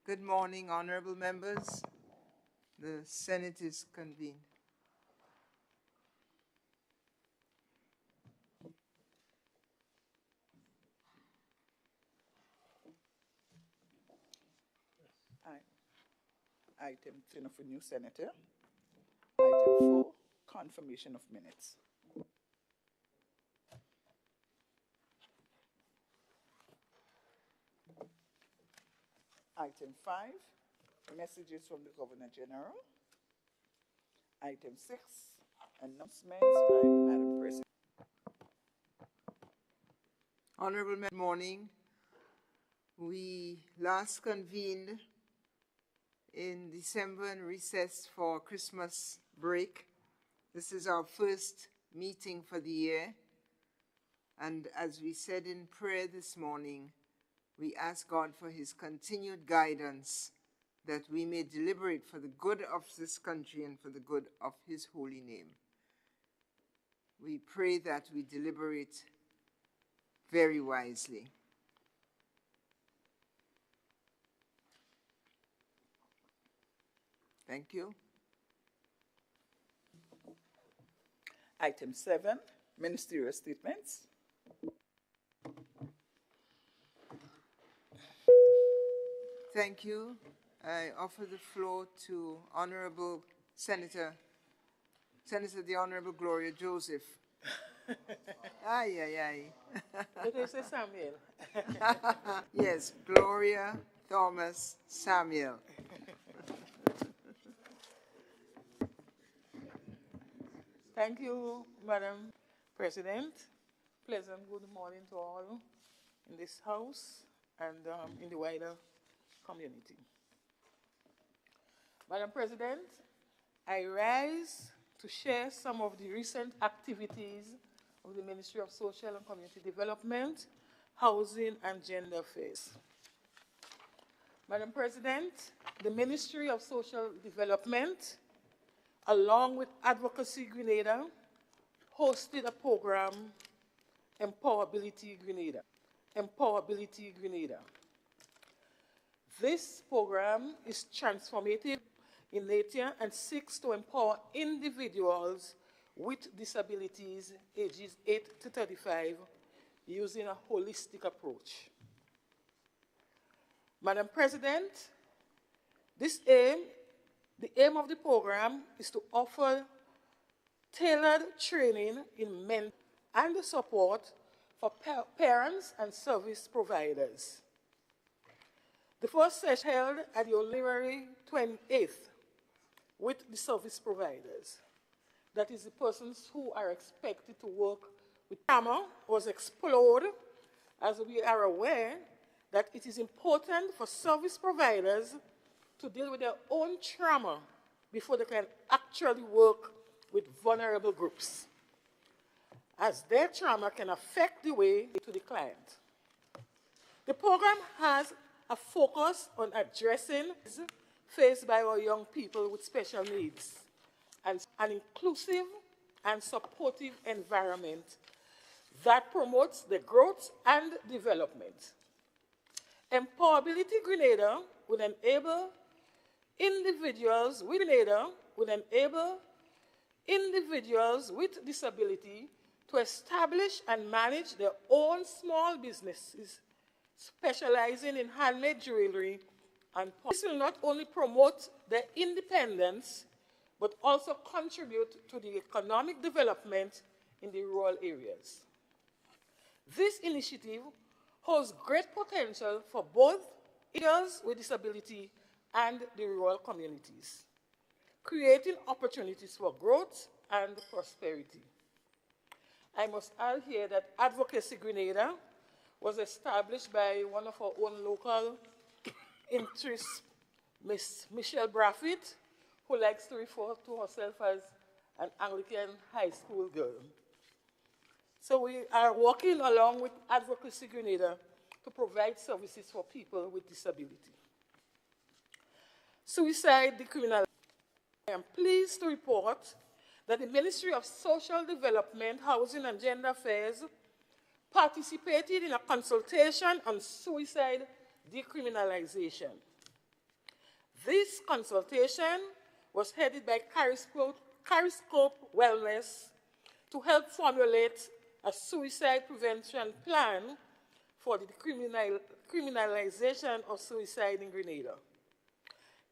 Good morning, honorable members. The Senate is convened. Item 10 of a new senator. Item 4, confirmation of minutes. Item 5, messages from the Governor General. Item 6, announcements by Madam President. Honorable Good morning. We last convened in December and recessed for Christmas break. This is our first meeting for the year. And as we said in prayer this morning, we ask God for his continued guidance that we may deliberate for the good of this country and for the good of his holy name. We pray that we deliberate very wisely. Thank you. Item 7, Ministerial Statements. Thank you. I offer the floor to Honorable Senator the Honorable Gloria Joseph. Aye, aye, aye. It is Samuel. Yes, Gloria Thomas Samuel. Thank you, Madam President. Pleasant good morning to all in this house and in the wider community. Madam President, I rise to share some of the recent activities of the Ministry of Social and Community Development, Housing and Gender Affairs. Madam President, the Ministry of Social Development, along with Advocacy Grenada, hosted a program, Empowerability Grenada. Empowerability Grenada. This program is transformative in nature and seeks to empower individuals with disabilities ages 8 to 35 using a holistic approach. Madam President, the aim of the program is to offer tailored training in mental and support for parents and service providers. The first session held at the January 28th with the service providers. That is the persons who are expected to work with trauma was explored, as we are aware that it is important for service providers to deal with their own trauma before they can actually work with vulnerable groups, as their trauma can affect the way to the client. The program has a focus on addressing faced by our young people with special needs and an inclusive and supportive environment that promotes the growth and development. Empowerability Grenada would enable individuals with disability to establish and manage their own small businesses, specializing in handmade jewelry, and this will not only promote their independence, but also contribute to the economic development in the rural areas. This initiative holds great potential for both individuals with disability and the rural communities, creating opportunities for growth and prosperity. I must add here that Advocacy Grenada was established by one of our own local interests, Miss Michelle Braffett, who likes to refer to herself as an Anglican high school girl. So we are working along with Advocacy Grenada to provide services for people with disability. Suicide decriminalization. I am pleased to report that the Ministry of Social Development, Housing and Gender Affairs participated in a consultation on suicide decriminalization. This consultation was headed by Cariscope Wellness to help formulate a suicide prevention plan for the criminalization of suicide in Grenada.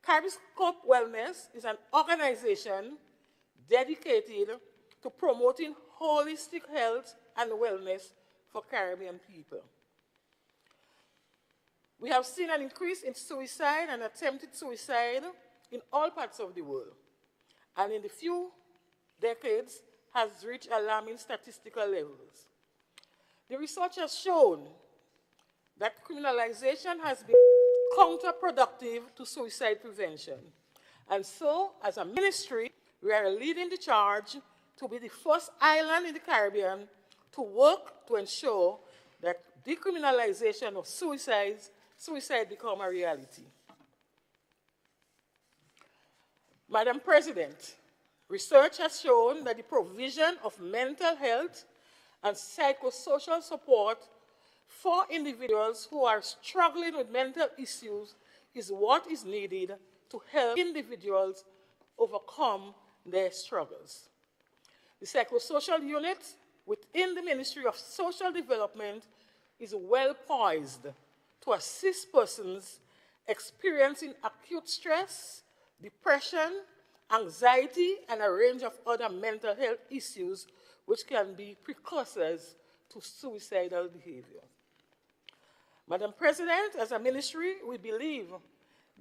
Cariscope Wellness is an organization dedicated to promoting holistic health and wellness for Caribbean people. We have seen an increase in suicide and attempted suicide in all parts of the world, and in the few decades has reached alarming statistical levels. The research has shown that criminalization has been counterproductive to suicide prevention. And so, as a ministry, we are leading the charge to be the first island in the Caribbean to work to ensure that decriminalization of suicide become a reality. Madam President, research has shown that the provision of mental health and psychosocial support for individuals who are struggling with mental issues is what is needed to help individuals overcome their struggles. The psychosocial unit within the Ministry of Social Development is well poised to assist persons experiencing acute stress, depression, anxiety, and a range of other mental health issues which can be precursors to suicidal behavior. Madam President, as a ministry, we believe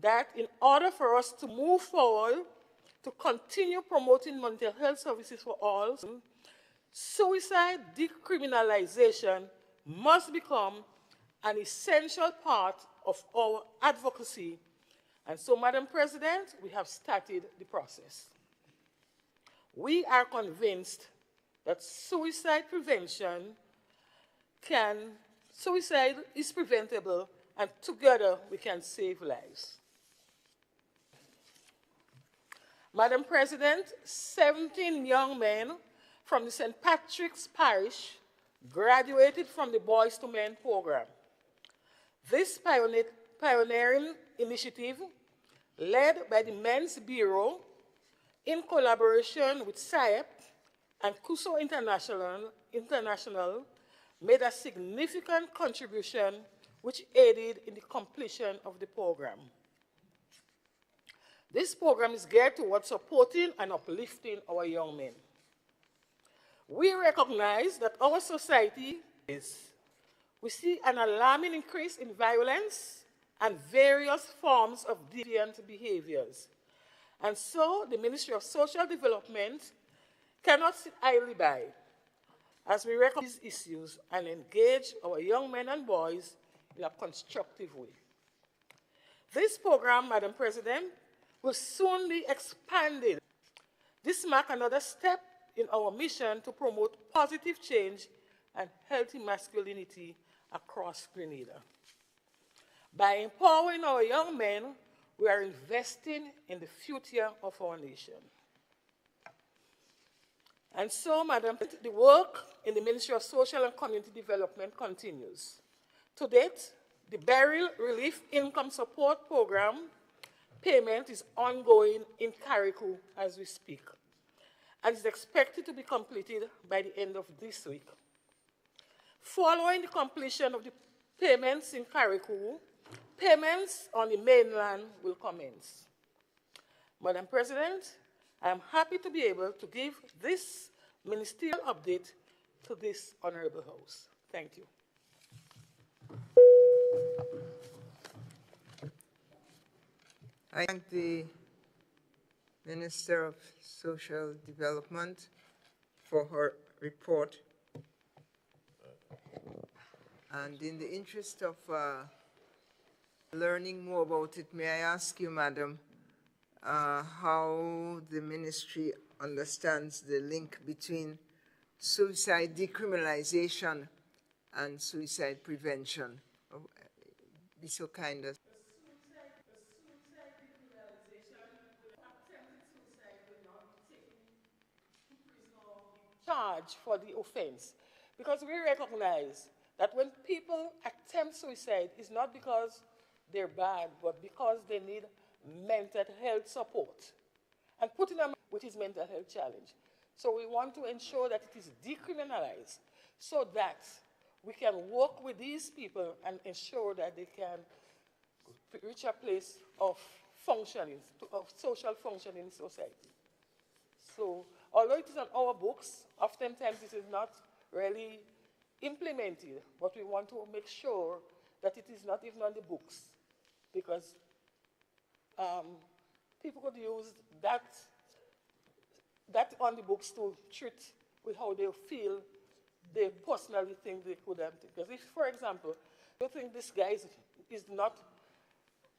that in order for us to move forward to continue promoting mental health services for all, suicide decriminalization must become an essential part of our advocacy. And so, Madam President, we have started the process. We are convinced that suicide is preventable, and together we can save lives. Madam President, 17 young men from the St. Patrick's Parish graduated from the Boys to Men program. This pioneering initiative, led by the Men's Bureau in collaboration with SIEP and CUSO International, made a significant contribution which aided in the completion of the program. This program is geared towards supporting and uplifting our young men. We recognize that our society we see an alarming increase in violence and various forms of deviant behaviors. And so the Ministry of Social Development cannot sit idly by as we recognize these issues and engage our young men and boys in a constructive way. This program, Madam President, will soon be expanded. This marks another step in our mission to promote positive change and healthy masculinity across Grenada. By empowering our young men, we are investing in the future of our nation. And so, Madam, the work in the Ministry of Social and Community Development continues. To date, the Burial Relief Income Support Program payment is ongoing in Carriacou as we speak, and is expected to be completed by the end of this week. Following the completion of the payments in Carriacou, payments on the mainland will commence. Madam President, I am happy to be able to give this ministerial update to this Honorable House. Thank you. I thank the Minister of Social Development for her report. And in the interest of learning more about it, may I ask you, Madam, how the ministry understands the link between suicide decriminalization and suicide prevention? Be so kind as. Charge for the offense, because we recognize that when people attempt suicide, it's not because they're bad, but because they need mental health support and putting them, which is mental health challenge. So we want to ensure that it is decriminalized so that we can work with these people and ensure that they can reach a place of functioning, of social functioning in society. So although it is on our books, oftentimes it is not really implemented, but we want to make sure that it is not even on the books, because people could use that on the books to treat with how they feel, they personally think they could have. Because if, for example, you think this guy is not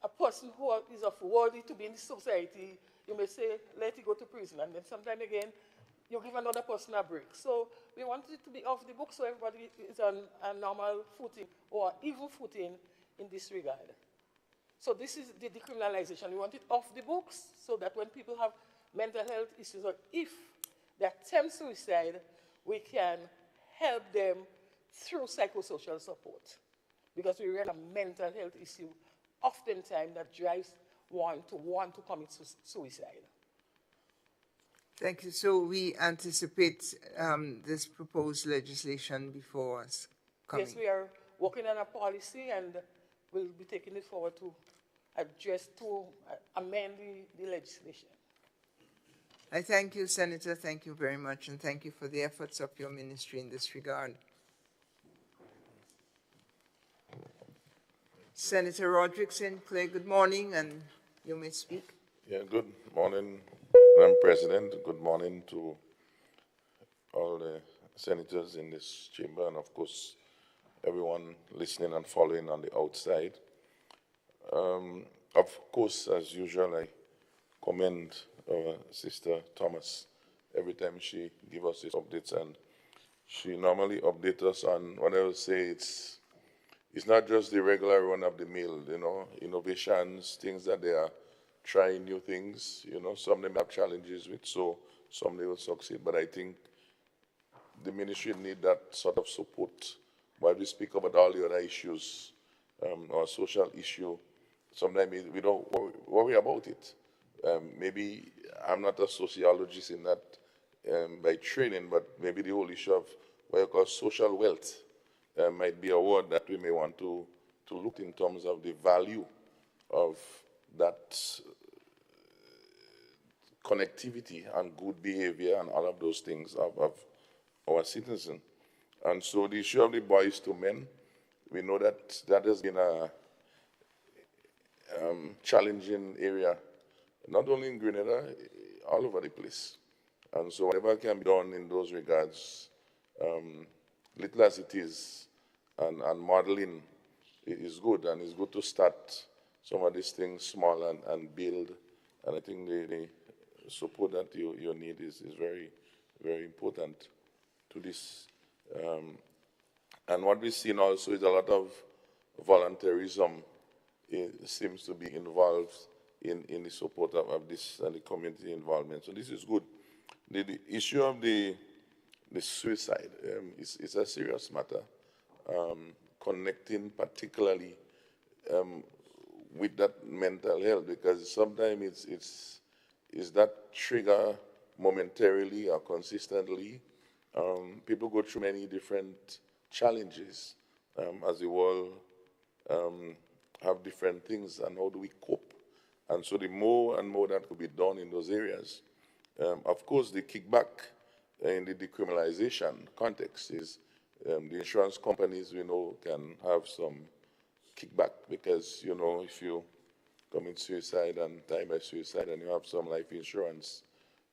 a person who is of worthy to be in the society, you may say, let him go to prison. And then sometime again, you give another person a break. So we want it to be off the book so everybody is on a normal footing or even footing in this regard. So this is the decriminalization. We want it off the books so that when people have mental health issues, or if they attempt suicide, we can help them through psychosocial support. Because we run a mental health issue oftentimes that drives one to commit suicide. Thank you. So we anticipate this proposed legislation before us coming. Yes, we are working on a policy and we'll be taking it forward to amend the legislation. I thank you, Senator. Thank you very much, and thank you for the efforts of your ministry in this regard. Senator Rodrickson, Clay, good morning, and you may speak. Yeah, good morning, Madam President. Good morning to all the senators in this chamber, and of course, everyone listening and following on the outside. Of course, as usual, I commend our Sister Thomas every time she gives us these updates, and she normally updates us on what I would say it's not just the regular run of the mill, you know, innovations, things that they are trying new things, you know, some of them have challenges with, so some they will succeed, but I think the ministry need that sort of support while we speak about all the other issues, or social issue. Sometimes we don't worry about it. Maybe I'm not a sociologist in that by training, but maybe the whole issue of what you call social wealth might be a word that we may want to look in terms of the value of that connectivity and good behavior and all of those things of our citizens. And so the issue of the boys to men, we know that has been a challenging area, not only in Grenada, all over the place. And so whatever can be done in those regards, little as it is, and modeling is good, and it's good to start some of these things small and build. And I think the support that you need is very, very important to this. And what we've seen also is a lot of volunteerism seems to be involved in the support of this and the community involvement. So this is good. The issue of the suicide is a serious matter, connecting particularly with that mental health, because sometimes it's that trigger momentarily or consistently. People go through many different challenges as the world have different things, and how do we cope? And so the more and more that could be done in those areas. Of course, the kickback in the decriminalization context is the insurance companies, we know, can have some kickback because, you know, if you commit suicide and die by suicide and you have some life insurance,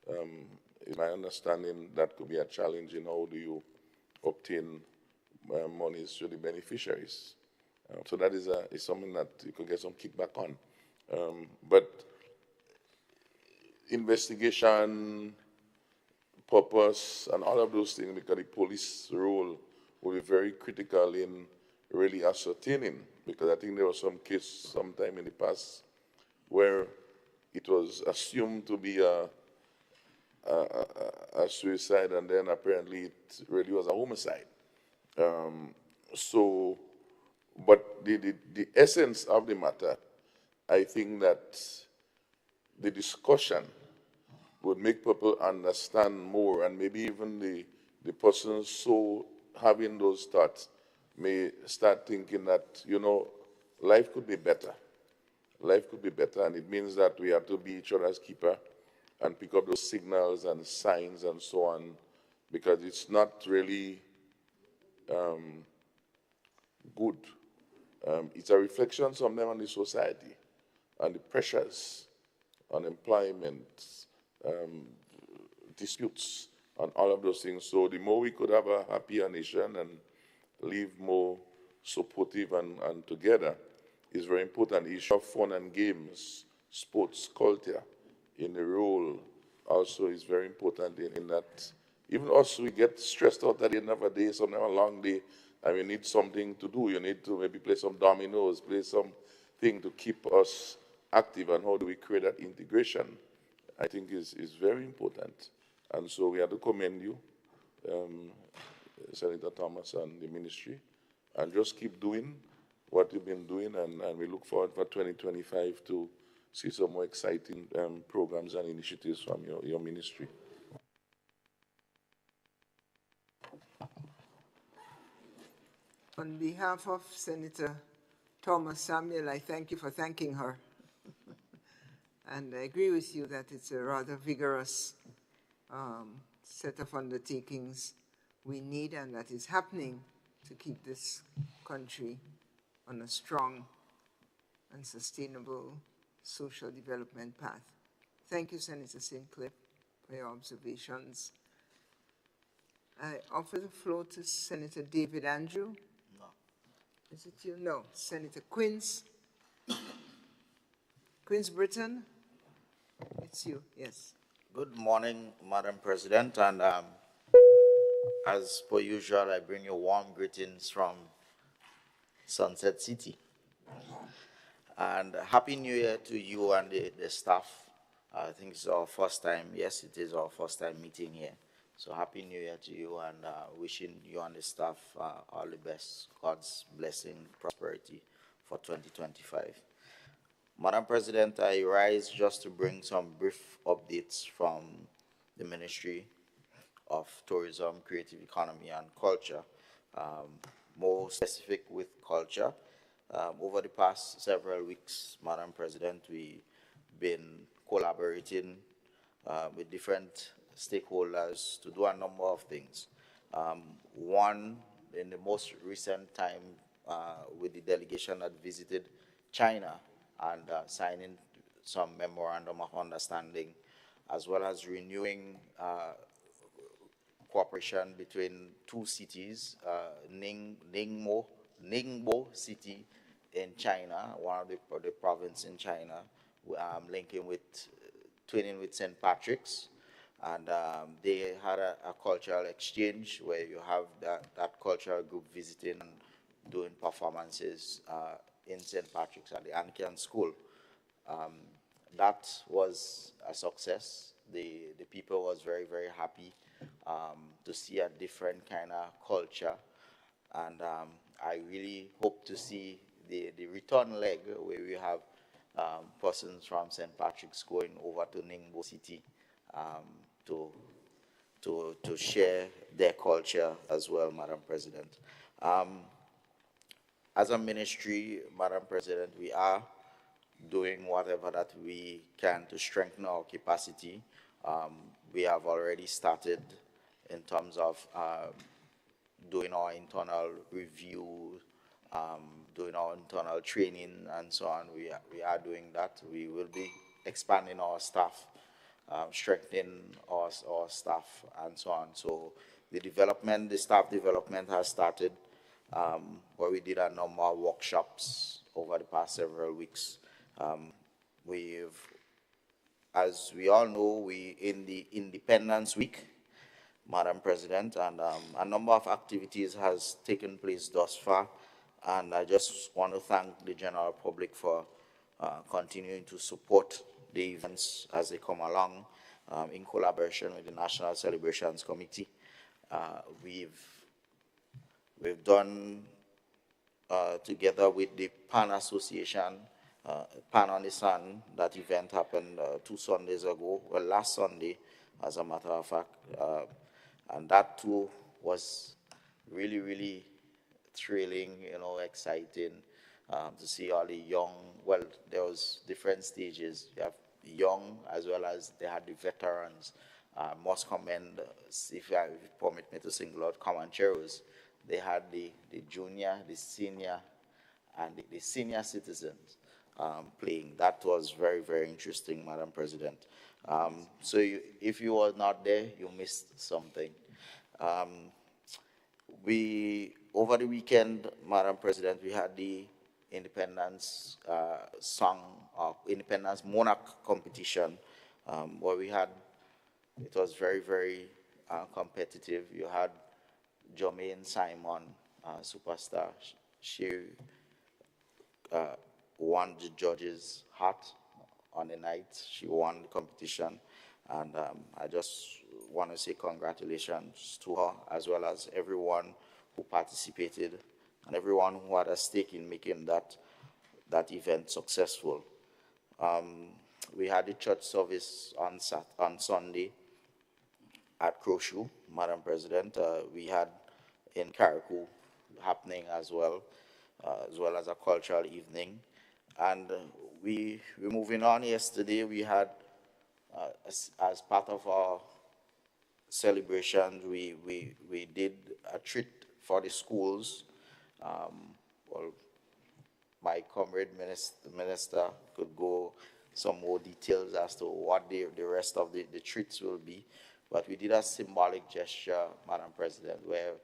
in my understanding, that could be a challenge in how do you obtain monies to the beneficiaries. So that is something that you could get some kickback on. But investigation, purpose, and all of those things, because the police role will be very critical in really ascertaining, because I think there was some case sometime in the past where it was assumed to be a suicide, and then apparently it really was a homicide. But the essence of the matter, I think that the discussion would make people understand more, and maybe even the person so having those thoughts may start thinking that, you know, life could be better. Life could be better, and it means that we have to be each other's keeper and pick up those signals and signs and so on, because it's not really good. It's a reflection sometimes on the society and the pressures, unemployment, disputes, and all of those things. So the more we could have a happier nation and live more supportive and together is very important. The issue of fun and games, sports, culture in the role also is very important in that. Even us, we get stressed out at the end of a day, sometimes a long day, and we need something to do. You need to maybe play some dominoes, play something to keep us active, and how do we create that integration, I think is very important. And so we have to commend you, Senator Thomas and the ministry, and just keep doing what you've been doing, and we look forward for 2025 to see some more exciting programs and initiatives from your ministry. On behalf of Senator Thomas Samuel, I thank you for thanking her. And I agree with you that it's a rather vigorous set of undertakings we need, and that is happening to keep this country on a strong and sustainable social development path. Thank you, Senator Sinclair, for your observations. I offer the floor to Senator David Andrew. No. Is it you? No. Senator Quince. Quince Britton. It's you, yes. Good morning, Madam President, and as per usual, I bring you warm greetings from Sunset City. And Happy New Year to you and the staff. I think it's our first time. Yes, it is our first time meeting here. So Happy New Year to you, and wishing you and the staff all the best. God's blessing, prosperity for 2025. Madam President, I rise just to bring some brief updates from the Ministry of Tourism, Creative Economy, and Culture. More specific with culture. Over the past several weeks, Madam President, we've been collaborating with different stakeholders to do a number of things. One, in the most recent time, with the delegation that visited China and signing some memorandum of understanding, as well as renewing cooperation between two cities, Ningbo City in China, one of the province in China, linking with, twinning with St. Patrick's. And they had a cultural exchange where you have that cultural group visiting and doing performances in St. Patrick's at the Anglican School. That was a success. The people was very, very happy to see a different kind of culture. And I really hope to see the return leg where we have persons from St. Patrick's going over to Ningbo City to share their culture as well, Madam President. As a ministry, Madam President, we are doing whatever that we can to strengthen our capacity. We have already started in terms of doing our internal review, doing our internal training, and so on. We are doing that. We will be expanding our staff, strengthening our staff, and so on. So the staff development has started, where we did a number of workshops over the past several weeks. As we all know, we in the Independence Week, Madam President, and a number of activities has taken place thus far, and I just want to thank the general public for continuing to support the events as they come along, in collaboration with the National Celebrations Committee. We've done, together with the Pan Association Pan on the Sun. That event happened 2 Sundays ago, well, last Sunday, as a matter of fact. And that too was really, really thrilling, exciting to see all the young, well, there was different stages. You have young as well as they had the veterans. Must commend, if you permit me to single out Comancheros, they had the junior, the senior, and the senior citizens playing. That was very, very interesting, Madam President. So if you were not there, you missed something. Over the weekend, Madam President, we had the Independence Song or Independence Monarch competition, where it was very, very competitive. You had Jermaine Simon, superstar. She won the judges' heart on the night. She won the competition. And I just want to say congratulations to her, as well as everyone who participated and everyone who had a stake in making that event successful. We had the church service on Sunday at Croshu, Madam President. We had in Carriacou happening as well as a cultural evening. And we moving on. Yesterday, we had, as part of our celebration, we did a treat for the schools. Well, my comrade minister could go some more details as to what the rest of the treats will be. But we did a symbolic gesture, Madam President, where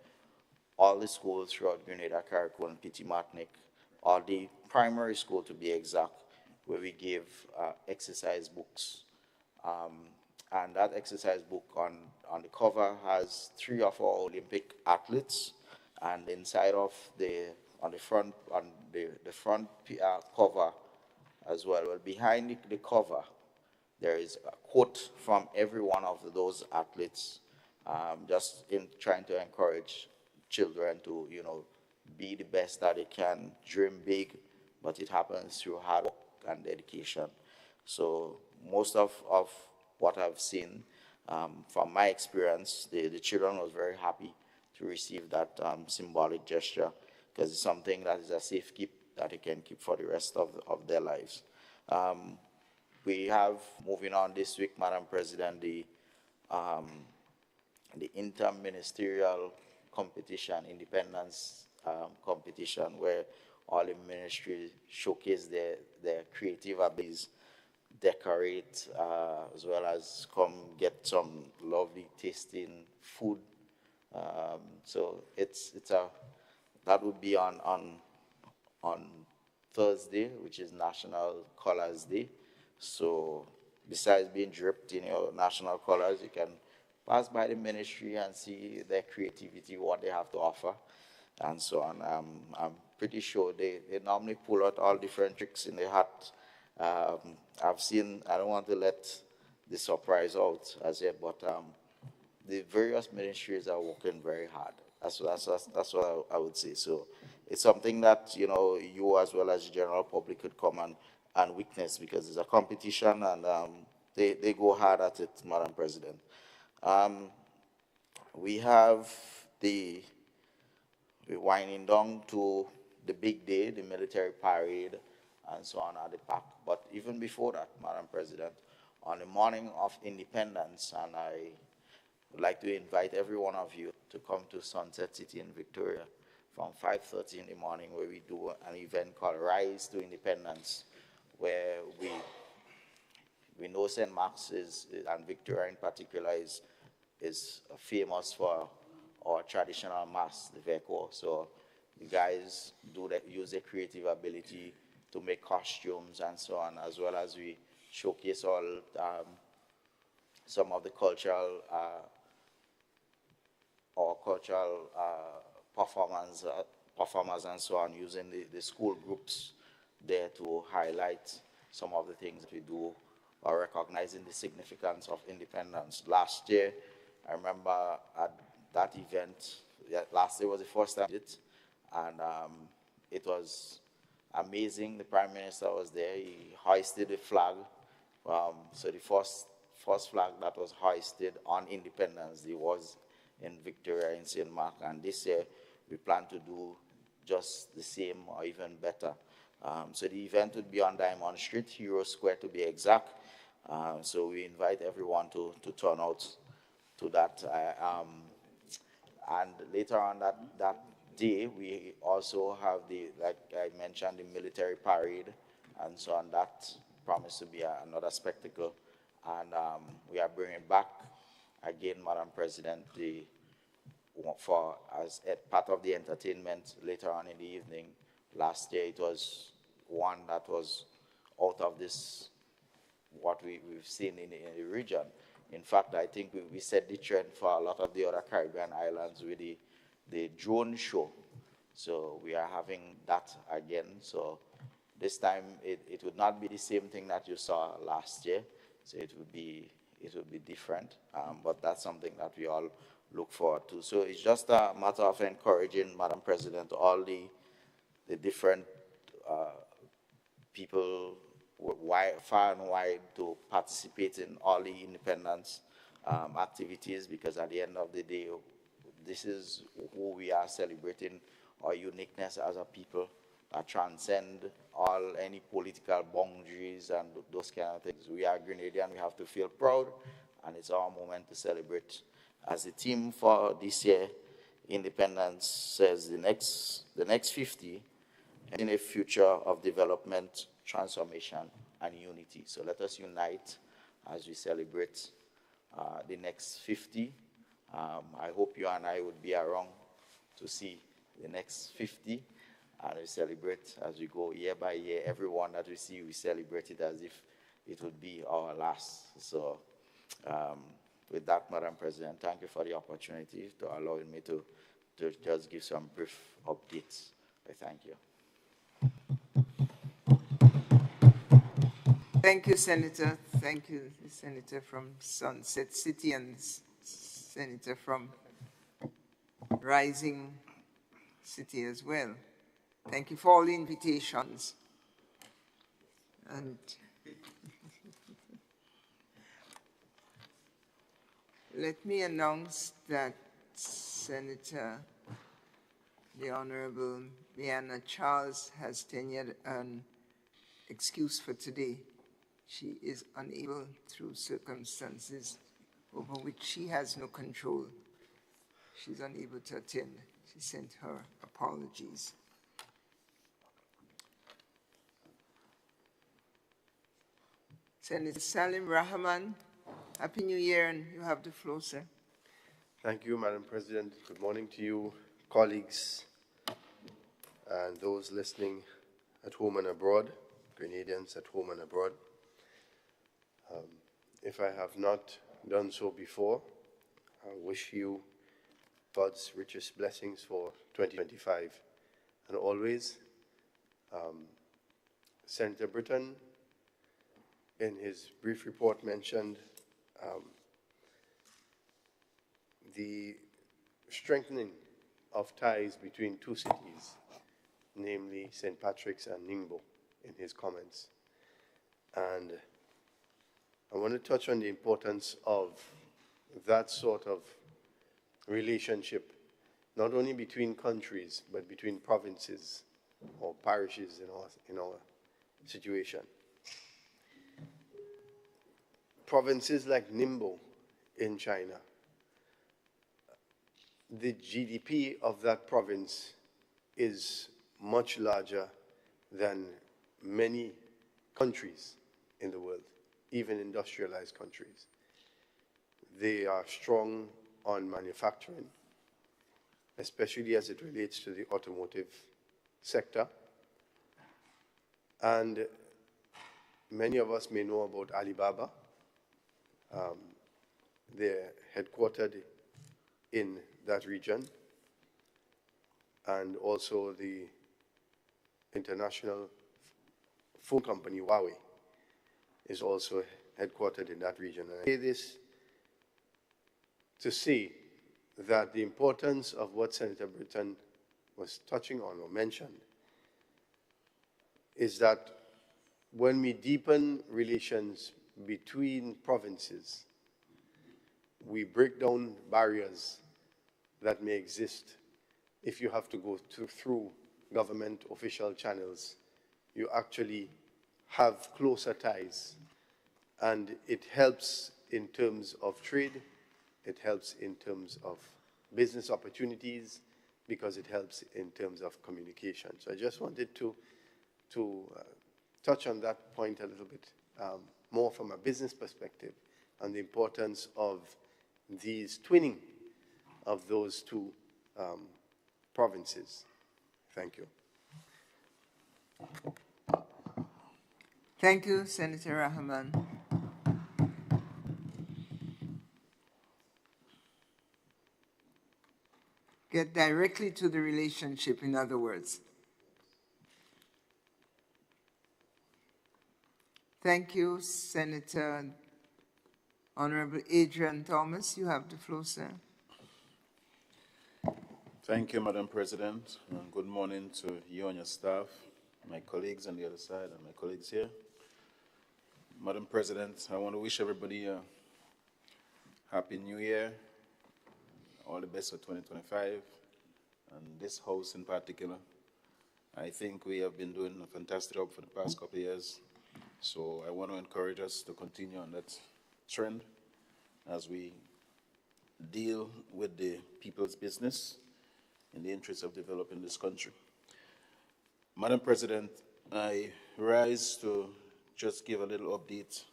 all the schools throughout Grenada, Carriacou, and Petit Martinique, all the primary school to be exact, where we gave exercise books. And that exercise book on the cover has 3 of our Olympic athletes, and inside of on the front cover as well. Well, behind the cover, there is a quote from every one of those athletes, just in trying to encourage children to, be the best that they can, dream big, but it happens through hard work and dedication. So most of what I've seen from my experience, the children was very happy to receive that symbolic gesture, because it's something that is a safe keep that they can keep for the rest of their lives. We have, moving on this week, Madam President, the interministerial competition, independence competition, where all the ministries showcase their creative abilities, decorate, as well as come get some lovely tasting food. So that would be on Thursday, which is National Colors Day. So besides being dripped in your national colors, you can pass by the ministry and see their creativity, what they have to offer, and so on. I'm pretty sure they normally pull out all different tricks in the hat. I've seen, I don't want to let the surprise out as yet, but the various ministries are working very hard. That's what I would say. So it's something that, you as well as the general public could come and witness, because it's a competition, and they go hard at it, Madam President. We have we're winding down to the big day, the military parade, and so on at the park. But even before that, Madam President, on the morning of independence, and I would like to invite every one of you to come to Sunset City in Victoria from 5:30 in the morning, where we do an event called Rise to Independence, where we know St. Mark's and Victoria in particular is famous for our traditional mass, the Veko. So you guys use their creative ability to make costumes and so on, as well as we showcase all some of the cultural performers and so on, using the school groups there to highlight some of the things that we do, or recognizing the significance of independence. Last year, I remember at that event, last year was the first time I did it, and it was amazing. The Prime Minister was there. He hoisted the flag. So the first flag that was hoisted on Independence Day was in Victoria in St. Mark. And this year, we plan to do just the same or even better. So the event would be on Diamond Street, Hero Square to be exact. So we invite everyone to turn out to that. And later on that day, we also have like I mentioned, the military parade, and so on. That promised to be another spectacle. And we are bringing back, again, Madam President, as part of the entertainment later on in the evening. Last year, it was one that was out of this, what we've seen in the region. In fact, I think we set the trend for a lot of the other Caribbean islands with the drone show. So we are having that again. So this time it would not be the same thing that you saw last year. So it would be different. But that's something that we all look forward to. So it's just a matter of encouraging, Madam President, all the different people far and wide to participate in all the independence activities, because at the end of the day, this is who we are celebrating, our uniqueness as a people that transcend any political boundaries and those kind of things. We are Grenadian, we have to feel proud, and it's our moment to celebrate. As the theme for this year, Independence says the next 50 in a future of development, transformation, and unity. So let us unite as we celebrate the next 50. I hope you and I would be around to see the next 50, and we celebrate as we go year by year. Everyone that we see, we celebrate it as if it would be our last. So with that, Madam President, thank you for the opportunity to allowing me to just give some brief updates. I thank you. Thank you, Senator. Thank you, the Senator from Sunset City and Senator from Rising City as well. Thank you for all the invitations. And let me announce that Senator, the Honorable Brianna Charles, has tendered an excuse for today. She is unable, through circumstances over which she has no control. She's unable to attend. She sent her apologies. Senator Salim Rahman, Happy New Year, and you have the floor, sir. Thank you, Madam President. Good morning to you, colleagues, and those listening at home and abroad, Grenadians at home and abroad. If I have not done so before, I wish you God's richest blessings for 2025. And always, Senator Britton, in his brief report, mentioned the strengthening of ties between two cities, namely St. Patrick's and Ningbo, in his comments. And I want to touch on the importance of that sort of relationship, not only between countries, but between provinces or parishes in our situation. Provinces like Ningbo in China, the GDP of that province is much larger than many countries in the world, even industrialized countries. They are strong on manufacturing, especially as it relates to the automotive sector. And many of us may know about Alibaba. They're headquartered in that region, and also the international phone company Huawei is also headquartered in that region. And I say this to say that the importance of what Senator Britton was touching on or mentioned is that when we deepen relations between provinces, we break down barriers that may exist if you have to go through government official channels. You actually have closer ties, and it helps in terms of trade, it helps in terms of business opportunities, because it helps in terms of communication. So I just wanted to touch on that point a little bit more from a business perspective, and the importance of these twinning of those two provinces. Thank you. Thank you, Senator Rahman. Get directly to the relationship, in other words. Thank you, Senator. Honorable Adrian Thomas, you have the floor, sir. Thank you, Madam President. Good morning to you and your staff, my colleagues on the other side, and my colleagues here. Madam President, I want to wish everybody a Happy New Year, all the best for 2025, and this House in particular. I think we have been doing a fantastic job for the past couple of years, so I want to encourage us to continue on that trend as we deal with the people's business in the interest of developing this country. Madam President, I rise to just give a little update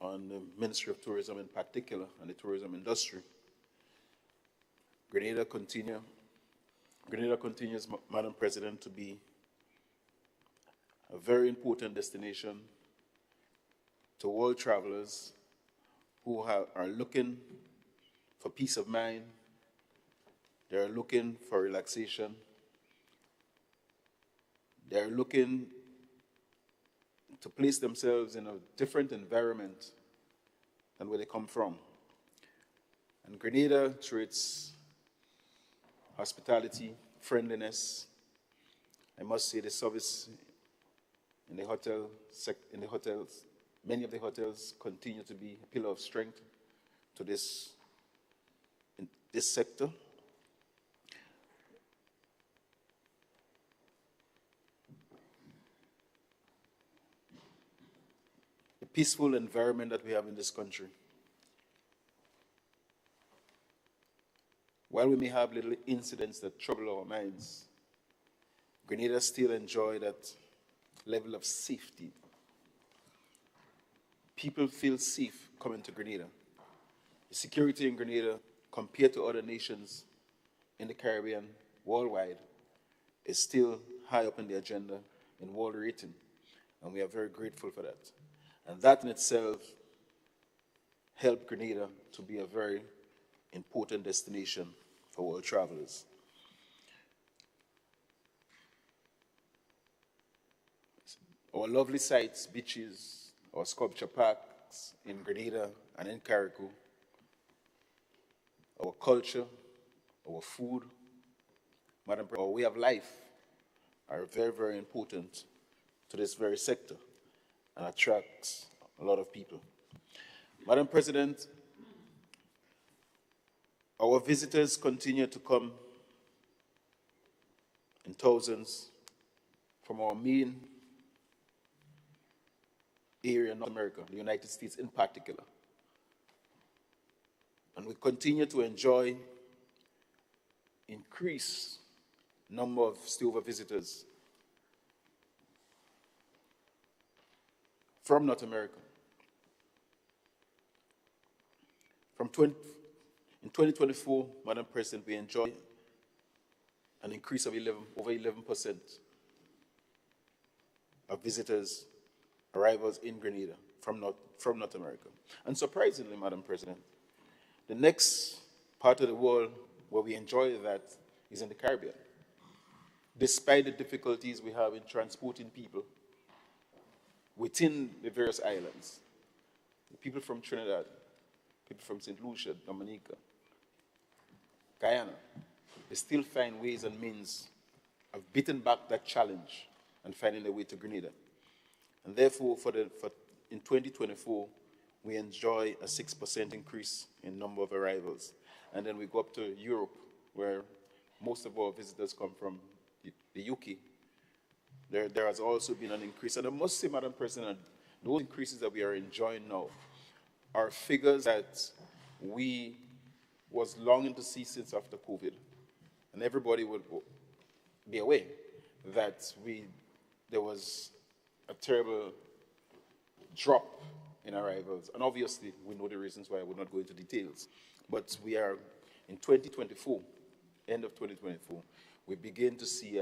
on the Ministry of Tourism in particular and the tourism industry. Grenada continues, Madam President, to be a very important destination to world travelers who are looking for peace of mind. They are looking for relaxation. They are looking to place themselves in a different environment than where they come from. And Grenada, through its hospitality, friendliness, I must say the service in the hotels, many of the hotels continue to be a pillar of strength to this sector. The peaceful environment that we have in this country. While we may have little incidents that trouble our minds, Grenada still enjoy that level of safety. People feel safe coming to Grenada. The security in Grenada, compared to other nations in the Caribbean, worldwide, is still high up in the agenda in world rating, and we are very grateful for that. And that in itself helped Grenada to be a very important destination for world travelers. Our lovely sites, beaches, our sculpture parks in Grenada and in Carriacou, our culture, our food, our way of life are very, very important to this very sector and attracts a lot of people. Madam President, our visitors continue to come in thousands from our main area in North America, the United States in particular. And we continue to enjoy increased number of stopover visitors from North America. In 2024, Madam President, we enjoy an increase of over 11% of visitors, arrivals in Grenada from North America. And surprisingly, Madam President, the next part of the world where we enjoy that is in the Caribbean. Despite the difficulties we have in transporting people within the various islands, the people from Trinidad, people from St. Lucia, Dominica, Guyana, they still find ways and means of beating back that challenge and finding their way to Grenada. And therefore, in 2024, we enjoy a 6% increase in number of arrivals. And then we go up to Europe, where most of our visitors come from the UK. There has also been an increase. And I must say, Madam President, those increases that we are enjoying now are figures that we was longing to see since after COVID. And everybody would be aware that there was a terrible drop in arrivals. And obviously, we know the reasons why. I would not go into details. But we are in 2024, end of 2024, we begin to see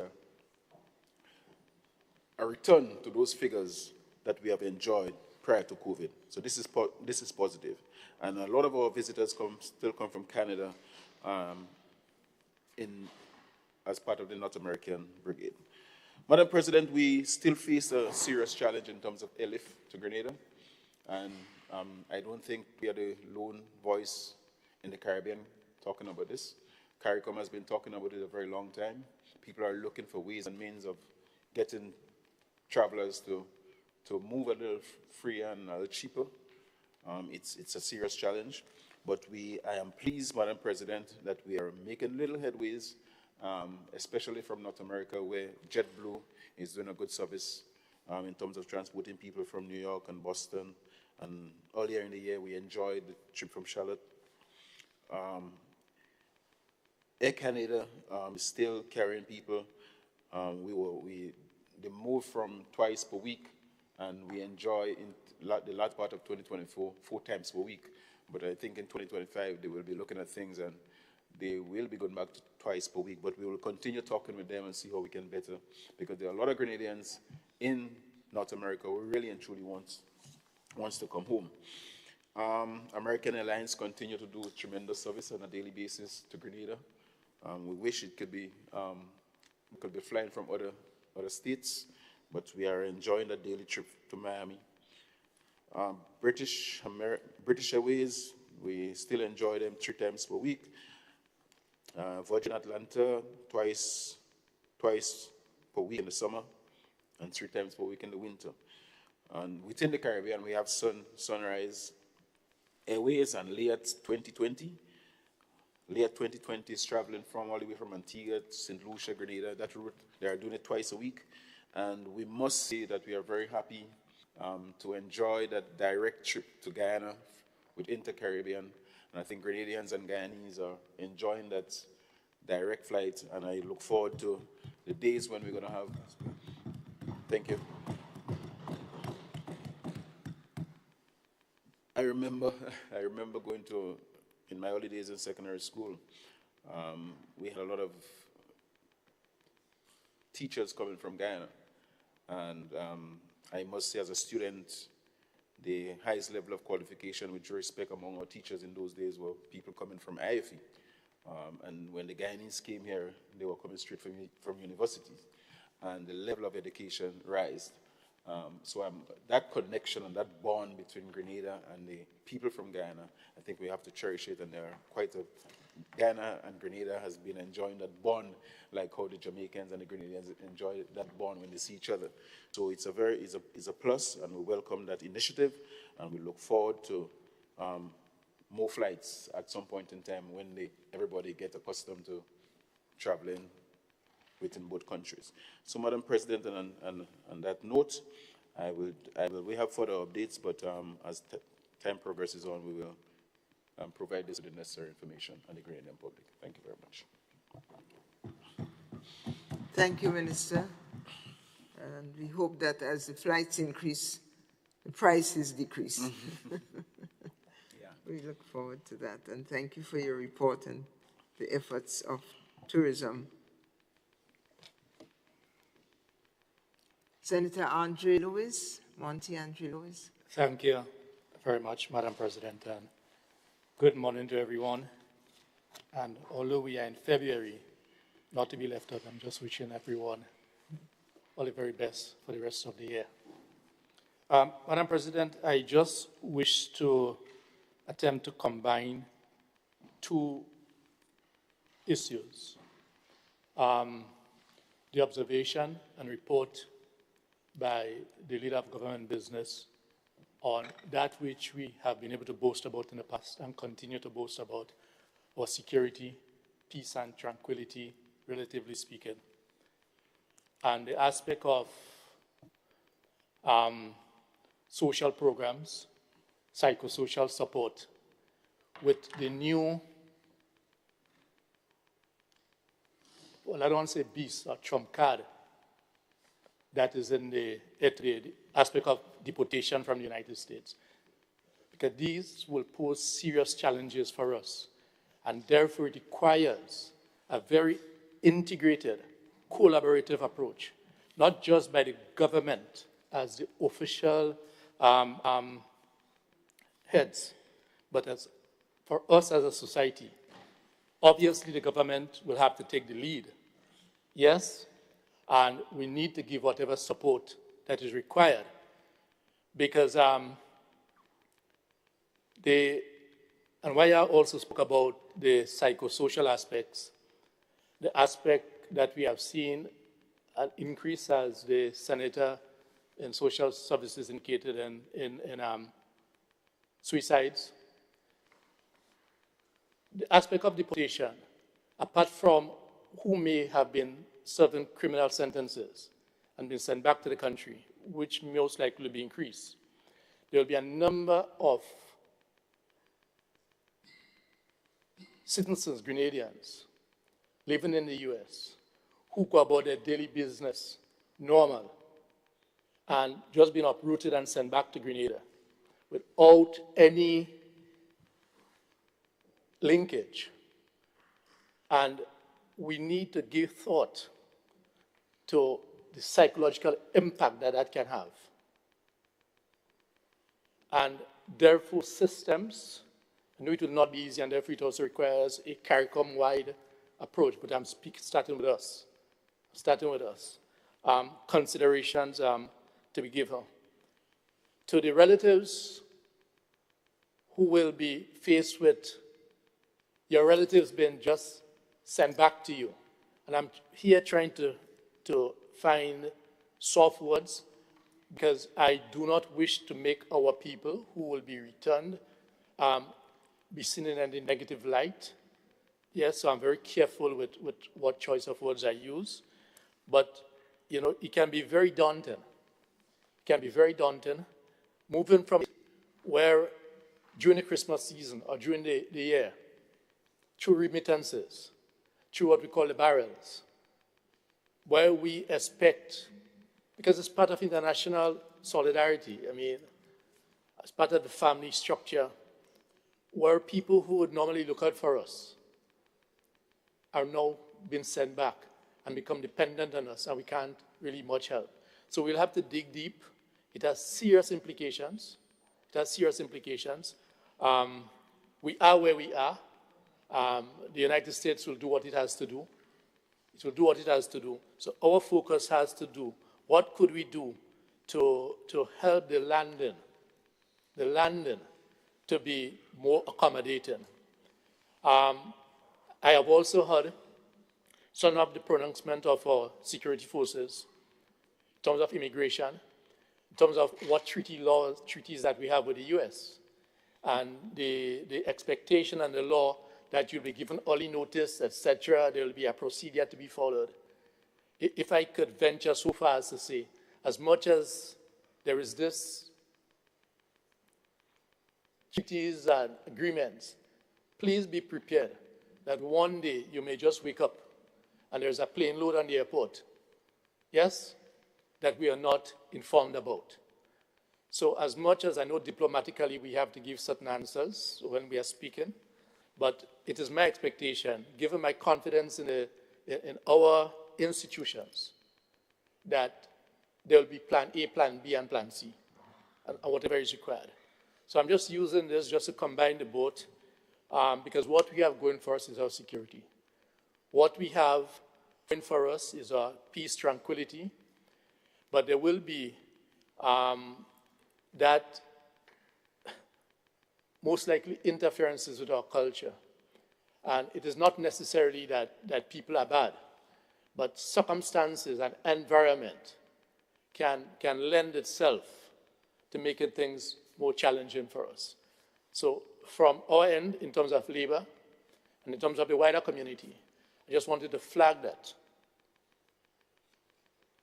a return to those figures that we have enjoyed prior to COVID. So this is positive. And a lot of our visitors still come from Canada as part of the North American Brigade. Madam President, we still face a serious challenge in terms of airlift to Grenada. And I don't think we are the lone voice in the Caribbean talking about this. CARICOM has been talking about it a very long time. People are looking for ways and means of getting travelers to move a little freer and a little cheaper. It's a serious challenge, but I am pleased, Madam President, that we are making little headways, especially from North America, where JetBlue is doing a good service in terms of transporting people from New York and Boston. And earlier in the year, we enjoyed the trip from Charlotte. Air Canada is still carrying people. They moved from twice per week, and we enjoy in the last part of 2024 4 times per week. But I think in 2025 they will be looking at things, and they will be going back to twice per week. But we will continue talking with them and see how we can better, because there are a lot of Grenadians in North America who really and truly wants to come home. American Airlines continue to do tremendous service on a daily basis to Grenada. We wish it could be flying from other states, but we are enjoying the daily trip to Miami. British Airways, we still enjoy them 3 times per week. Virgin Atlanta, twice per week in the summer, and 3 times per week in the winter. And within the Caribbean, we have Sunrise Airways and Liat 2020. Liat 2020 is traveling all the way from Antigua to St. Lucia, Grenada. That route, they are doing it twice a week. And we must say that we are very happy to enjoy that direct trip to Guyana with Inter-Caribbean. And I think Grenadians and Guyanese are enjoying that direct flight. And I look forward to the days when we're going to have. Thank you. I remember going in my early days in secondary school, we had a lot of teachers coming from Guyana. And I must say, as a student, the highest level of qualification with respect among our teachers in those days were people coming from IFE. And when the Guyanese came here, they were coming straight from universities. And the level of education rised. So that connection and that bond between Grenada and the people from Guyana, I think we have to cherish it. And Guyana and Grenada has been enjoying that bond, like how the Jamaicans and the Grenadians enjoy that bond when they see each other. So it's a plus, and we welcome that initiative, and we look forward to more flights at some point in time when everybody get accustomed to traveling within both countries. So, Madam President, and on that note, we have further updates, but as time progresses on, we will provide this with the necessary information on the Grenadian public. Thank you very much. Thank you, Minister. And we hope that as the flights increase, the prices decrease. Yeah. We look forward to that. And thank you for your report and the efforts of tourism. Senator Andre Lewis, Monty Andre Lewis. Thank you very much, Madam President, and good morning to everyone. And although we are in February, not to be left out, I'm just wishing everyone all the very best for the rest of the year. Madam President, I just wish to attempt to combine 2 issues. The observation and report by the leader of government business on that which we have been able to boast about in the past and continue to boast about, our security, peace and tranquility, relatively speaking. And the aspect of social programs, psychosocial support, with the new, well, I don't want to say beast or trump card that is in the aspect of deportation from the United States. Because these will pose serious challenges for us. And therefore, it requires a very integrated, collaborative approach, not just by the government as the official heads, but as for us as a society. Obviously, the government will have to take the lead, yes, and we need to give whatever support that is required, because and why I also spoke about the psychosocial aspects, the aspect that we have seen an increase, as the Senator in Social Services indicated, in suicides. The aspect of deportation, apart from who may have been serving criminal sentences and been sent back to the country, which most likely will be increased, there will be a number of citizens, Grenadians, living in the US, who go about their daily business normal and just being uprooted and sent back to Grenada without any linkage. And we need to give thought to the psychological impact that that can have. And therefore, systems, I know it will not be easy, and therefore it also requires a CARICOM-wide approach, but I'm starting with us. Considerations to be given. To the relatives who will be faced with your relatives being just sent back to you. And I'm here trying to find soft words, because I do not wish to make our people who will be returned be seen in a negative light. Yes, so I'm very careful with what choice of words I use. But, you know, it can be very daunting. It can be very daunting moving from where during the Christmas season or during the year, through remittances, through what we call the barrels, where we expect, because it's part of international solidarity, I mean, as part of the family structure, where people who would normally look out for us are now being sent back and become dependent on us, and we can't really much help. So we'll have to dig deep. It has serious implications. We are where we are. The United States will do what it has to do. It will do what it has to do. So our focus has to do, what could we do to help the landing to be more accommodating. I have also heard some of the pronouncement of our security forces in terms of immigration, in terms of what treaties that we have with the US, and the expectation and the law that you'll be given early notice, etc. There will be a procedure to be followed. If I could venture so far as to say, as much as there is this treaties and agreements, please be prepared that one day you may just wake up and there's a plane load on the airport, yes, that we are not informed about. So as much as I know diplomatically we have to give certain answers when we are speaking, but it is my expectation, given my confidence in our institutions, that there will be plan A, plan B, and plan C, and whatever is required. So I'm just using this just to combine the both, because what we have going for us is our security. What we have going for us is our peace, tranquility, but there will be that most likely interferences with our culture. And it is not necessarily that people are bad, but circumstances and environment can lend itself to making things more challenging for us. So from our end, in terms of labor, and in terms of the wider community, I just wanted to flag that.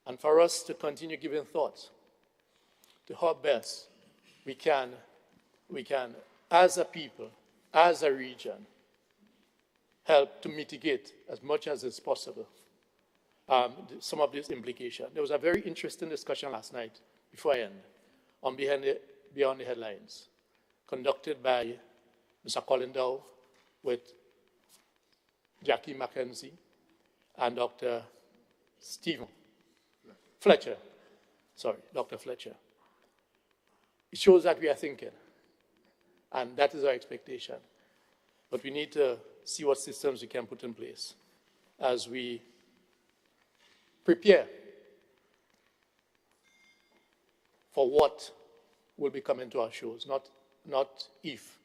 And for us to continue giving thought to how best we can, as a people, as a region, help to mitigate as much as is possible some of this implication. There was a very interesting discussion last night, before I end, on Beyond the Headlines, conducted by Mr. Colin Dow with Jackie Mackenzie and Dr. Stephen Fletcher. Sorry, Dr. Fletcher. It shows that we are thinking, and that is our expectation. But we need to see what systems we can put in place as we prepare for what will be coming to our shores, not if.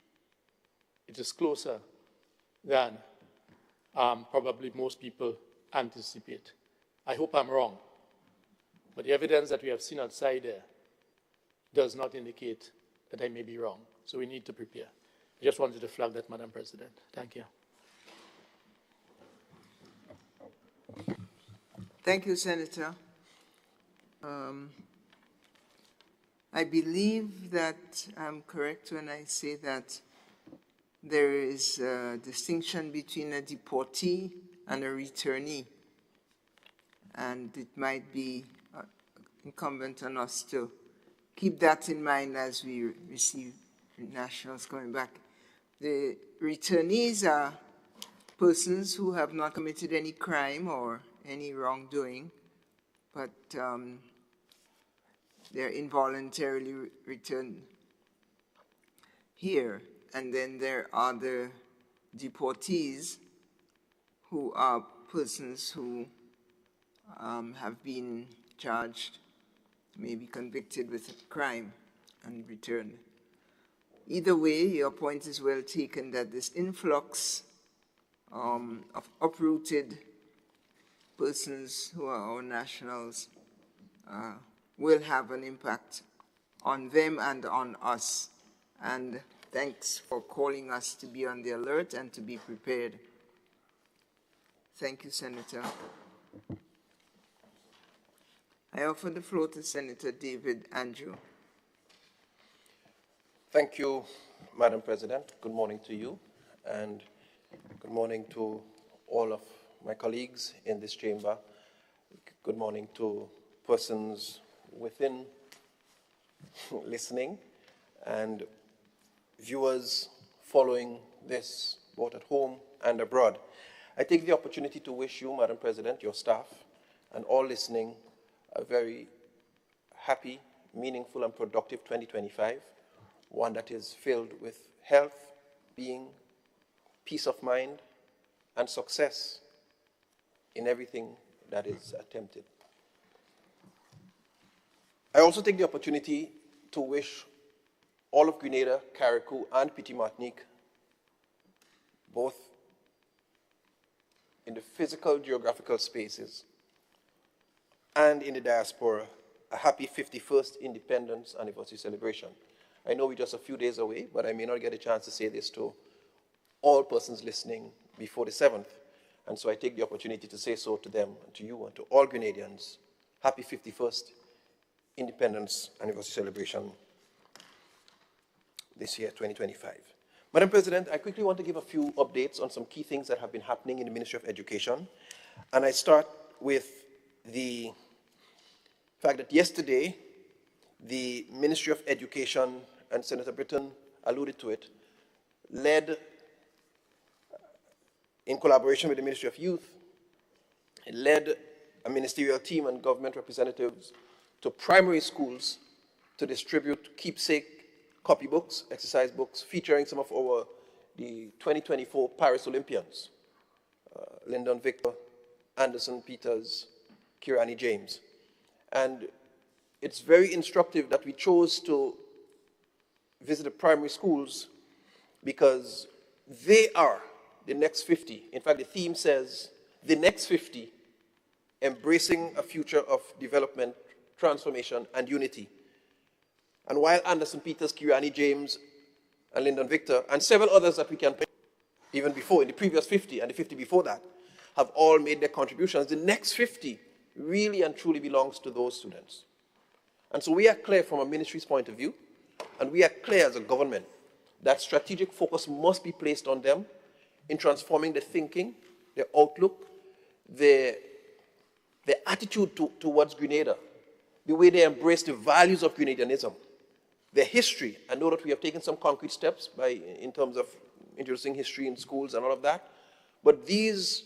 It is closer than probably most people anticipate. I hope I'm wrong, but the evidence that we have seen outside there does not indicate that I may be wrong. So we need to prepare. I just wanted to flag that, Madam President. Thank you. Thank you, Senator. I believe that I'm correct when I say that there is a distinction between a deportee and a returnee. And it might be incumbent on us to keep that in mind as we receive nationals coming back. The returnees are persons who have not committed any crime or any wrongdoing, but they're involuntarily returned here. And then there are the deportees, who are persons who have been charged, maybe convicted with a crime and returned. Either way, your point is well taken that this influx of uprooted persons who are our nationals will have an impact on them and on us. And thanks for calling us to be on the alert and to be prepared. Thank you, Senator. I offer the floor to Senator David Andrew. Thank you, Madam President. Good morning to you, and good morning to all of my colleagues in this chamber. Good morning to persons within listening and viewers following this both at home and abroad. I take the opportunity to wish you, Madam President, your staff, and all listening a very happy, meaningful, and productive 2025, one that is filled with health, being, peace of mind, and success in everything that is attempted. I also take the opportunity to wish all of Grenada, Carriacou, and Petite Martinique, both in the physical geographical spaces and in the diaspora, a happy 51st Independence Anniversary celebration. I know we're just a few days away, but I may not get a chance to say this to all persons listening before the 7th. And so I take the opportunity to say so to them, and to you, and to all Grenadians. Happy 51st Independence Anniversary celebration this year, 2025. Madam President, I quickly want to give a few updates on some key things that have been happening in the Ministry of Education. And I start with the fact that yesterday, the Ministry of Education, and Senator Britton alluded to it, led, in collaboration with the Ministry of Youth, it led a ministerial team and government representatives to primary schools to distribute keepsake copybooks, exercise books, featuring some of the 2024 Paris Olympians, Lyndon Victor, Anderson Peters, Kirani James. And it's very instructive that we chose to visit the primary schools because they are the next 50. In fact, the theme says, the next 50, embracing a future of development transformation, and unity. And while Anderson, Peters, Kiriani, James, and Lyndon Victor, and several others that we can pick even before, in the previous 50 and the 50 before that, have all made their contributions, the next 50 really and truly belongs to those students. And so we are clear from a ministry's point of view, and we are clear as a government that strategic focus must be placed on them in transforming their thinking, their outlook, their attitude towards Grenada, the way they embrace the values of Grenadianism, their history. I know that we have taken some concrete steps in terms of introducing history in schools and all of that, but these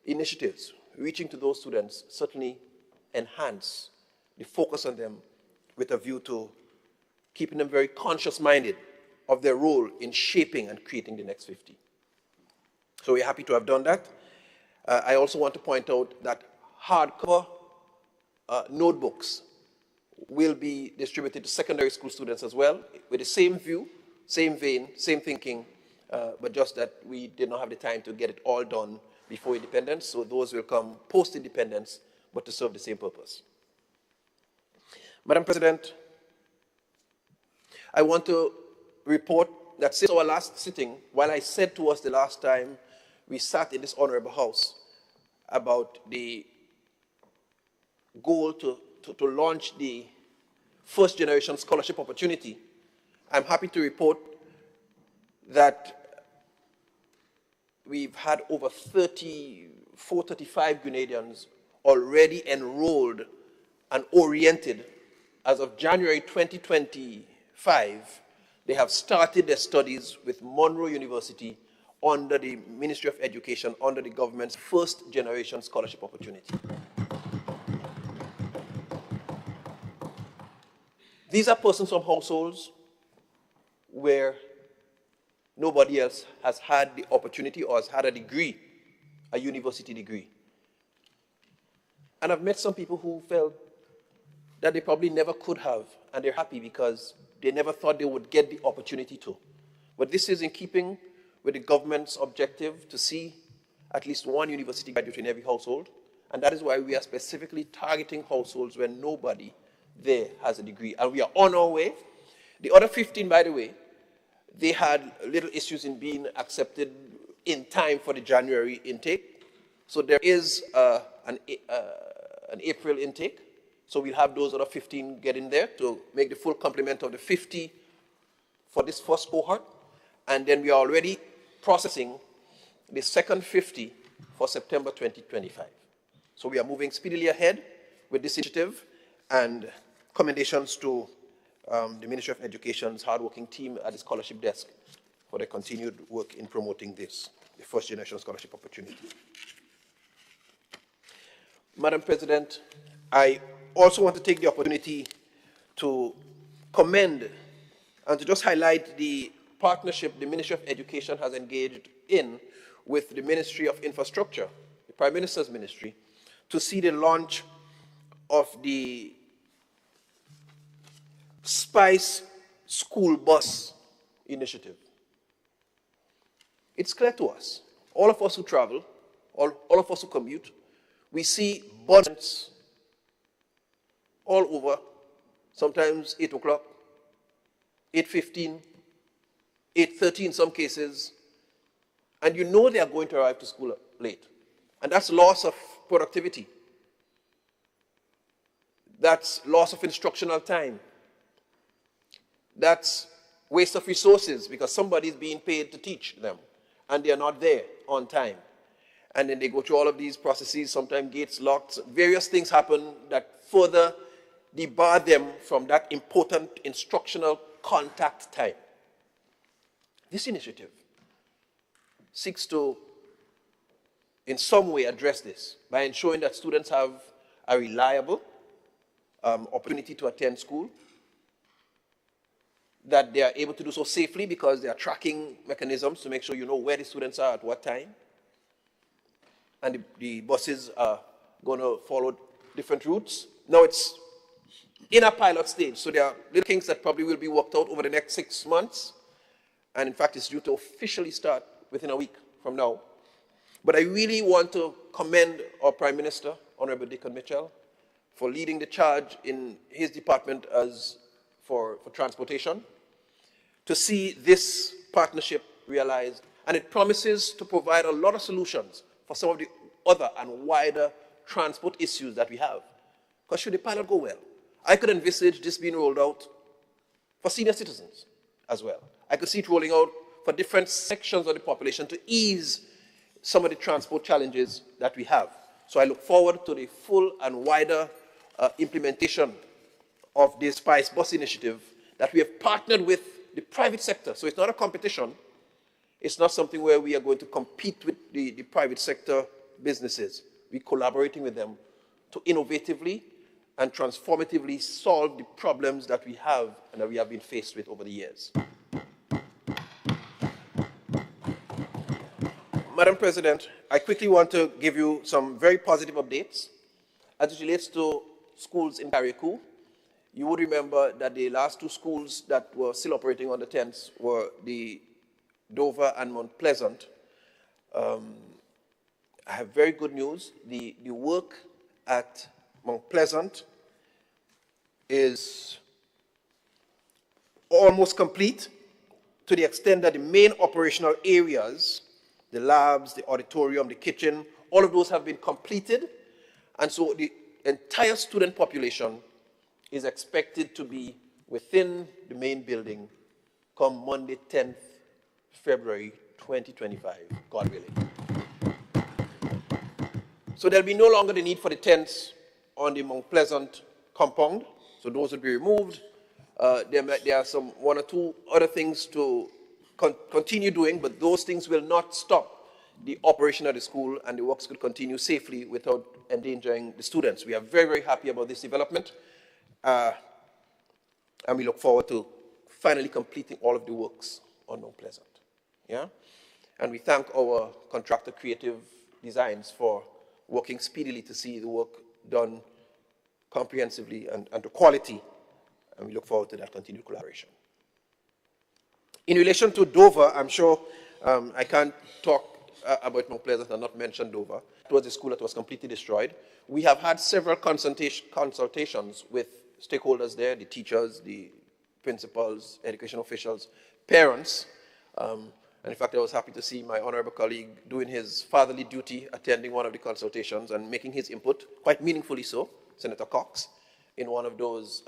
initiatives reaching to those students certainly enhance the focus on them with a view to keeping them very conscious-minded of their role in shaping and creating the next 50. So we're happy to have done that. I also want to point out that hardcover notebooks will be distributed to secondary school students as well, with the same view, same vein, same thinking, but just that we did not have the time to get it all done before independence, so those will come post-independence, but to serve the same purpose. Madam President, I want to report that since our last sitting, while I said to us the last time we sat in this honorable house about the goal to launch the first generation scholarship opportunity, I'm happy to report that we've had over 34, 35 Grenadians already enrolled and oriented. As of January 2025, they have started their studies with Monroe University under the Ministry of Education, under the government's first generation scholarship opportunity. These are persons from households where nobody else has had the opportunity or has had a degree, a university degree. And I've met some people who felt that they probably never could have, and they're happy because they never thought they would get the opportunity to. But this is in keeping with the government's objective to see at least one university graduate in every household, and that is why we are specifically targeting households where nobody there has a degree, and we are on our way. The other 15, by the way, they had little issues in being accepted in time for the January intake. So there is an April intake. So we'll have those other 15 get in there to make the full complement of the 50 for this first cohort. And then we are already processing the second 50 for September 2025. So we are moving speedily ahead with this initiative, and commendations to the Ministry of Education's hardworking team at the scholarship desk for their continued work in promoting this, the first generation scholarship opportunity. Madam President, I also want to take the opportunity to commend and to just highlight the partnership the Ministry of Education has engaged in with the Ministry of Infrastructure, the Prime Minister's Ministry, to see the launch of the Spice School Bus Initiative. It's clear to us, all of us who travel, all of us who commute, we see buses all over, sometimes 8 o'clock, 8:15, 8:30 in some cases, and you know they are going to arrive to school late. And that's loss of productivity. That's loss of instructional time. That's waste of resources because somebody's being paid to teach them and they're not there on time. And then they go through all of these processes, sometimes gates locked, various things happen that further debar them from that important instructional contact time. This initiative seeks to, in some way, address this by ensuring that students have a reliable opportunity to attend school, that they are able to do so safely because there are tracking mechanisms to make sure you know where the students are at what time. And the buses are going to follow different routes. Now it's in a pilot stage, so there are little things that probably will be worked out over the next 6 months. And in fact, it's due to officially start within a week from now. But I really want to commend our Prime Minister, Honorable Dickon Mitchell, for leading the charge in his department as for transportation, to see this partnership realized. And it promises to provide a lot of solutions for some of the other and wider transport issues that we have. Because should the pilot go well, I could envisage this being rolled out for senior citizens as well. I could see it rolling out for different sections of the population to ease some of the transport challenges that we have. So I look forward to the full and wider implementation of the Spice Bus initiative that we have partnered with the private sector. So it's not a competition. It's not something where we are going to compete with the private sector businesses. We're collaborating with them to innovatively and transformatively solve the problems that we have and that we have been faced with over the years. Madam President, I quickly want to give you some very positive updates. As it relates to schools in Carriacou, you would remember that the last two schools that were still operating on the tents were the Dover and Mount Pleasant. I have very good news. The work at Mount Pleasant is almost complete, to the extent that the main operational areas, the labs, the auditorium, the kitchen, all of those have been completed. And so the entire student population is expected to be within the main building come Monday, 10th February 2025, God willing. So there'll be no longer the need for the tents on the Mount Pleasant compound. So those will be removed. There are some one or two other things to continue doing, but those things will not stop the operation of the school, and the works could continue safely without endangering the students. We are very, very happy about this development, and we look forward to finally completing all of the works on Mount Pleasant. Yeah? And we thank our contractor, Creative Designs, for working speedily to see the work done comprehensively and to quality, and we look forward to that continued collaboration. In relation to Dover, I'm sure I can't talk about Mount Pleasant and not mention Dover. It was a school that was completely destroyed. We have had several consultations with stakeholders there, the teachers, the principals, education officials, parents. And in fact, I was happy to see my honorable colleague doing his fatherly duty, attending one of the consultations and making his input, quite meaningfully so, Senator Cox, in one of those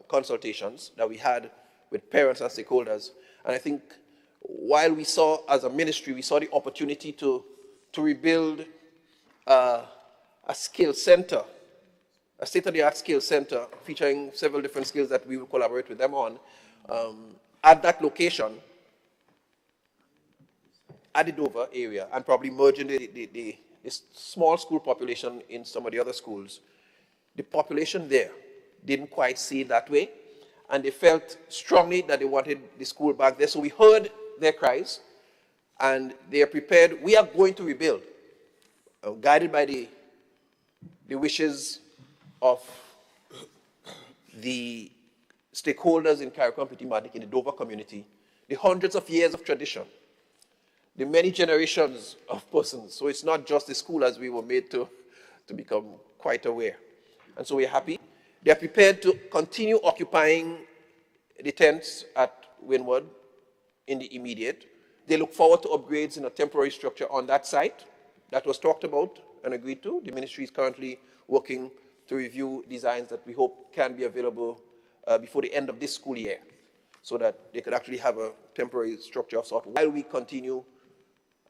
consultations that we had with parents and stakeholders. And I think while we saw, as a ministry, we saw the opportunity to rebuild a skill center, a state-of-the-art skill center featuring several different skills that we will collaborate with them on, at that location, at the Dover area, and probably merging the small school population in some of the other schools. The population there didn't quite see it that way, and they felt strongly that they wanted the school back there. So we heard their cries, and they are prepared. We are going to rebuild, guided by the wishes of the stakeholders in Carriacou and Petit Martinique, in the Dover community, the hundreds of years of tradition, the many generations of persons. So it's not just the school, as we were made to become quite aware. And so we're happy. They're prepared to continue occupying the tents at Wynwood in the immediate. They look forward to upgrades in a temporary structure on that site. That was talked about and agreed to. The ministry is currently working to review designs that we hope can be available before the end of this school year, so that they could actually have a temporary structure of sort while we continue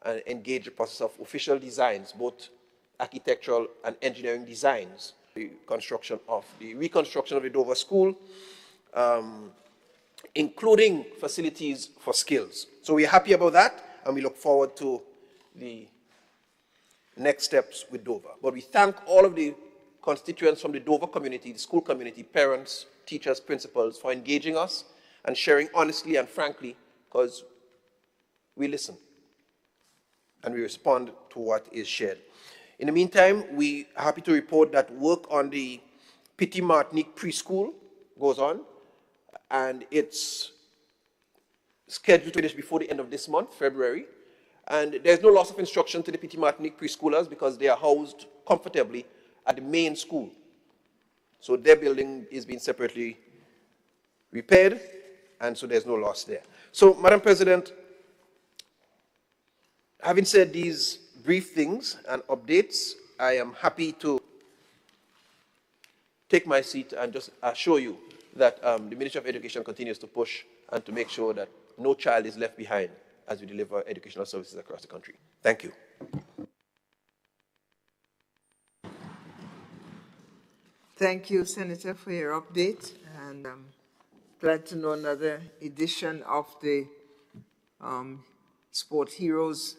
and engage the process of official designs, both architectural and engineering designs, the reconstruction of the Dover School, including facilities for skills. So we're happy about that, and we look forward to the next steps with Dover. But we thank all of the constituents from the Dover community, the school community, parents, teachers, principals, for engaging us and sharing honestly and frankly, because we listen and we respond to what is shared. In the meantime, we are happy to report that work on the Petit Martinique preschool goes on, and it's scheduled to finish before the end of this month, February. And there's no loss of instruction to the Petit Martinique preschoolers because they are housed comfortably at the main school. So their building is being separately repaired, and so there's no loss there. So, Madam President, having said these brief things and updates, I am happy to take my seat and just assure you that the Ministry of Education continues to push and to make sure that no child is left behind as we deliver educational services across the country. Thank you. Thank you, Senator, for your update, and I'm glad to know another edition of the Sport Heroes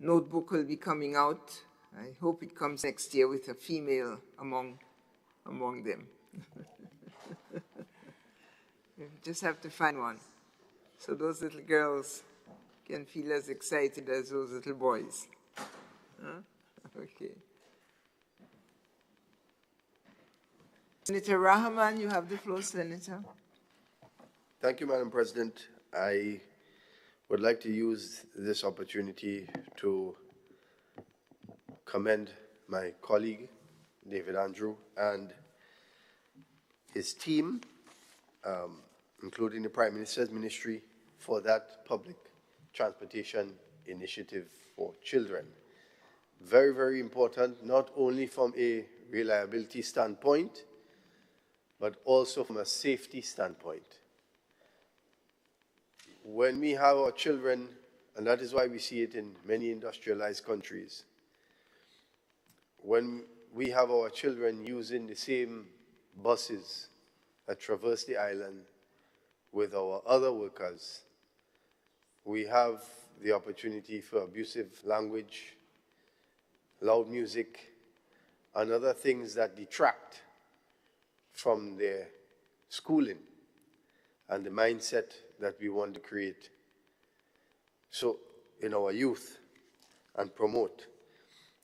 notebook will be coming out. I hope it comes next year with a female among them. You just have to find one, so those little girls can feel as excited as those little boys. Huh? Okay. Senator Rahman, you have the floor, Senator. Thank you, Madam President. I would like to use this opportunity to commend my colleague, David Andrew, and his team, including the Prime Minister's Ministry, for that public transportation initiative for children. Very, very important, not only from a reliability standpoint, but also from a safety standpoint. When we have our children, and that is why we see it in many industrialized countries, when we have our children using the same buses that traverse the island with our other workers, we have the opportunity for abusive language, loud music, and other things that detract from their schooling and the mindset that we want to create so in our youth and promote.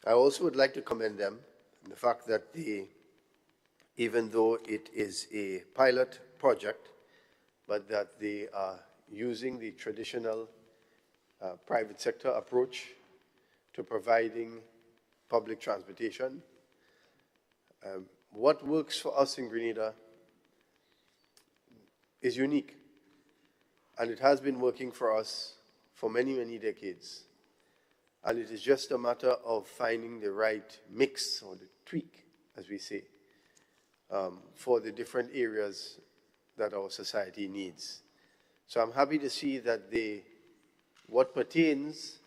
I also would like to commend them on the fact that even though it is a pilot project, but that they are using the traditional private sector approach to providing public transportation. What works for us in Grenada is unique, and it has been working for us for many, many decades. And it is just a matter of finding the right mix, or the tweak, as we say, for the different areas that our society needs. So I'm happy to see that what pertains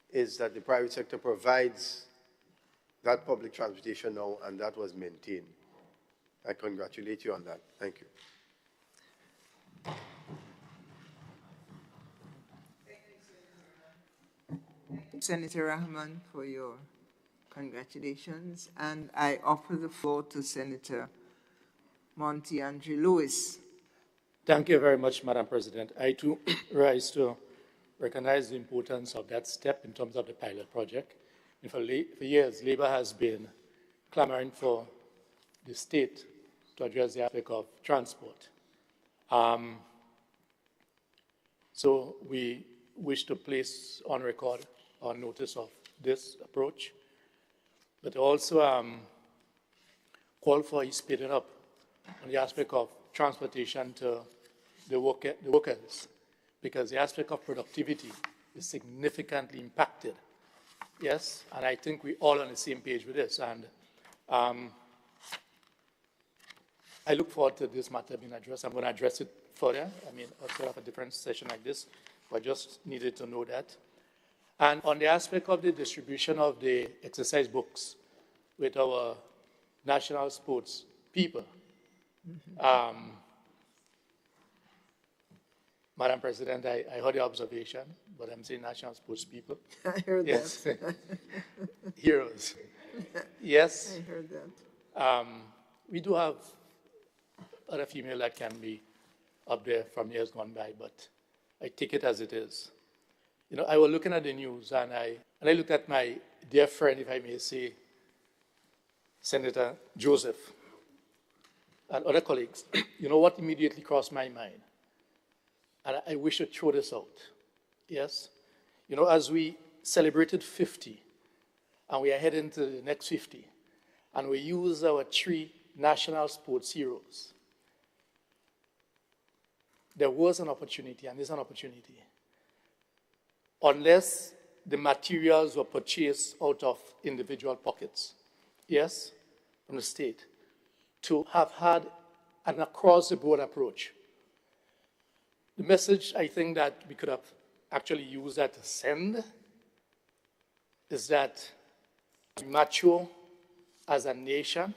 is that the private sector provides that public transportation now, and that was maintained. I congratulate you on that. Thank you. Senator Rahman, for your congratulations. And I offer the floor to Senator Monty Andre Lewis. Thank you very much, Madam President. I too rise to recognize the importance of that step in terms of the pilot project. And for years, Labour has been clamoring for the state to address the aspect of transport. So we wish to place on record our notice of this approach, but also call for a speeding up on the aspect of transportation to the workers, because the aspect of productivity is significantly impacted. Yes, and I think we're all on the same page with this. And I look forward to this matter being addressed. I'm going to address it further. I mean, outside of a different session like this, but I just needed to know that. And on the aspect of the distribution of the exercise books with our national sports people, Madam President, I heard the observation, but I'm saying national sports people. I heard yes. that. Heroes. Yes. I heard that. We do have other female that can be up there from years gone by, but I take it as it is. You know, I was looking at the news, and I looked at my dear friend, if I may say, Senator Joseph, and other colleagues. You know what immediately crossed my mind? And I wish to throw this out. Yes? You know, as we celebrated 50, and we are heading to the next 50, and we use our 3 national sports heroes. There was an opportunity, and there's an opportunity. Unless the materials were purchased out of individual pockets, yes, from the state, to have had an across-the-board approach. The message I think that we could have actually used that to send is that we mature as a nation.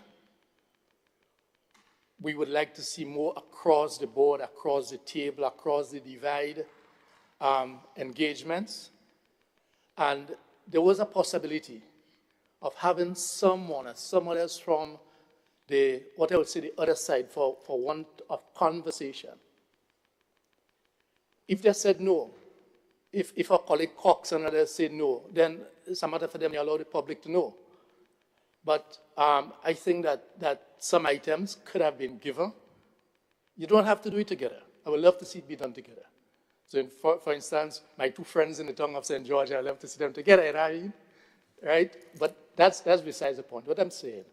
We would like to see more across the board, across the table, across the divide engagements. And there was a possibility of having someone else from what I would say the other side for want of conversation. If they said no, if our colleague Cox and others said no, then it's a matter for them to allow the public to know. But I think that some items could have been given. You don't have to do it together. I would love to see it be done together. So for instance, my two friends in the tongue of St. George, I'd love to see them together, right? But that's besides the point. What I'm saying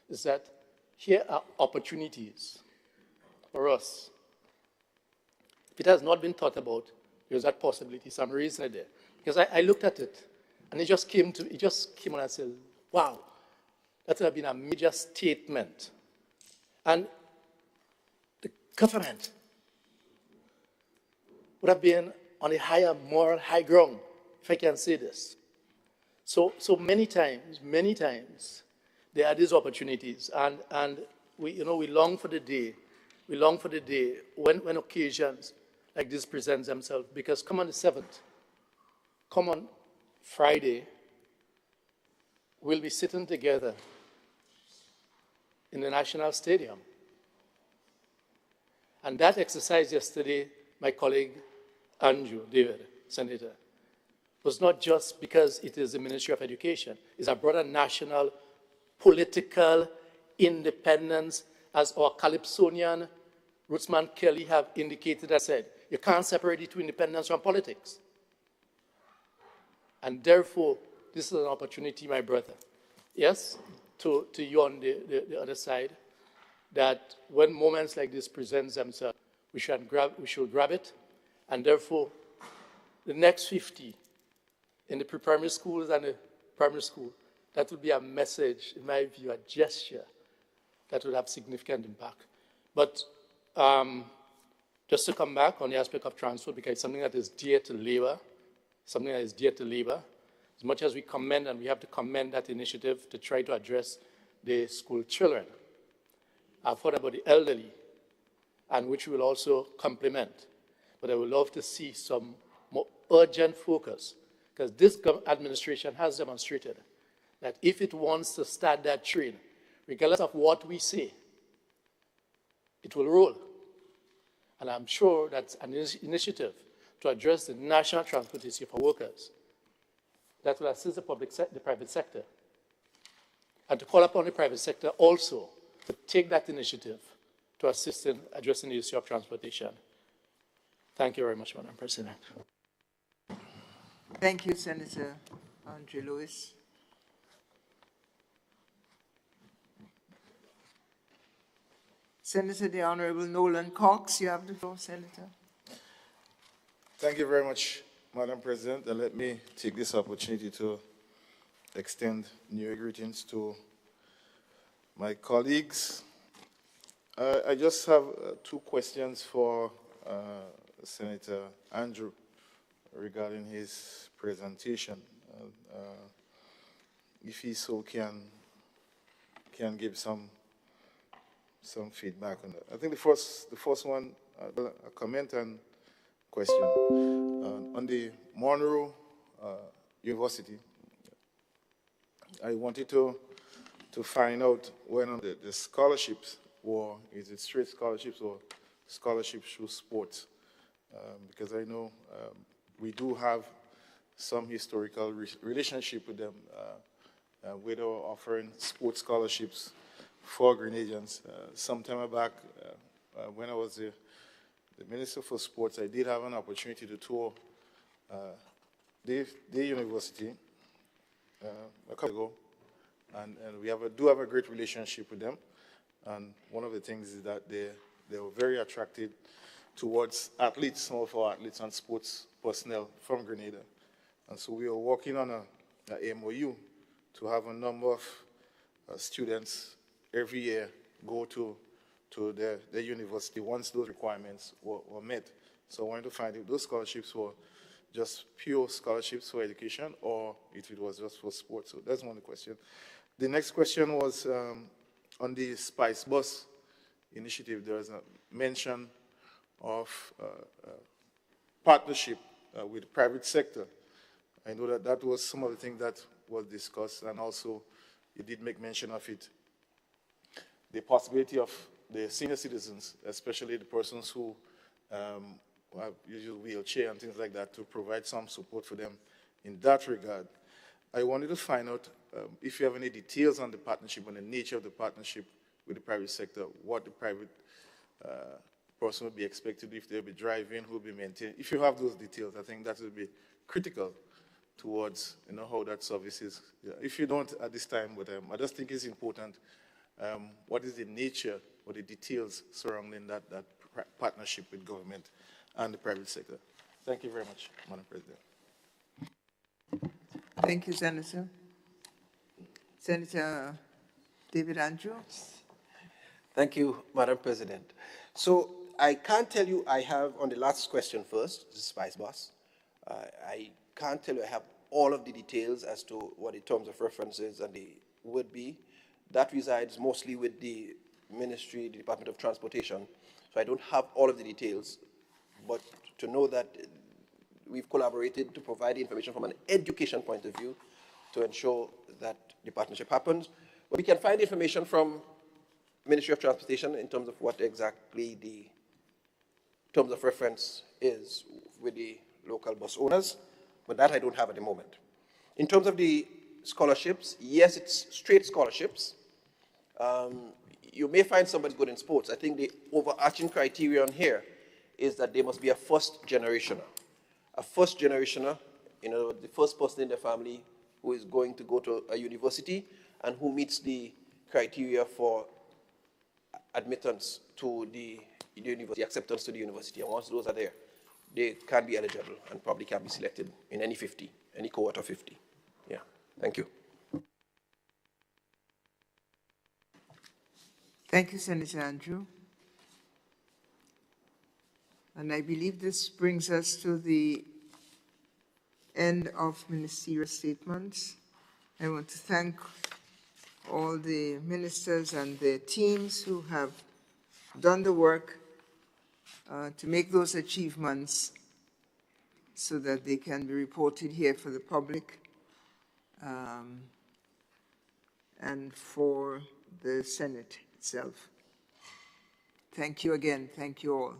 is that here are opportunities for us. If it has not been thought about, there's that possibility, some reason there. Because I looked at it, and it just came on and said, wow, that would have been a major statement. And the government would have been on a higher moral high ground, if I can say this. So many times, there are these opportunities, and we long for the day. We long for the day when occasions like this present themselves. Because come on the 7th, come on Friday, we'll be sitting together in the National Stadium. And that exercise yesterday, my colleague Andrew David, Senator, was not just because it is the Ministry of Education. It's a broader national political independence, as our Calypsonian Rootsman Kelly have indicated and said. You can't separate the two independence from politics. And therefore, this is an opportunity, my brother, yes, to you on the other side, that when moments like this present themselves, we should grab it, and therefore, the next 50 in the pre-primary schools and the primary school, that would be a message, in my view, a gesture that would have significant impact. But just to come back on the aspect of transport, because it's something that is dear to labor, as much as we commend, and we have to commend that initiative to try to address the school children. I've thought about the elderly, and which we will also complement. But I would love to see some more urgent focus, because this administration has demonstrated that if it wants to start that train, regardless of what we say, it will roll. And I'm sure that's an initiative to address the national transport issue for workers that will assist the private sector, and to call upon the private sector also to take that initiative to assist in addressing the issue of transportation. Thank you very much, Madam President. Thank you, Senator Andre Lewis. Senator the Honorable Nolan Cox, you have the floor, Senator. Thank you very much, Madam President, and let me take this opportunity to extend New Year greetings to my colleagues. I just have two questions for Senator Andrew regarding his presentation. If he so can give some feedback on that. I think the first one, a comment and question. On the Monroe University, I wanted to find out when the scholarships were, is it straight scholarships or scholarships through sports? Because I know we do have some historical relationship with them, with our offering sports scholarships for Grenadians. Some time back, when I was the Minister for Sports, I did have an opportunity to tour the university a couple ago, and we do have a great relationship with them. And one of the things is that they were very attracted towards athletes, some of our athletes and sports personnel from Grenada. And so we are working on a MOU to have a number of students every year go to their university once those requirements were met. So I wanted to find if those scholarships were just pure scholarships for education or if it was just for sports. So that's one question. The next question was on the Spice Bus initiative. There was a mention of partnership with the private sector. I know that that was some of the things that was discussed, and also you did make mention of it. The possibility of the senior citizens, especially the persons who have usually wheelchair and things like that, to provide some support for them in that regard. I wanted to find out if you have any details on the partnership, on the nature of the partnership with the private sector, what the private person would be expected if they'll be driving, who will be maintaining. If you have those details, I think that would be critical towards how that service is. If you don't at this time, but I just think it's important. What is the nature or the details surrounding that partnership with government and the private sector? Thank you very much, Madam President. Thank you, Senator. Senator David Andrew. Thank you, Madam President. So I can't tell you I have, on the last question first, the Spice Bus, I can't tell you I have all of the details as to what the terms of references and the would be. That resides mostly with the Ministry, the Department of Transportation. So I don't have all of the details, but to know that we've collaborated to provide the information from an education point of view to ensure that the partnership happens. But we can find information from Ministry of Transportation in terms of what exactly the terms of reference is with the local bus owners, but that I don't have at the moment. In terms of the scholarships, yes, it's straight scholarships. You may find somebody good in sports. I think the overarching criterion here is that they must be a first generationer. A first generationer, the first person in the family who is going to go to a university and who meets the criteria for admittance to the university, acceptance to the university. And once those are there, they can be eligible and probably can be selected in any 50, any cohort of 50. Yeah, thank you. Thank you, Senator Andrew. And I believe this brings us to the end of ministerial statements. I want to thank all the ministers and their teams who have done the work to make those achievements so that they can be reported here for the public and for the Senate itself. Thank you again. Thank you all.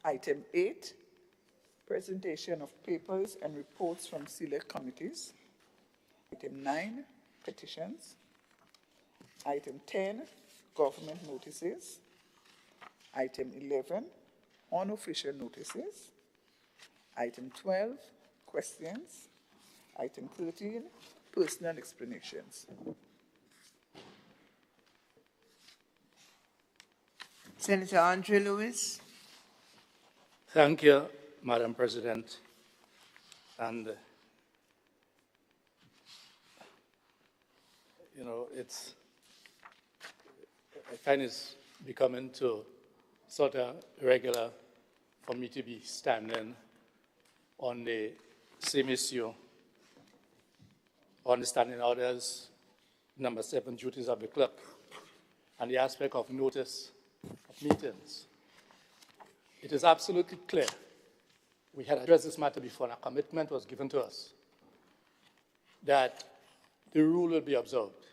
Item 8, presentation of papers and reports from select committees. Item 9, petitions. Item 10, government notices. Item 11, unofficial notices. Item 12, questions. Item 13, personal explanations. Senator Andre Lewis. Thank you, Madam President. And, I find it's becoming to sort of regular for me to be standing on the same issue, on the standing orders, number 7, duties of the clerk, and the aspect of notice of meetings. It is absolutely clear we had addressed this matter before, and a commitment was given to us that the rule will be observed.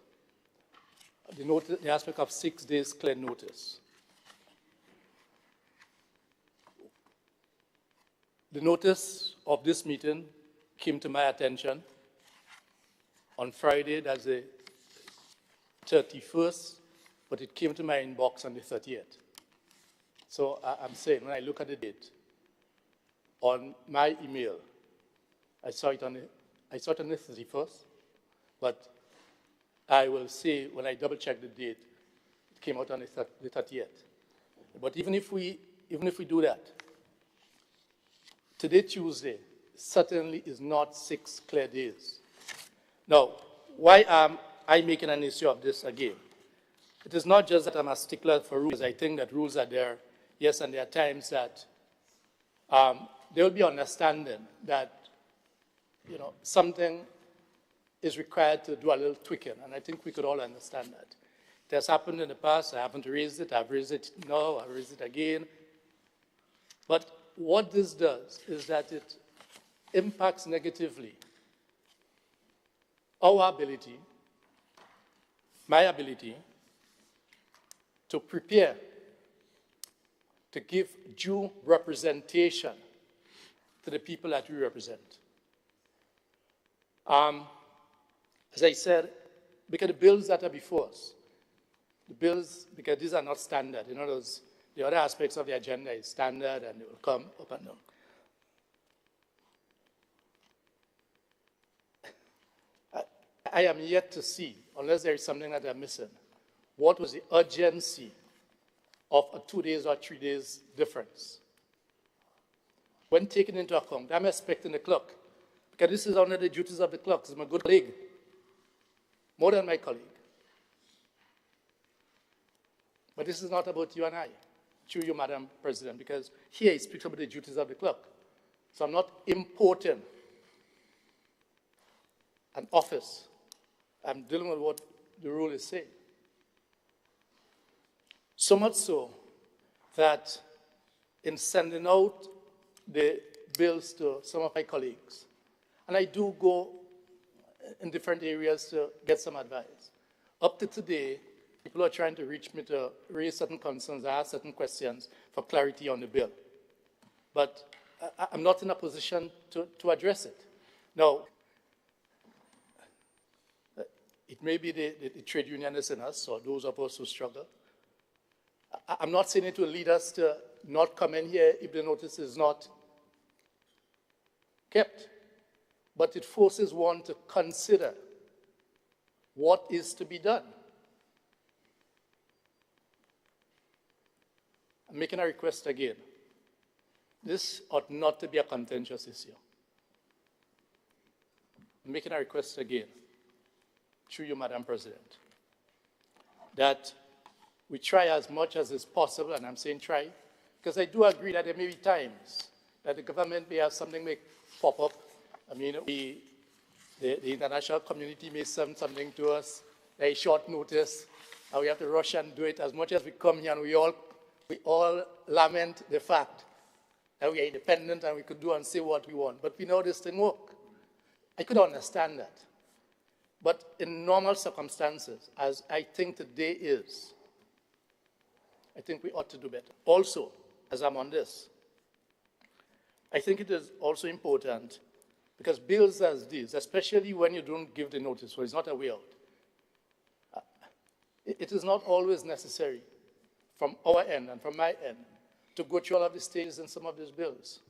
The aspect of 6 days clear notice. The notice of this meeting came to my attention on Friday, that's the 31st, but it came to my inbox on the 30th. So I'm saying, when I look at the date, on my email. I saw it on the 31st, but I will say when I double check the date, it came out on the 30th. But even if we do that, today, Tuesday, certainly is not 6 clear days. Now, why am I making an issue of this again? It is not just that I'm a stickler for rules. I think that rules are there, yes, and there are times that there will be understanding that, something is required to do a little tweaking, and I think we could all understand that. It has happened in the past. I haven't raised it. I've raised it now. I've raised it again. But what this does is that it impacts negatively our ability, my ability, to prepare, to give due representation to the people that we represent. As I said, because the bills that are before us, the bills, because these are not standard. The other aspects of the agenda is standard and they will come up and down. I am yet to see, unless there is something that I'm missing, what was the urgency of a 2 days or 3 days difference. When taken into account, I'm expecting the clerk, because this is one of the duties of the clerk. He's my good colleague, more than my colleague. But this is not about you and I, through you, Madam President, because here it speaks about the duties of the clerk. So I'm not importing an office. I'm dealing with what the rule is saying. So much so that in sending out the bills to some of my colleagues, and I do go in different areas to get some advice. Up to today, people are trying to reach me to raise certain concerns, ask certain questions for clarity on the bill. But I'm not in a position to address it. Now, it may be the trade unionists in us or those of us who struggle. I'm not saying it will lead us to not come in here if the notice is not kept, but it forces one to consider what is to be done. I'm making a request again. This ought not to be a contentious issue. I'm making a request again, through you, Madam President, that we try as much as is possible, and I'm saying try, because I do agree that there may be times that the government may have something may pop up. I mean, the international community may send something to us, very short notice, and we have to rush and do it. As much as we come here and we all lament the fact that we are independent and we could do and say what we want, but we know this thing work. I could understand that. But in normal circumstances, as I think today is, I think we ought to do better. Also, as I'm on this, I think it is also important, because bills as these, especially when you don't give the notice, so it's not a way out, it is not always necessary from our end and from my end to go through all of the stages in some of these bills.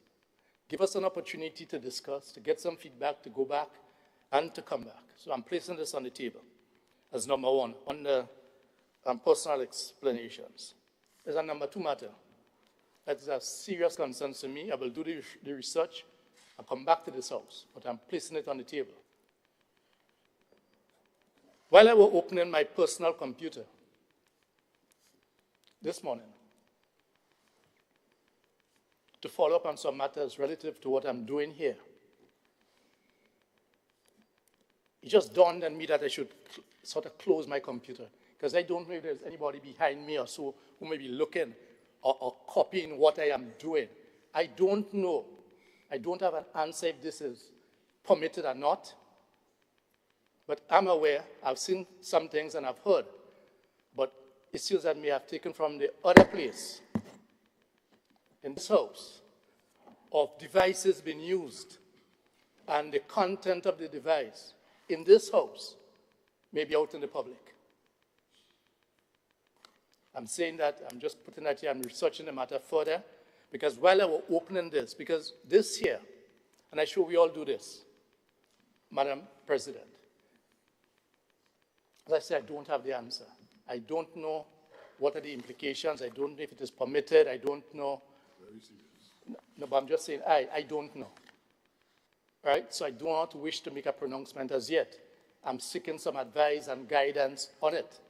Give us an opportunity to discuss, to get some feedback, to go back, and to come back. So I'm placing this on the table as number one, on the personal explanations. There's a number two matter that is a serious concern to me. I will do the research. I'll come back to this house, but I'm placing it on the table. While I was opening my personal computer this morning to follow up on some matters relative to what I'm doing here, it just dawned on me that I should sort of close my computer, because I don't know if there's anybody behind me or so who may be looking or copying what I am doing. I don't know. I don't have an answer if this is permitted or not. But I'm aware, I've seen some things and I've heard, but issues that may have taken from the other place in this house of devices being used and the content of the device in this house may be out in the public. I'm saying that, I'm just putting that here, I'm researching the matter further, Because while I was opening this, because this here, and I'm sure we all do this, Madam President, as I said, I don't have the answer. I don't know what are the implications. I don't know if it is permitted. I don't know. No, but I'm just saying, I don't know. Right? So I do not wish to make a pronouncement as yet. I'm seeking some advice and guidance on it.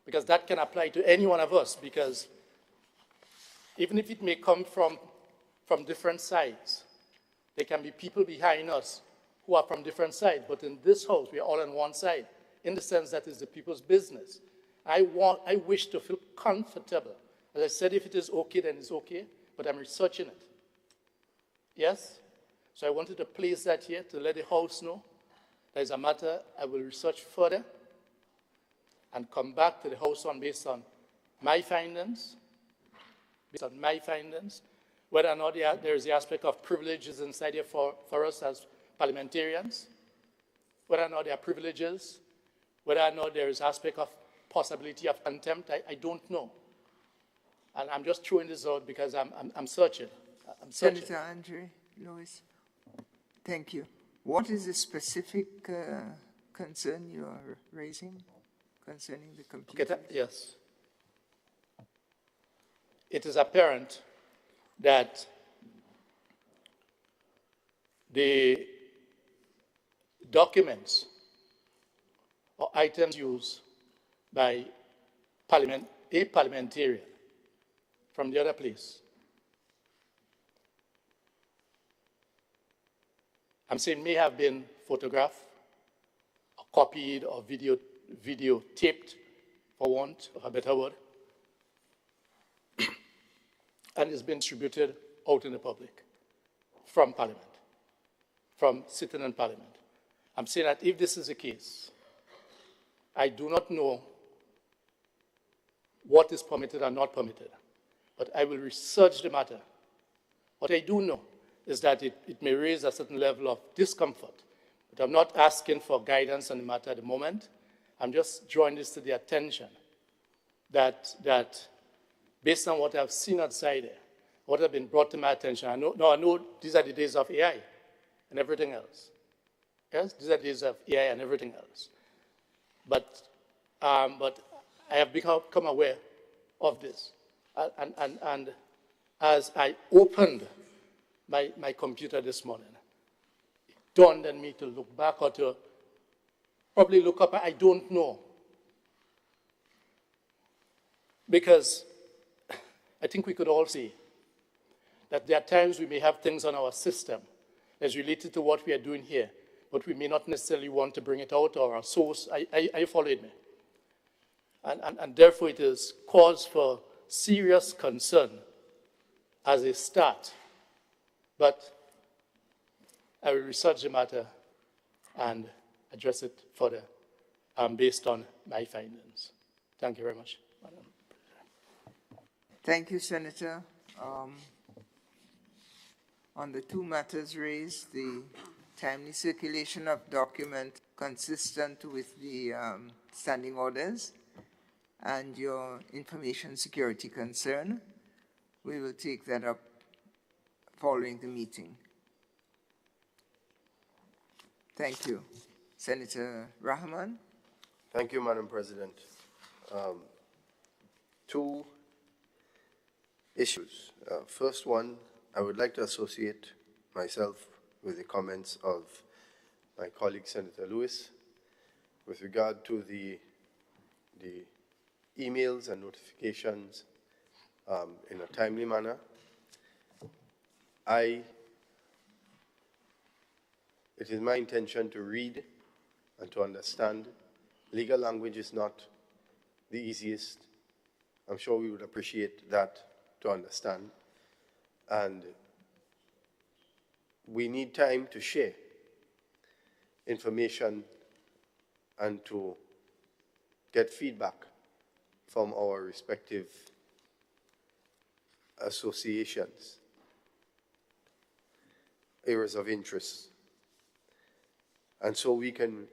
Because that can apply to any one of us, because even if it may come from different sides, there can be people behind us who are from different sides, but in this house, we are all on one side, in the sense that it's the people's business. I wish to feel comfortable. As I said, if it is okay, then it's okay, but I'm researching it. Yes? So I wanted to place that here to let the House know that is a matter I will research further and come back to the House on based on my findings, whether or not there is the aspect of privileges inside here for us as parliamentarians, whether or not there are privileges, whether or not there is aspect of possibility of contempt, I don't know. And I'm just throwing this out because I'm searching. Senator Andre Lewis, thank you. What is the specific concern you are raising concerning the computer? Okay, yes. It is apparent that the documents or items used by a parliamentarian from the other place, I'm saying may have been photographed, or copied, or videotaped, for want of a better word, and it's been distributed out in the public from Parliament, from sitting in Parliament. I'm saying that if this is the case, I do not know what is permitted or not permitted, but I will research the matter. What I do know is that it may raise a certain level of discomfort, but I'm not asking for guidance on the matter at the moment. I'm just drawing this to the attention that based on what I've seen outside there, what has been brought to my attention, I know these are the days of AI and everything else. Yes, these are the days of AI and everything else. But I have become aware of this. And as I opened my computer this morning, it dawned on me to look back or to probably look up. I don't know. Because I think we could all see that there are times we may have things on our system that's related to what we are doing here, but we may not necessarily want to bring it out or our source. I followed me. And therefore it is cause for serious concern as a start. But I will research the matter and address it further based on my findings. Thank you very much, Madam President. Thank you, Senator. On the two matters raised, the timely circulation of documents consistent with the standing orders and your information security concern, we will take that up following the meeting. Thank you. Senator Rahman. Thank you, Madam President. Two issues. First one, I would like to associate myself with the comments of my colleague, Senator Lewis, with regard to the emails and notifications in a timely manner. It is my intention to read and to understand. Legal language is not the easiest. I'm sure we would appreciate that to understand. And we need time to share information and to get feedback from our respective associations, areas of interest. And so we can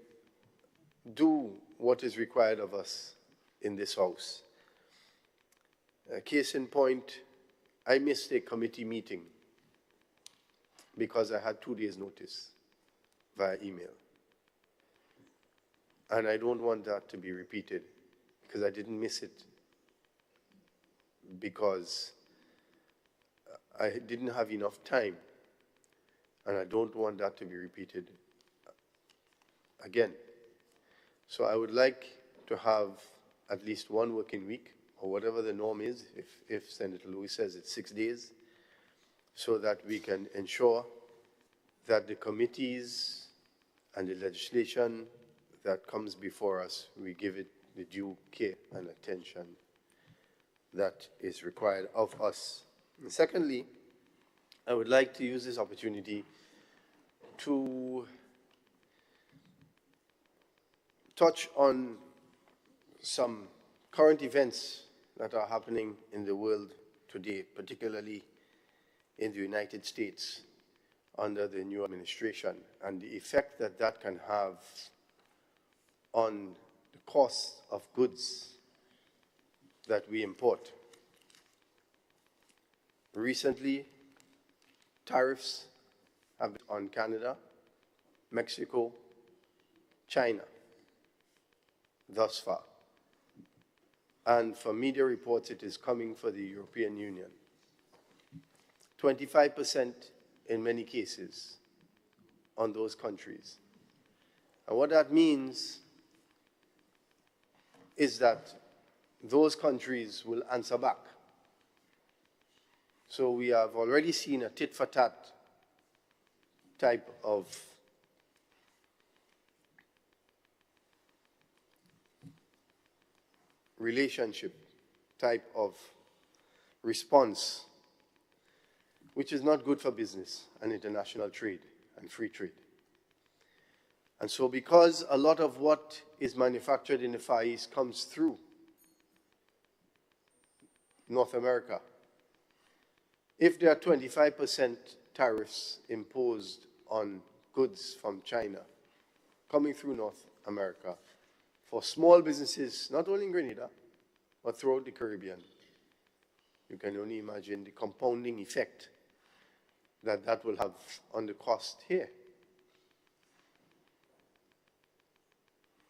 do what is required of us in this house. Case in point, I missed a committee meeting because I had 2 days' notice via email. And I don't want that to be repeated because I didn't miss it because I didn't have enough time, and I don't want that to be repeated again. So I would like to have at least 1 working week, or whatever the norm is, if Senator Lewis says it's 6 days, so that we can ensure that the committees and the legislation that comes before us, we give it the due care and attention that is required of us. And secondly, I would like to use this opportunity to touch on some current events that are happening in the world today, particularly in the United States under the new administration, and the effect that that can have on the cost of goods that we import. Recently, tariffs have been on Canada, Mexico, China, thus far. And for media reports, it is coming for the European Union. 25% in many cases on those countries. And what that means is that those countries will answer back. So we have already seen a tit-for-tat type of relationship, type of response, which is not good for business and international trade and free trade. And so because a lot of what is manufactured in the Far East comes through North America, if there are 25% tariffs imposed on goods from China coming through North America, for small businesses, not only in Grenada, but throughout the Caribbean, you can only imagine the compounding effect that that will have on the cost here.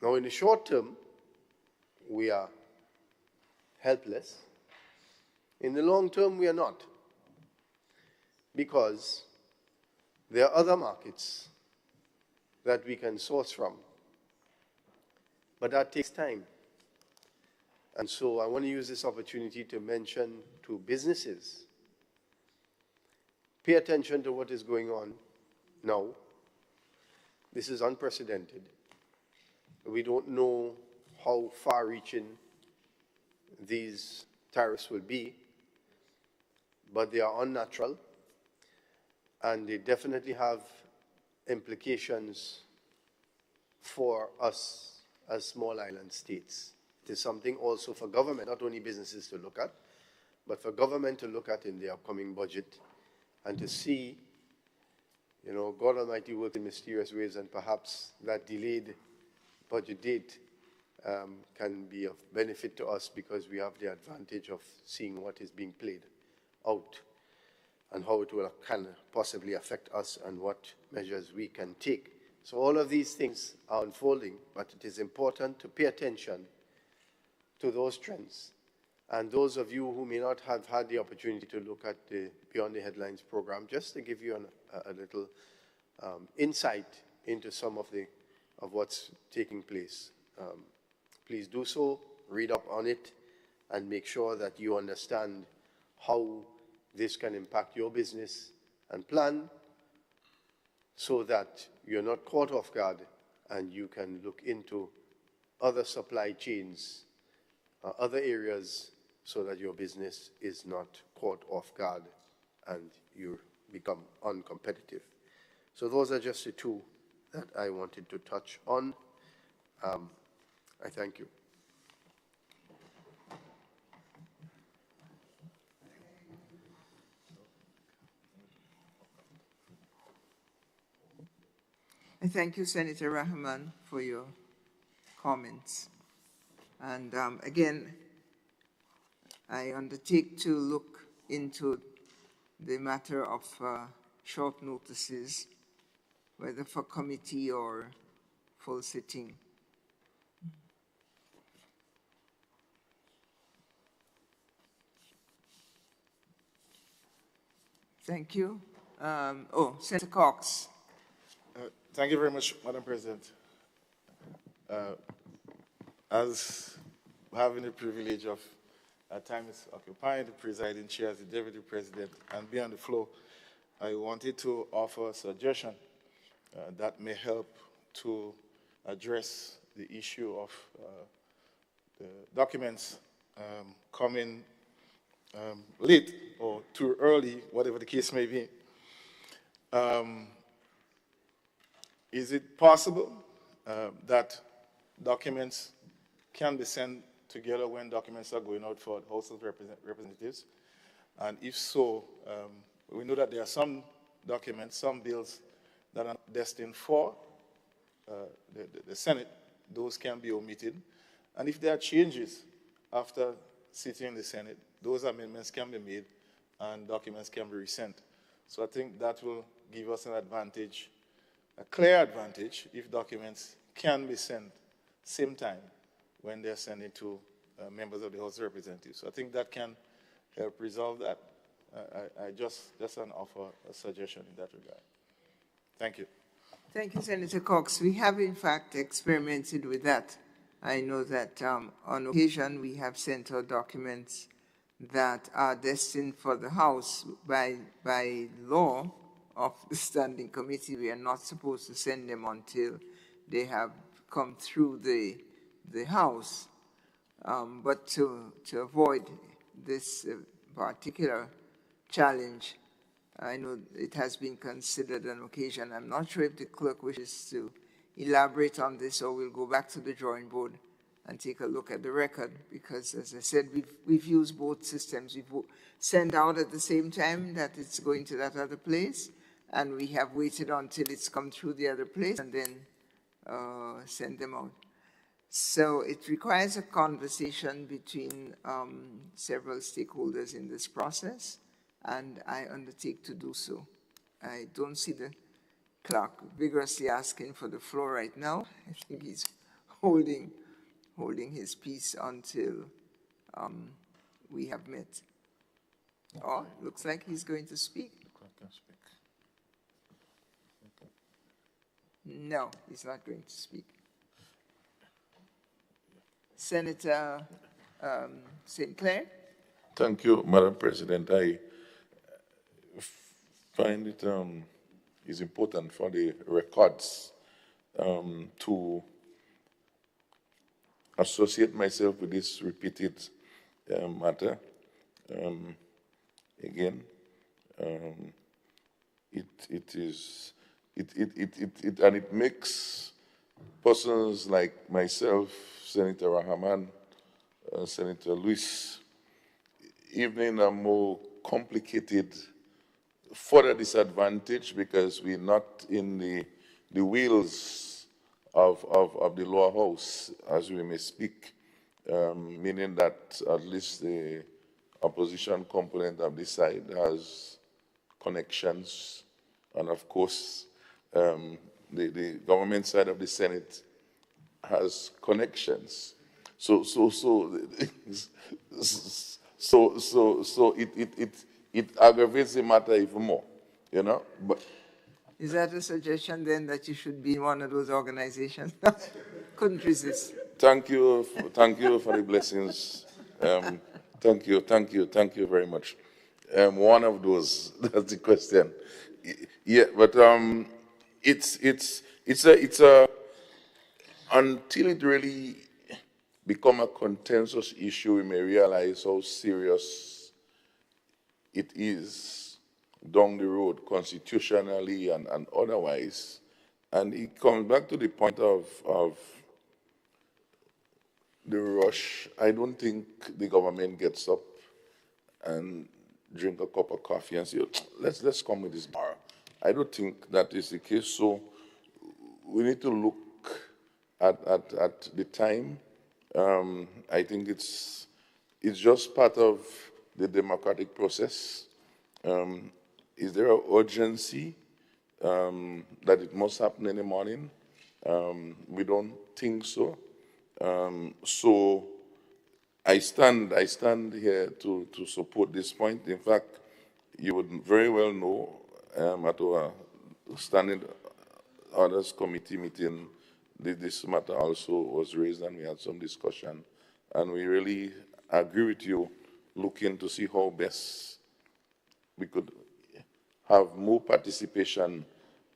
Now, in the short term, we are helpless. In the long term, we are not, because there are other markets that we can source from, but that takes time. And so I want to use this opportunity to mention to businesses, pay attention to what is going on now. This is unprecedented. We don't know how far-reaching these tariffs will be, but they are unnatural, and they definitely have implications for us as small island states. It is something also for government, not only businesses to look at, but for government to look at in the upcoming budget and to see, you know, God Almighty works in mysterious ways, and perhaps that delayed budget date can be of benefit to us because we have the advantage of seeing what is being played out and how it will can possibly affect us and what measures we can take. So all of these things are unfolding, but it is important to pay attention to those trends. And those of you who may not have had the opportunity to look at the Beyond the Headlines program, just to give you a little insight into some of what's taking place. Please do so, read up on it, and make sure that you understand how this can impact your business, and plan so that you're not caught off guard and you can look into other supply chains, other areas, so that your business is not caught off guard and you become uncompetitive. So those are just the two that I wanted to touch on. I thank you. I thank you, Senator Rahman, for your comments. And again, I undertake to look into the matter of short notices, whether for committee or full sitting. Thank you. Senator Cox. Thank you very much, Madam President. As having the privilege of at times occupying the presiding chair as the Deputy President and be on the floor, I wanted to offer a suggestion that may help to address the issue of the documents coming late or too early, whatever the case may be. Is it possible that documents can be sent together when documents are going out for the House of Representatives? And if so, we know that there are some documents, some bills that are destined for the Senate. Those can be omitted. And if there are changes after sitting in the Senate, those amendments can be made and documents can be resent. So I think that will give us an advantage, a clear advantage, if documents can be sent same time when they're sending to members of the House of Representatives. So I think that can help resolve that. I just an offer a suggestion in that regard. Thank you. Thank you, Senator Cox. We have, in fact, experimented with that. I know that on occasion we have sent out documents that are destined for the House by law of the Standing Committee. We are not supposed to send them until they have come through the House. But to avoid this particular challenge, I know it has been considered on occasion. I'm not sure if the clerk wishes to elaborate on this, or we'll go back to the drawing board and take a look at the record, because, as I said, we've used both systems. We've sent out at the same time that it's going to that other place, and we have waited until it's come through the other place and then send them out. So it requires a conversation between several stakeholders in this process, and I undertake to do so. I don't see the clerk vigorously asking for the floor right now. I think he's holding his peace until we have met. Oh, looks like he's going to speak. No, he's not going to speak. Senator St. Clair. Thank you, Madam President. I find it is important for the records to associate myself with this repeated matter. Again, it makes persons like myself, Senator Rahman, Senator Luis, even in a more complicated, further disadvantage, because we're not in the wheels of the lower house, as we may speak, meaning that at least the opposition component of this side has connections, and of course, the government side of the Senate has connections. So it aggravates the matter even more, you know. But is that a suggestion then that you should be in one of those organizations? Couldn't resist. Thank you for the blessings. Thank you very much. One of those. That's the question. Yeah, but it's a until it really become a contentious issue, we may realize how serious it is down the road, constitutionally and otherwise. And it comes back to the point of the rush. I don't think the government gets up and drink a cup of coffee and say, let's come with this bar. I don't think that is the case. So we need to look at the time. I think it's just part of the democratic process. Is there an urgency that it must happen in the morning? We don't think so. So I stand here to support this point. In fact, you would very well know at our standing orders committee meeting, this matter also was raised and we had some discussion. And we really agree with you, looking to see how best we could have more participation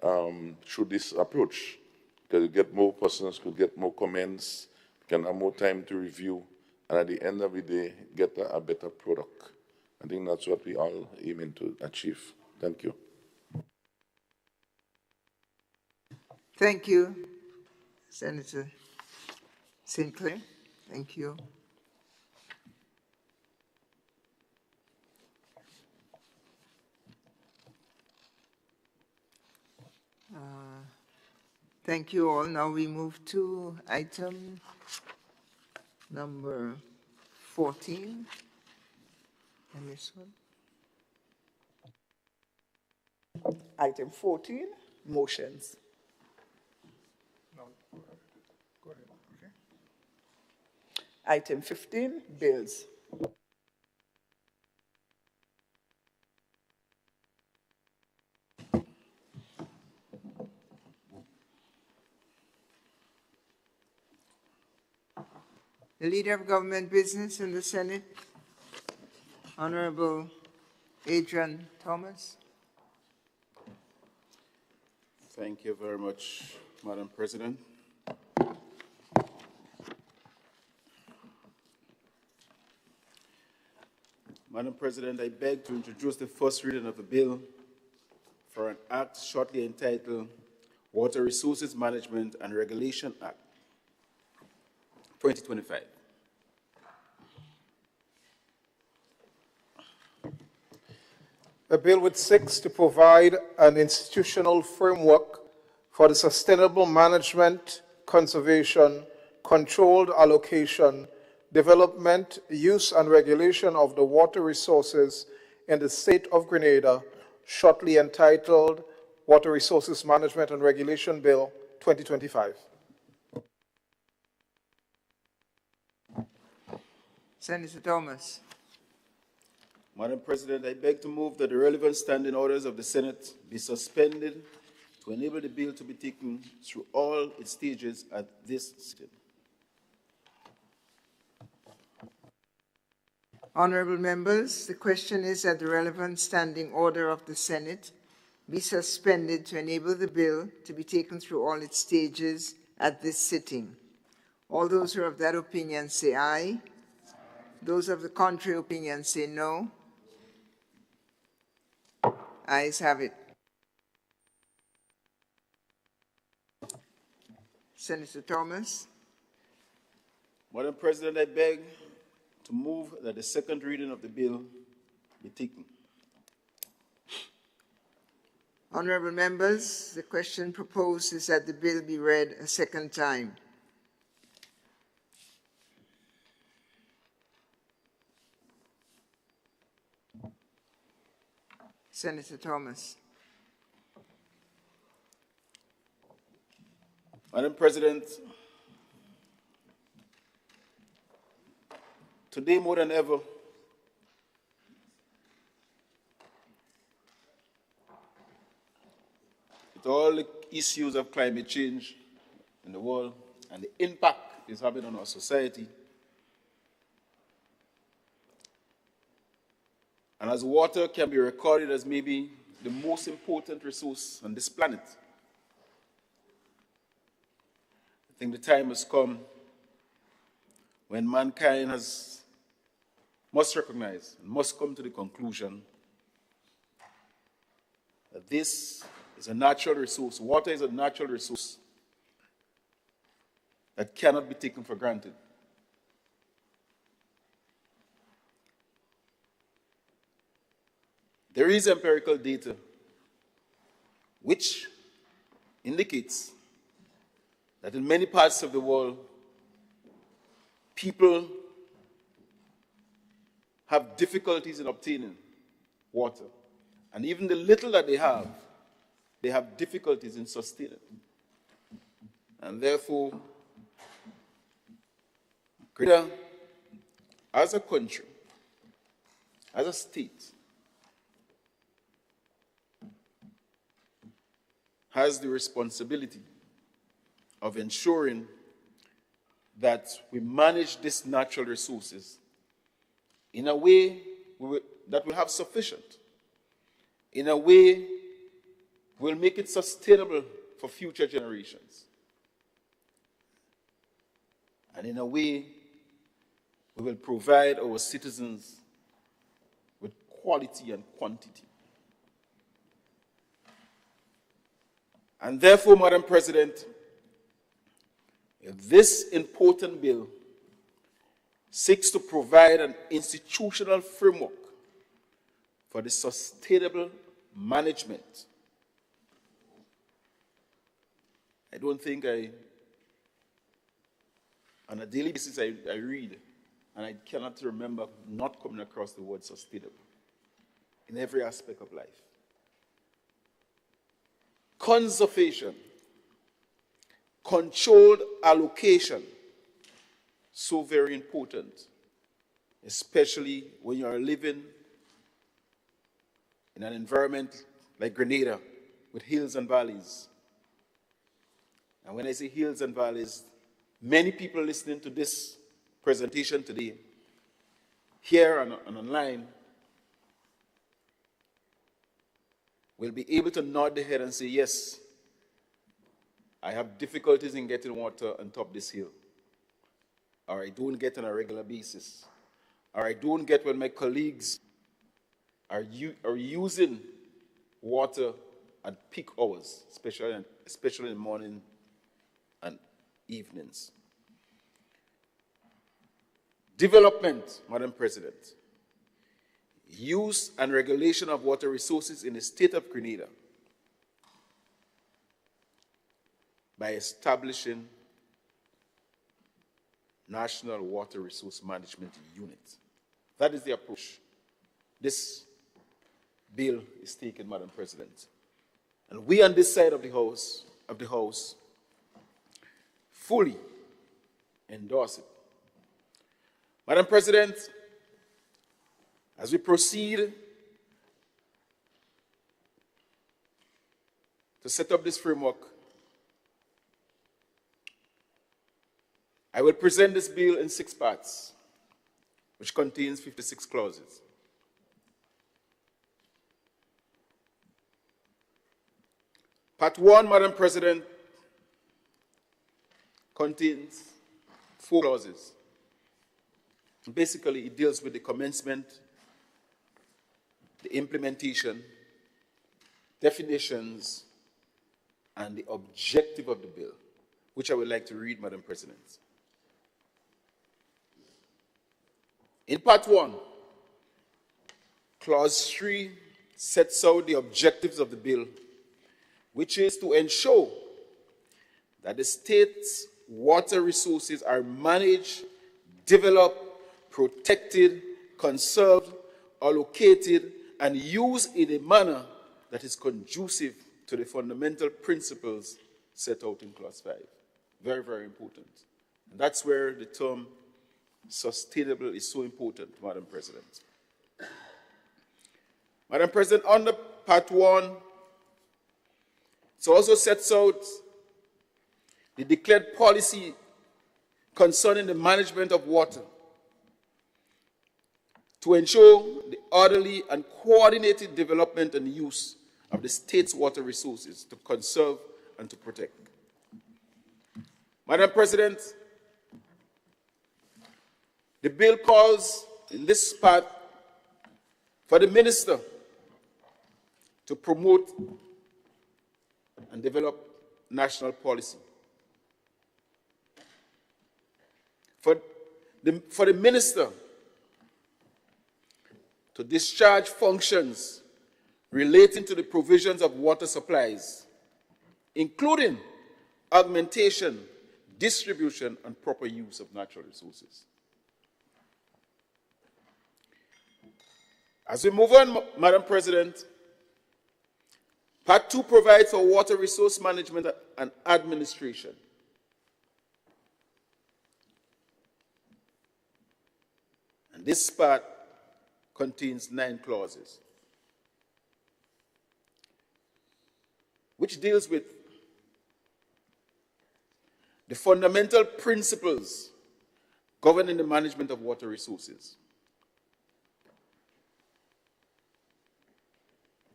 through this approach. Because you get more persons, could get more comments, can have more time to review, and at the end of the day, get a better product. I think that's what we all aiming to achieve. Thank you. Thank you, Senator Sinclair. Thank you. Thank you all. Now we move to item number 14. And this one? Item 14, motions. No, go ahead. Okay. Item 15, bills. The Leader of Government Business in the Senate, Honorable Adrian Thomas. Thank you very much, Madam President. Madam President, I beg to introduce the first reading of a bill for an act shortly entitled Water Resources Management and Regulation Act, 2025. A bill which seeks to provide an institutional framework for the sustainable management, conservation, controlled allocation, development, use, and regulation of the water resources in the state of Grenada, shortly entitled Water Resources Management and Regulation Bill 2025. Senator Thomas. Madam President, I beg to move that the relevant standing orders of the Senate be suspended to enable the bill to be taken through all its stages at this sitting. Honorable members, the question is that the relevant standing order of the Senate be suspended to enable the bill to be taken through all its stages at this sitting. All those who are of that opinion say aye. Those of the contrary opinion say no. Ayes have it. Senator Thomas. Madam President, I beg to move that the second reading of the bill be taken. Honorable members, the question proposed is that the bill be read a second time. Senator Thomas. Madam President, today more than ever, with all the issues of climate change in the world and the impact it's having on our society, and as water can be recorded as maybe the most important resource on this planet, I think the time has come when mankind must recognize and must come to the conclusion that this is a natural resource. Water is a natural resource that cannot be taken for granted. There is empirical data which indicates that in many parts of the world, people have difficulties in obtaining water. And even the little that they have difficulties in sustaining. And therefore, Grenada, as a country, as a state, has the responsibility of ensuring that we manage these natural resources in a way that will have sufficient, in a way will make it sustainable for future generations, and in a way we will provide our citizens with quality and quantity. And therefore, Madam President, this important bill seeks to provide an institutional framework for the sustainable management. I don't think on a daily basis I read, and I cannot remember not coming across the word sustainable in every aspect of life. Conservation, controlled allocation, so very important, especially when you are living in an environment like Grenada with hills and valleys. And when I say hills and valleys, many people listening to this presentation today, here and online, will be able to nod their head and say, yes, I have difficulties in getting water on top of this hill, or I don't get on a regular basis, or I don't get when my colleagues are using water at peak hours, especially in the morning and evenings. Development, Madam President. Use and regulation of water resources in the state of Grenada by establishing National Water Resource Management Unit. That is the approach this bill is taking, Madam President. And we on this side of the House fully endorse it. Madam President, as we proceed to set up this framework, I will present this bill in 6 parts, which contains 56 clauses. Part 1, Madam President, contains 4 clauses. Basically, it deals with the commencement, the implementation, definitions, and the objective of the bill, which I would like to read, Madam President. In Part 1, Clause 3 sets out the objectives of the bill, which is to ensure that the state's water resources are managed, developed, protected, conserved, allocated, and used in a manner that is conducive to the fundamental principles set out in Clause 5. Very, very important. And that's where the term sustainable is so important, Madam President. Madam President, under Part 1, it also sets out the declared policy concerning the management of water to ensure the orderly and coordinated development and use of the state's water resources to conserve and to protect. Madam President, the bill calls in this part for the minister to promote and develop national policy. For the minister to discharge functions relating to the provisions of water supplies, including augmentation, distribution, and proper use of natural resources. As we move on, Madam President, Part 2 provides for water resource management and administration. And this part contains 9 clauses, which deals with the fundamental principles governing the management of water resources,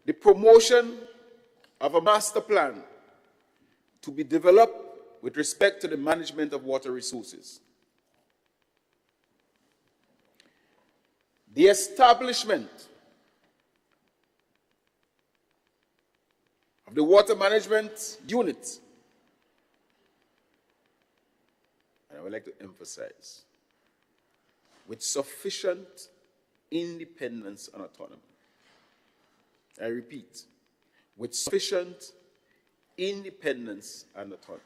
the promotion of a master plan to be developed with respect to the management of water resources, the establishment of the water management unit, and I would like to emphasize, with sufficient independence and autonomy. I repeat, with sufficient independence and autonomy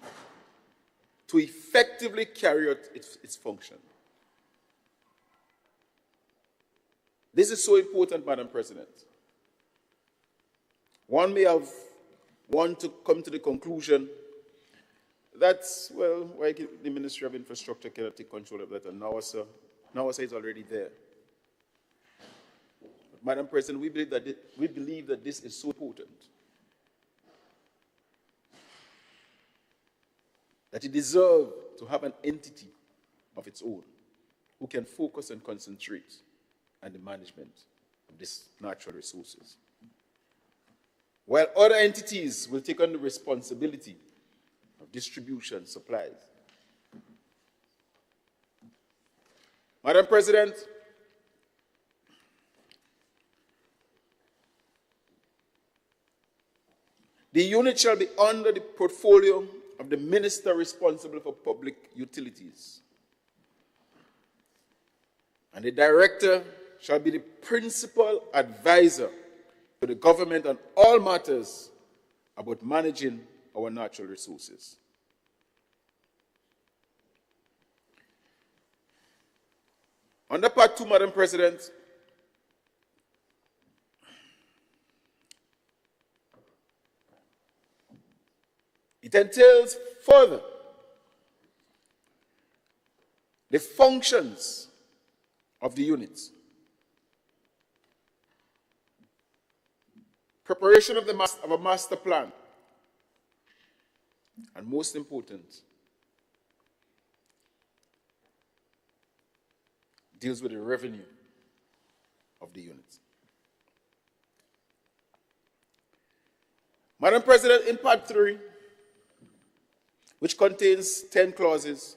to effectively carry out its function. This is so important, Madam President. One may have wanted to come to the conclusion that, well, why the Ministry of Infrastructure cannot take control of that, and now it's already there. But, Madam President, we believe that this is so important that it deserves to have an entity of its own who can focus and concentrate on the management of these natural resources, while other entities will take on the responsibility of distribution, supplies. Madam President, the unit shall be under the portfolio of the Minister responsible for public utilities, and the Director shall be the principal advisor to the government on all matters about managing our natural resources. Under Part 2, Madam President, it entails further the functions of the units. Preparation of a master plan, and most important, deals with the revenue of the unit. Madam President, in Part 3, which contains 10 clauses,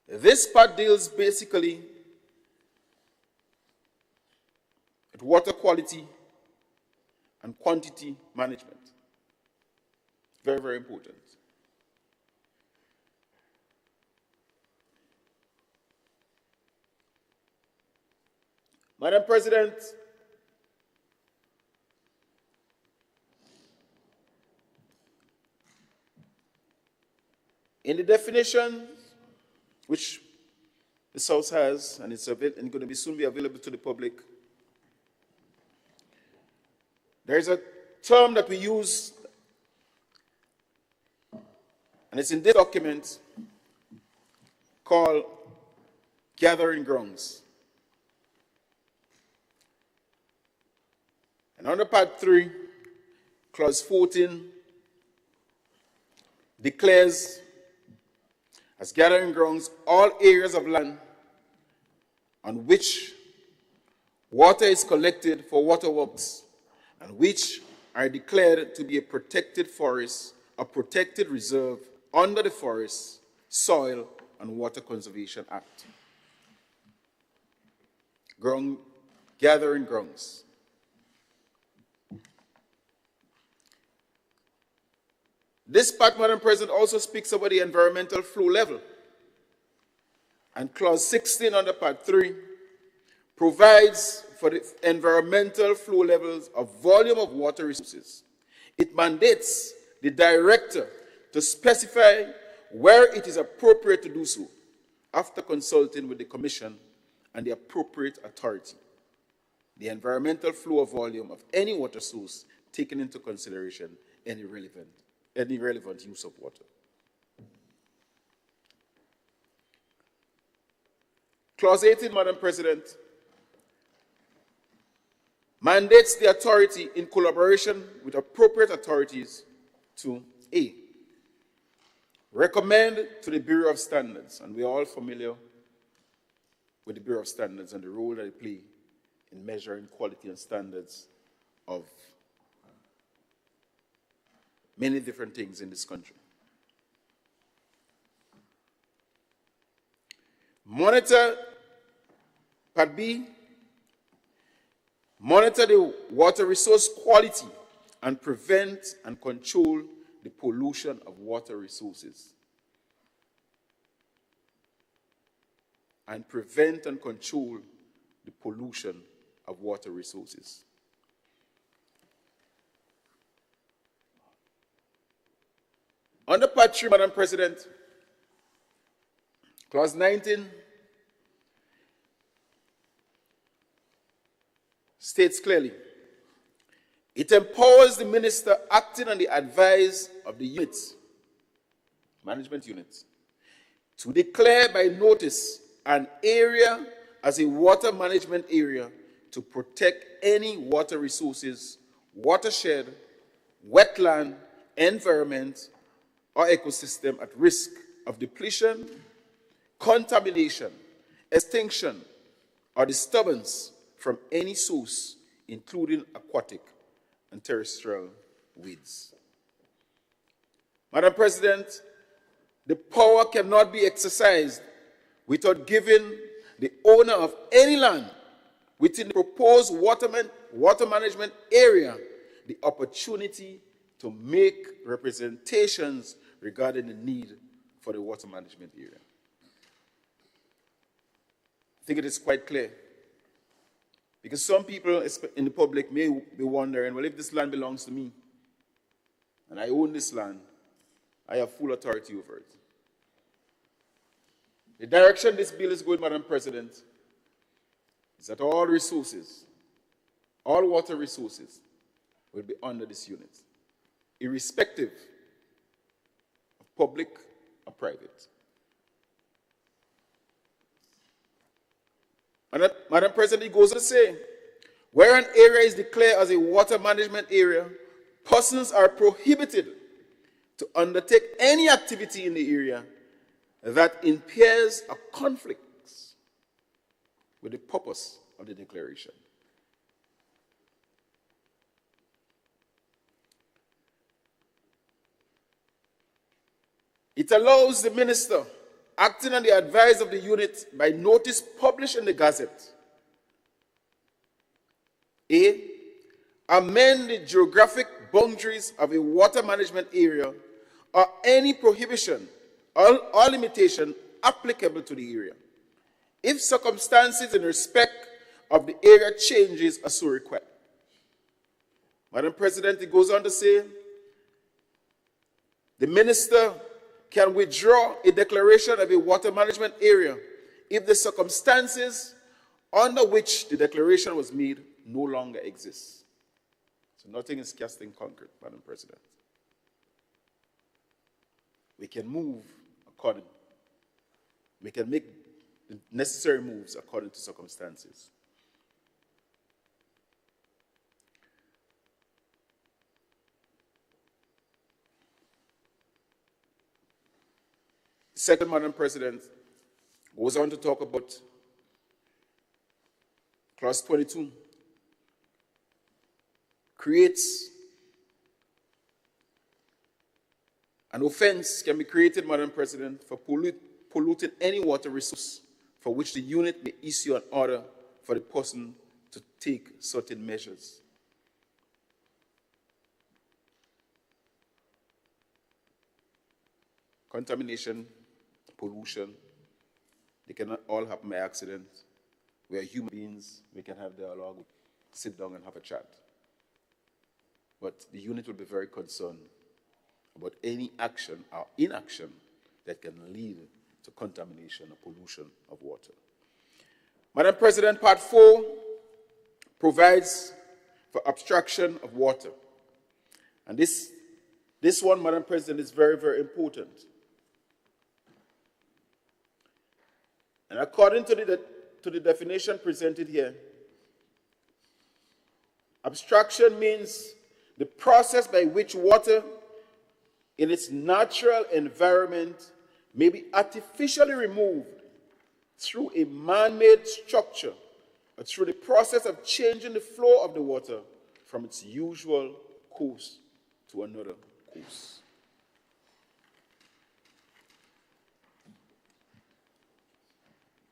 this part deals basically with water quality and quantity management. Very, very important. Madam President, in the definition which the House has, and it's going to be soon be available to the public, there is a term that we use, and it's in this document, called gathering grounds. And under Part 3, Clause 14 declares as gathering grounds all areas of land on which water is collected for water works and which are declared to be a protected forest, a protected reserve under the Forest, Soil, and Water Conservation Act. Gathering grounds. This part, Madam President, also speaks about the environmental flow level. And Clause 16 under Part 3 provides for the environmental flow levels of volume of water resources. It mandates the Director to specify where it is appropriate to do so after consulting with the Commission and the appropriate authority the environmental flow or volume of any water source, taking into consideration any relevant use of water. Clause 18, Madam President, mandates the authority in collaboration with appropriate authorities to A, recommend to the Bureau of Standards, and we are all familiar with the Bureau of Standards and the role that they play in measuring quality and standards of many different things in this country. Monitor, Part B, monitor the water resource quality and prevent and control the pollution of water resources. And prevent and control the pollution of water resources. Under Part 3, Madam President, Clause 19 states clearly, it empowers the minister acting on the advice of the units, management units, to declare by notice an area as a water management area to protect any water resources, watershed, wetland, environment, or ecosystem at risk of depletion, contamination, extinction, or disturbance from any source, including aquatic and terrestrial weeds. Madam President, the power cannot be exercised without giving the owner of any land within the proposed water management area the opportunity to make representations regarding the need for the water management area. I think it is quite clear. Because some people in the public may be wondering, well, if this land belongs to me, and I own this land, I have full authority over it. The direction this bill is going, Madam President, is that all resources, all water resources, will be under this unit, irrespective of public or private. Madam President, it goes on to say, where an area is declared as a water management area, persons are prohibited to undertake any activity in the area that impairs or conflicts with the purpose of the declaration. It allows the minister, acting on the advice of the unit by notice published in the Gazette, A, amend the geographic boundaries of a water management area or any prohibition or limitation applicable to the area, if circumstances in respect of the area changes are so required. Madam President, it goes on to say, the minister can withdraw a declaration of a water management area if the circumstances under which the declaration was made no longer exist. So nothing is cast in concrete, Madam President. We can move according. We can make the necessary moves according to circumstances. Second, Madam President, goes on to talk about Clause 22. Creates an offense can be created, Madam President, for polluting any water resource for which the unit may issue an order for the person to take certain measures. Contamination, pollution, they cannot all happen by accident. We are human beings, we can have dialogue, sit down and have a chat. But the unit will be very concerned about any action or inaction that can lead to contamination or pollution of water. Madam President, Part 4 provides for abstraction of water. And this one, Madam President, is very, very important. And according to the definition presented here, abstraction means the process by which water in its natural environment may be artificially removed through a man-made structure or through the process of changing the flow of the water from its usual course to another course.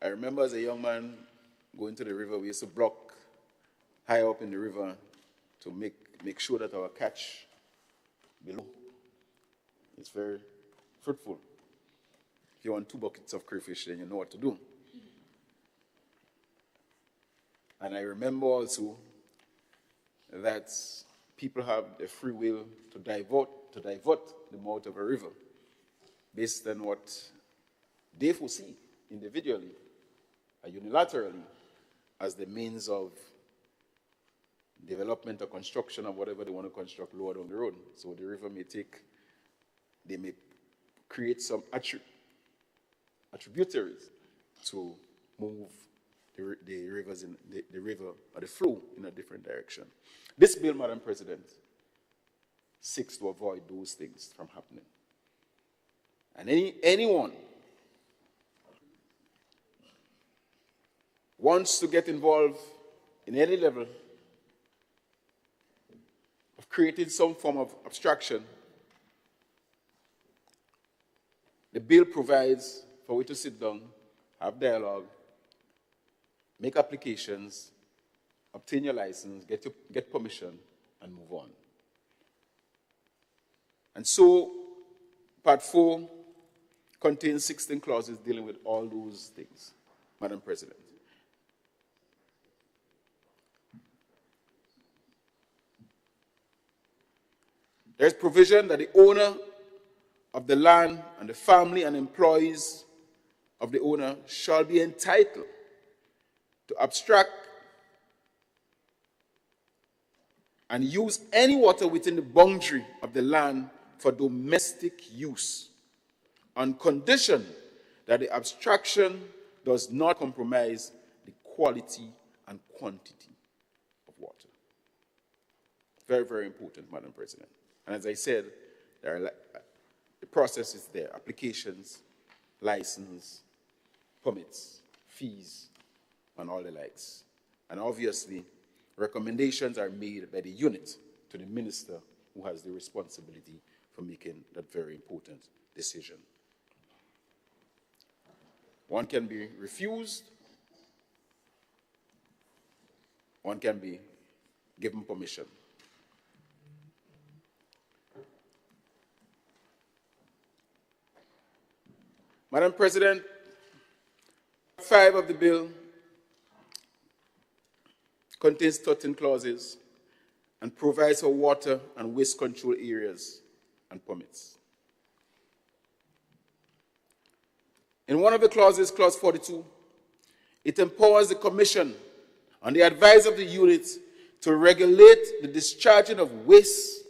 I remember as a young man going to the river, we used to block high up in the river to make sure that our catch below is very fruitful. If you want 2 buckets of crayfish, then you know what to do. And I remember also that people have the free will to divert the mouth of a river based on what they foresee individually or unilaterally as the means of development or construction of whatever they want to construct lower down the road. So the river they may create some attributaries to move the rivers in the river or the flow in a different direction. This bill, Madam President, seeks to avoid those things from happening. And anyone wants to get involved in any level of creating some form of abstraction, the bill provides for we to sit down, have dialogue, make applications, obtain your license, get permission, and move on. And so, Part 4 contains 16 clauses dealing with all those things, Madam President. There's provision that the owner of the land and the family and employees of the owner shall be entitled to abstract and use any water within the boundary of the land for domestic use on condition that the abstraction does not compromise the quality and quantity of water. Very, very important, Madam President. And as I said, the process is there: applications, license, permits, fees, and all the likes. And obviously, recommendations are made by the unit to the minister who has the responsibility for making that very important decision. One can be refused, one can be given permission. Madam President, 5 of the bill contains 13 clauses and provides for water and waste control areas and permits. In one of the clauses, clause 42, it empowers the Commission on the advice of the unit to regulate the discharging of waste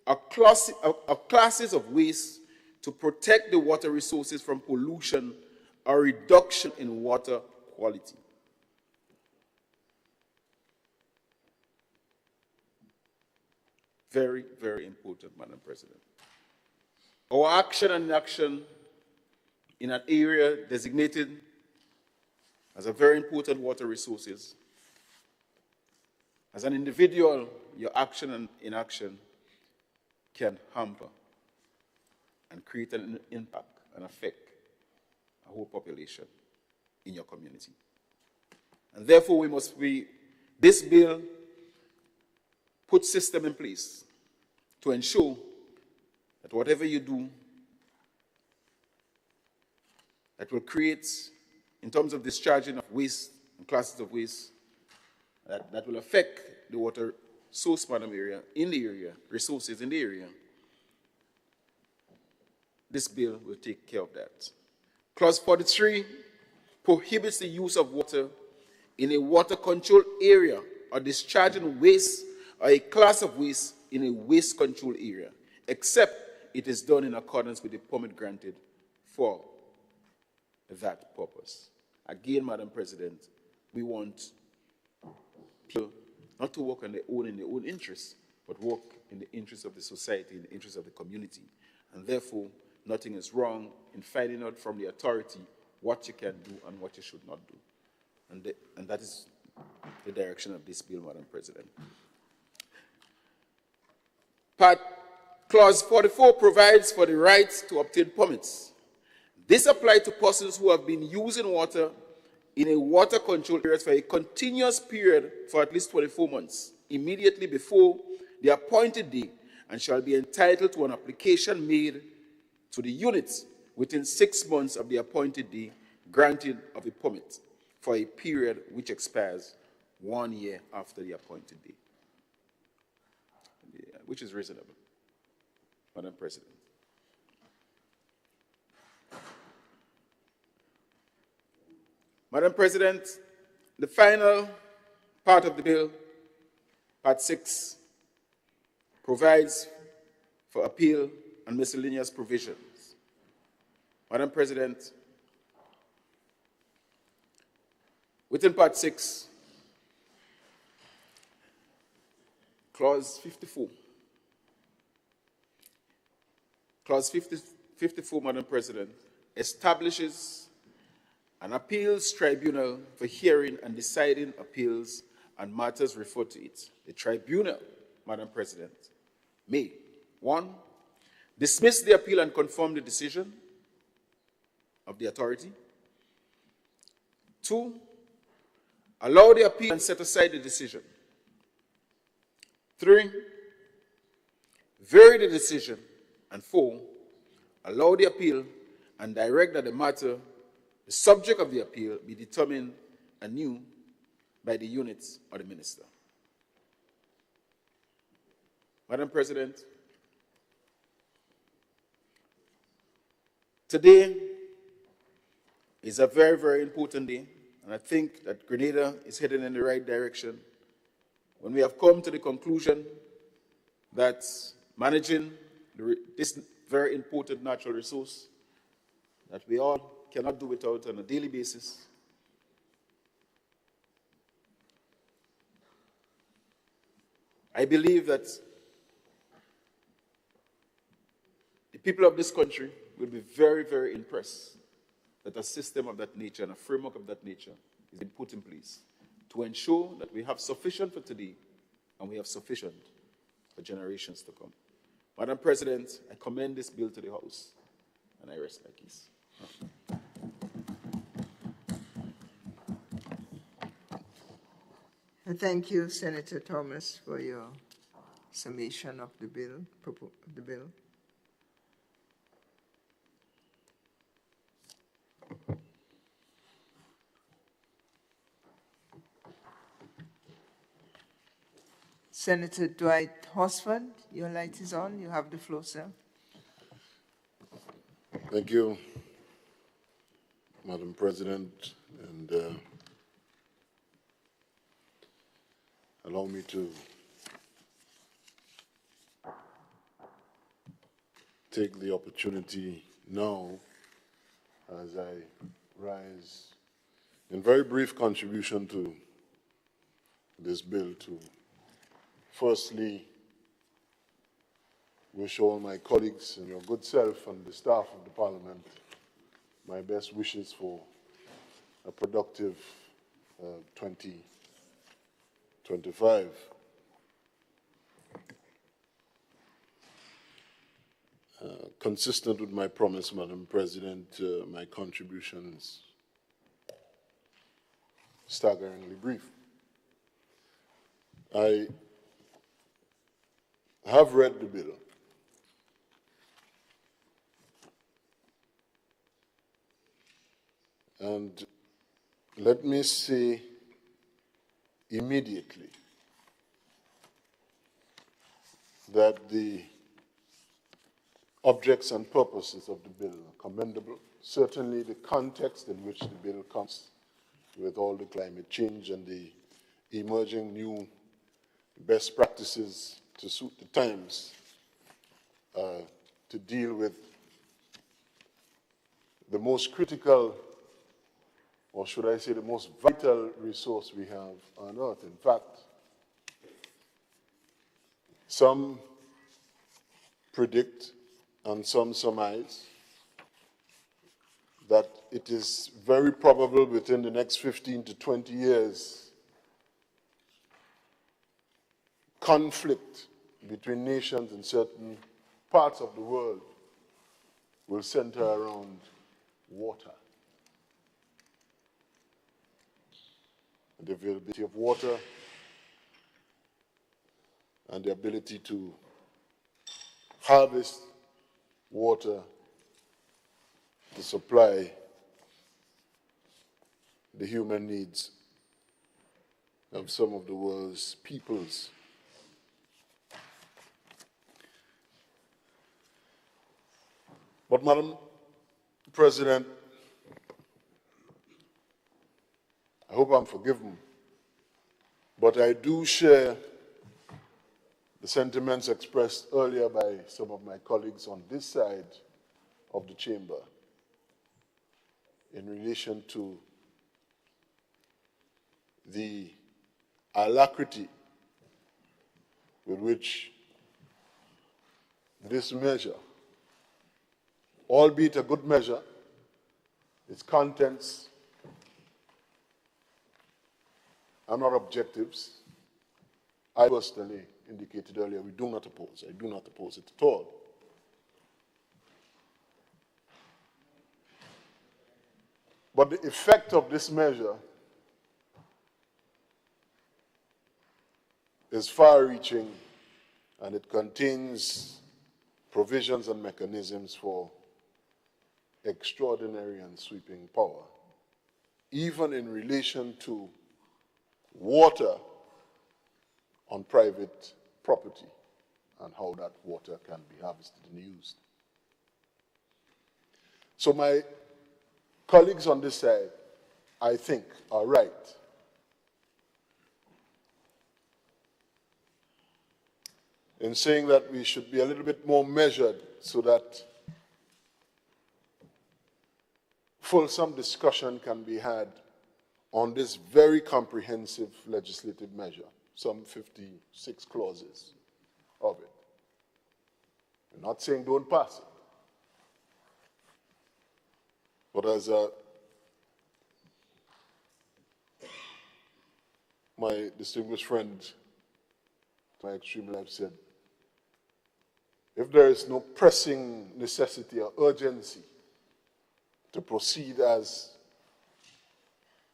or classes of waste to protect the water resources from pollution or reduction in water quality. Very, very important, Madam President. Our action and inaction in an area designated as a very important water resources. As an individual, your action and inaction can hamper and create an impact and affect a whole population in your community. And therefore, this bill puts system in place to ensure that whatever you do that will create, in terms of discharging of waste and classes of waste, that will affect the water source, madam, resources in the area, this bill will take care of that. Clause 43 prohibits the use of water in a water control area or discharging waste or a class of waste in a waste control area, except it is done in accordance with the permit granted for that purpose. Again, Madam President, we want people not to work in their own interests, but work in the interests of the society, in the interests of the community. And therefore, nothing is wrong in finding out from the authority what you can do and what you should not do. And that is the direction of this bill, Madam President. Clause 44 provides for the right to obtain permits. This applies to persons who have been using water in a water control area for a continuous period for at least 24 months, immediately before the appointed day, and shall be entitled to an application made to the units within 6 months of the appointed day granting of a permit for a period which expires 1 year after the appointed day, which is reasonable, Madam President. Madam President, the final part of the bill, Part 6, provides for appeal and miscellaneous provisions. Madam President, within Part 6, Clause 54. Clause 54, Madam President, establishes an appeals tribunal for hearing and deciding appeals and matters referred to it. The tribunal, Madam President, may, 1, dismiss the appeal and confirm the decision of the authority. 2, allow the appeal and set aside the decision. 3, vary the decision. And 4, allow the appeal and direct that the matter, the subject of the appeal, be determined anew by the units or the minister. Madam President, today is a very, very important day, and I think that Grenada is heading in the right direction when we have come to the conclusion that managing this very important natural resource that we all cannot do without on a daily basis, I believe that the people of this country will be very, very impressed that a system of that nature and a framework of that nature is being put in place to ensure that we have sufficient for today and we have sufficient for generations to come. Madam President, I commend this bill to the House, and I rest my case. Thank you, Senator Thomas, for your summation of the bill. Senator Dwight Horsford, your light is on. You have the floor, sir. Thank you, Madam President, and allow me to take the opportunity now as I rise in very brief contribution to this bill to firstly wish all my colleagues and your good self and the staff of the Parliament my best wishes for a productive 2025. Consistent with my promise, Madam President, my contributions staggeringly brief. I have read the bill. And let me say immediately that the objects and purposes of the bill are commendable. Certainly the context in which the bill comes with all the climate change and the emerging new best practices to suit the times, to deal with the most critical, or should I say the most vital resource we have on earth. In fact, some predict and some surmise that it is very probable within the next 15 to 20 years, conflict between nations in certain parts of the world will center around water. The availability of water and the ability to harvest water to supply the human needs of some of the world's peoples. But, Madam President, I hope I'm forgiven, but I do share the sentiments expressed earlier by some of my colleagues on this side of the chamber in relation to the alacrity with which this measure, albeit a good measure, its contents are not objectives. I personally indicated earlier, we do not oppose. I do not oppose it at all. But the effect of this measure is far-reaching, and it contains provisions and mechanisms for extraordinary and sweeping power, even in relation to water on private property and how that water can be harvested and used. So my colleagues on this side, I think, are right in saying that we should be a little bit more measured so that fulsome discussion can be had on this very comprehensive legislative measure, some 56 clauses of it. I'm not saying don't pass it. But as my distinguished friend to my extreme left said, if there is no pressing necessity or urgency to proceed as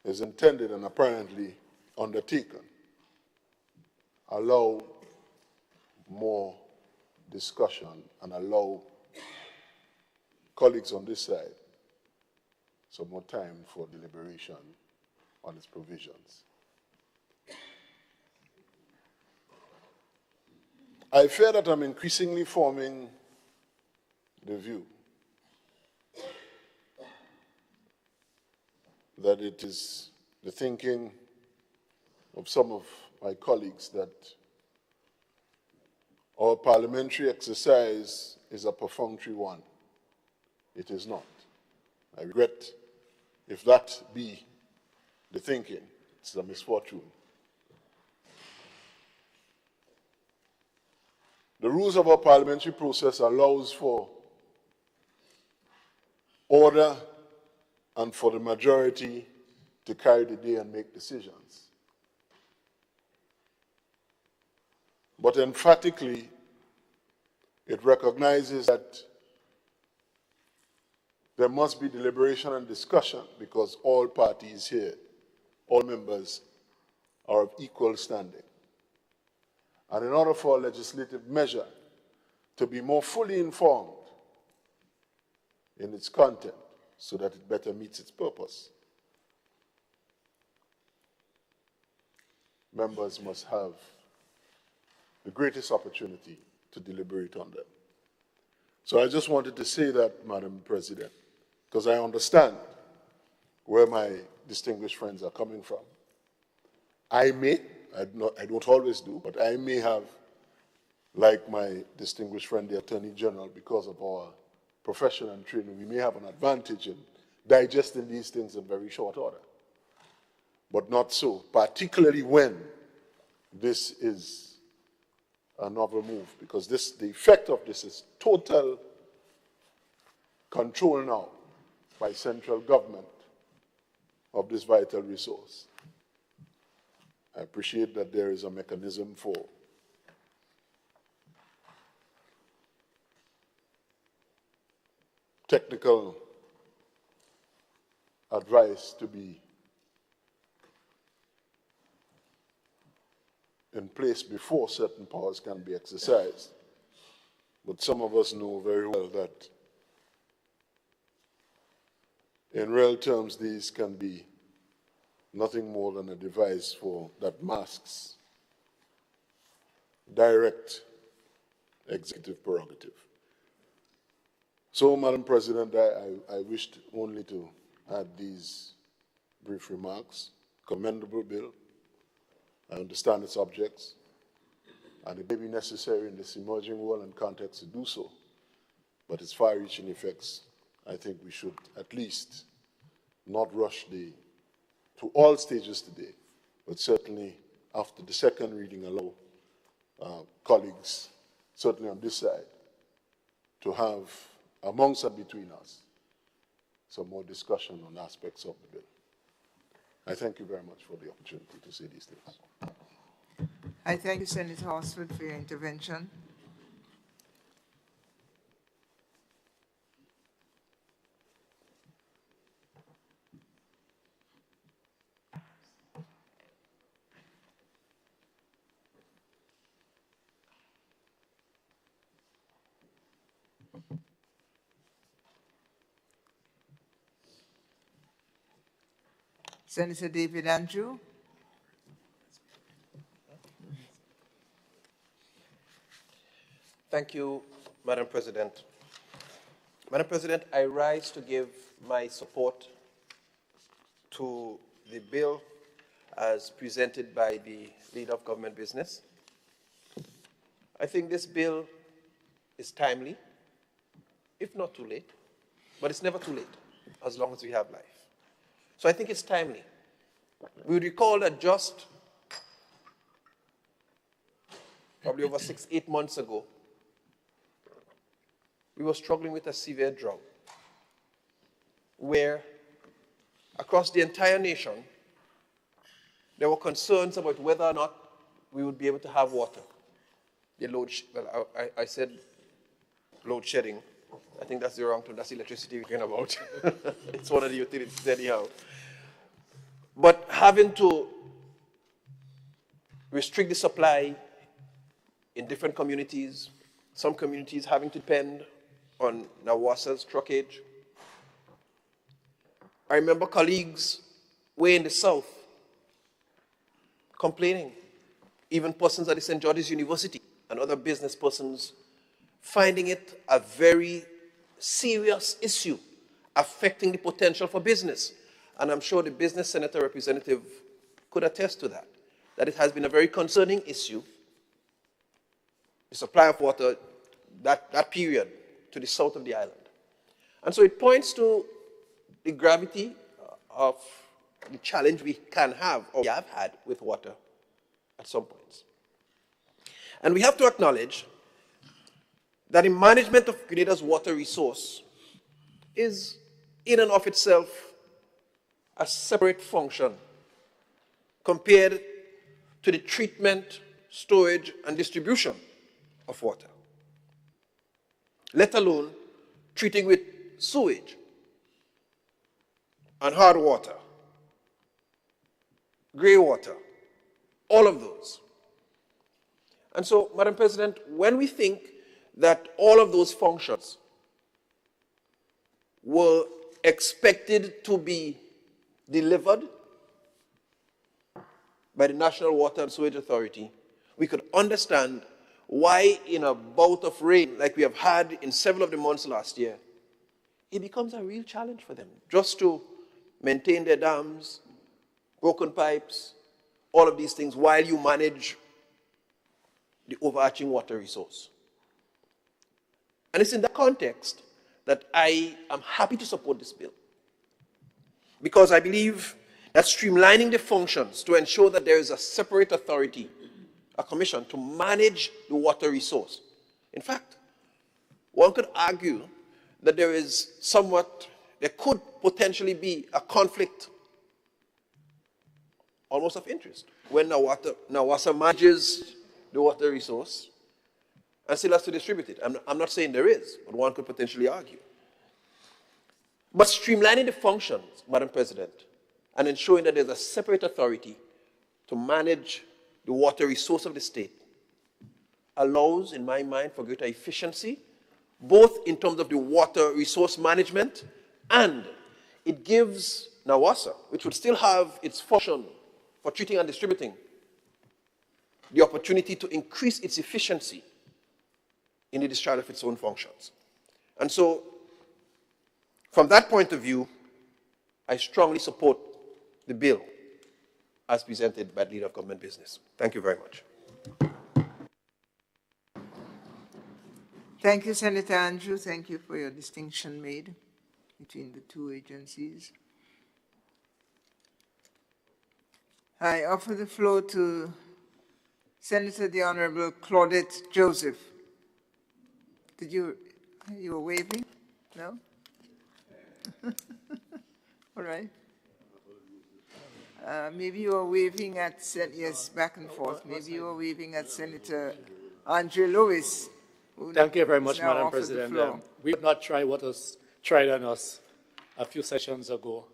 is intended and apparently undertaken, allow more discussion and allow colleagues on this side some more time for deliberation on its provisions. I fear that I'm increasingly forming the view that it is the thinking of some of my colleagues that our parliamentary exercise is a perfunctory one. It is not. I regret if that be the thinking. It's a misfortune. The rules of our parliamentary process allows for order and for the majority to carry the day and make decisions. But emphatically, it recognizes that there must be deliberation and discussion because all parties here, all members, are of equal standing. And in order for a legislative measure to be more fully informed in its content so that it better meets its purpose, members must have the greatest opportunity to deliberate on them. So I just wanted to say that, Madam President, because I understand where my distinguished friends are coming from. I don't always do, but I may have, like my distinguished friend, the Attorney General, because of our profession and training, we may have an advantage in digesting these things in very short order. But not so, particularly when this is a novel move, because the effect of this is total control now by central government of this vital resource. I appreciate that there is a mechanism for technical advice to be in place before certain powers can be exercised. But some of us know very well that in real terms, these can be nothing more than a device that masks direct executive prerogative. So, Madam President, I wished only to add these brief remarks. Commendable bill. I understand its objects, and it may be necessary in this emerging world and context to do so, but its far-reaching effects, I think we should at least not rush to all stages today, but certainly after the second reading allow colleagues, certainly on this side, to have amongst and between us some more discussion on aspects of the bill. I thank you very much for the opportunity to say these things. I thank you, Senator Horsford, for your intervention. Senator David Andrew. Thank you, Madam President. Madam President, I rise to give my support to the bill as presented by the Leader of Government Business. I think this bill is timely, if not too late, but it's never too late as long as we have life. So I think it's timely. We would recall that just probably over 6-8 months ago, we were struggling with a severe drought where across the entire nation, there were concerns about whether or not we would be able to have water. I said load shedding. I think that's the wrong term. That's electricity we're talking about. It's one of the utilities anyhow. But having to restrict the supply in different communities, some communities having to depend on Nawasa's truckage. I remember colleagues way in the south complaining, even persons at the St. George's University and other business persons finding it a very serious issue affecting the potential for business. And I'm sure the business senator representative could attest to that it has been a very concerning issue, the supply of water, that period, to the south of the island. And so it points to the gravity of the challenge we can have, or we have had, with water at some points. And we have to acknowledge that the management of Grenada's water resource is, in and of itself, a separate function compared to the treatment, storage, and distribution of water, let alone treating with sewage and hard water, gray water, all of those. And so, Madam President, when we think that all of those functions were expected to be delivered by the National Water and Sewage Authority, we could understand why in a bout of rain like we have had in several of the months last year, it becomes a real challenge for them just to maintain their dams, broken pipes, all of these things while you manage the overarching water resource. And it's in that context that I am happy to support this bill, because I believe that streamlining the functions to ensure that there is a separate authority, a commission, to manage the water resource. In fact, one could argue that there could potentially be a conflict almost of interest when NAWASA manages the water resource and still has to distribute it. I'm not saying there is, but one could potentially argue. But streamlining the functions, Madam President, and ensuring that there's a separate authority to manage the water resource of the state allows, in my mind, for greater efficiency, both in terms of the water resource management, and it gives NAWASA, which would still have its function for treating and distributing, the opportunity to increase its efficiency in the discharge of its own functions. And so, from that point of view, I strongly support the bill as presented by the Leader of Government Business. Thank you very much. Thank you, Senator Andrew. Thank you for your distinction made between the two agencies. I offer the floor to Senator the Honorable Claudette Joseph. You were waving? No? All right. Maybe you were waving at, yes, back and forth. Maybe you were waving at Senator Andre Lewis. Thank you very much, Madam President. We have not tried what was tried on us a few sessions ago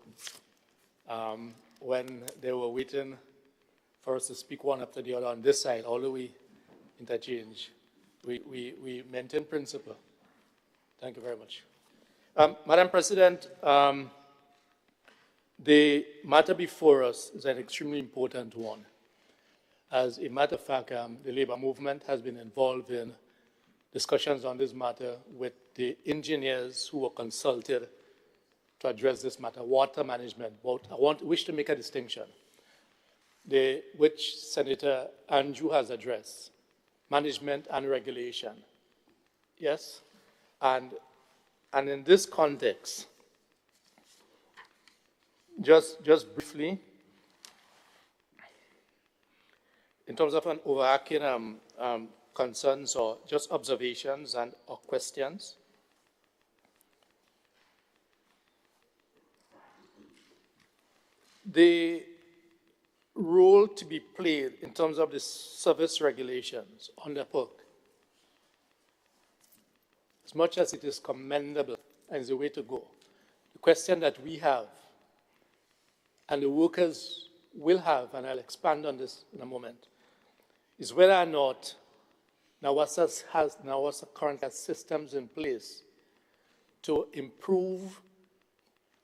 when they were waiting for us to speak one after the other on this side, although we interchange. We maintain principle. Thank you very much. Madam President, the matter before us is an extremely important one. As a matter of fact, the labor movement has been involved in discussions on this matter with the engineers who were consulted to address this matter, water management. Wish to make a distinction, which Senator Andrew has addressed, management and regulation. Yes? And in this context, just briefly, in terms of an overarching concerns or just observations or questions, the role to be played in terms of the service regulations on the PUC, as much as it is commendable and is the way to go, the question that we have and the workers will have, and I'll expand on this in a moment, is whether or not NAWASA currently has systems in place to improve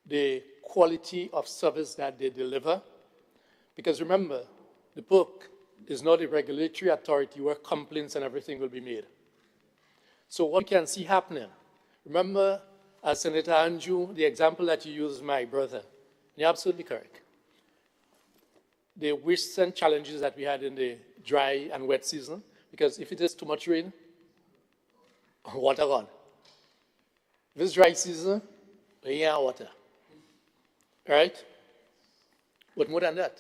the quality of service that they deliver. Because remember, the PUC is not a regulatory authority where complaints and everything will be made. So what you can see happening, remember, as Senator Andrew, the example that you used, my brother, you're absolutely correct. The recent challenges that we had in the dry and wet season, because if it is too much rain, water gone. If it's dry season, we have water. Right? But more than that,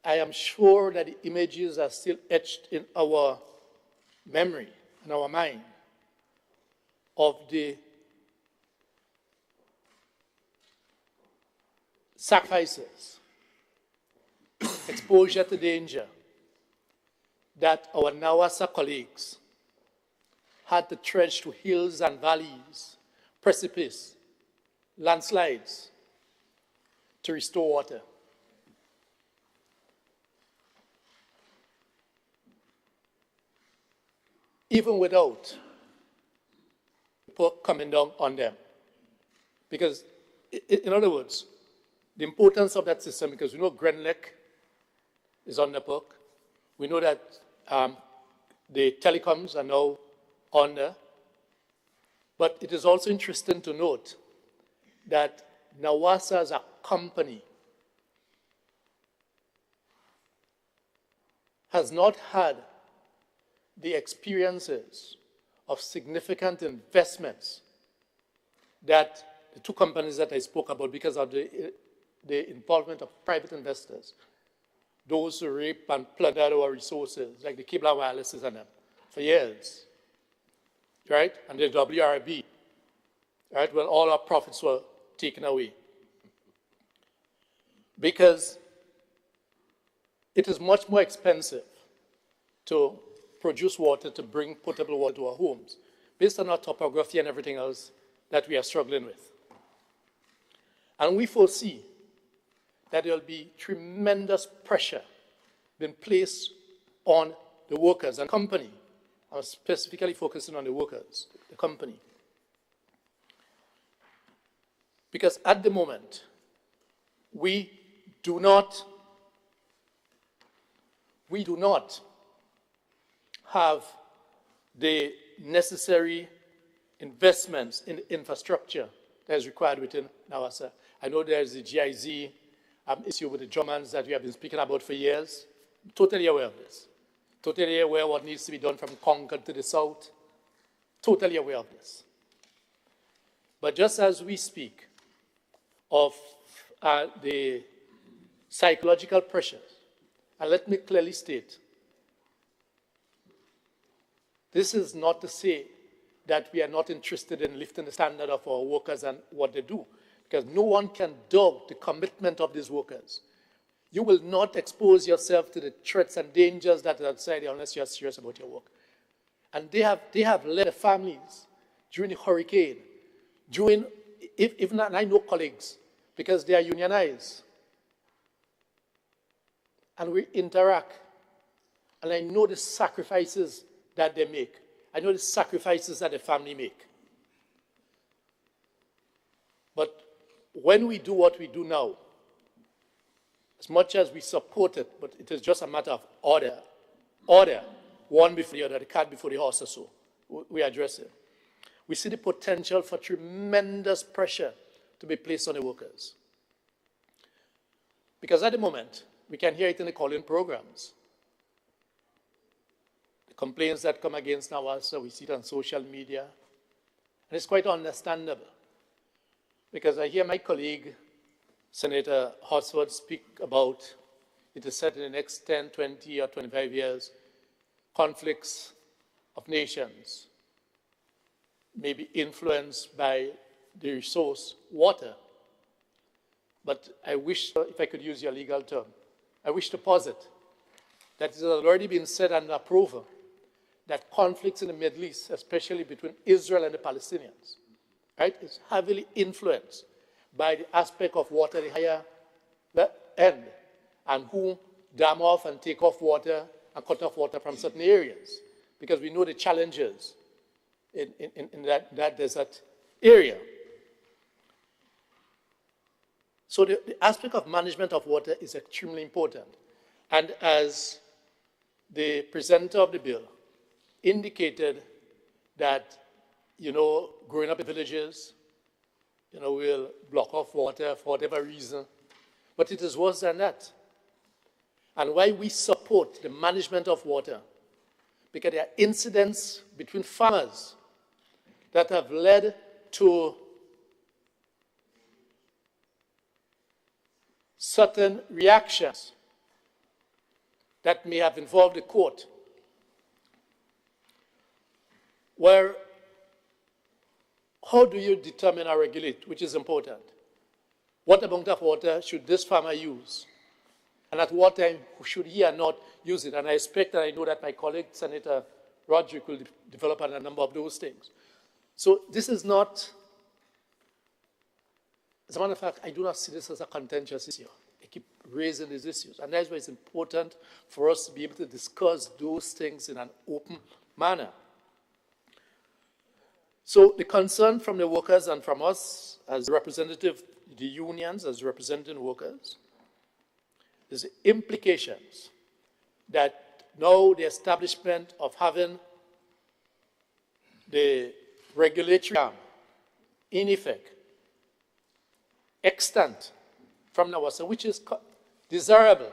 I am sure that the images are still etched in our memory, in our mind, of the sacrifices, exposure to danger that our NAWASA colleagues had to trudge to hills and valleys, precipices, landslides to restore water. Even without the PUC coming down on them. Because, in other words, the importance of that system, because we know Grenlec is on the PUC. We know that the telecoms are now on there. But it is also interesting to note that NAWASA as a company has not had the experiences of significant investments that the two companies that I spoke about, because of the involvement of private investors, those who rape and plunder our resources, like the cable and wireless and them, for years, right? And the WRB, right? When all our profits were taken away. Because it is much more expensive to produce water, to bring potable water to our homes, based on our topography and everything else that we are struggling with. And we foresee that there will be tremendous pressure being placed on the workers and company. I'm specifically focusing on the workers, the company. Because at the moment, we do not have the necessary investments in infrastructure that is required within NAWASA. I know there's the GIZ issue with the Germans that we have been speaking about for years. I'm totally aware of this. Totally aware of what needs to be done from Concord to the south. Totally aware of this. But just as we speak of the psychological pressures, and let me clearly state, this is not to say that we are not interested in lifting the standard of our workers and what they do, because no one can doubt the commitment of these workers. You will not expose yourself to the threats and dangers that are outside unless you are serious about your work. And they have led their families during the hurricane, even I know colleagues, because they are unionized. And we interact. And I know the sacrifices that they make. I know the sacrifices that the family make. But when we do what we do now, as much as we support it, but it is just a matter of order, one before the other, the cart before the horse or so, we address it. We see the potential for tremendous pressure to be placed on the workers. Because at the moment, we can hear it in the calling programs. The complaints that come against NAWASA, we see it on social media. And it's quite understandable. Because I hear my colleague, Senator Horsford, speak about, it is said in the next 10, 20, or 25 years, conflicts of nations may be influenced by the resource, water. But I wish, if I could use your legal term, I wish to posit that it has already been said and approved that conflicts in the Middle East, especially between Israel and the Palestinians, right, is heavily influenced by the aspect of water, the higher end, and who dam off and take off water and cut off water from certain areas, because we know the challenges in that desert area. So the aspect of management of water is extremely important. And as the presenter of the bill indicated that, growing up in villages, we'll block off water for whatever reason. But it is worse than that. And why we support the management of water, because there are incidents between farmers that have led to certain reactions that may have involved the court, where how do you determine or regulate, which is important? What amount of water should this farmer use? And at what time should he or not use it? And I expect and I know that my colleague, Senator Roderick, will develop on a number of those things. So this is not, as a matter of fact, I do not see this as a contentious issue. I keep raising these issues. And that's why it's important for us to be able to discuss those things in an open manner. So the concern from the workers and from us as representative, the unions as representing workers, is the implications that now the establishment of having the regulatory arm in effect extent from Nawasa, which is desirable,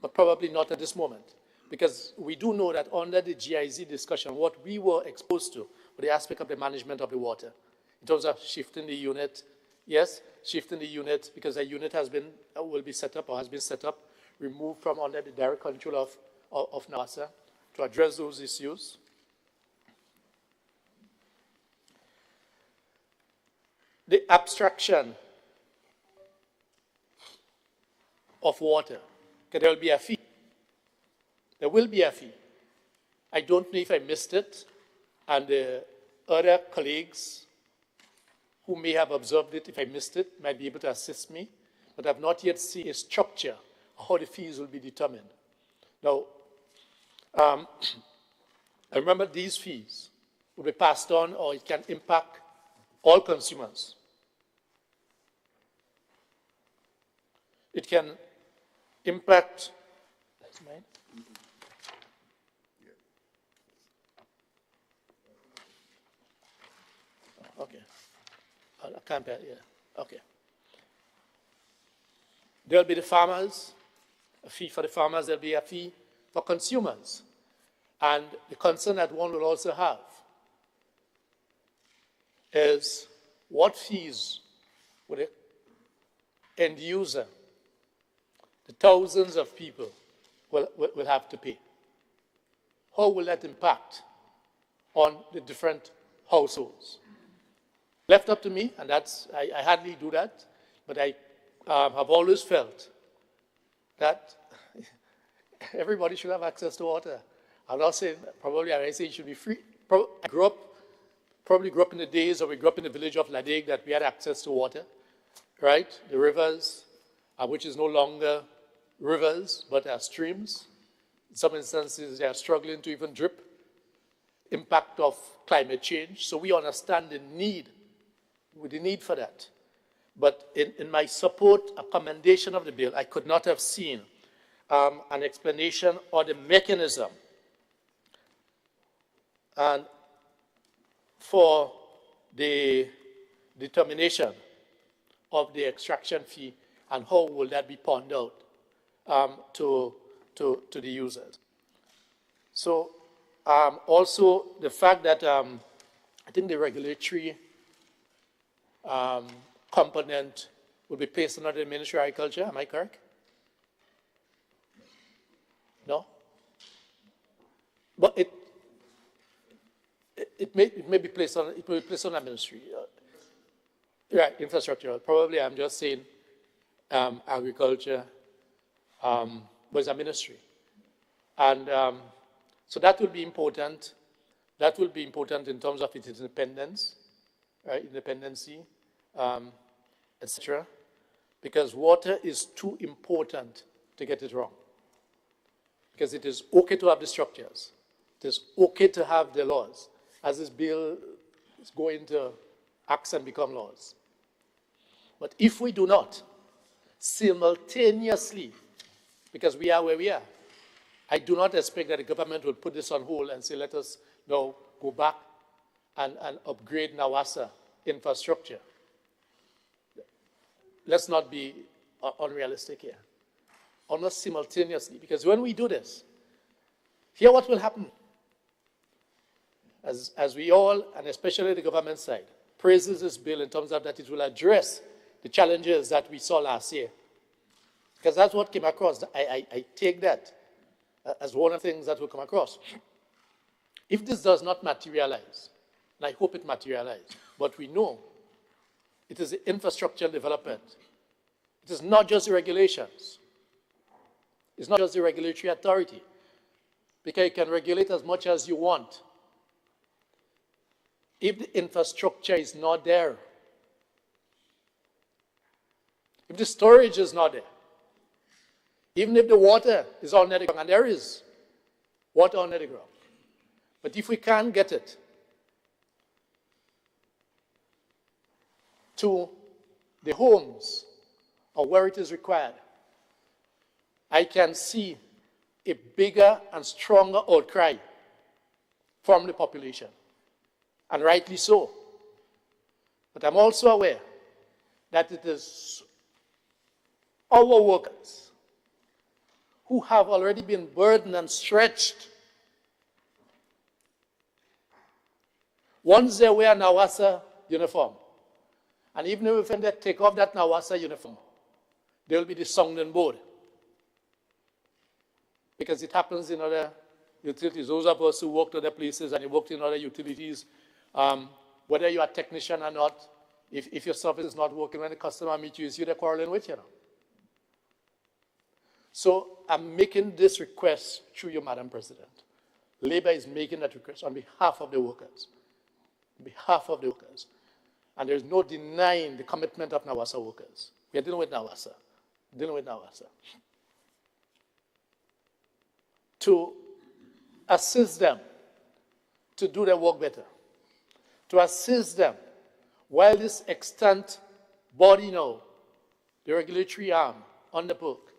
but probably not at this moment. Because we do know that under the GIZ discussion, what we were exposed to was the aspect of the management of the water. In terms of shifting the unit, yes, shifting the unit, because a unit will be set up or has been set up, removed from under the direct control of NASA to address those issues. The abstraction of water, okay, there will be a fee. There will be a fee. I don't know if I missed it, and the other colleagues who may have observed it, if I missed it, might be able to assist me, but I've not yet seen a structure of how the fees will be determined. Now, I remember these fees will be passed on, or it can impact all consumers. It can impact, that's mine. Okay. I can't, yeah, okay. There'll be the farmers, a fee for the farmers, there'll be a fee for consumers. And the concern that one will also have is what fees would the end user, the thousands of people, will have to pay? How will that impact on the different households? Left up to me, and that's, I hardly do that, but I have always felt that everybody should have access to water. I'm not saying, probably I say it should be free. I probably grew up in the days, or we grew up in the village of Ladig, that we had access to water, right? The rivers, which is no longer rivers, but are streams. In some instances, they are struggling to even drip. Impact of climate change. So we understand the need for that. But in my support, a commendation of the bill, I could not have seen an explanation or the mechanism and for the determination of the extraction fee and how will that be pawned out to the users. So also the fact that I think the regulatory component will be placed under the Ministry of Agriculture, am I correct? No? But it may be placed on a ministry. Right, infrastructure. Probably I'm just saying agriculture was a ministry. And so that will be important. That will be important in terms of its independence, right? Independency, etc. Because water is too important to get it wrong. Because it is okay to have the structures. It is okay to have the laws, as this bill is going to act and become laws. But if we do not simultaneously, because we are where we are, I do not expect that the government will put this on hold and say, let us now go back and upgrade Nawasa infrastructure. Let's not be unrealistic here. Almost simultaneously, because when we do this, here what will happen? As we all, and especially the government side, praises this bill in terms of that it will address the challenges that we saw last year. Because that's what came across. I take that as one of the things that will come across. If this does not materialize, and I hope it materializes, but we know it is the infrastructural development. It is not just the regulations. It's not just the regulatory authority, because you can regulate as much as you want. If the infrastructure is not there, if the storage is not there, even if the water is under the ground, and there is water under the ground, but if we can't get it to the homes or where it is required, I can see a bigger and stronger outcry from the population, and rightly so. But I'm also aware that it is our workers who have already been burdened and stretched. Once they wear a Nawasa uniform, and even if they take off that Nawasa uniform, they will be the sounding board. Because it happens in other utilities. Those of us who worked other places and you worked in other utilities, whether you are a technician or not, if your service is not working, when the customer meets you, it's you they're quarreling with, you know. So I'm making this request through you, Madam President. Labor is making that request on behalf of the workers. On behalf of the workers. And there's no denying the commitment of Nawasa workers. We are dealing with Nawasa. Dealing with Nawasa. To assist them to do their work better. To assist them while this extant body now, the regulatory arm on the book,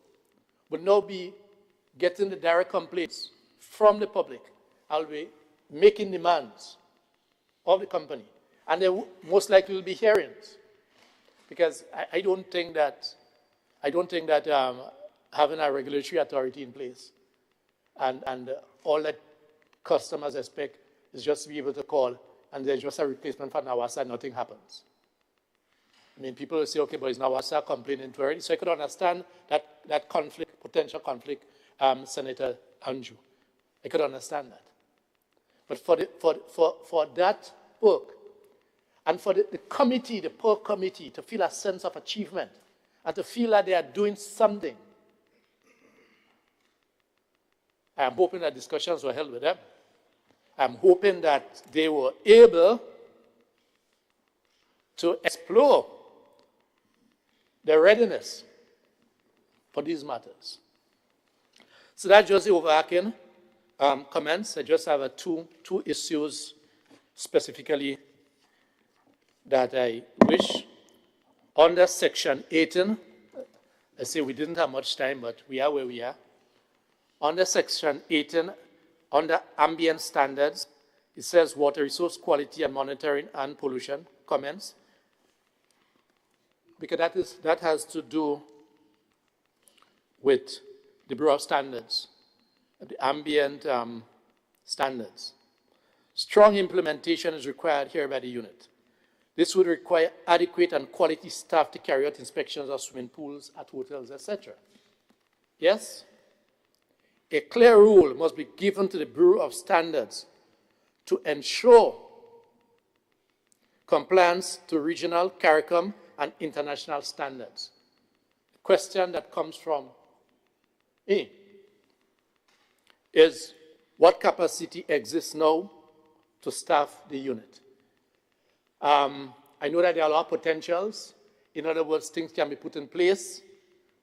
would now be getting the direct complaints from the public. I'll be making demands of the company. And there most likely will be hearings. Because I don't think that having a regulatory authority in place and all that customers expect is just to be able to call and there's just a replacement for Nawasa and nothing happens. I mean, people will say, okay, but is Nawasa complaining too early? So I could understand that conflict, potential conflict, Senator Anju. I could understand that. But for that work, and for the committee, the poor committee, to feel a sense of achievement and to feel that they are doing something, I am hoping that discussions were held with them. I'm hoping that they were able to explore their readiness for these matters. So that's just the overarching comments. I just have two issues specifically that I wish. Under Section 18, I say we didn't have much time, but we are where we are. Under Section 18, under ambient standards, it says water resource quality and monitoring and pollution comments. Because that has to do with the Bureau of Standards, the ambient standards. Strong implementation is required here by the unit. This would require adequate and quality staff to carry out inspections of swimming pools at hotels, etc. Yes? A clear rule must be given to the Bureau of Standards to ensure compliance to regional, CARICOM, and international standards. The question that comes from me is, what capacity exists now to staff the unit? I know that there are a lot of potentials. In other words, things can be put in place,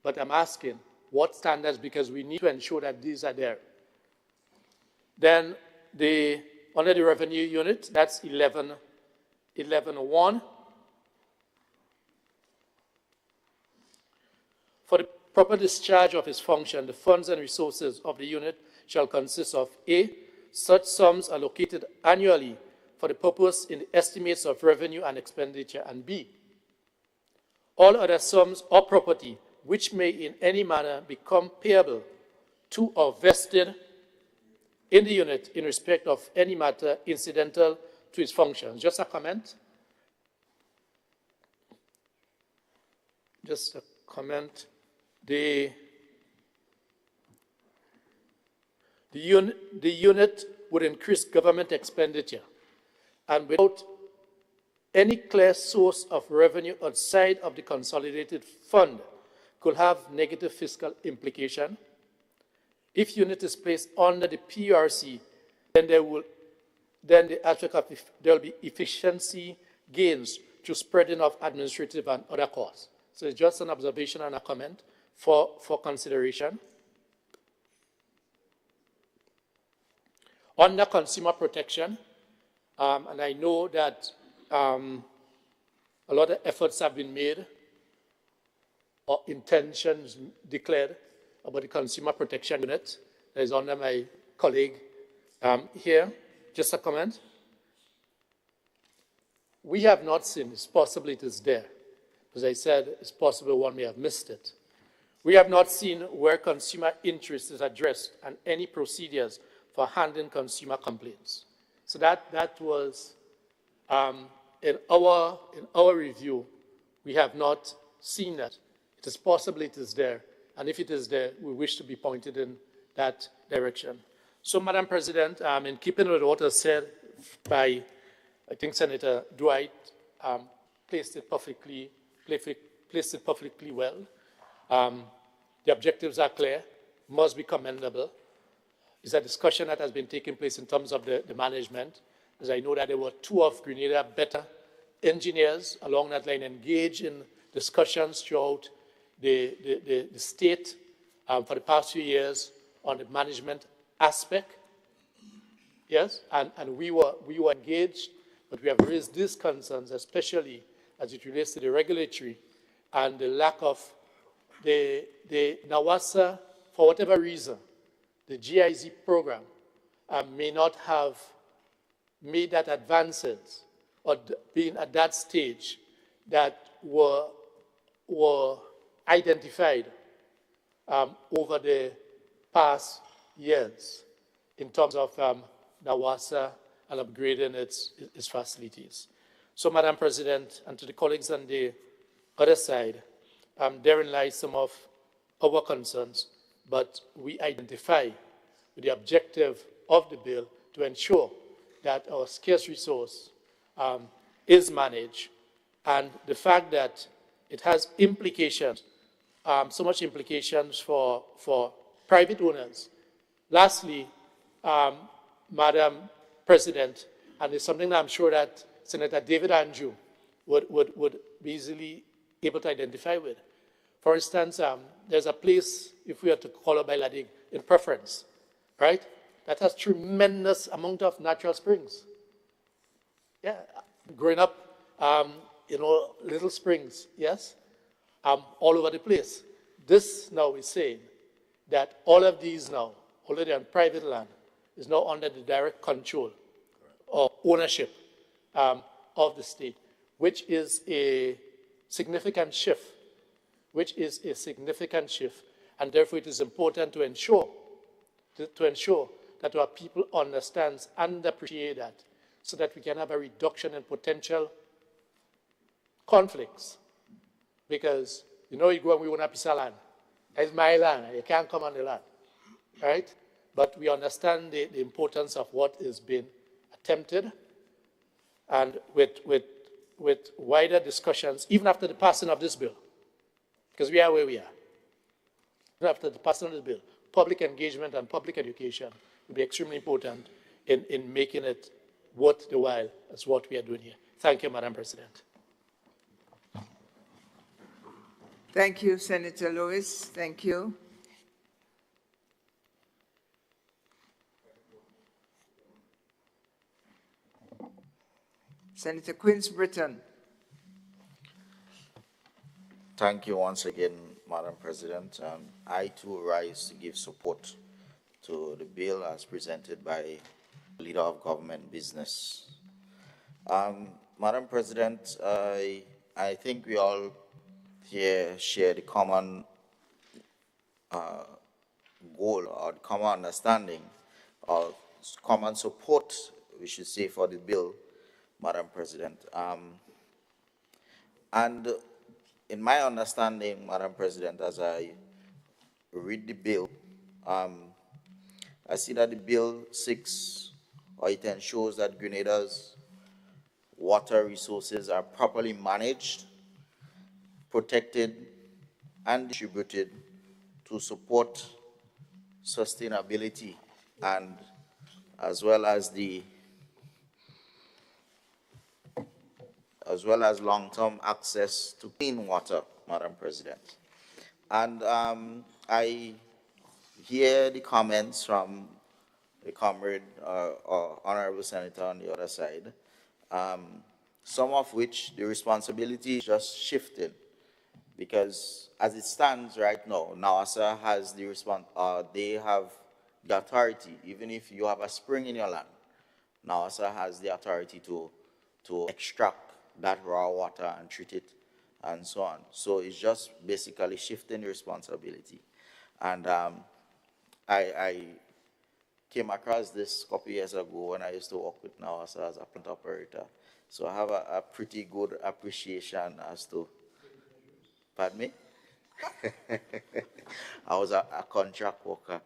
but I'm asking, what standards? Because we need to ensure that these are there. Then, under the revenue unit, that's 11.1. For the proper discharge of its function, the funds and resources of the unit shall consist of A, such sums allocated annually for the purpose in the estimates of revenue and expenditure, and B, all other sums or property which may in any manner become payable to or vested in the unit in respect of any matter incidental to its functions. Just a comment. Just a comment. The unit would increase government expenditure, and without any clear source of revenue outside of the consolidated fund could have negative fiscal implication. If unit is placed under the PRC, then there will be efficiency gains through spreading of administrative and other costs. So it's just an observation and a comment for consideration. Under consumer protection, and I know that a lot of efforts have been made or intentions declared about the consumer protection unit that is under my colleague here. Just a comment. We have not seen, it's possible it is there, As I said, it's possible one may have missed it. We have not seen where consumer interest is addressed and any procedures for handling consumer complaints. So that was, in our review, we have not seen that. It is possible it is there, and if it is there, we wish to be pointed in that direction. So, Madam President, in keeping with what was said by, I think, Senator Dwight, placed it perfectly well. The objectives are clear, must be commendable. It's a discussion that has been taking place in terms of the management, as I know that there were two of Grenada better engineers along that line engaged in discussions throughout the state for the past few years on the management aspect. Yes, and we were engaged, but we have raised these concerns, especially as it relates to the regulatory and the lack of the NAWASA, for whatever reason, the GIZ program may not have made that advances or been at that stage that were identified over the past years in terms of NAWASA and upgrading its facilities. So, Madam President, and to the colleagues on the other side, therein lies some of our concerns, but we identify with the objective of the bill to ensure that our scarce resource is managed, and the fact that it has implications, so much implications for private owners. Lastly, Madam President, and it's something that I'm sure that Senator David Andrew would be easily able to identify with. For instance, there's a place, if we are to call it by Ladig, in Preference, right? That has tremendous amount of natural springs. Yeah, growing up, little springs, yes, all over the place. This now is saying that all of these now, although they're on private land, is now under the direct control or ownership of the state, which is a significant shift, and therefore it is important to ensure that our people understand and appreciate that, so that we can have a reduction in potential conflicts. Because, you go and we own a piece of land. It's my land, you can't come on the land, right? But we understand the importance of what is being attempted, and with wider discussions, even after the passing of this bill, because we are where we are. Even after the passing of the bill, public engagement and public education will be extremely important in making it worth the while as what we are doing here. Thank you, Madam President. Thank you, Senator Lewis. Thank you. Senator Quince Britton. Thank you once again, Madam President. I too rise to give support to the bill as presented by the Leader of Government Business. Madam President, I think we all here share the common goal or the common understanding or common support, we should say, for the bill, Madam President. And in my understanding, Madam President, as I read the bill, I see that the bill seeks, or it ensures that Grenada's water resources are properly managed, protected, and distributed to support sustainability and as well as long-term access to clean water, Madam President. And I hear the comments from the comrade or Honorable Senator on the other side, some of which the responsibility is just shifted, because as it stands right now, NAWASA has the they have the authority, even if you have a spring in your land, NAWASA has the authority to extract that raw water and treat it and so on. So it's just basically shifting responsibility. And I came across this a couple years ago when I used to work with NASA as a plant operator. So I have a pretty good appreciation as to, pardon me? I was a contract worker.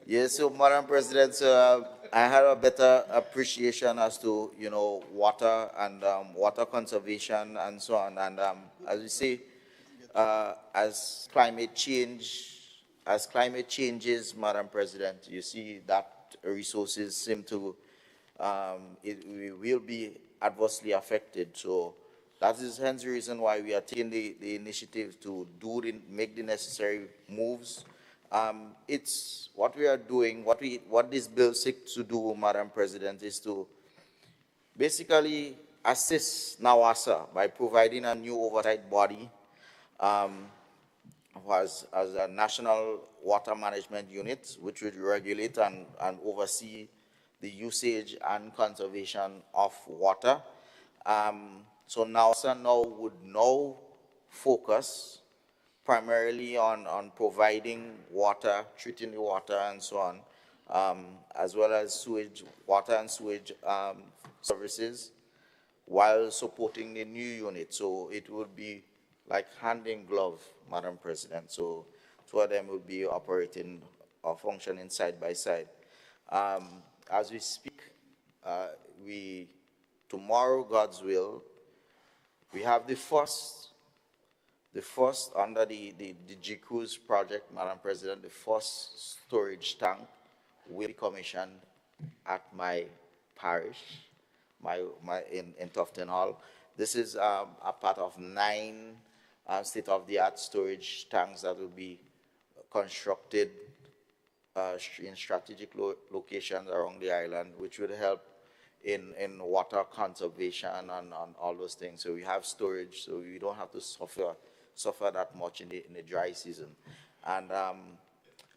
Yes, so Madam President, I had a better appreciation as to, water and water conservation and so on. And as we say, as climate changes, Madam President, you see that resources seem to, we will be adversely affected. So that is hence the reason why we are taking the initiative to make the necessary moves. It's what we are doing, what this bill seeks to do, Madam President, is to basically assist NAWASA by providing a new oversight body as a national water management unit, which would regulate and oversee the usage and conservation of water. So NAWASA would focus primarily on providing water, treating the water and so on, as well as sewage, water and sewage services, while supporting the new unit. So it would be like hand in glove, Madam President. So two of them would be operating or functioning side by side. As we speak, tomorrow, God's will, we have the first under the G-Cruise project, Madam President, the first storage tank will be commissioned at my parish, in Tufton Hall. This is a part of 9 state-of-the-art storage tanks that will be constructed in strategic locations around the island, which would help in water conservation and all those things. So we have storage, so we don't have to suffer that much in the dry season. And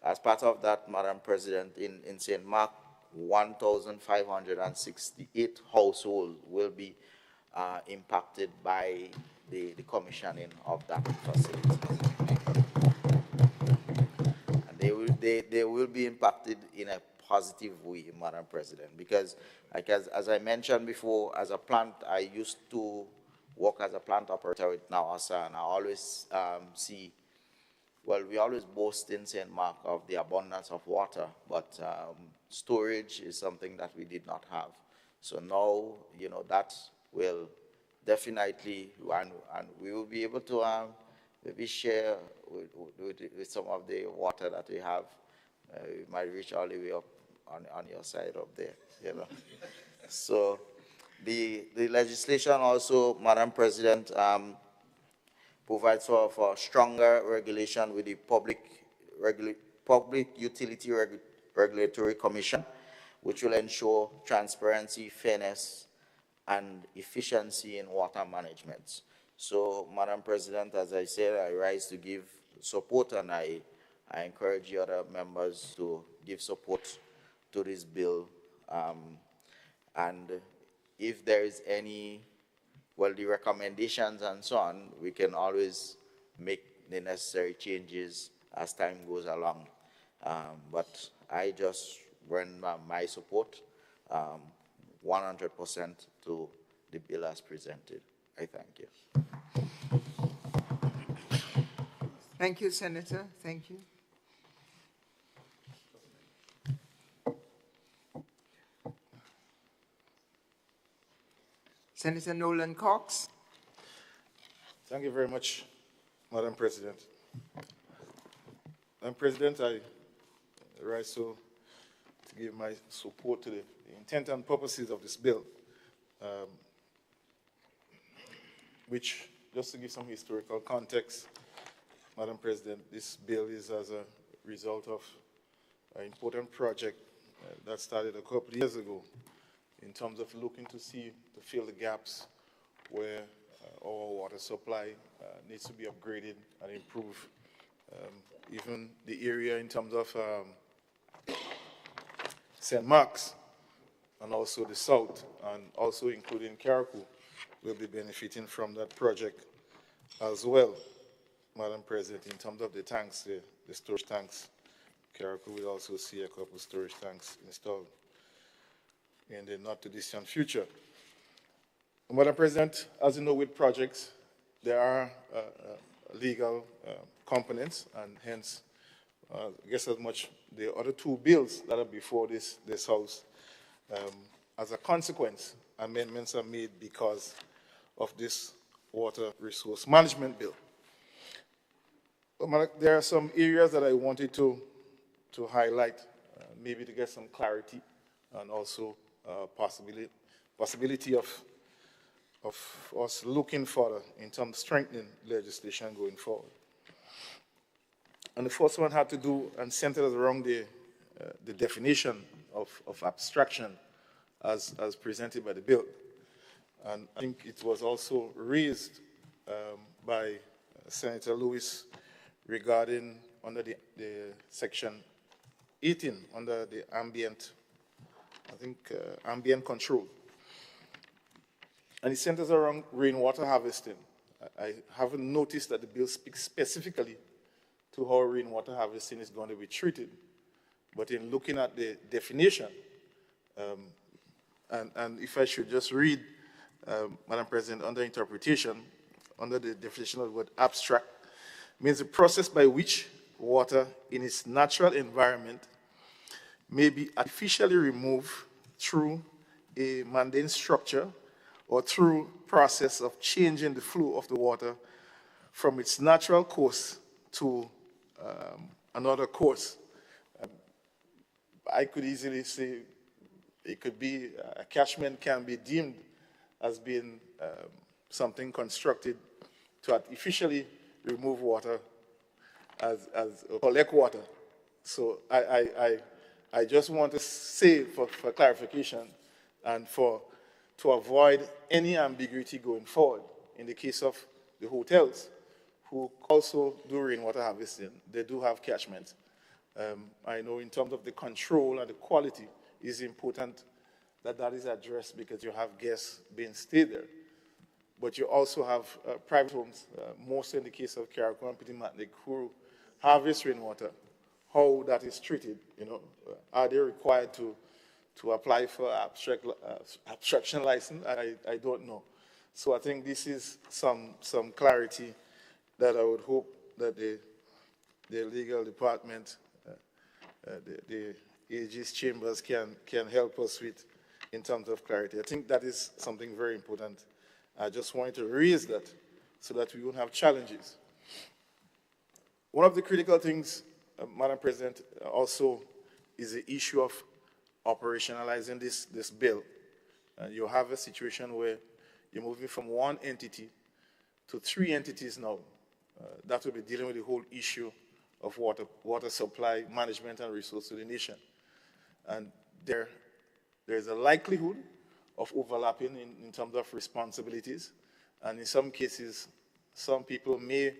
as part of that, Madam President, in St. Mark, 1,568 households will be impacted by the commissioning of that facility. And they will be impacted in a positive way, Madam President, because as I mentioned before, as a plant, I used to work as a plant operator with NAWASA, and I always we always boast in St. Mark of the abundance of water, but storage is something that we did not have. So now, that will definitely, and we will be able to maybe share with some of the water that we have. We might reach all the way up on your side up there, So the legislation also, Madam President, provides for stronger regulation with the Public Utility Regulatory Commission, which will ensure transparency, fairness, and efficiency in water management. So, Madam President, as I said, I rise to give support, and I encourage the other members to give support to this bill. And if there is any, the recommendations and so on, we can always make the necessary changes as time goes along. But I just render my support 100% to the bill as presented. I thank you. Thank you, Senator. Thank you. Senator Nolan Cox. Thank you very much, Madam President. Madam President, I rise to give my support to the intent and purposes of this bill, which, just to give some historical context, Madam President, this bill is as a result of an important project that started a couple of years ago in terms of looking to fill the gaps where our water supply needs to be upgraded and improved. Even the area in terms of St. Mark's, and also the south, and also including Karakou, will be benefiting from that project as well, Madam President, in terms of the tanks, the storage tanks. Karakou will also see a couple storage tanks installed in the not-too-distant future. Madam President, as you know, with projects, there are legal components, and hence, I guess as much the other two bills that are before this House, as a consequence, amendments are made because of this water resource management bill. There are some areas that I wanted to highlight, maybe to get some clarity, and also possibility of us looking further in terms of strengthening legislation going forward. And the first one had to do and centered around the definition of abstraction as presented by the bill. And I think it was also raised by Senator Lewis regarding under the section 18, under the ambient, ambient control. And it centers around rainwater harvesting. I haven't noticed that the bill speaks specifically to how rainwater harvesting is going to be treated. But in looking at the definition, and if I should just read, Madam President, under interpretation, under the definition of the word abstract, means the process by which water in its natural environment may be artificially removed through a mundane structure or through process of changing the flow of the water from its natural course to another course. I could easily say it could be a catchment can be deemed as being something constructed to artificially remove water as collect water. So I just want to say for clarification and to avoid any ambiguity going forward. In the case of the hotels, who also do rainwater harvesting, they do have catchments. I know in terms of the control and the quality, it's important that that is addressed because you have guests being stayed there. But you also have private homes, mostly in the case of Karakou and Petit Matnik, who harvest rainwater. How that is treated, are they required to apply for abstraction license? I don't know. So I think this is some clarity that I would hope that the legal department, the AG's chambers can help us with in terms of clarity. I think that is something very important. I just wanted to raise that so that we won't have challenges. One of the critical things, Madam President, also is the issue of operationalizing this bill. You have a situation where you're moving from one entity to 3 entities now. That will be dealing with the whole issue of water supply management and resource to the nation. And there's a likelihood of overlapping in terms of responsibilities. And in some cases, some people may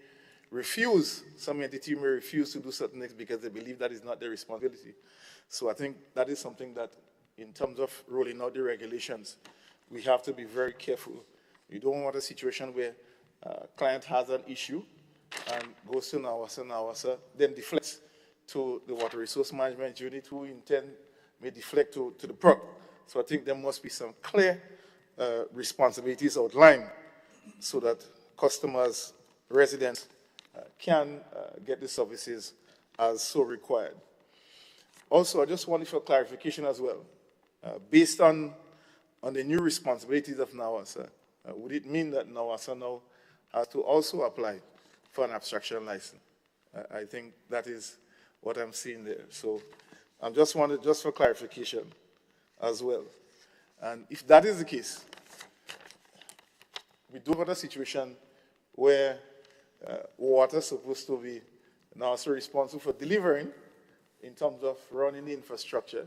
refuse, some entity may refuse to do certain things because they believe that is not their responsibility. So I think that is something that, in terms of rolling out the regulations, we have to be very careful. You don't want a situation where a client has an issue and goes to Nawasa, then deflects to the Water Resource Management Unit, who in turn may deflect to the PROC. So I think there must be some clear responsibilities outlined so that customers, residents, can get the services as so required. Also, I just wanted for clarification as well. Based on the new responsibilities of NAWASA, would it mean that NAWASA now has to also apply for an abstraction license? I think that is what I'm seeing there. So I just wanted, just for clarification as well. And if that is the case, we do have a situation where water is supposed to be now also responsible for delivering in terms of running the infrastructure.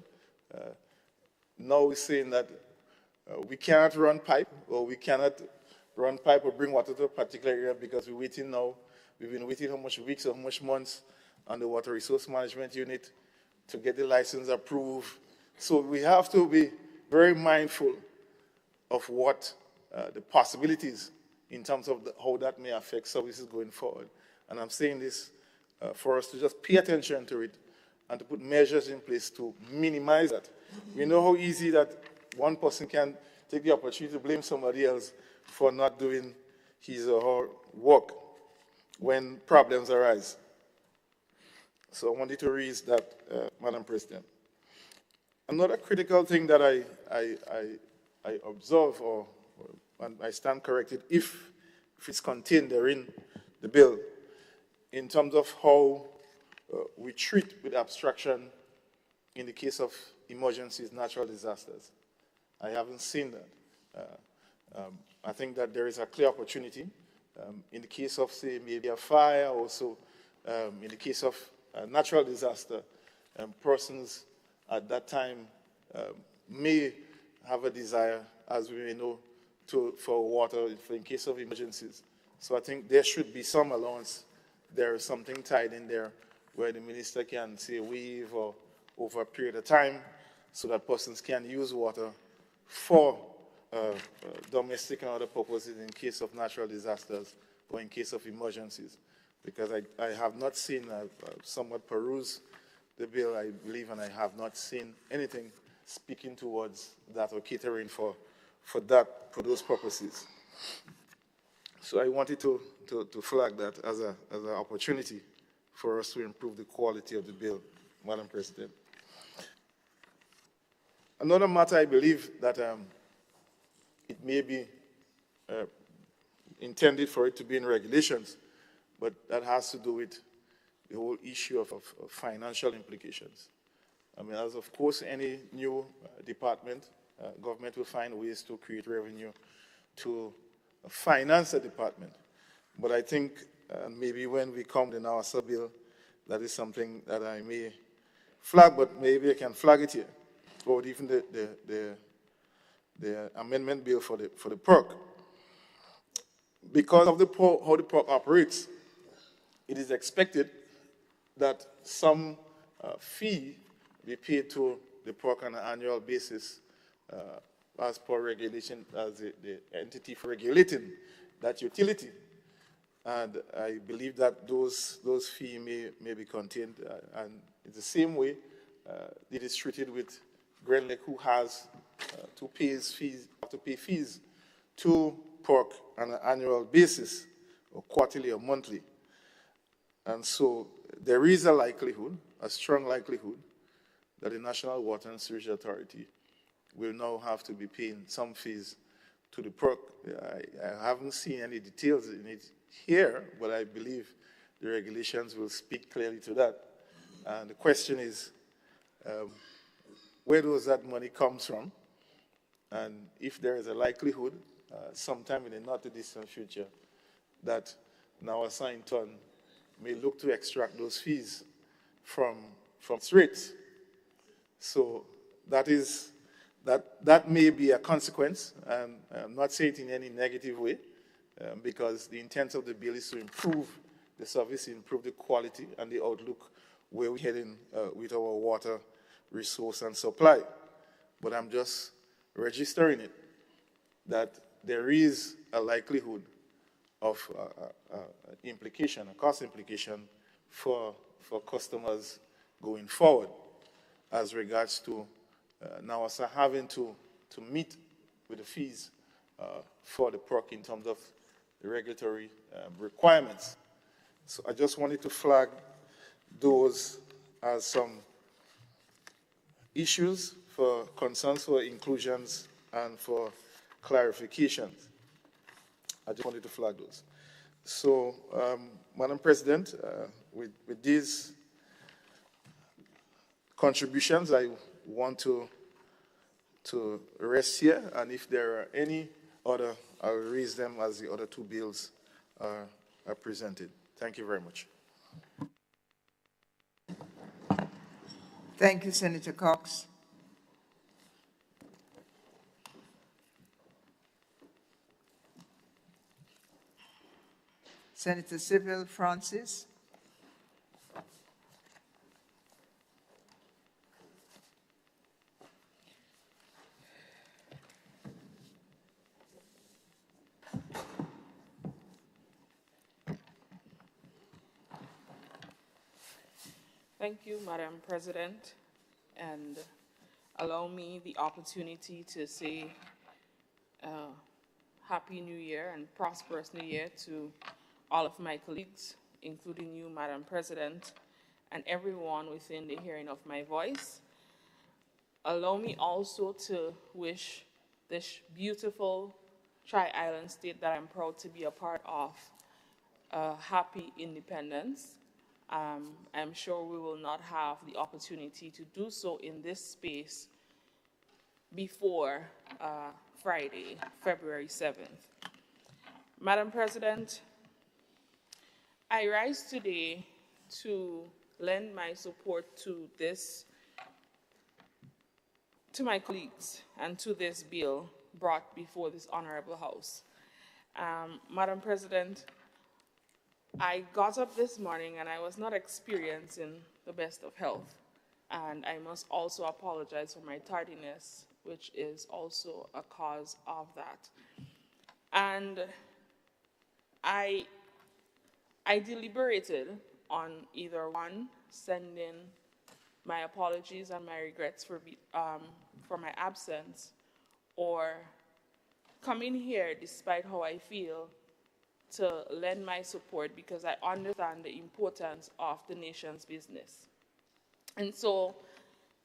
Now we're saying that we cannot run pipe, or we cannot run pipe or bring water to a particular area because we're waiting now. We've been waiting how much weeks or how much months on the Water Resource Management Unit to get the license approved. So we have to be very mindful of what the possibilities in terms of how that may affect services going forward. And I'm saying this for us to just pay attention to it and to put measures in place to minimize that. We know how easy that one person can take the opportunity to blame somebody else for not doing his or her work when problems arise. So I wanted to raise that, Madam President. Another critical thing that I observe, and I stand corrected if it's contained therein the bill, in terms of how we treat with abstraction in the case of emergencies, natural disasters. I haven't seen that. I think that there is a clear opportunity in the case of, say, maybe a fire, also in the case of a natural disaster, persons at that time may have a desire, as we may know, for water in case of emergencies. So I think there should be some allowance. There is something tied in there where the minister can, say, waive or over a period of time so that persons can use water for domestic and other purposes in case of natural disasters or in case of emergencies. Because I have not seen, somewhat peruse the bill, I believe, and I have not seen anything speaking towards that or catering for those purposes. So I wanted to flag that as an opportunity for us to improve the quality of the bill, Madam President. Another matter, I believe that it may be intended for it to be in regulations, but that has to do with the whole issue of financial implications. I mean, as of course any new department, government will find ways to create revenue to finance a department. But I think maybe when we come to the NASA bill, that is something that I may flag, but maybe I can flag it here, or even the amendment bill for the PERC. Because of how the PERC operates, it is expected that some fee be paid to the PERC on an annual basis as per regulation, as the entity for regulating that utility. And I believe that those fees may be contained, and in the same way it is treated with Grand Lake, who has to pay fees to PERC on an annual basis, or quarterly or monthly. And so there is a likelihood, a strong likelihood, that the National Water and Sewerage Authority will now have to be paying some fees to the PERC. I haven't seen any details in it here, but I believe the regulations will speak clearly to that. And the question is, where does that money come from? And if there is a likelihood, sometime in the not-too-distant future, that now assigned ton may look to extract those fees from its rates. So that may be a consequence, and I'm not saying it in any negative way, because the intent of the bill is to improve the service, improve the quality and the outlook where we're heading with our water resource and supply. But I'm just registering it, that there is a likelihood of implication, a cost implication for customers going forward as regards to now also having to meet with the fees for the PERC in terms of the regulatory requirements. So I just wanted to flag those as some issues for concerns for inclusions and for clarifications. I just wanted to flag those. So, Madam President, with these contributions, I want to rest here, and if there are any other, I'll raise them as the other two bills are presented. Thank you very much. Thank you, Senator Cox. Senator Sybil Francis. Thank you, Madam President, and allow me the opportunity to say Happy New Year and prosperous New Year to all of my colleagues, including you, Madam President, and everyone within the hearing of my voice. Allow me also to wish this beautiful Tri-Island state that I'm proud to be a part of happy independence. I'm sure we will not have the opportunity to do so in this space before Friday, February 7th. Madam President, I rise today to lend my support to my colleagues and to this bill brought before this honorable House. Madam President, I got up this morning and I was not experiencing the best of health. And I must also apologize for my tardiness, which is also a cause of that. And I deliberated on either one, sending my apologies and my regrets for my absence, or coming here despite how I feel to lend my support because I understand the importance of the nation's business. And so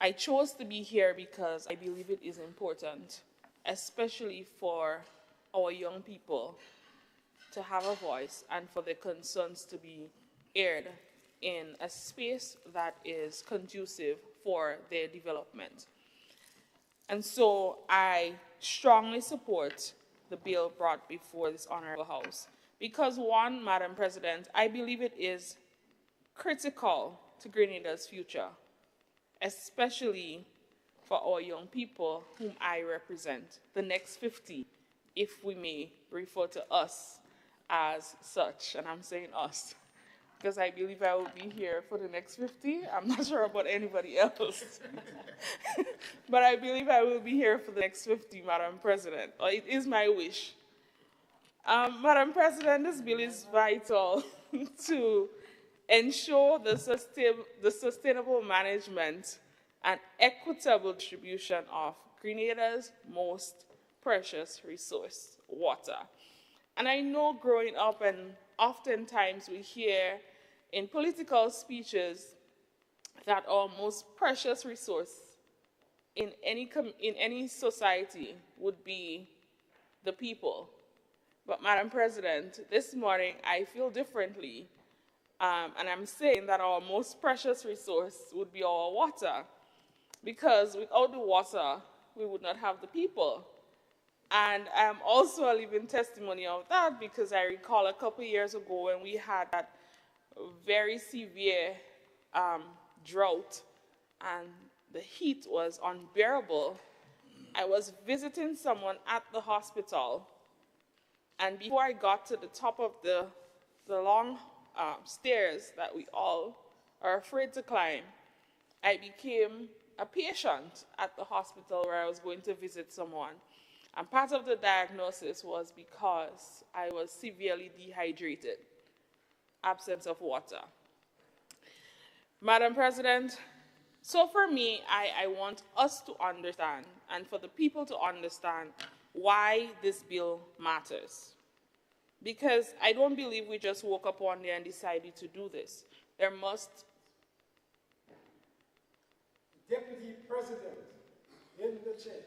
I chose to be here because I believe it is important, especially for our young people, to have a voice and for their concerns to be aired in a space that is conducive for their development. And so I strongly support the bill brought before this honorable House because, one, Madam President, I believe it is critical to Grenada's future, especially for our young people whom I represent, the next 50, if we may refer to us as such, and I'm saying us, because I believe I will be here for the next 50. I'm not sure about anybody else. But I believe I will be here for the next 50, Madam President, or it is my wish. Madam President, this bill is vital to ensure the sustainable management and equitable distribution of Grenada's most precious resource, water. And I know growing up, and oftentimes we hear in political speeches that our most precious resource in any society would be the people. But Madam President, this morning I feel differently. And I'm saying that our most precious resource would be our water, because without the water, we would not have the people. And I'm also a living testimony of that, because I recall a couple of years ago when we had that very severe drought and the heat was unbearable. I was visiting someone at the hospital, and before I got to the top of the long stairs that we all are afraid to climb, I became a patient at the hospital where I was going to visit someone. And part of the diagnosis was because I was severely dehydrated, absence of water. Madam President, so for me, I want us to understand, and for the people to understand, why this bill matters. Because I don't believe we just woke up one day and decided to do this. There must... Deputy President in the chair.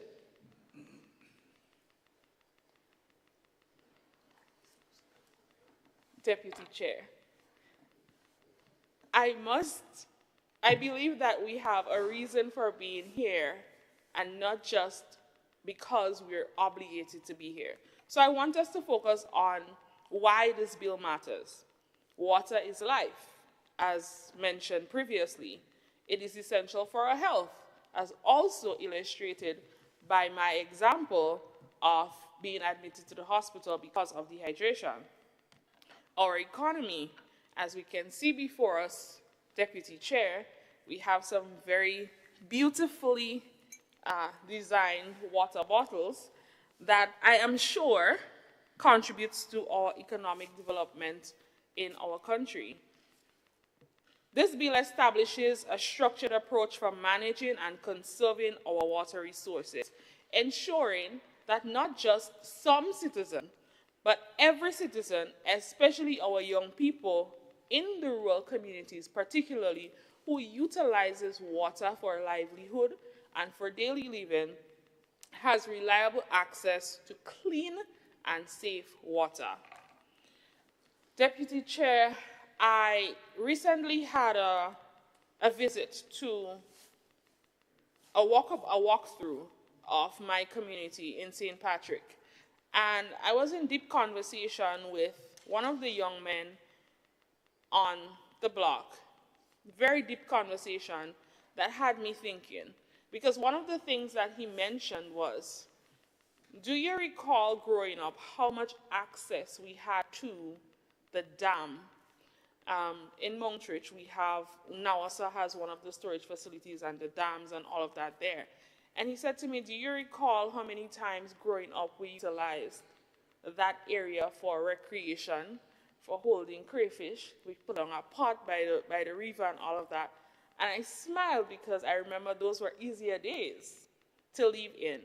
Deputy Chair. I believe that we have a reason for being here, and not just because we're obligated to be here. So I want us to focus on why this bill matters. Water is life, as mentioned previously. It is essential for our health, as also illustrated by my example of being admitted to the hospital because of dehydration. Our economy, as we can see before us, Deputy Chair, we have some very beautifully designed water bottles that I am sure contributes to our economic development in our country. This bill establishes a structured approach for managing and conserving our water resources, ensuring that not just some citizen, but every citizen, especially our young people in the rural communities particularly, who utilizes water for livelihood and for daily living, has reliable access to clean and safe water. Deputy Chair, I recently had a visit to a walkthrough of my community in St. Patrick. And I was in deep conversation with one of the young men on the block. Very deep conversation that had me thinking. Because one of the things that he mentioned was, do you recall growing up how much access we had to the dam? In Montreal, we have, Nawasa has one of the storage facilities and the dams and all of that there. And he said to me, do you recall how many times growing up we utilized that area for recreation, for holding crayfish? We put on a pot by the river and all of that. And I smiled because I remember those were easier days to live in.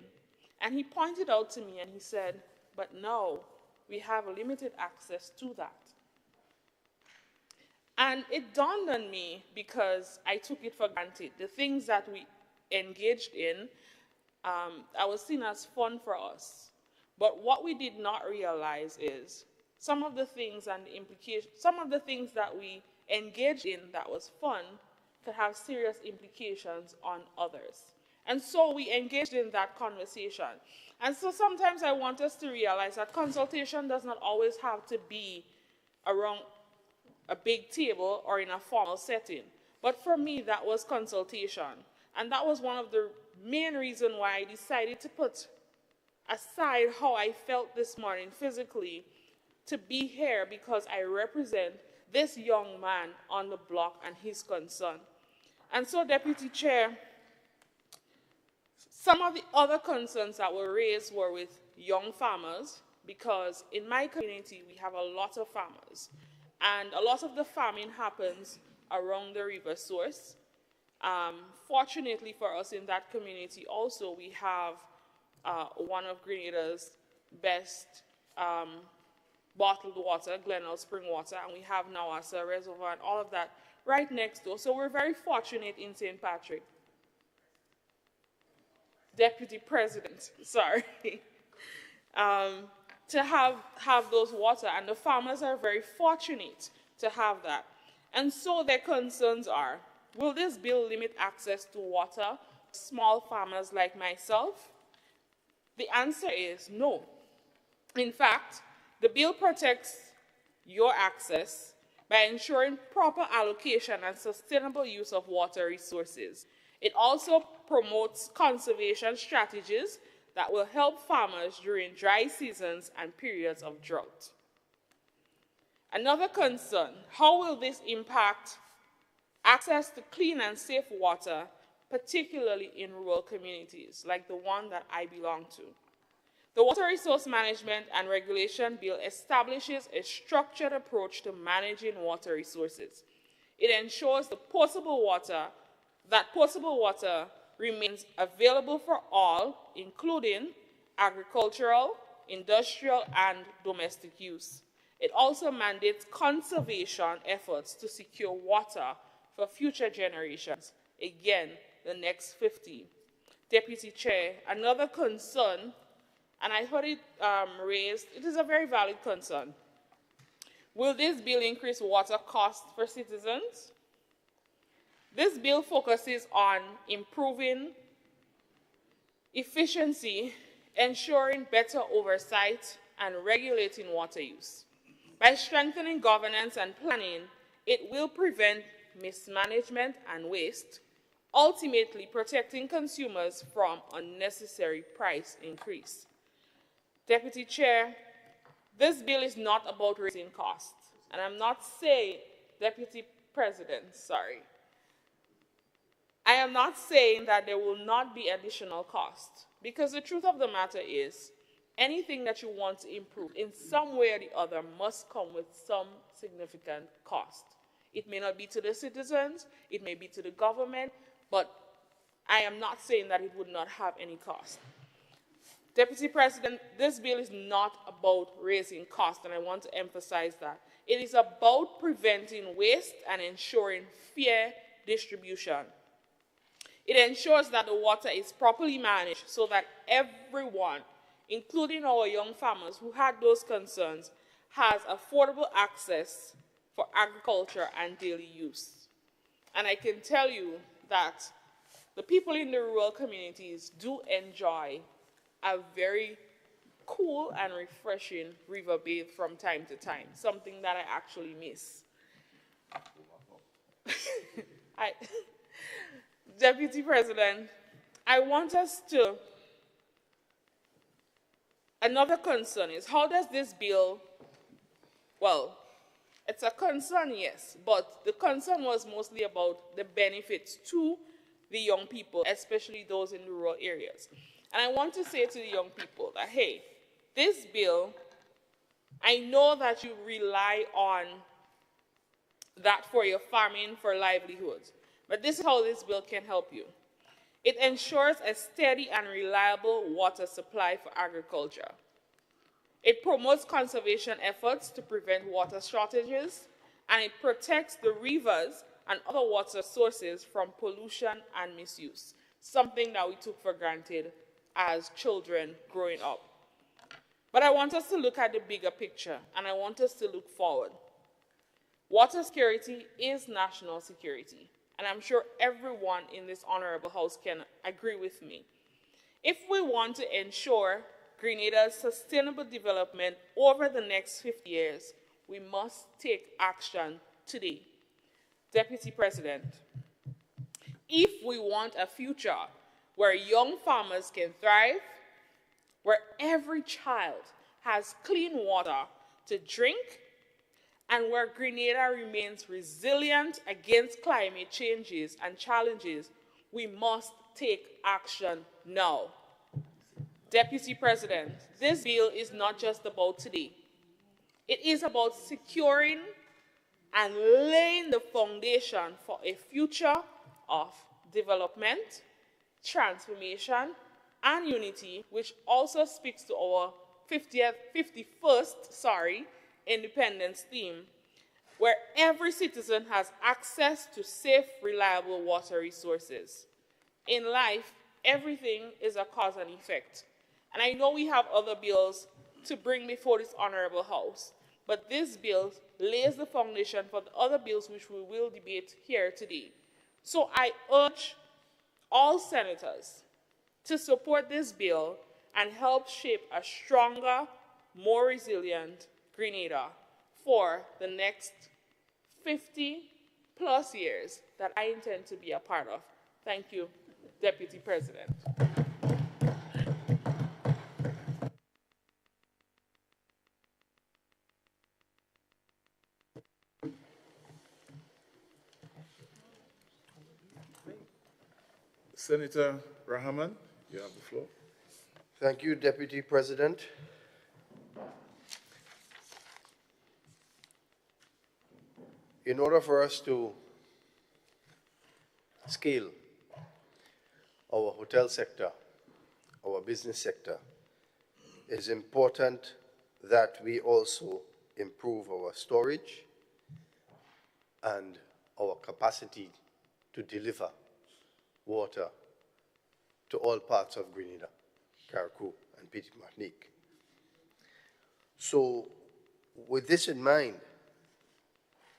And he pointed out to me and he said, but now we have limited access to that. And it dawned on me because I took it for granted. The things that we engaged in, I was seen as fun for us. But what we did not realize is some of the things and the implications, some of the things that we engaged in that was fun could have serious implications on others. And so we engaged in that conversation. And so sometimes I want us to realize that consultation does not always have to be around a big table or in a formal setting. But for me, that was consultation. And that was one of the main reasons why I decided to put aside how I felt this morning physically to be here, because I represent this young man on the block and his concern. And so, Deputy Chair, some of the other concerns that were raised were with young farmers, because in my community, we have a lot of farmers. And a lot of the farming happens around the river source. Fortunately for us in that community also, we have one of Grenada's best bottled water, Glenelg Spring Water, and we have Nawasa Reservoir and all of that right next door. So we're very fortunate in St. Patrick. Deputy President, sorry. To have those water, and the farmers are very fortunate to have that. And so their concerns are, will this bill limit access to water to small farmers like myself? The answer is no. In fact, the bill protects your access by ensuring proper allocation and sustainable use of water resources. It also promotes conservation strategies that will help farmers during dry seasons and periods of drought. Another concern, how will this impact access to clean and safe water, particularly in rural communities, like the one that I belong to? The Water Resource Management and Regulation Bill establishes a structured approach to managing water resources. It ensures that potable water remains available for all, including agricultural, industrial, and domestic use. It also mandates conservation efforts to secure water for future generations, again, the next 50. Deputy Chair, another concern, and I heard it raised, it is a very valid concern. Will this bill increase water costs for citizens? This bill focuses on improving efficiency, ensuring better oversight, and regulating water use. By strengthening governance and planning, it will prevent mismanagement and waste, ultimately protecting consumers from unnecessary price increase. Deputy Chair, this bill is not about raising costs. And I'm not saying, Deputy President, sorry. I am not saying that there will not be additional costs, because the truth of the matter is, anything that you want to improve in some way or the other must come with some significant cost. It may not be to the citizens, it may be to the government, but I am not saying that it would not have any cost. Deputy President, this bill is not about raising costs, and I want to emphasize that. It is about preventing waste and ensuring fair distribution. It ensures that the water is properly managed so that everyone, including our young farmers who had those concerns, has affordable access for agriculture and daily use. And I can tell you that the people in the rural communities do enjoy a very cool and refreshing river bathe from time to time, something that I actually miss. Deputy President, I want us to, another concern is how does this bill, well, it's a concern, yes, but the concern was mostly about the benefits to the young people, especially those in the rural areas. And I want to say to the young people that, hey, this bill, I know that you rely on that for your farming, for livelihoods, but this is how this bill can help you. It ensures a steady and reliable water supply for agriculture. It promotes conservation efforts to prevent water shortages, and it protects the rivers and other water sources from pollution and misuse, something that we took for granted as children growing up. But I want us to look at the bigger picture, and I want us to look forward. Water security is national security, and I'm sure everyone in this honorable house can agree with me. If we want to ensure Grenada's sustainable development over the next 50 years, we must take action today. Deputy President, if we want a future where young farmers can thrive, where every child has clean water to drink, and where Grenada remains resilient against climate changes and challenges, we must take action now. Deputy President, this bill is not just about today. It is about securing and laying the foundation for a future of development, transformation, and unity, which also speaks to our 51st independence theme, where every citizen has access to safe, reliable water resources. In life, everything is a cause and effect. And I know we have other bills to bring before this honorable house, but this bill lays the foundation for the other bills which we will debate here today. So I urge all senators to support this bill and help shape a stronger, more resilient Grenada for the next 50+ years that I intend to be a part of. Thank you, Deputy President. Senator Rahman, you have the floor. Thank you, Deputy President. In order for us to scale our hotel sector, our business sector, it is important that we also improve our storage and our capacity to deliver water to all parts of Grenada, Carriacou, and Petite Martinique. So, with this in mind,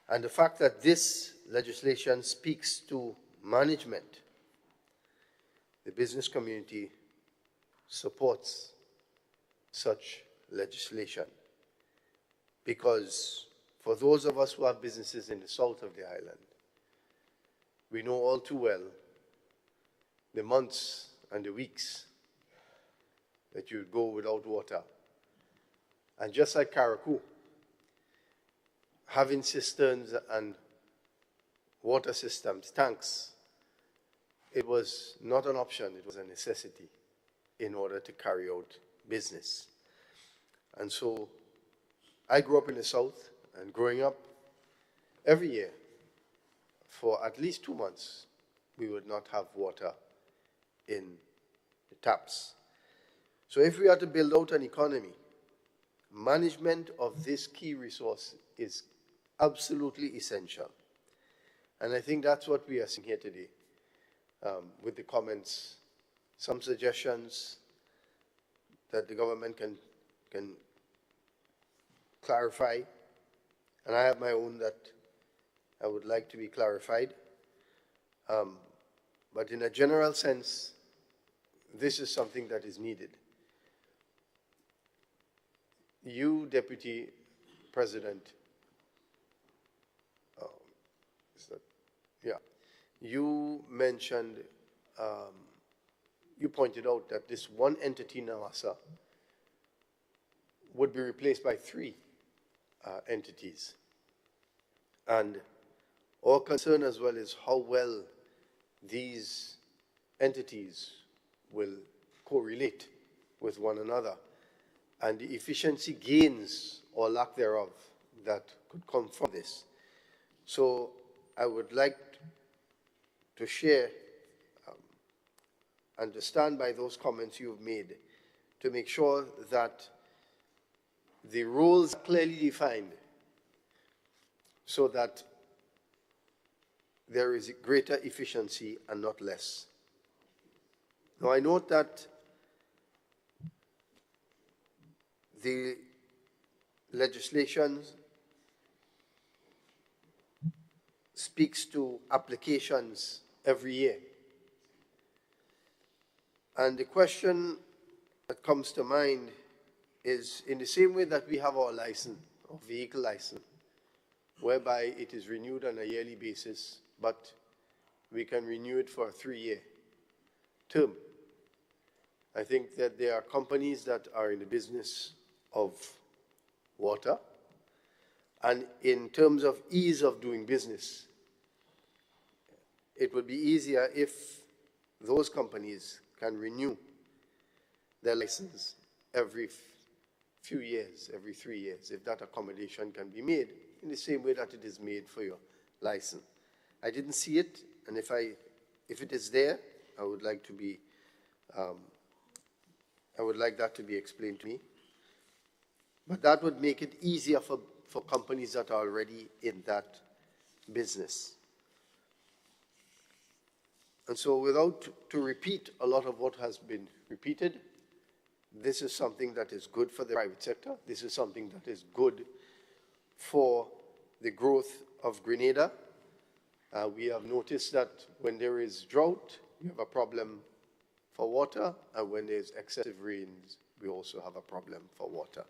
and the fact that this legislation speaks to management, the business community supports such legislation. Because for those of us who have businesses in the south of the island, we know all too well the months and the weeks that you go without water. And just like Carriacou, having cisterns and water systems, tanks, it was not an option, it was a necessity in order to carry out business. And so I grew up in the south, and growing up, every year for at least 2 months, we would not have water in the taps. So if we are to build out an economy, management of this key resource is absolutely essential. And I think that's what we are seeing here today with the comments, some suggestions that the government can clarify. And I have my own that I would like to be clarified. But in a general sense, this is something that is needed. You, Deputy President, you mentioned, you pointed out that this one entity, NAWASA, would be replaced by 3 entities. And our concern as well is how well these entities will correlate with one another and the efficiency gains or lack thereof that could come from this. So I would like to share and to stand by those comments you've made to make sure that the roles are clearly defined so that there is greater efficiency and not less. Now, I note that the legislation speaks to applications every year. And the question that comes to mind is, in the same way that we have our license, our vehicle license, whereby it is renewed on a yearly basis, but we can renew it for a 3-year term. I think that there are companies that are in the business of water, and in terms of ease of doing business, it would be easier if those companies can renew their license every few years, every 3 years, if that accommodation can be made in the same way that it is made for your license. I didn't see it, and if it is there, I would like to be, I would like that to be explained to me. But that would make it easier for companies that are already in that business. And so without to repeat a lot of what has been repeated, this is something that is good for the private sector. This is something that is good for the growth of Grenada. We have noticed that when there is drought, we have a problem for water, and when there's excessive rains, we also have a problem for water.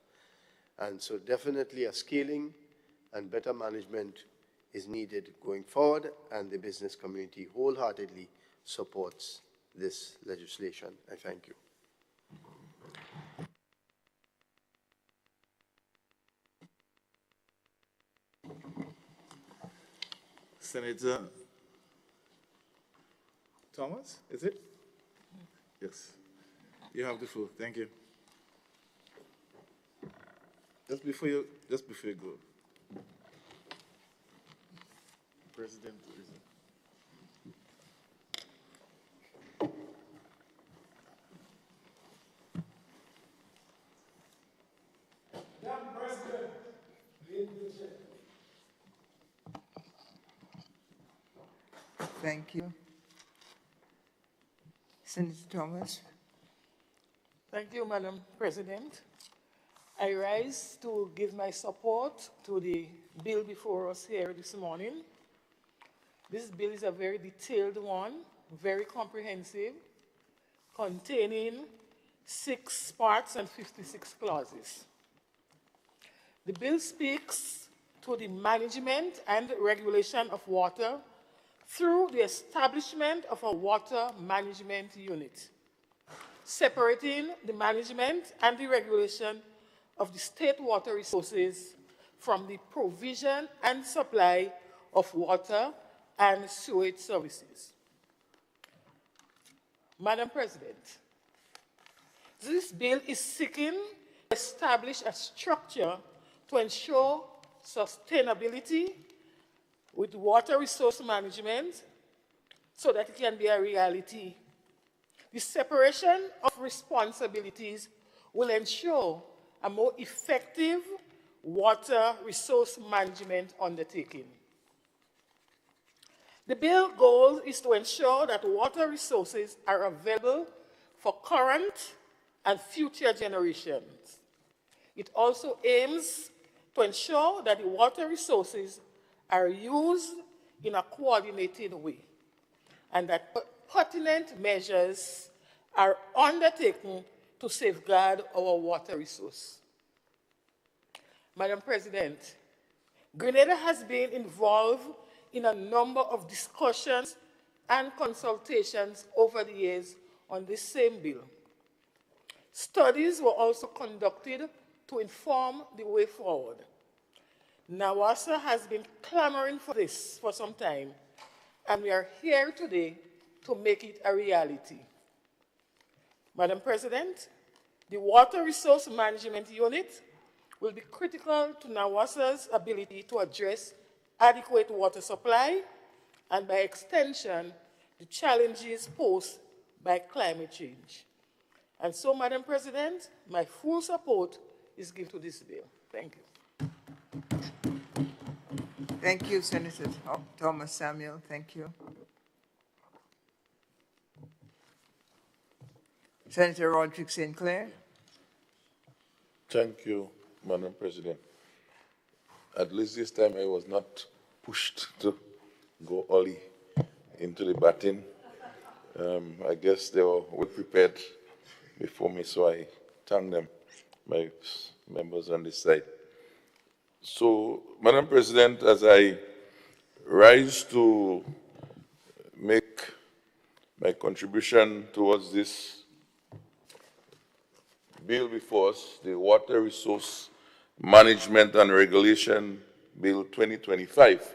And so definitely a scaling and better management is needed going forward, and the business community wholeheartedly supports this legislation. I thank you. Senator Thomas, is it? Yes. You have the floor. Thank you. Just before you go. President. Madam President, lead the chair. Thank you. Senator Thomas. Thank you, Madam President. I rise to give my support to the bill before us here this morning. This bill is a very detailed one, very comprehensive, containing 6 parts and 56 clauses. The bill speaks to the management and regulation of water through the establishment of a water management unit, separating the management and the regulation of the state water resources from the provision and supply of water and sewage services. Madam President, this bill is seeking to establish a structure to ensure sustainability, with water resource management so that it can be a reality. The separation of responsibilities will ensure a more effective water resource management undertaking. The bill goal is to ensure that water resources are available for current and future generations. It also aims to ensure that the water resources are used in a coordinated way and that pertinent measures are undertaken to safeguard our water resource. Madam President, Grenada has been involved in a number of discussions and consultations over the years on this same bill. Studies were also conducted to inform the way forward. NAWASA has been clamoring for this for some time, and we are here today to make it a reality. Madam President, the Water Resource Management Unit will be critical to NAWASA's ability to address adequate water supply and, by extension, the challenges posed by climate change. And so, Madam President, my full support is given to this bill. Thank you. Thank you, Senator Thomas Samuel. Thank you. Senator Roderick St. Clair. Thank you, Madam President. At least this time I was not pushed to go early into the batting. I guess they were well prepared before me, so I thank them, my members on this side. So, Madam President, as I rise to make my contribution towards this bill before us, the Water Resource Management and Regulation Bill 2025,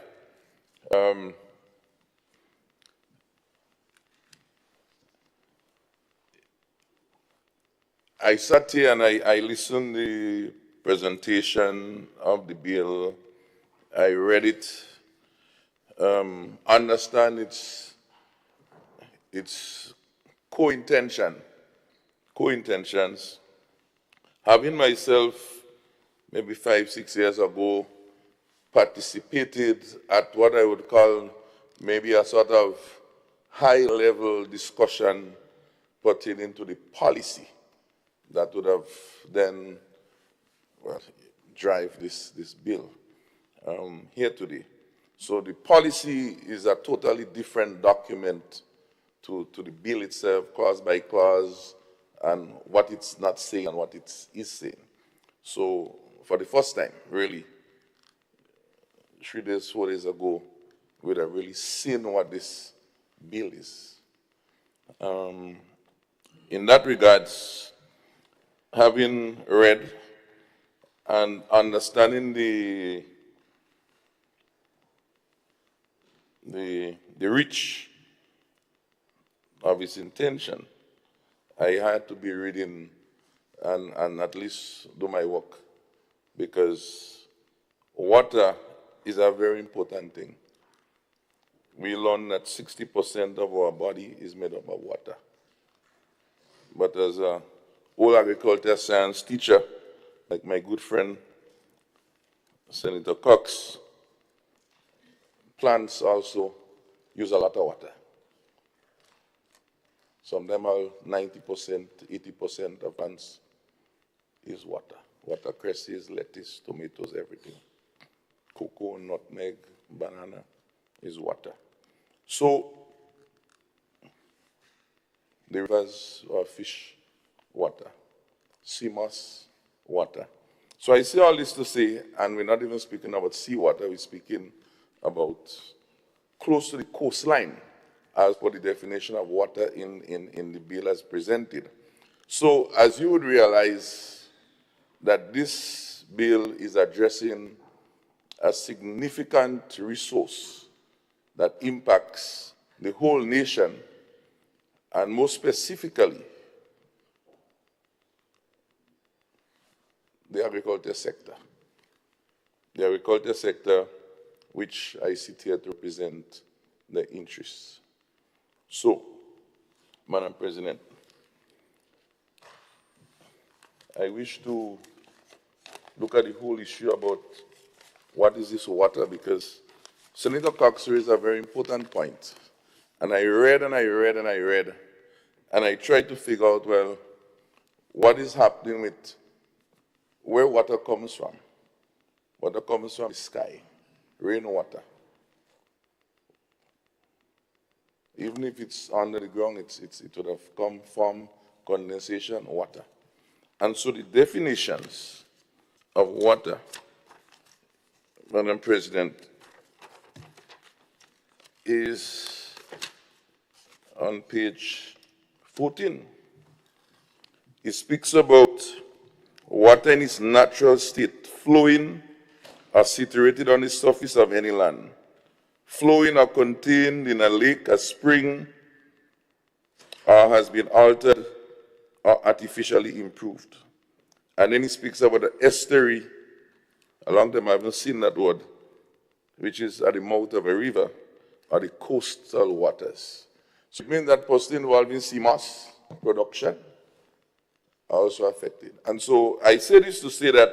I sat here and I listened to the presentation of the bill. I read it, understand its co-intentions. Having myself, maybe 5-6 years ago, participated at what I would call maybe a sort of high-level discussion pertaining to the policy that would have then, well, drive this bill here today. So the policy is a totally different document to the bill itself, clause by clause, and what it's not saying and what it is saying. So for the first time, really, 3 days, 4 days ago, we'd have really seen what this bill is. In that regards, having read and understanding the reach of its intention, I had to be reading and at least do my work, because water is a very important thing. We learn that 60% of our body is made up of water. But as an old agriculture science teacher, like my good friend Senator Cox, plants also use a lot of water. Some of them are 90%, 80% of plants is water. Watercresses, lettuce, tomatoes, everything. Cocoa, nutmeg, banana is water. So the rivers or fish, water. Sea moss, water. So I say all this to say, and we're not even speaking about seawater, we're speaking about close to the coastline, as per the definition of water in the bill as presented. So as you would realize that this bill is addressing a significant resource that impacts the whole nation, and more specifically, the agriculture sector. The agriculture sector, which I sit here to represent the interests. So, Madam President, I wish to look at the whole issue about what is this water, because Senator Cox raised a very important point. And I read and I read and I read, and I tried to figure out, well, what is happening with where water comes from. Water comes from the sky, rainwater. Even if it's under the ground, it would have come from condensation water. And so the definitions of water, Madam President, is on page 14. It speaks about water in its natural state, flowing or situated on the surface of any land, flowing or contained in a lake, a spring, or has been altered or artificially improved. And then he speaks about the estuary. A long time I haven't seen that word, which is at the mouth of a river, or the coastal waters. So it means that person involved in sea moss production are also affected. And so I say this to say that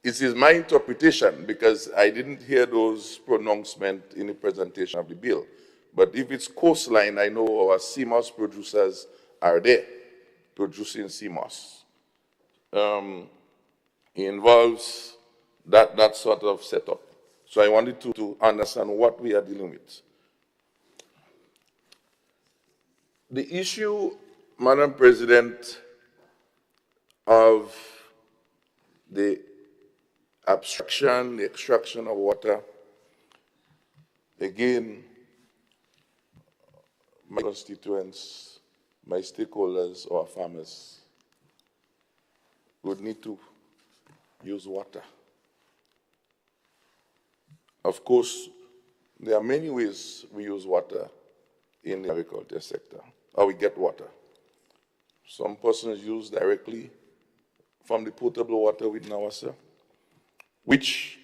it is my interpretation, because I didn't hear those pronouncements in the presentation of the bill. But if it's coastline, I know our sea moss producers are there producing sea moss. It involves that sort of setup. So I wanted to understand what we are dealing with. The issue, Madam President, of the abstraction, the extraction of water, again, my constituents, my stakeholders, or farmers would need to use water. Of course, there are many ways we use water in the agriculture sector, or we get water. Some persons use directly from the potable water with Nawasa, which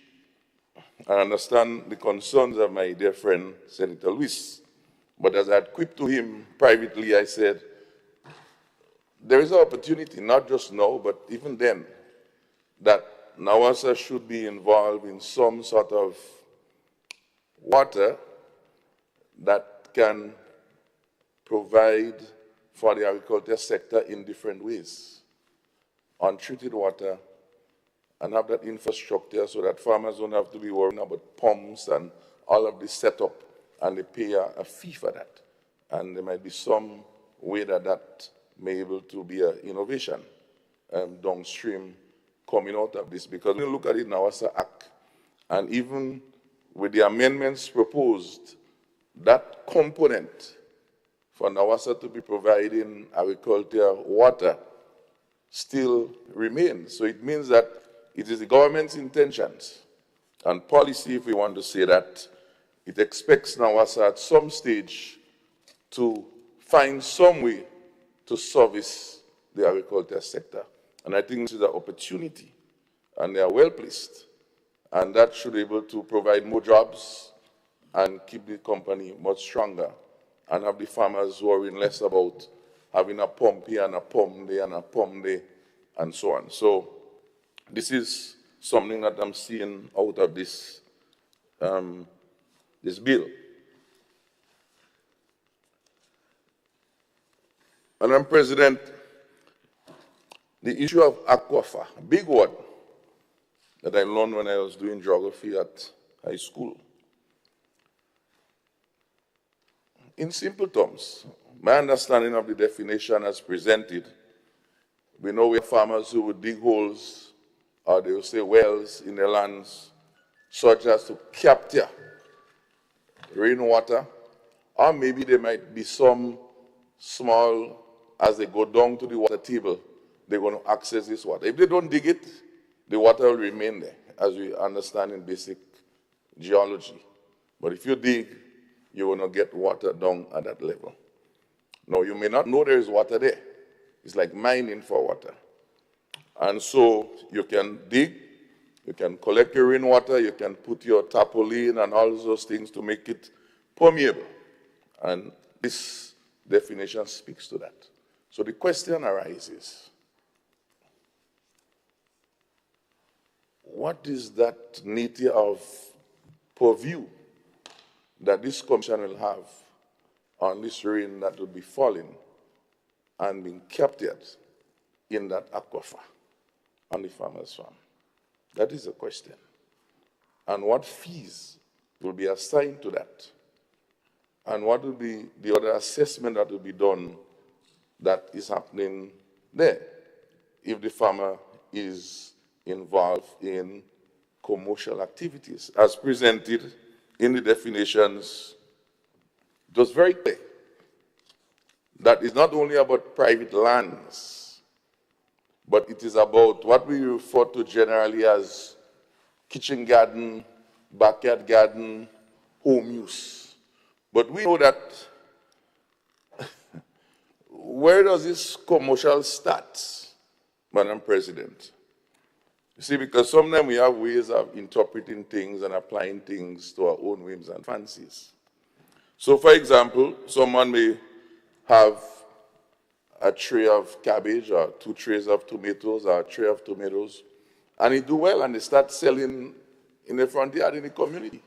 I understand the concerns of my dear friend, Senator Luis. But as I had quipped to him privately, I said, there is an opportunity, not just now, but even then, that Nawasa should be involved in some sort of water that can provide for the agriculture sector in different ways. Untreated water, and have that infrastructure so that farmers don't have to be worrying about pumps and all of this setup, and they pay a fee for that. And there might be some way that may be able to be an innovation downstream coming out of this. Because when you look at it now as an act, and even with the amendments proposed, that component for Nawasa to be providing agriculture water still remains. So it means that it is the government's intentions and policy, if we want to say that, it expects Nawasa at some stage to find some way to service the agriculture sector. And I think this is an opportunity, and they are well placed. And that should be able to provide more jobs and keep the company much stronger, and have the farmers worrying less about having a pump here and a pump there and a pump there and so on. So this is something that I'm seeing out of this, this bill. Madam President, the issue of aquifer, a big word that I learned when I was doing geography at high school. In simple terms, my understanding of the definition as presented, we know we have farmers who would dig holes, or they will say wells in their lands, such as to capture rainwater, or maybe there might be some small, as they go down to the water table, they're going to access this water. If they don't dig it, the water will remain there, as we understand in basic geology. But if you dig, you're going to get water down at that level. Now, you may not know there is water there. It's like mining for water. And so you can dig, You can collect your rainwater, you can put your tarpaulin and all those things to make it permeable. And this definition speaks to that. So the question arises, what is that nature of purview that this commission will have on this rain that will be falling and being captured in that aquifer on the farmer's farm? That is the question. And what fees will be assigned to that? And what will be the other assessment that will be done that is happening there if the farmer is involved in commercial activities? As presented in the definitions, it was very clear that it's not only about private lands, but it is about what we refer to generally as kitchen garden, backyard garden, home use. But we know that where does this commercial start, Madam President? You see, because sometimes we have ways of interpreting things and applying things to our own whims and fancies. So, for example, someone may have a tray of cabbage or 2 trays of tomatoes or a tray of tomatoes, and they do well and they start selling in the front yard in the community.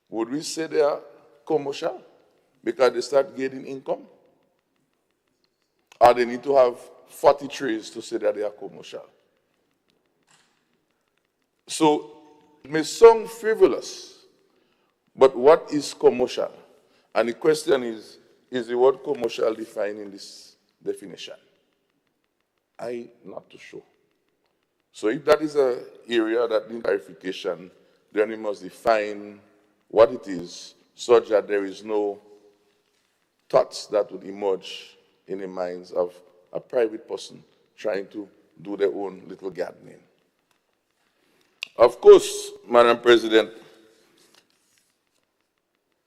Would we say they are commercial because they start getting income? Or they need to have 40 trays to say that they are commercial? So it may sound frivolous, but what is commercial? And the question is the word commercial defined in this definition? I'm not too sure. So if that is an area that needs clarification, then we must define what it is such that there is no thoughts that would emerge in the minds of a private person trying to do their own little gardening. Of course, Madam President,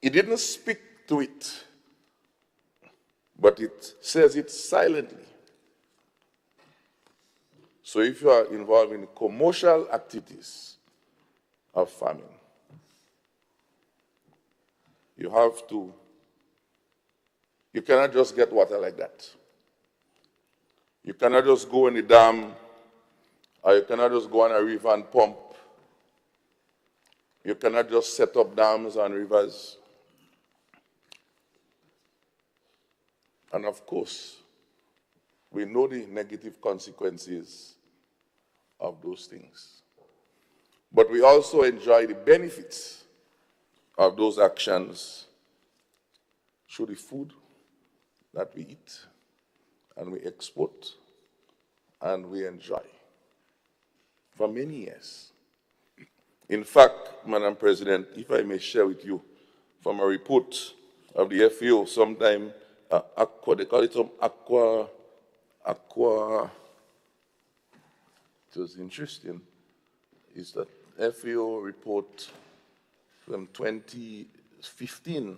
it didn't speak to it, but it says it silently. So if you are involved in commercial activities of farming, you cannot just get water like that. You cannot just go in the dam, or you cannot just go on a river and pump. You cannot just set up dams and rivers. And of course, we know the negative consequences of those things. But we also enjoy the benefits of those actions through the food that we eat and we export and we enjoy for many years. In fact, Madam President, if I may share with you from a report of the FAO, sometime they call it aqua, it was interesting, is that FAO report from 2015.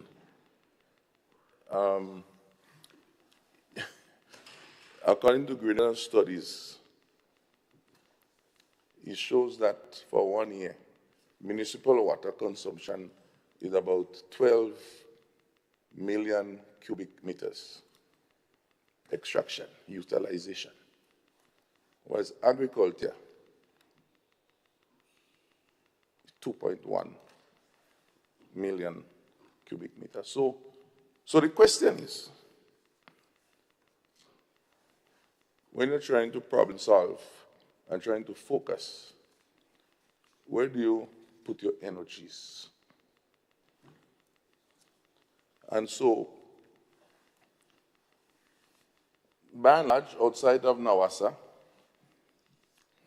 According to Greenland studies, it shows that for 1 year, municipal water consumption is about 12 million cubic meters. Extraction, utilization. Whereas agriculture, 2.1 million cubic meters. So the question is, when you're trying to problem solve and trying to focus, where do you put your energies? And so, by and large, outside of Nawasa,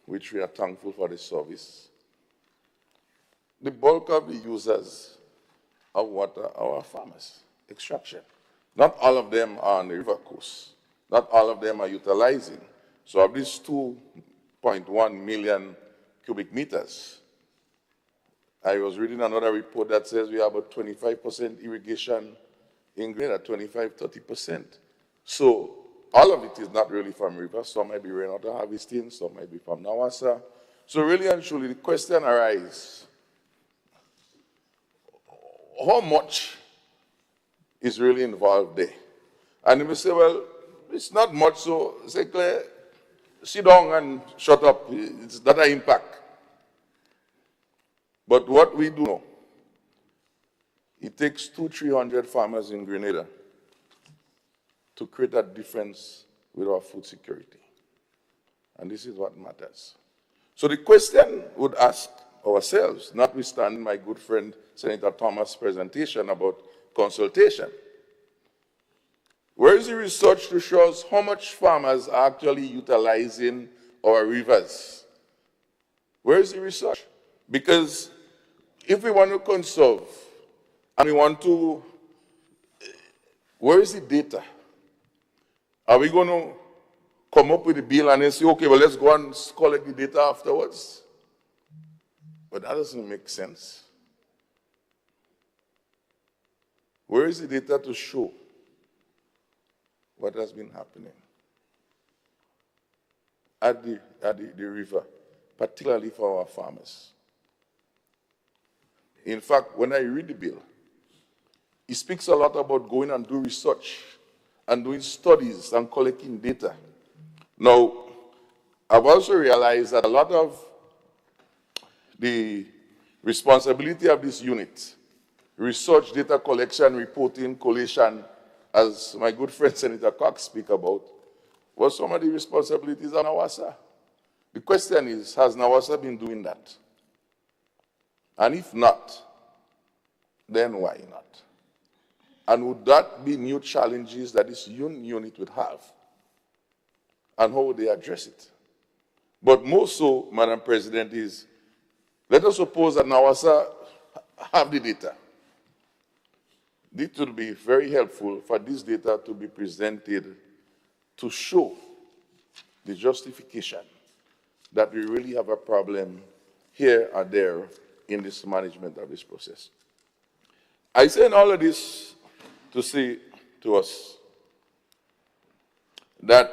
which we are thankful for the service, the bulk of the users of water are our farmers, extraction. Not all of them are on the river coast. Not all of them are utilizing. So of these 2.1 million cubic meters, I was reading another report that says we have about 25% irrigation in Grenada, 25–30%. So all of it is not really from rivers. Some might be rainwater harvesting, some might be from Nawasa, So really and truly, the question arises, how much is really involved there? And if you say, well, it's not much, so say, Claire, sit down and shut up. It's not an impact. But what we do know, it takes 200-300 farmers in Grenada to create a difference with our food security. And this is what matters. So the question would ask ourselves, notwithstanding my good friend Senator Thomas' presentation about consultation, where is the research to show us how much farmers are actually utilizing our rivers? Where is the research? Because if we want to conserve and we want to, where is the data? Are we going to come up with a bill and then say, okay, well, let's go and collect the data afterwards? But that doesn't make sense. Where is the data to show what has been happening at the river, particularly for our farmers? In fact, when I read the bill, it speaks a lot about going and do research and doing studies and collecting data. Now, I've also realized that a lot of the responsibility of this unit, research, data collection, reporting, collation, as my good friend Senator Cox speak about, was some of the responsibilities of NAWASA. The question is, has NAWASA been doing that? And if not, then why not? And would that be new challenges that this unit would have? And how would they address it? But more so, Madam President, is let us suppose that NAWASA have the data. It would be very helpful for this data to be presented to show the justification that we really have a problem here or there in this management of this process. I say all of this to say to us that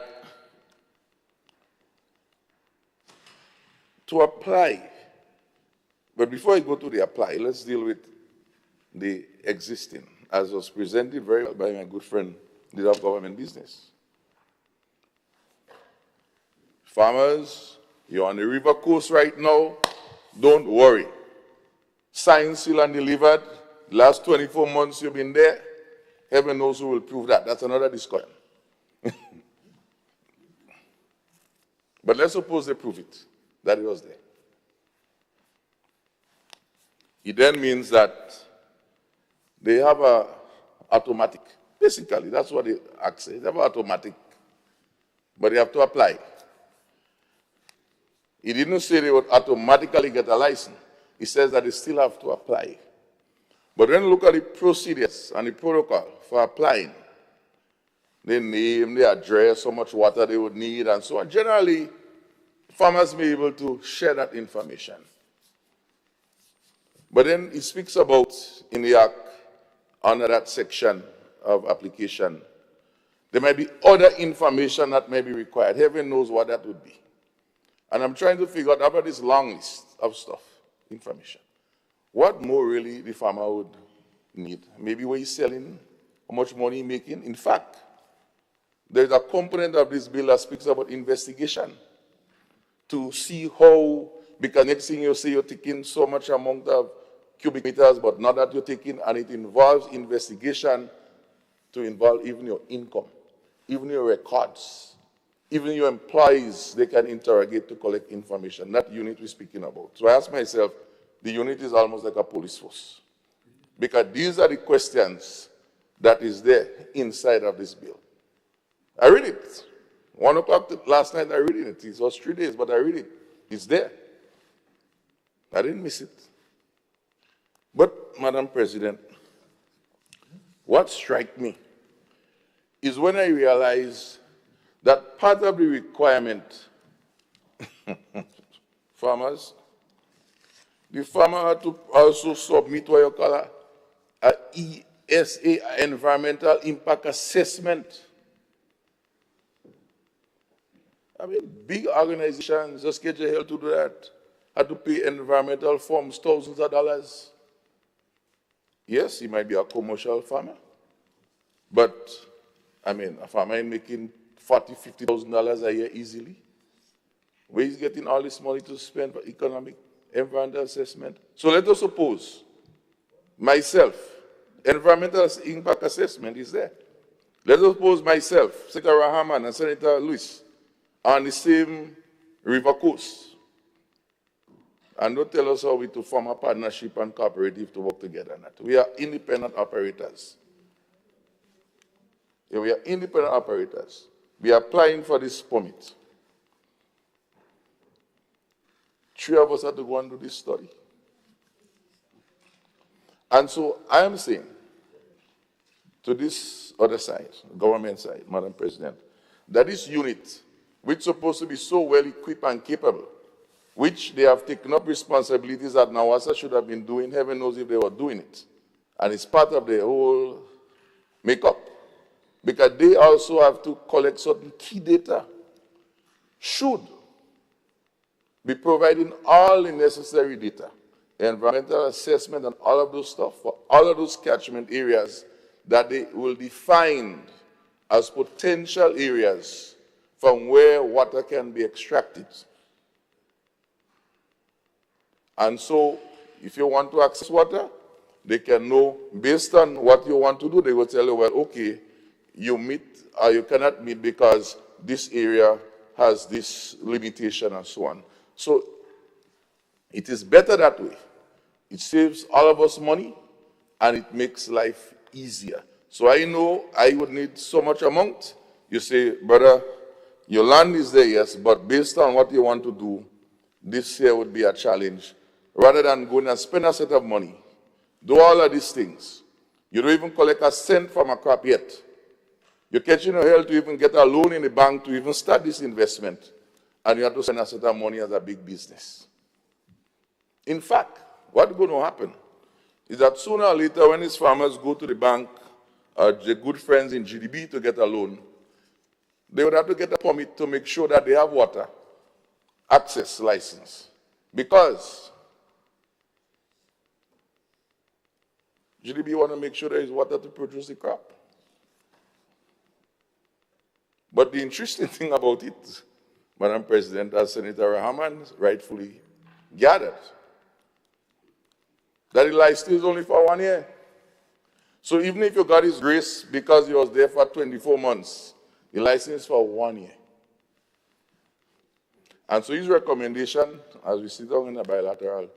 to apply, but before I go to the apply, let's deal with the existing, as was presented very well by my good friend, leader of government business. Farmers, you're on the river coast right now, don't worry. Signed, sealed, and delivered. The last 24 months you've been there. Heaven knows who will prove that. That's another discussion. But let's suppose they prove it, that it was there. It then means that they have a automatic. Basically, that's what the act says. They have automatic, but they have to apply. He didn't say they would automatically get a license. He says that they still have to apply. But then look at the procedures and the protocol for applying. They name, they address, how much water they would need, and so on. Generally, farmers may be able to share that information. But then it speaks about, in the Act, under that section of application, there might be other information that may be required. Heaven knows what that would be. And I'm trying to figure out about this long list of stuff, information. What more really the farmer would need? Maybe where he's selling, how much money he's making. In fact, there's a component of this bill that speaks about investigation to see how, because next thing you say you're taking so much amount of cubic meters, but not that you're taking, and it involves investigation to involve even your income, even your records, even your employees, they can interrogate to collect information. That unit we're speaking about. So I ask myself, the unit is almost like a police force. Because these are the questions that is there inside of this bill. I read it. 1 o'clock last night I read it. It was 3 days, but I read it. It's there. I didn't miss it. But, Madam President, what struck me is when I realized that part of the requirement, farmers, the farmer had to also submit what you call a ESA, Environmental Impact Assessment. I mean, big organizations just get your help to do that. had to pay environmental firms thousands of dollars. Yes, he might be a commercial farmer, but I mean, a farmer is making $40,000, $50,000 a year easily. Where is getting all this money to spend for economic environmental assessment? So let us suppose myself, environmental impact assessment is there. Let us suppose myself, Senator Rahman and Senator Lewis are on the same river coast. And don't tell us how we to form a partnership and cooperative to work together. We are independent operators. Yeah, we are independent operators. We are applying for this permit. 3 of us have to go and do this study. And so I am saying to this other side, government side, Madam President, that this unit, which is supposed to be so well equipped and capable, which they have taken up responsibilities that NAWASA should have been doing, heaven knows if they were doing it. And it's part of the whole makeup. Because they also have to collect certain key data, should be providing all the necessary data, environmental assessment and all of those stuff for all of those catchment areas that they will define as potential areas from where water can be extracted. And so, if you want to access water, they can know, based on what you want to do, they will tell you, well, okay, you meet or you cannot meet because this area has this limitation and so on. So, it is better that way. It saves all of us money and it makes life easier. So I know I would need so much amount. You say, brother, your land is there, yes, but based on what you want to do, this year would be a challenge. Rather than going and spend a set of money, do all of these things. You don't even collect a cent from a crop yet. You're catching your hell to even get a loan in the bank to even start this investment. And you have to spend a set of money as a big business. In fact, what's going to happen is that sooner or later when these farmers go to the bank, the good friends in GDB to get a loan, they would have to get a permit to make sure that they have water access license. Because GDB want to make sure there is water to produce the crop. But the interesting thing about it, Madam President, as Senator Rahman rightfully gathered, that the license is only for 1 year. So even if you got his grace because he was there for 24 months, the license is for 1 year. And so his recommendation, as we sit down in a bilateral,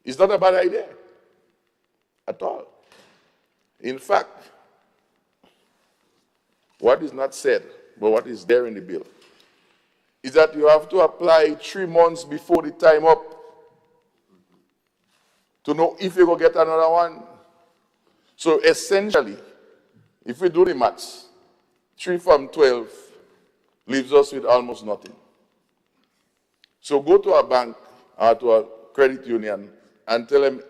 is not a bad idea at all. In fact, what is not said, but what is there in the bill, is that you have to apply 3 months before the time up to know if you go get another one. So essentially, if we do the maths, 3 from 12 leaves us with almost nothing. So go to a bank or to a credit union and tell them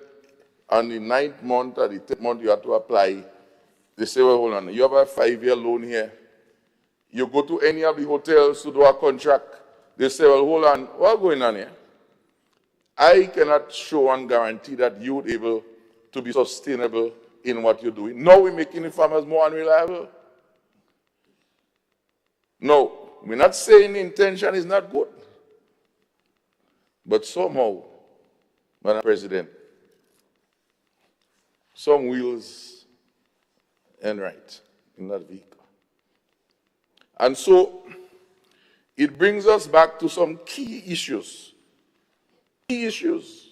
on the 9th month or the 10th month you have to apply. They say, well, hold on, you have a 5-year loan here. You go to any of the hotels to do a contract. They say, well, hold on, what's going on here? I cannot show and guarantee that you would be able to be sustainable in what you're doing. Now we're making the farmers more unreliable. No, we're not saying the intention is not good. But somehow, Madam President, some wheels ain't right in that vehicle. And so, it brings us back to some key issues. Key issues.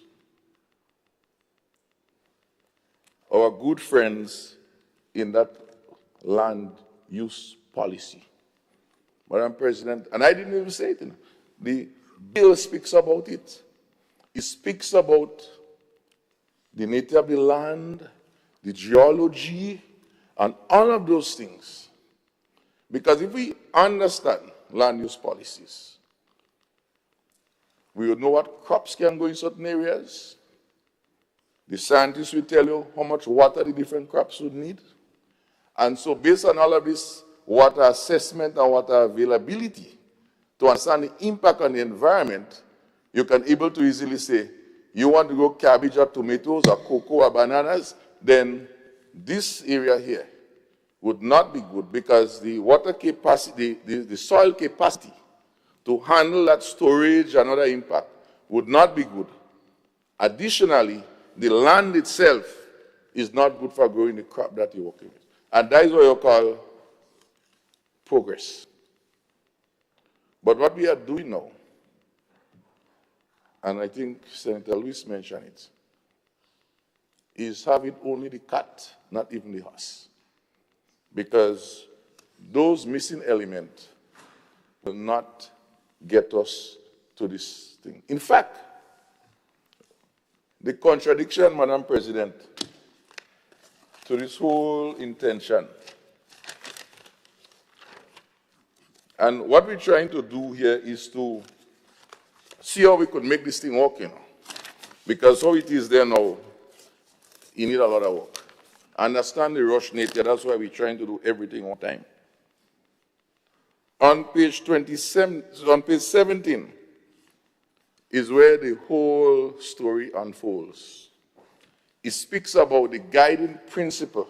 Our good friends in that land use policy. Madam President, and I didn't even say it, the bill speaks about it. It speaks about the nature of the land, the geology, and all of those things. Because if we understand land use policies, we would know what crops can go in certain areas. The scientists will tell you how much water the different crops would need. And so based on all of this water assessment and water availability, to understand the impact on the environment, you can able to easily say, you want to grow cabbage or tomatoes or cocoa or bananas, then this area here would not be good because the water capacity, the soil capacity to handle that storage and other impact would not be good. Additionally, the land itself is not good for growing the crop that you're working with. And that is what you call progress. But what we are doing now, and I think Senator Lewis mentioned it, is having only the cat, not even the horse. Because those missing elements will not get us to this thing. In fact, the contradiction, Madam President, to this whole intention, and what we're trying to do here is to see how we could make this thing work, you know. Because how it is there now, you need a lot of work. Understand the rush nature, that's why we're trying to do everything on time. On page 27, on page 17 is where the whole story unfolds. It speaks about the guiding principle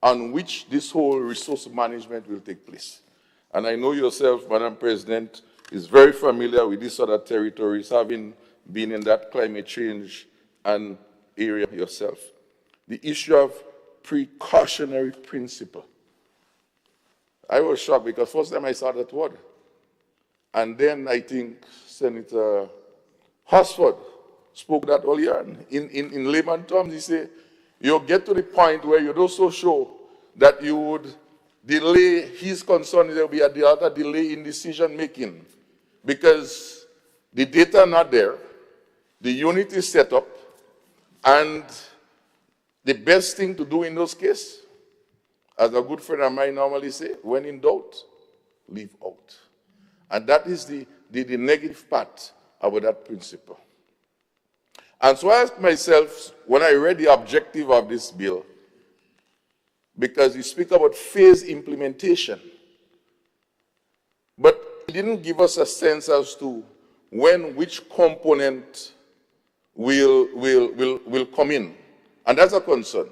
on which this whole resource management will take place. And I know yourself, Madam President, is very familiar with these other territories, having been in that climate change and area yourself. The issue of precautionary principle. I was shocked because first time I saw that word. And then I think Senator Hosford spoke that earlier. In layman terms, he said, you'll get to the point where you're also sure that you would delay, his concern is there will be a other delay in decision making because the data are not there, the unit is set up, and the best thing to do in those cases, as a good friend of mine normally say, when in doubt, leave out. And that is the negative part about that principle. And so I asked myself, when I read the objective of this bill, because you speak about phase implementation, but it didn't give us a sense as to when which component will come in. And that's a concern.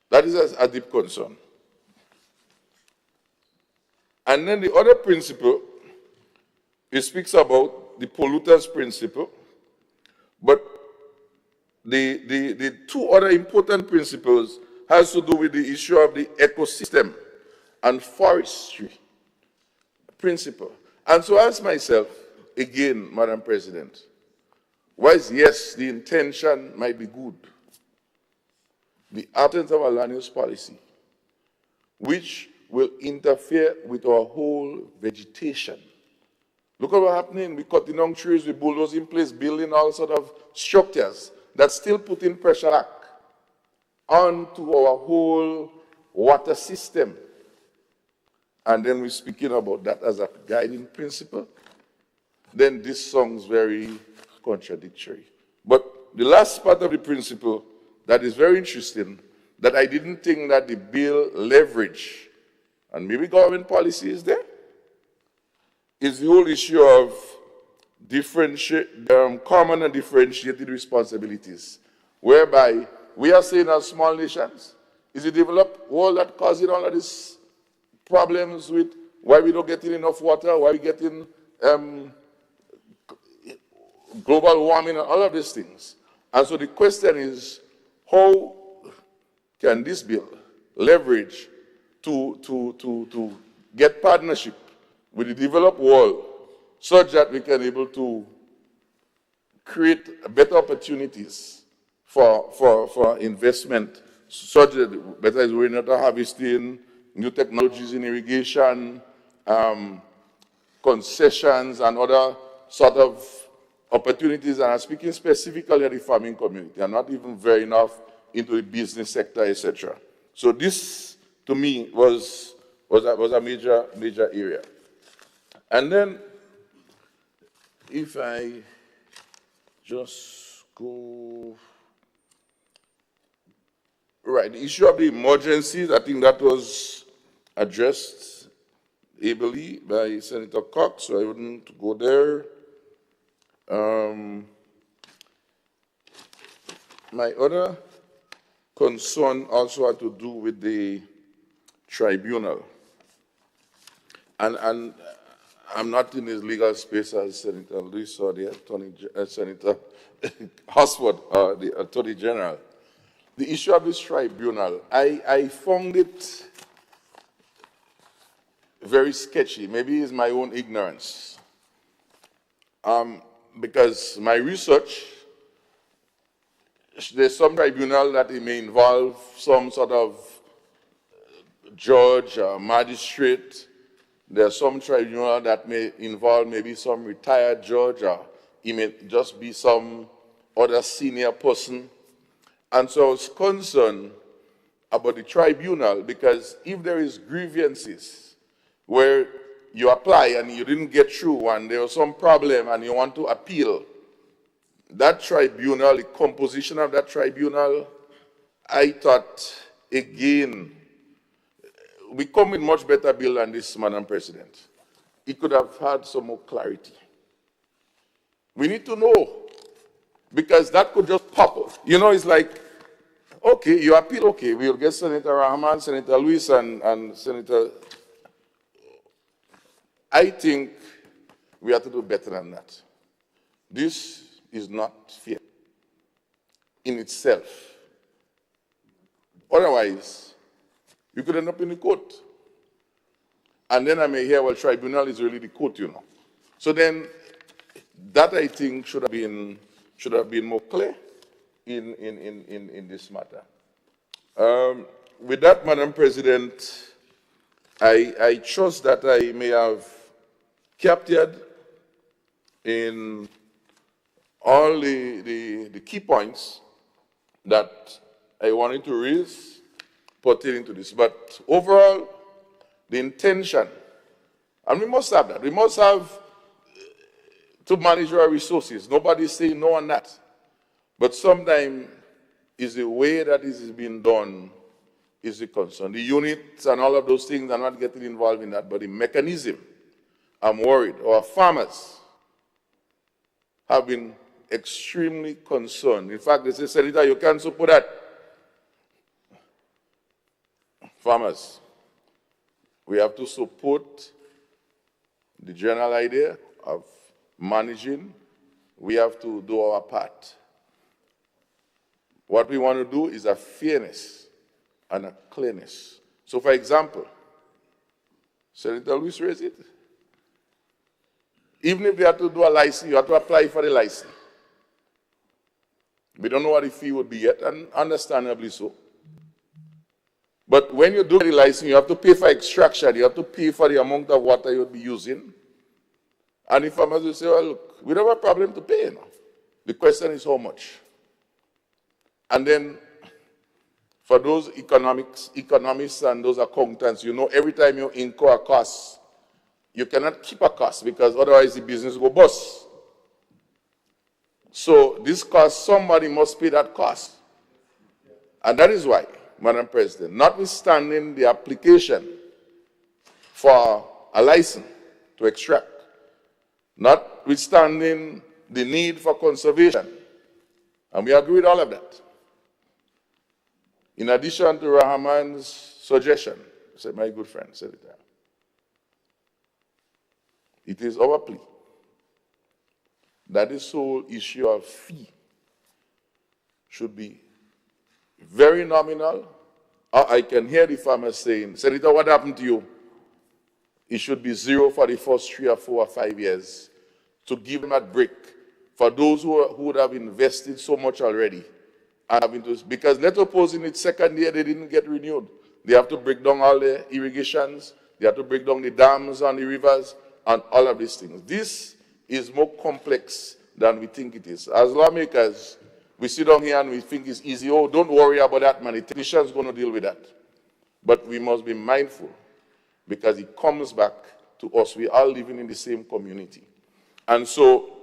That is a deep concern. And then the other principle, it speaks about the polluters principle, but the two other important principles has to do with the issue of the ecosystem and forestry principle. And so I ask myself, again, Madam President, whilst yes, the intention might be good, the absence of a land use policy, which will interfere with our whole vegetation. Look at what's happening. We're cutting down trees, we bulldoze in place, building all sort of structures that still putting pressure back onto our whole water system. And then we're speaking about that as a guiding principle. Then this sounds very contradictory. But the last part of the principle that is very interesting, that I didn't think that the bill leverage, and maybe government policy is there, is the whole issue of common and differentiated responsibilities, whereby we are saying as small nations, is the developed world that causing all of these problems with why we don't get enough water, why we getting global warming and all of these things. And so the question is, how can this bill leverage to get partnership with the developed world such that we can able to create better opportunities for investment, such that better as rainwater harvesting, new technologies in irrigation, concessions and other sort of opportunities, and I'm speaking specifically of the farming community, and not even very enough into the business sector, etc. So this, to me, was a major area. And then, if I just go, right, the issue of the emergencies, I think that was addressed ably by Senator Cox, so I wouldn't go there. My other concern also had to do with the tribunal. And I'm not in his legal space as Senator Lewis or the Senator Hosford or the Attorney General. The issue of this tribunal, I found it very sketchy. Maybe it's my own ignorance. Because my research, there's some tribunal that it may involve some sort of judge or magistrate. There's some tribunal that may involve maybe some retired judge, or it may just be some other senior person. And so I was concerned about the tribunal, because if there is grievances where you apply and you didn't get through and there was some problem and you want to appeal, that tribunal, the composition of that tribunal, I thought, again, we come with much better bill than this, Madam President. It could have had some more clarity. We need to know, because that could just pop up. You know, it's like, okay, you appeal, okay, we'll get Senator Rahman, Senator Lewis, and Senator... I think we have to do better than that. This is not fair in itself. Otherwise, you could end up in the court. And then I may hear, well, tribunal is really the court, you know. So then, that I think should have been more clear in this matter. With that, Madam President, I trust that I may have captured in all the key points that I wanted to raise pertaining to this. But overall, the intention, and we must have that. We must have to manage our resources. Nobody's saying no on that. But sometimes is the way that this is being done is the concern. The units and all of those things are not getting involved in that, but the mechanism, I'm worried. Our farmers have been extremely concerned. In fact, they say, Senator, you can't support that. Farmers, we have to support the general idea of managing. We have to do our part. What we want to do is a fairness and a clearness. So, for example, Senator Lewis raised it. Even if they have to do a license, you have to apply for the license. We don't know what the fee would be yet, and understandably so. But when you do the license, you have to pay for extraction. You have to pay for the amount of water you'll be using. And the farmers will say, well, look, we don't have a problem to pay now. The question is how much. And then, for those economists and those accountants, you know, every time you incur a cost, you cannot keep a cost, because otherwise the business will bust. So this cost, somebody must pay that cost. And that is why, Madam President, notwithstanding the application for a license to extract, notwithstanding the need for conservation, and we agree with all of that. In addition to Rahman's suggestion, said my good friend, Senator, it is our plea that this whole issue of fee should be very nominal. I can hear the farmers saying, Senator, what happened to you? It should be zero for the first 3 or 4 or 5 years to give them a break for those who would have invested so much already. Because let's suppose in its second year they didn't get renewed. They have to break down all the irrigations, they have to break down the dams on the rivers, and all of these things. This is more complex than we think it is. As lawmakers, we sit down here and we think it's easy. Oh, don't worry about that, man. The technician's going to deal with that. But we must be mindful, because it comes back to us. We are living in the same community. And so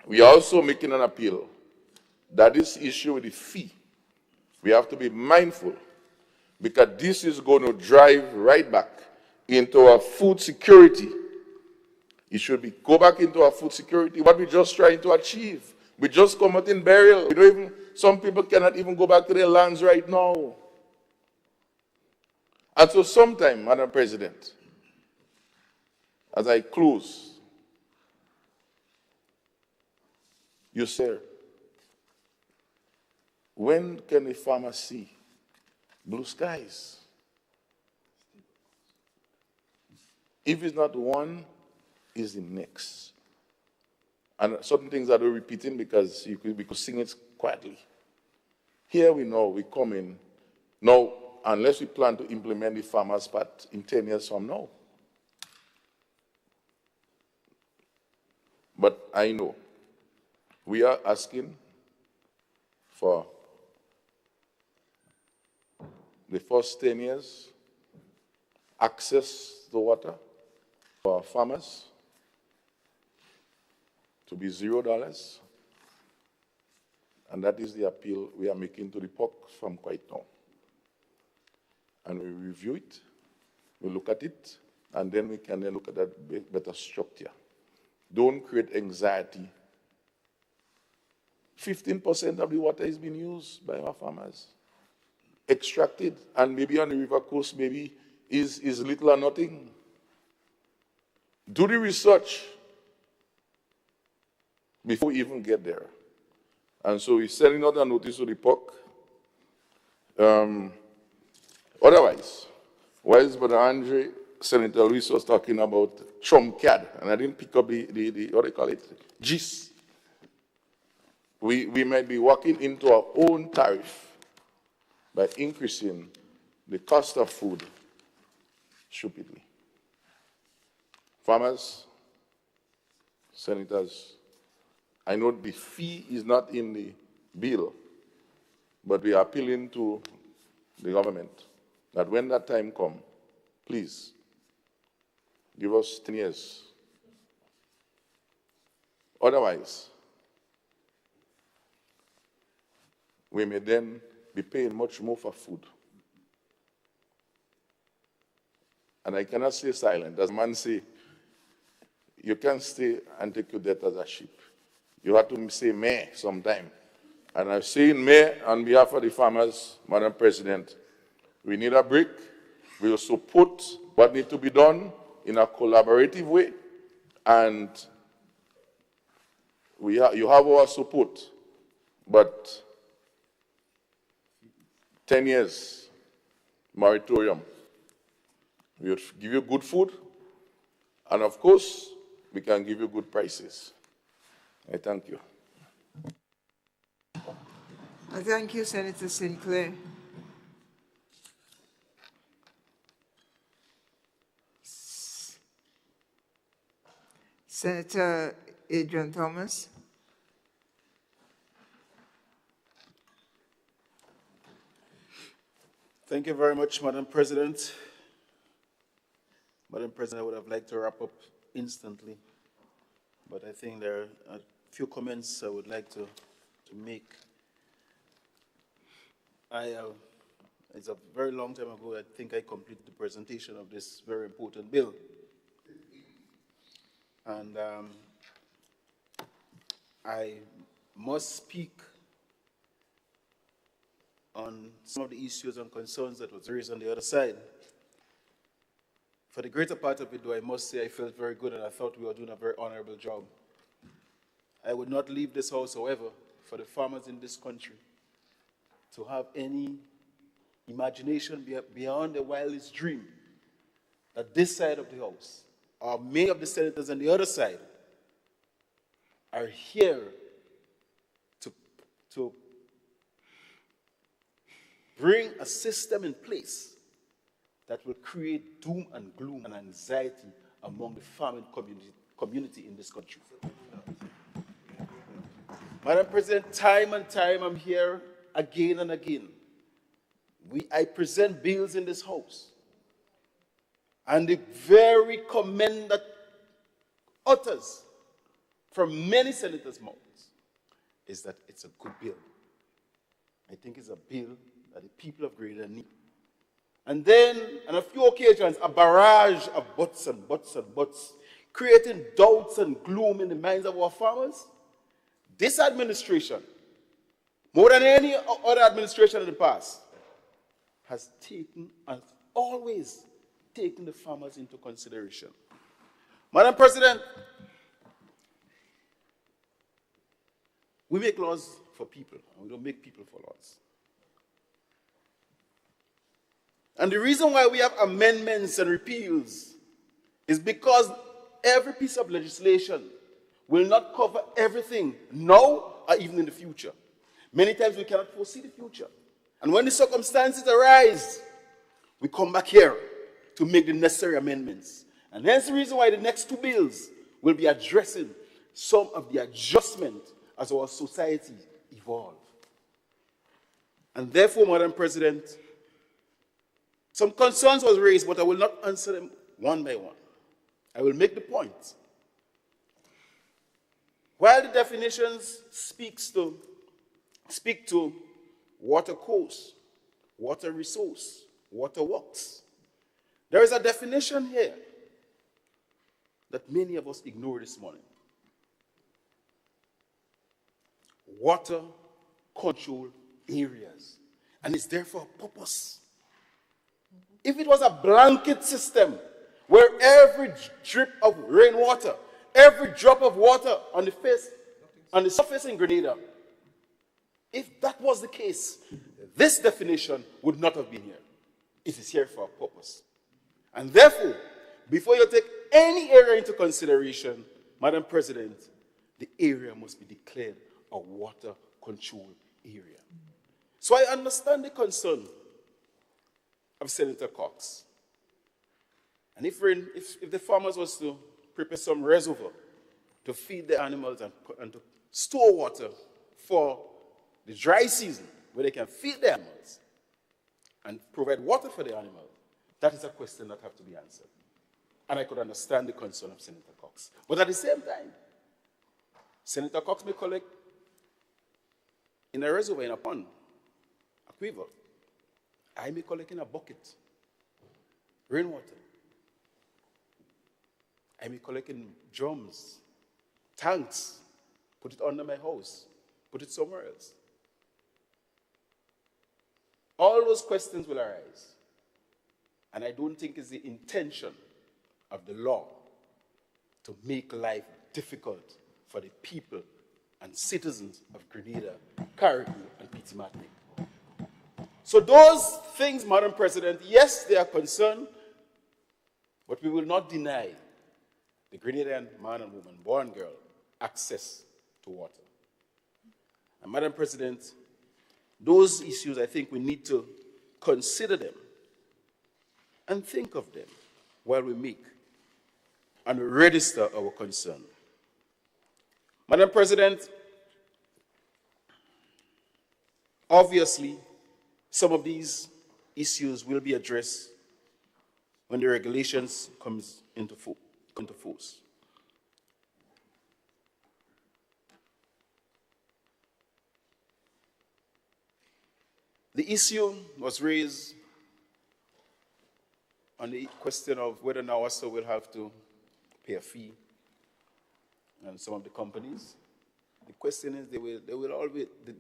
we are also making an appeal that this issue with the fee, we have to be mindful, because this is going to drive right back into our food security It should be go back into our food security, what we're just trying to achieve. We just come out in burial. We don't even, some people cannot even go back to their lands right now. And so sometime, Madam President, as I close, you say, when can a farmer see blue skies? If it's not one, it's the next. And certain things that we're repeating because we could sing it quietly. Here we know we come in. Now, unless we plan to implement the farmer's part in 10 years from now. But I know we are asking for the first 10 years access to water for farmers to be $0. And that is the appeal we are making to the POC from quite now. And we review it, we look at it, and then we can then look at that better structure. Don't create anxiety. 15% of the water is being used by our farmers. Extracted, and maybe on the river coast, maybe is little or nothing. Do the research before we even get there. And so we're sending out a notice to the POC. Otherwise, while Brother Andre, Senator Luis was talking about Trump CAD, and I didn't pick up the what do you call it, gist. We might be walking into our own tariff by increasing the cost of food stupidly. Farmers, senators, I know the fee is not in the bill, but we are appealing to the government that when that time comes, please give us 10 years. Otherwise, we may then be paying much more for food. And I cannot stay silent. As man say, you can't stay and take your death as a sheep. You have to say meh sometime. And I'm saying meh on behalf of the farmers, Madam President. We need a break. We will support what needs to be done in a collaborative way. And you have our support. But 10 years moratorium. We will give you good food, and of course, we can give you good prices. I thank you. I thank you, Senator Sinclair. Senator Adrian Thomas. Thank you very much, Madam President. Madam President, I would have liked to wrap up instantly, but I think there are a few comments I would like to make. It's a very long time ago, I think I completed the presentation of this very important bill. And I must speak on some of the issues and concerns that was raised on the other side. For the greater part of it, though, I must say I felt very good and I thought we were doing a very honorable job. I would not leave this house, however, for the farmers in this country to have any imagination beyond the wildest dream that this side of the house, or many of the senators on the other side, are here to bring a system in place that will create doom and gloom and anxiety among the farming community in this country. Madam President, time and time I'm here again and again. I present bills in this house, and the very comment that utters from many senators' mouths is that it's a good bill. I think it's a bill that the people of Grenada need. And then, on a few occasions, a barrage of buts and buts and buts creating doubts and gloom in the minds of our farmers, this administration, more than any other administration in the past, has always taken the farmers into consideration. Madam President, we make laws for people, and we don't make people for laws. And the reason why we have amendments and repeals is because every piece of legislation will not cover everything now or even in the future. Many times we cannot foresee the future. And when the circumstances arise, we come back here to make the necessary amendments. And that's the reason why the next two bills will be addressing some of the adjustment as our society evolve. And therefore, Madam President, some concerns was raised, but I will not answer them one by one. I will make the point. While the definitions speak to water course, water resource, water works, there is a definition here that many of us ignore this morning. Water control areas. And it's there for a purpose. If it was a blanket system where every drip of rainwater, every drop of water on the surface in Grenada, if that was the case, this definition would not have been here. It is here for a purpose. And therefore, before you take any area into consideration, Madam President, the area must be declared a water control area. So I understand the concern of Senator Cox. And if the farmers was to prepare some reservoir to feed the animals and to store water for the dry season, where they can feed the animals and provide water for the animals, that is a question that has to be answered. And I could understand the concern of Senator Cox. But at the same time, Senator Cox may collect in a reservoir, in a pond, a quiver. I may collect in a bucket, rainwater. I may collect in drums, tanks, put it under my house, put it somewhere else. All those questions will arise. And I don't think it's the intention of the law to make life difficult for the people and citizens of Grenada, Caribou, and Petit Martinique. So those things, Madam President, yes, they are concerned, but we will not deny the Grenadian man and woman, boy and girl, access to water. And Madam President, those issues, I think we need to consider them and think of them while we make and register our concern. Madam President, obviously, some of these issues will be addressed when the regulations comes into force. The issue was raised on the question of whether NAWASA will have to pay a fee, and some of the companies. The question is they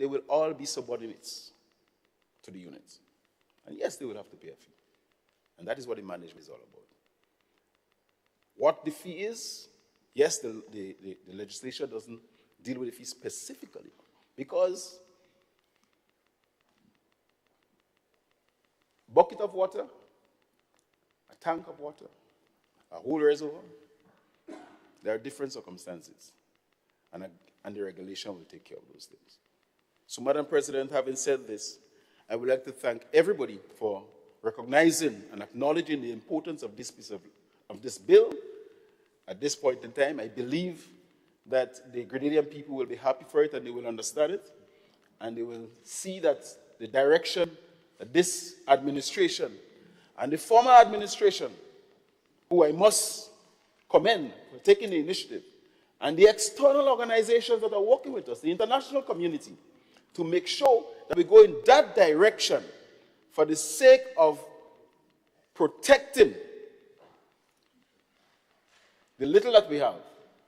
will all be subordinates to the units. And yes, they will have to pay a fee. And that is what the management is all about. What the fee is, yes, the legislation doesn't deal with the fee specifically, because a bucket of water, a tank of water, a whole reservoir, there are different circumstances. And the regulation will take care of those things. So, Madam President, having said this, I would like to thank everybody for recognizing and acknowledging the importance of this piece of this bill. At this point in time, I believe that the Grenadian people will be happy for it and they will understand it. And they will see that the direction that this administration and the former administration, who I must commend for taking the initiative, and the external organizations that are working with us, the international community, to make sure that we go in that direction for the sake of protecting the little that we have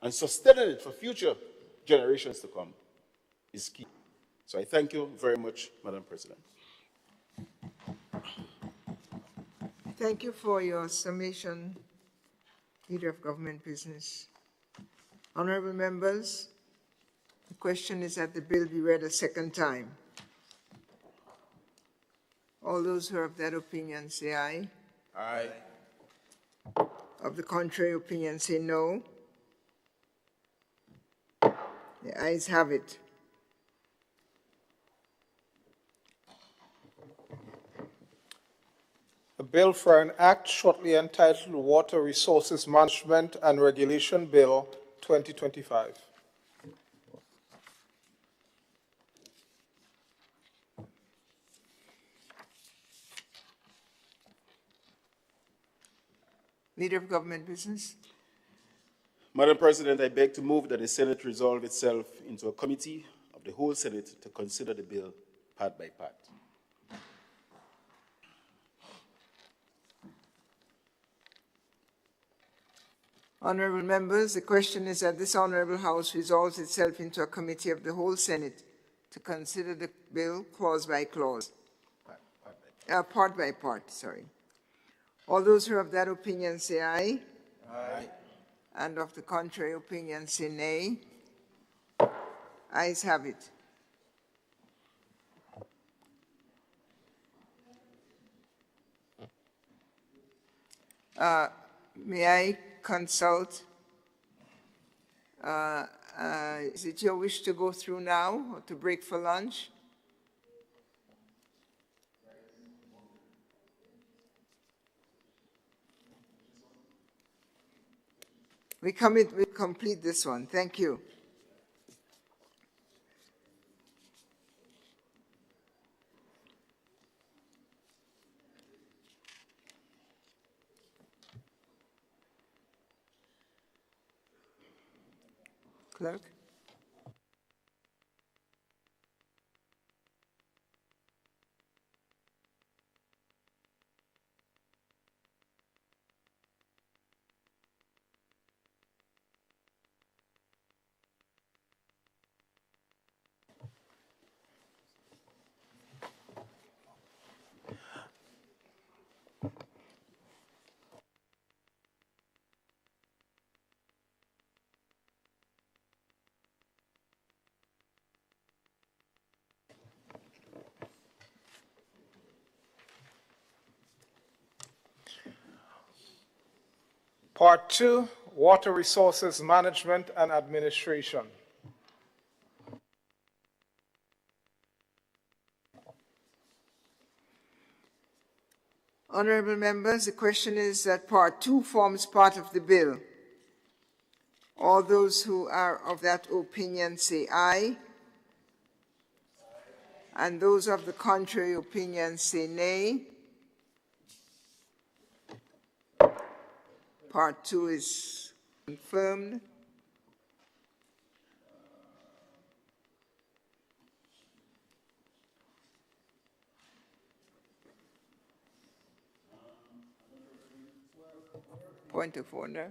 and sustaining it for future generations to come is key. So I thank you very much, Madam President. Thank you for your summation, Leader of Government Business. Honorable members, the question is that the bill be read a second time. All those who are of that opinion say aye. Aye. Of the contrary opinion say no. The ayes have it. A bill for an act shortly entitled Water Resources Management and Regulation Bill 2025. Leader of Government Business. Madam President, I beg to move that the Senate resolve itself into a committee of the whole Senate to consider the bill part by part. Honorable members, the question is that this Honorable House resolves itself into a committee of the whole Senate to consider the bill clause by clause. Part by part, sorry. All those who are of that opinion say aye. Aye. And of the contrary opinion say nay. Ayes have it. May I consult? Is it your wish to go through now or to break for lunch? We complete this one. Thank you. Clerk? Part 2, Water Resources Management and Administration. Honorable members, the question is that Part 2 forms part of the bill. All those who are of that opinion say aye. And those of the contrary opinion say nay. Part 2 is confirmed. Point of order.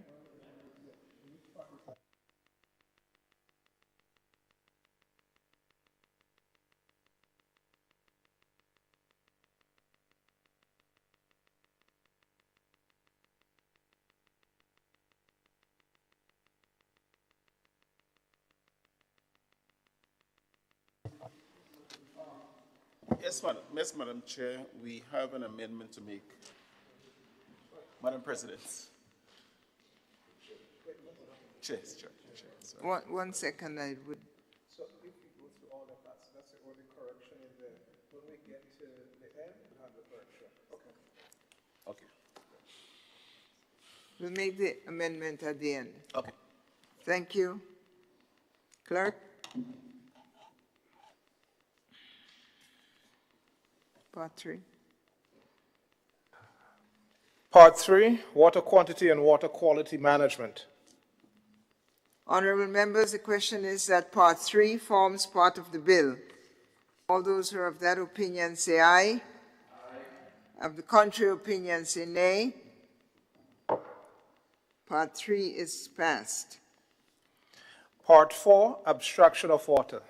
Yes, Madam Chair, we have an amendment to make. Madam President. Chair. One second, I would. So if we go through all of that, so that's the only correction in there. When we get to the end, we'll have the correction. Okay. We'll make the amendment at the end. Okay. Thank you. Clerk? Part 3. Part 3, Water Quantity and Water Quality Management. Honorable members, the question is that Part 3 forms part of the bill. All those who are of that opinion say aye. Of the contrary opinion say nay. Part 3 is passed. Part 4, abstraction of water.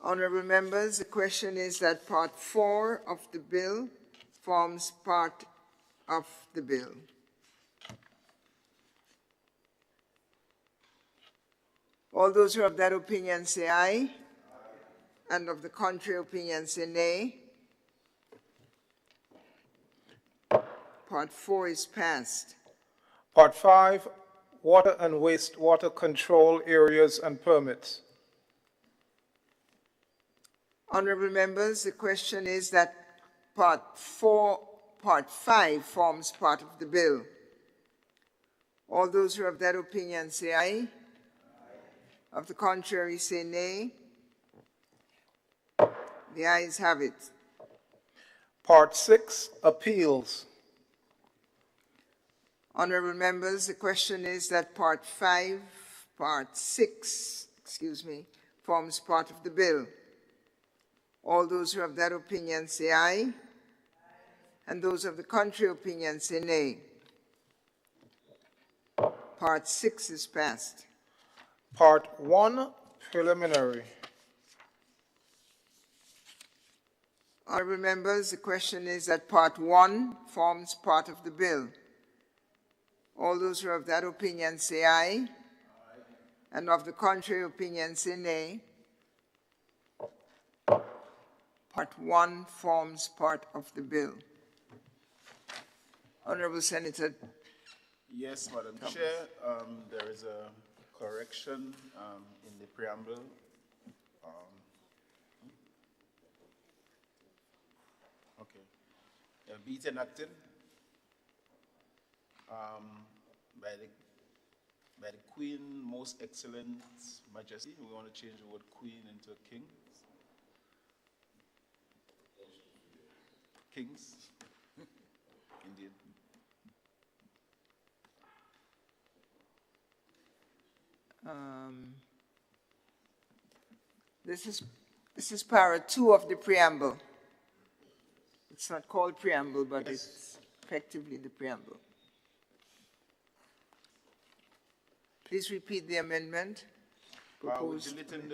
Honorable members, the question is that Part 4 of the bill forms part of the bill. All those who have that opinion say aye, and of the contrary opinion say nay. Part 4 is passed. Part 5, water and wastewater control areas and permits. Honorable members, the question is that Part 5 forms part of the bill. All those who have that opinion say aye. Of the contrary, say nay. The ayes have it. Part 6, appeals. Honorable members, the question is that Part 6, forms part of the bill. All those who have that opinion say aye, and those of the contrary opinion say nay. Part 6 is passed. Part 1, preliminary. Honorable members, the question is that Part 1 forms part of the bill. All those who have that opinion say aye, and of the contrary opinion say nay. Part 1 forms part of the bill. Honorable Senator. Yes, Madam Chair, there is a correction in the preamble. Be it enacted by the Queen, Most Excellent Majesty. We want to change the word Queen into King. Kings, indeed. This is para 2 of the preamble. It's not called preamble, but it's effectively the preamble. Please repeat the amendment proposed. We're deleting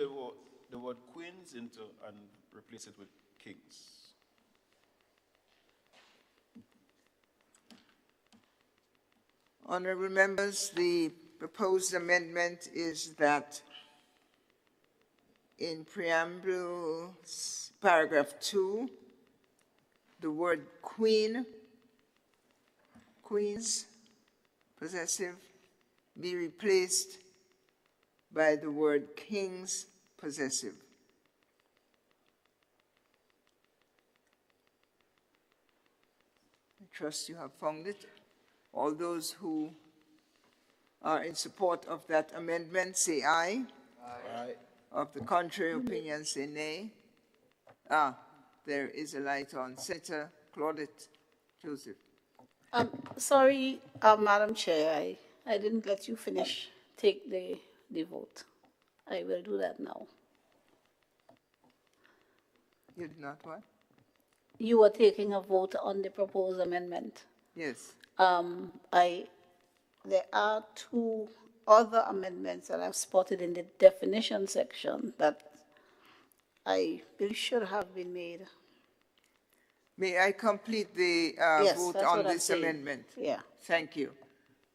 the word queens and replace it with kings. Honorable members, the proposed amendment is that in preamble paragraph 2, the word queen, queens, possessive, be replaced by the word kings, possessive. I trust you have found it. All those who are in support of that amendment say aye. Aye. Of the contrary opinion say nay. There is a light on. Senator Claudette Joseph. Sorry, Madam Chair, I didn't let you finish. Take the vote. I will do that now. You did not what? You were taking a vote on the proposed amendment. Yes. There are 2 other amendments that I've spotted in the definition section that I believe should have been made. May I complete the vote on this amendment? Yeah. Thank you.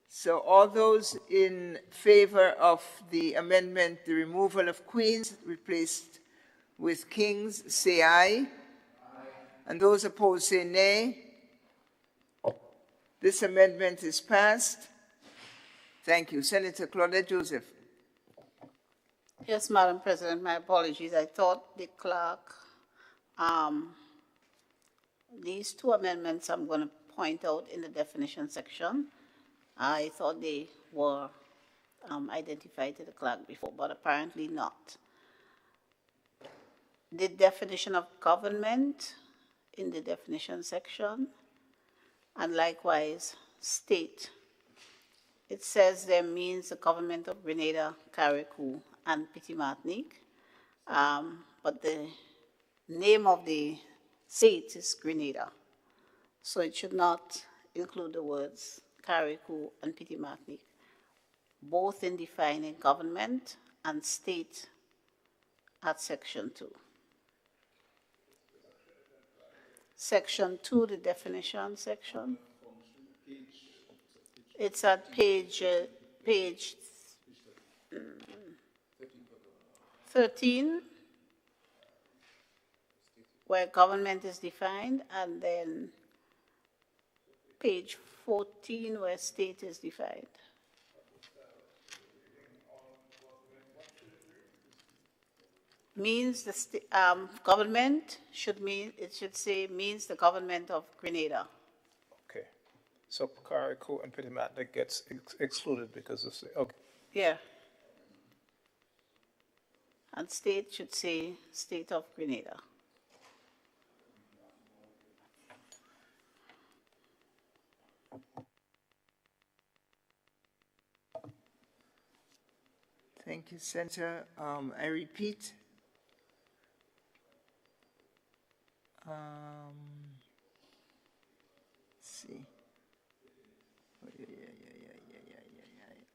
So all those in favor of the amendment, the removal of queens replaced with kings, say aye. Aye. And those opposed say nay. This amendment is passed. Thank you. Senator Claudette Joseph. Yes, Madam President, my apologies. I thought the clerk, these 2 amendments I'm going to point out in the definition section, I thought they were identified to the clerk before, but apparently not. The definition of government in the definition section, and likewise state. It says there means the government of Grenada, Carriacou, and Petit Martinique, but the name of the state is Grenada. So it should not include the words Carriacou, and Petit Martinique, both in defining government and state at Section 2. Section 2, the definition section. It's at page 13, where government is defined, and then page 14, where state is defined. Means the government should mean, it should say means the government of Grenada. Okay. So Carriacou and Petit Martinique gets excluded because of, okay. Yeah. And state should say state of Grenada. Thank you, Senator. I repeat, let's see. Oh, yeah.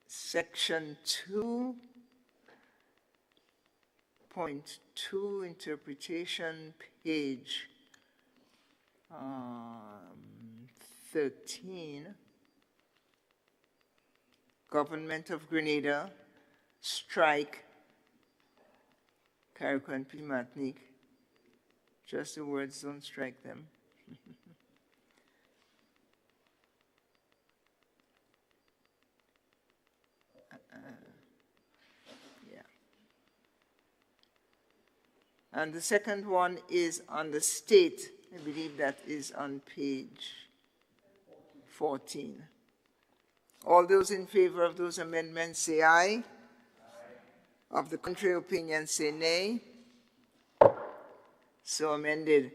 Section 2.2 interpretation, page 13. Government of Grenada, strike Carriacou and Petit Martinique. Just the words, don't strike them. Yeah. And the second one is on the state. I believe that is on page 14. All those in favor of those amendments say aye. Aye. Of the contrary opinion say nay. So amended.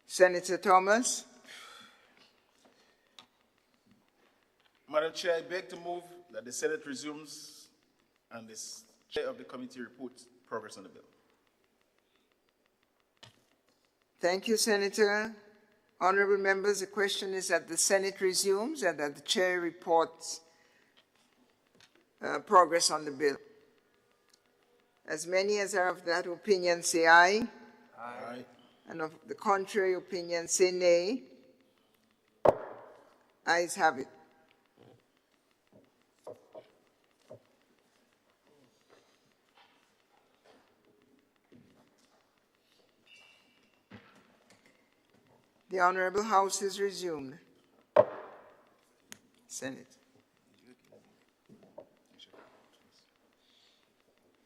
Senator Thomas. Madam Chair, I beg to move that the Senate resumes and the chair of the committee reports progress on the bill. Thank you, Senator. Honorable members, the question is that the Senate resumes and that the chair reports progress on the bill. As many as are of that opinion say aye. Aye. And of the contrary opinion say nay. Ayes have it. The Honorable House is resumed. Senate.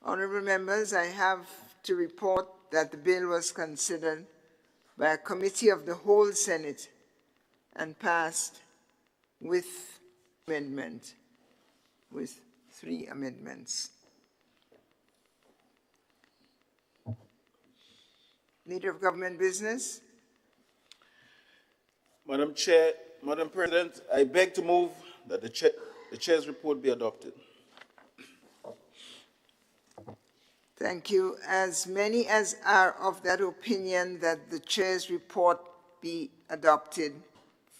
Honorable members, I have to report that the bill was considered by a committee of the whole Senate and passed with amendment, with 3 amendments. Leader of Government Business. Madam Chair, Madam President, I beg to move that the chair's report be adopted. Thank you. As many as are of that opinion that the chair's report be adopted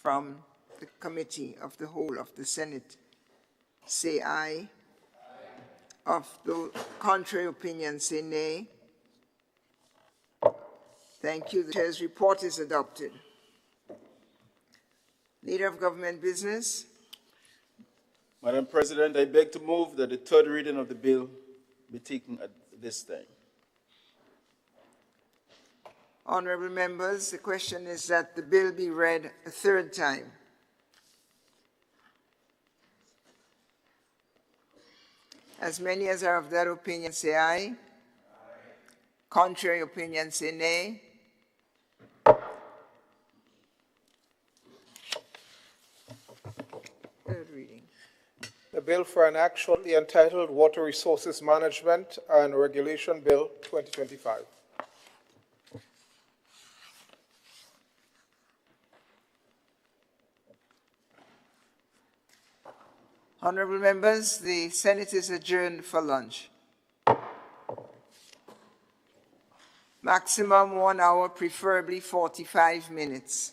from the committee of the whole of the Senate, say aye. Aye. Of the contrary opinion, say nay. Thank you. The chair's report is adopted. Leader of Government Business. Madam President, I beg to move that the third reading of the bill be taken at this time. Honorable members, the question is that the bill be read a third time. As many as are of that opinion say aye. Aye. Contrary opinion say nay. Third reading. The bill for an act shortly entitled Water Resources Management and Regulation Bill 2025. Honorable members, the Senate is adjourned for lunch. Maximum 1 hour, preferably 45 minutes.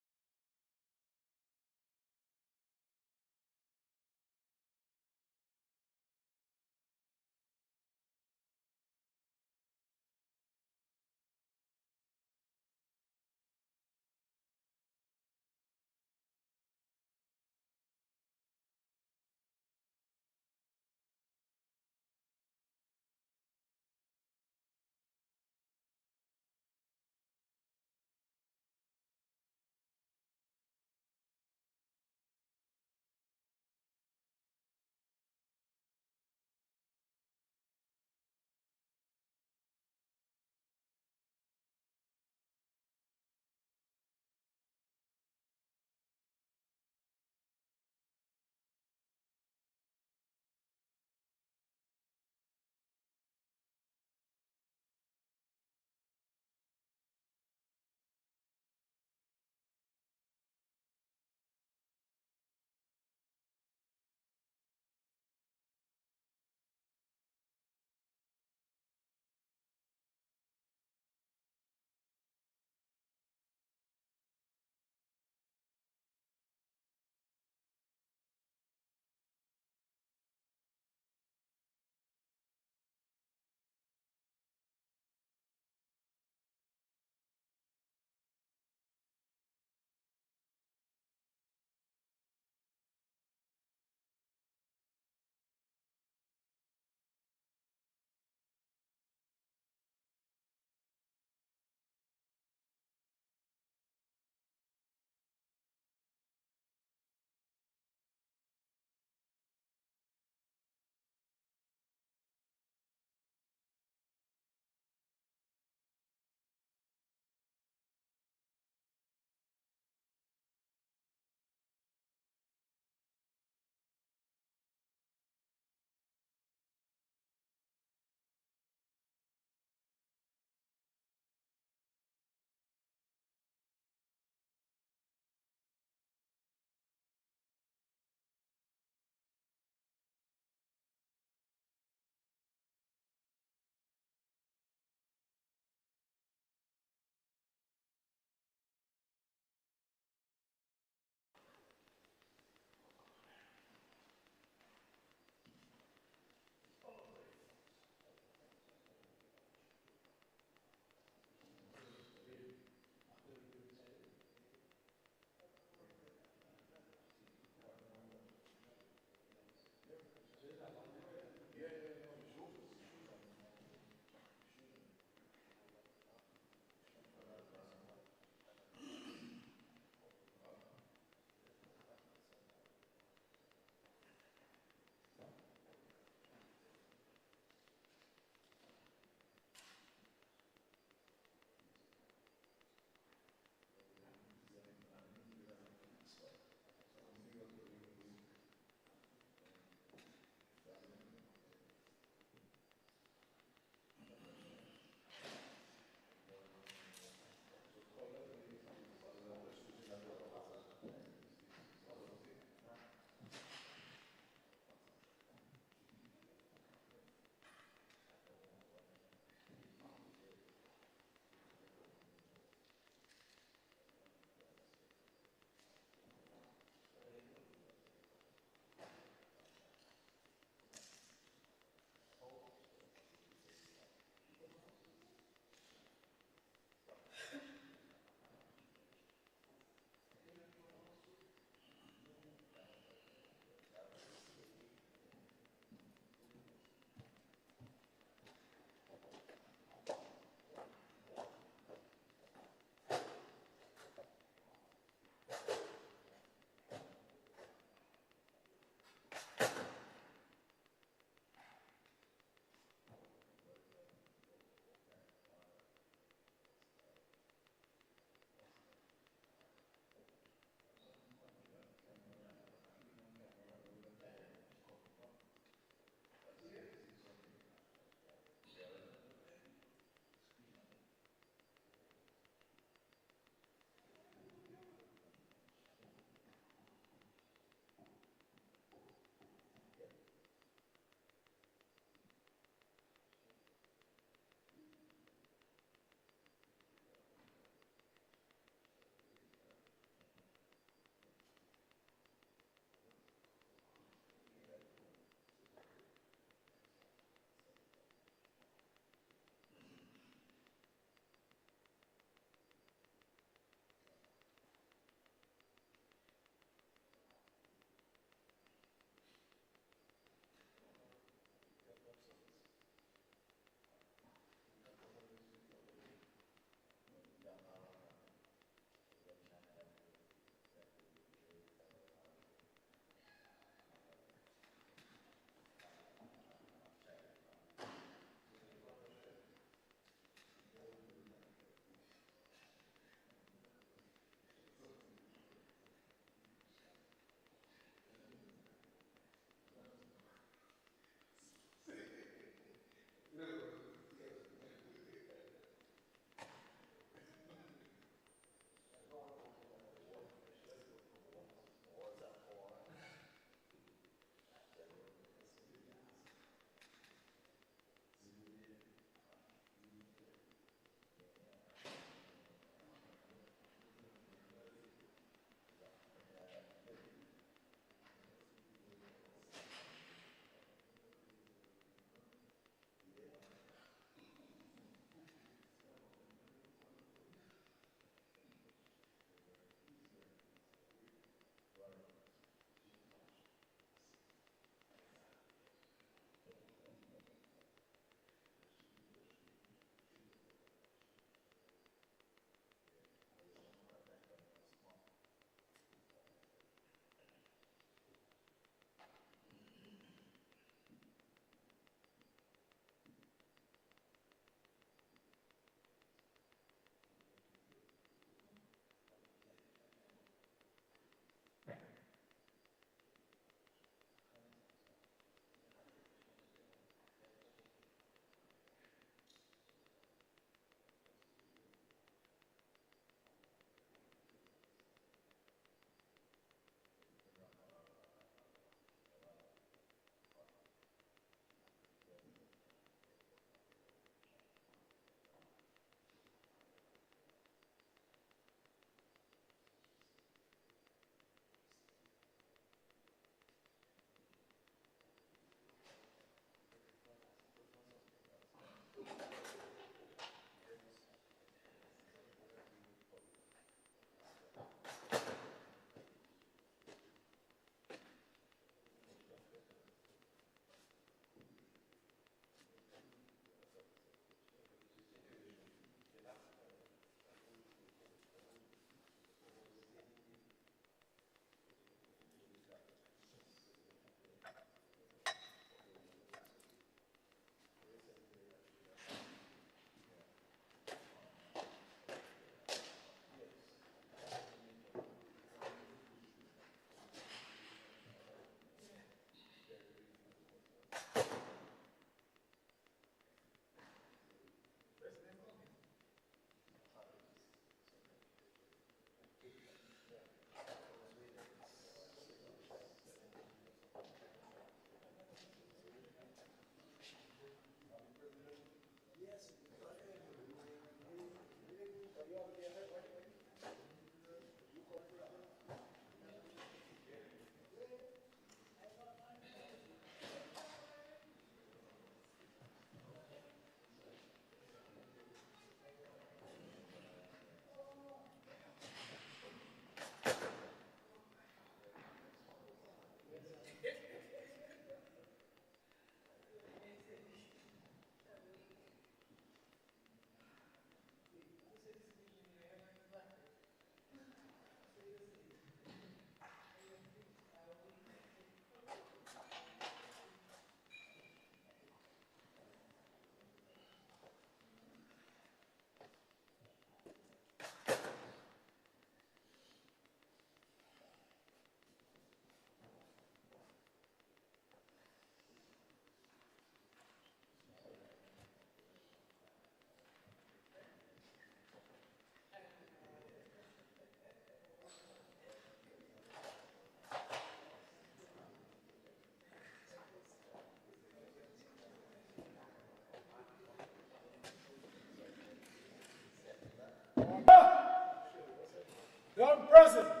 President,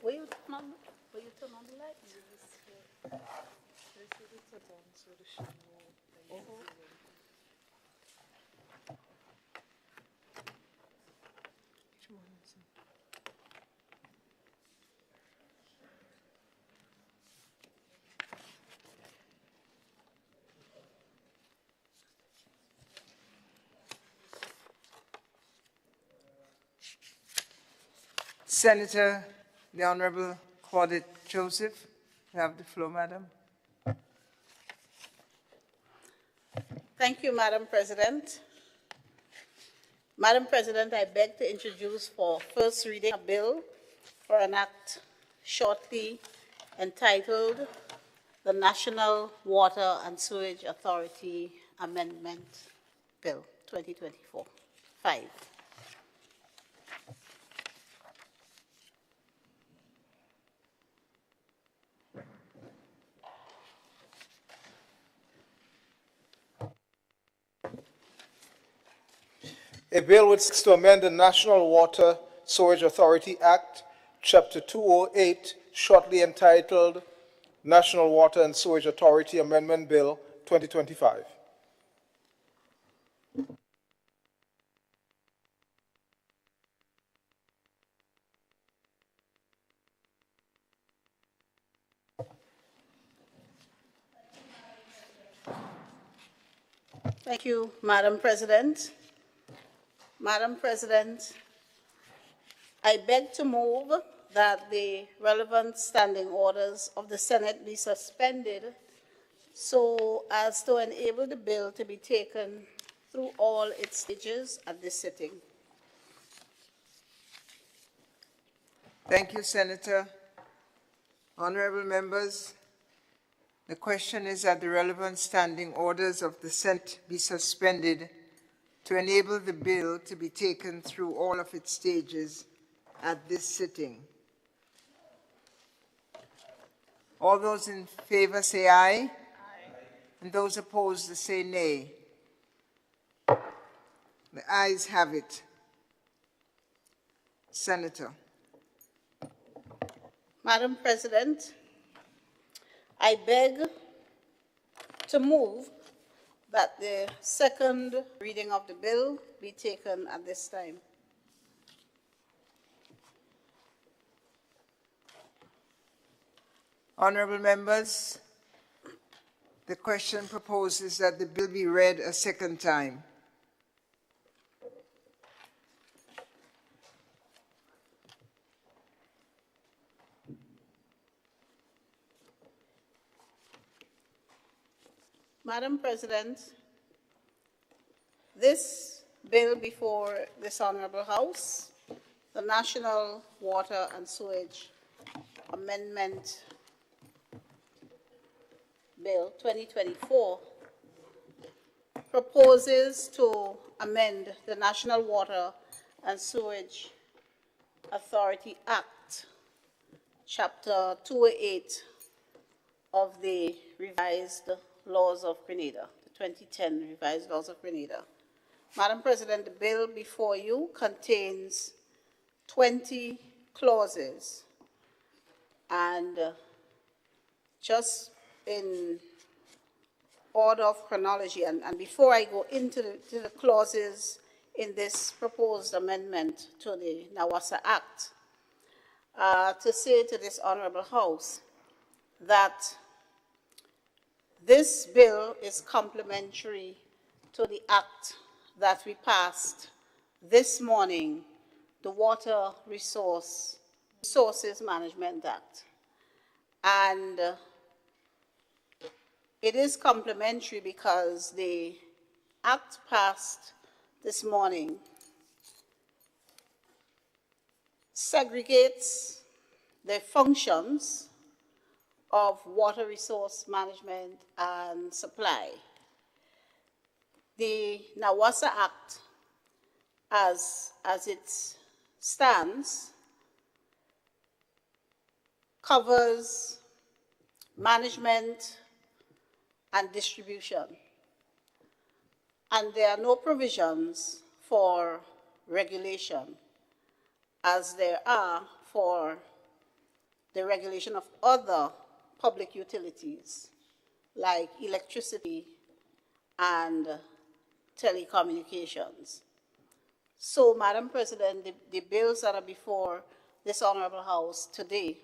Will you turn on the lights? Senator, the Honorable Claudette Joseph, you have the floor, Madam. Thank you, Madam President. Madam President, I beg to introduce for first reading a bill for an act shortly entitled the National Water and Sewerage Authority Amendment Bill 2024. 5. A bill which seeks to amend the National Water Sewerage Authority Act, Chapter 208, shortly entitled National Water and Sewerage Authority Amendment Bill 2025. Thank you, Madam President. Madam President, I beg to move that the relevant standing orders of the Senate be suspended so as to enable the bill to be taken through all its stages at this sitting. Thank you, Senator. Honorable members, the question is that the relevant standing orders of the Senate be suspended to enable the bill to be taken through all of its stages at this sitting. All those in favor say aye. Aye. And those opposed say nay. The ayes have it. Senator. Madam President, I beg to move that the second reading of the bill be taken at this time. Honorable members, the question proposes that the bill be read a second time. Madam President, this bill before this Honorable House, the National Water and Sewage Amendment Bill 2024, proposes to amend the National Water and Sewage Authority Act, Chapter 208 of the revised laws of Grenada, the 2010 revised laws of Grenada. Madam President, the bill before you contains 20 clauses, and just in order of chronology, and before I go into the clauses in this proposed amendment to the NAWASA Act, to say to this Honorable House that this bill is complementary to the act that we passed this morning, the Water Resources Management Act. And it is complementary because the act passed this morning segregates the functions of water resource management and supply. The NAWASA Act, as it stands, covers management and distribution, and there are no provisions for regulation, as there are for the regulation of other public utilities like electricity and telecommunications. So, Madam President, the bills that are before this Honorable House today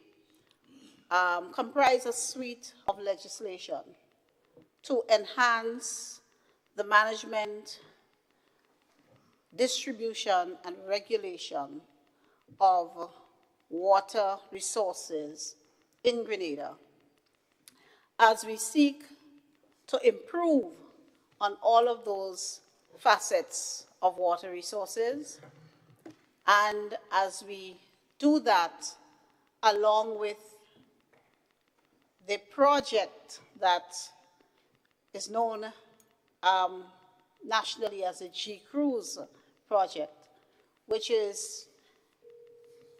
comprise a suite of legislation to enhance the management, distribution, and regulation of water resources in Grenada, as we seek to improve on all of those facets of water resources, and as we do that along with the project that is known nationally as the G-Cruise project, which is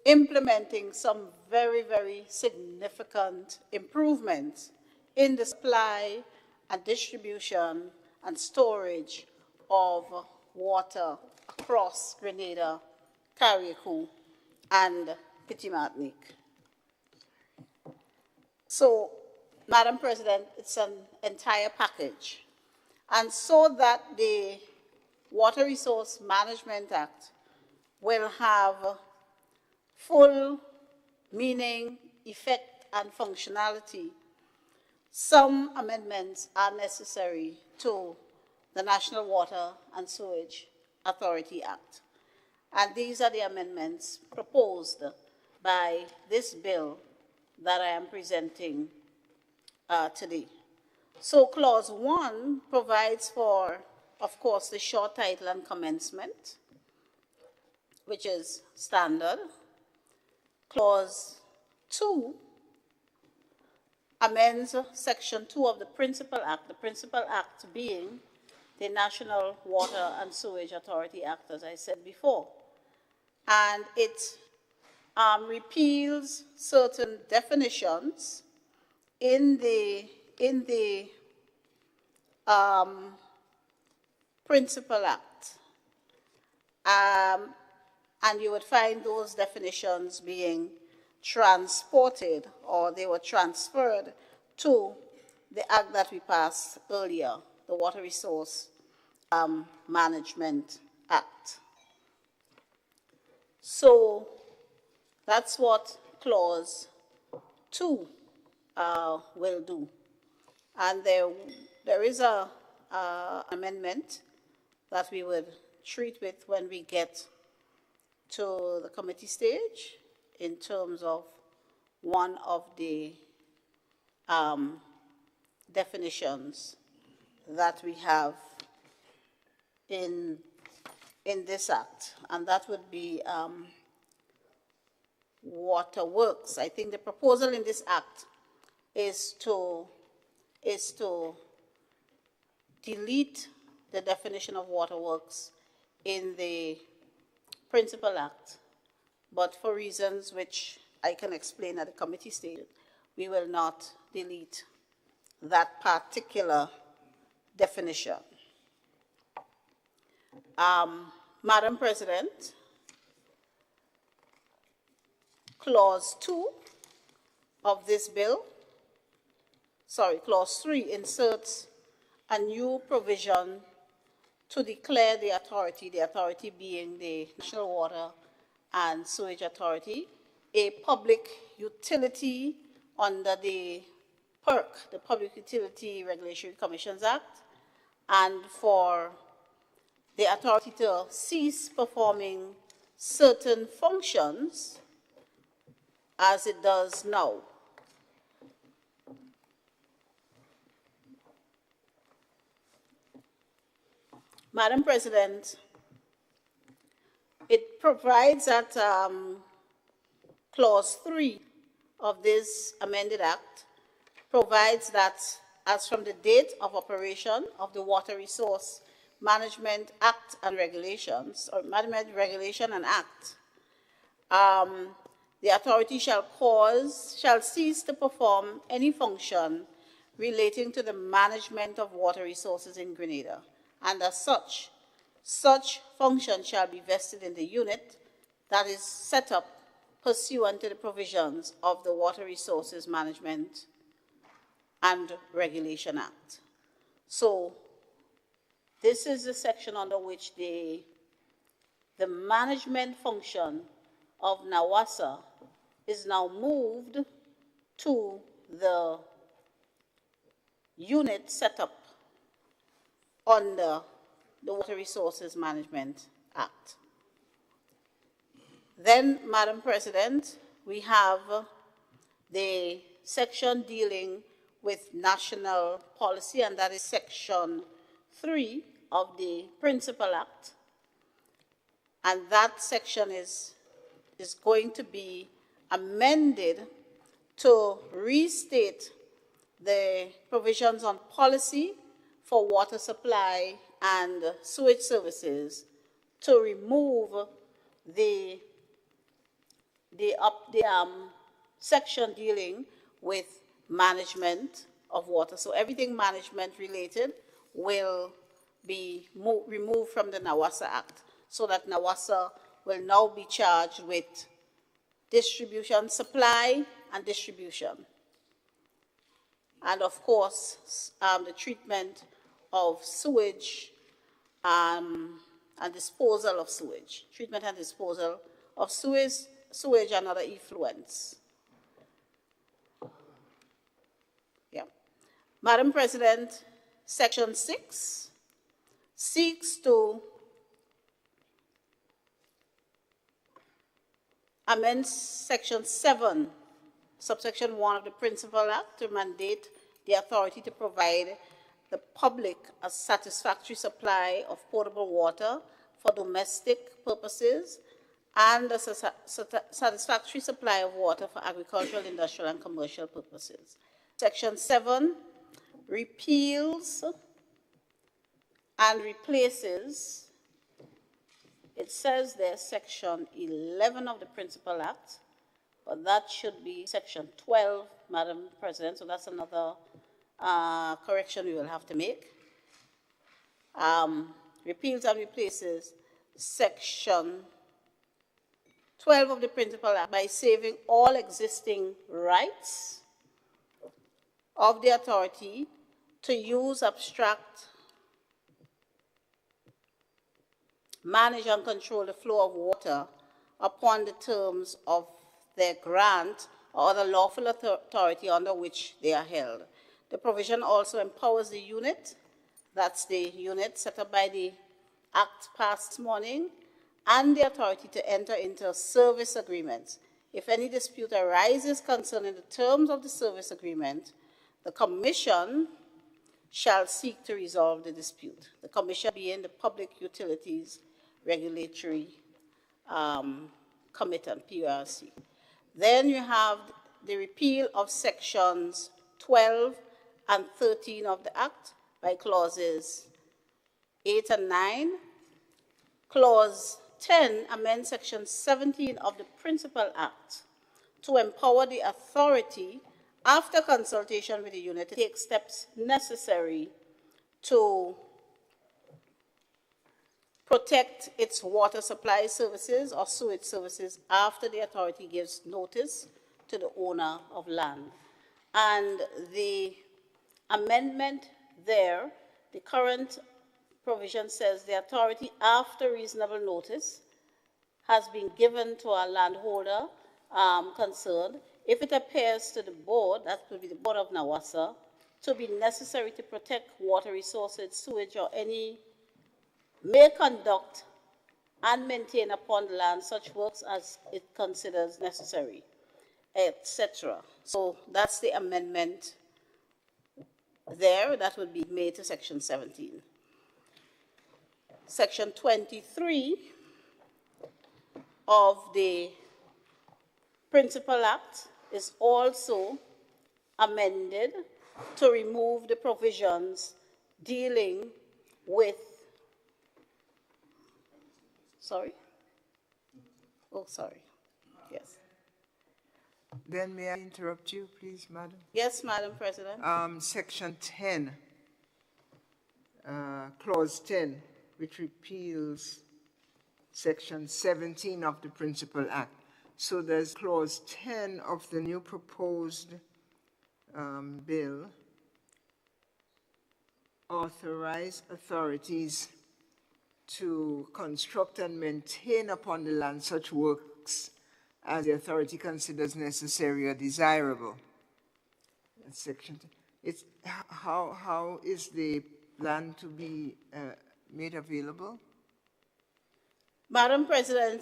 implementing some very, very significant improvements in the supply and distribution and storage of water across Grenada, Carriacou, and Petit Martinique. So, Madam President, it's an entire package. And so that the Water Resource Management Act will have full meaning, effect, and functionality, some amendments are necessary to the National Water and Sewerage Authority Act. And these are the amendments proposed by this bill that I am presenting today. So Clause 1 provides for, of course, the short title and commencement, which is standard. Clause 2 amends Section 2 of the Principal Act, the Principal Act being the National Water and Sewage Authority Act, as I said before. And it repeals certain definitions in the Principal Act. And you would find those definitions being transported, or they were transferred to the act that we passed earlier, the Water Resource Management Act. So that's what Clause 2 will do. And there is an amendment that we would treat with when we get to the committee stage in terms of one of the definitions that we have in this act, and that would be waterworks. I think the proposal in this act is to delete the definition of waterworks in the Principal Act, but for reasons which I can explain at the committee stage, we will not delete that particular definition. Madam President, Clause 2 of this bill, Clause 3 inserts a new provision to declare the authority being the National Water and Sewage Authority, a public utility under the PURC, the Public Utility Regulatory Commissions Act, and for the authority to cease performing certain functions as it does now. Madam President, it provides that Clause 3 of this amended Act provides that as from the date of operation of the Water Resource Management Act and Regulations, or Management Regulation and Act, the authority shall cease to perform any function relating to the management of water resources in Grenada, and as such function shall be vested in the unit that is set up pursuant to the provisions of the Water Resources Management and Regulation Act. So this is the section under which the management function of NAWASA is now moved to the unit set up under the Water Resources Management Act. Then, Madam President, we have the section dealing with national policy, and that is Section 3 of the Principal Act. And that section is going to be amended to restate the provisions on policy for water supply and sewage services to remove the section dealing with management of water. So everything management related will be removed from the NAWASA Act, so that NAWASA will now be charged with distribution, supply and distribution. And of course, the treatment of sewage and disposal of sewage. Treatment and disposal of sewage and other effluents. Yeah. Madam President, Section 6 seeks to amend Section 7, subsection 1 of the Principal Act to mandate the authority to provide the public a satisfactory supply of potable water for domestic purposes and a satisfactory supply of water for agricultural, industrial, and commercial purposes. Section 7 repeals and replaces, it says there, Section 11 of the Principal Act, but that should be Section 12, Madam President, so that's another correction we will have to make. Repeals and replaces Section 12 of the Principal Act by saving all existing rights of the authority to use, abstract, manage and control the flow of water upon the terms of their grant or other lawful authority under which they are held. The provision also empowers the unit, that's the unit set up by the Act passed this morning, and the authority to enter into service agreements. If any dispute arises concerning the terms of the service agreement, the Commission shall seek to resolve the dispute. The Commission being the Public Utilities Regulatory Committee, PURC. Then you have the repeal of Sections 12 and 13 of the Act by clauses 8 and 9. Clause 10 amends Section 17 of the Principal Act to empower the authority, after consultation with the unit, to take steps necessary to protect its water supply services or sewage services after the authority gives notice to the owner of land. And the amendment there, the current provision says the authority, after reasonable notice, has been given to a landholder concerned, if it appears to the board, that would be the board of NAWASA, to be necessary to protect water resources, sewage, or any, may conduct and maintain upon the land such works as it considers necessary, etc. So that's the amendment there that would be made to Section 17. Section 23 of the Principal Act is also amended to remove the provisions dealing with, yes. Then may I interrupt you, please, Madam? Yes, Madam President. Section 10, Clause 10, which repeals Section 17 of the Principal Act. So there's Clause 10 of the new proposed bill, authorize authorities to construct and maintain upon the land such works as the authority considers necessary or desirable. That's Section 10. It's, how is the land to be made available? Madam President,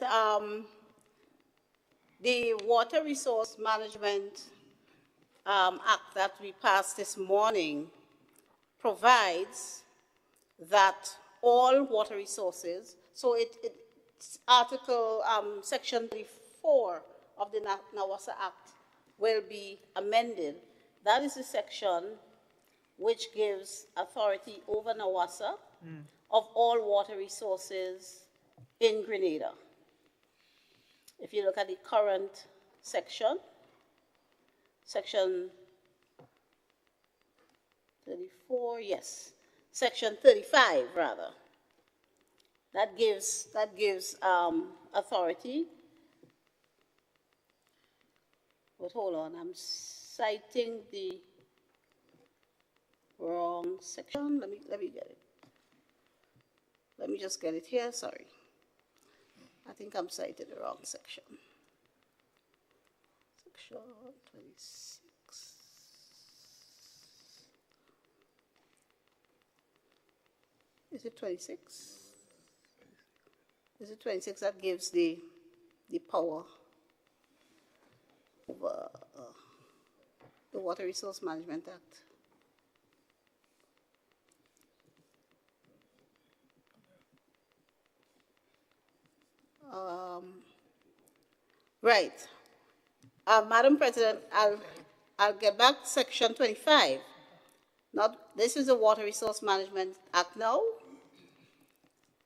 the Water Resource Management Act that we passed this morning provides that all water resources, so it's Section 34 of the NAWASA Act will be amended. That is the section which gives authority over NAWASA of all water resources in Grenada. If you look at the current section, Section 34, yes, Section 35 rather, that gives authority. But hold on, I'm citing the wrong section. Let me get it. Let me just get it here. Sorry, I think I'm citing the wrong section. Section 26. Is it 26? Is it 26 that gives the power over the Water Resource Management Act? Right. Madam President, I'll get back to Section 25. This is the Water Resource Management Act now,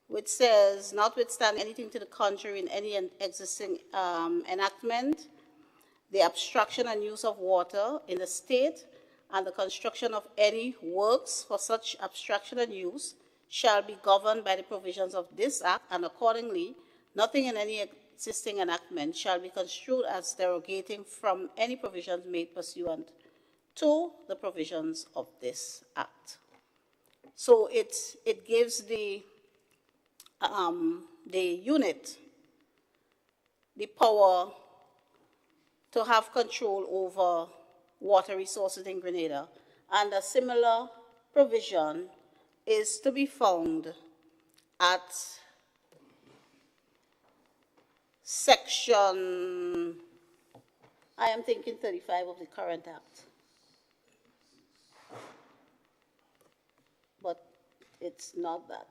which says, notwithstanding anything to the contrary in any existing enactment, the abstraction and use of water in the state and the construction of any works for such abstraction and use shall be governed by the provisions of this act, and accordingly, nothing in any existing enactment shall be construed as derogating from any provisions made pursuant to the provisions of this act. So it gives the unit the power to have control over water resources in Grenada, and a similar provision is to be found at Section, I am thinking 35 of the current act, but it's not that.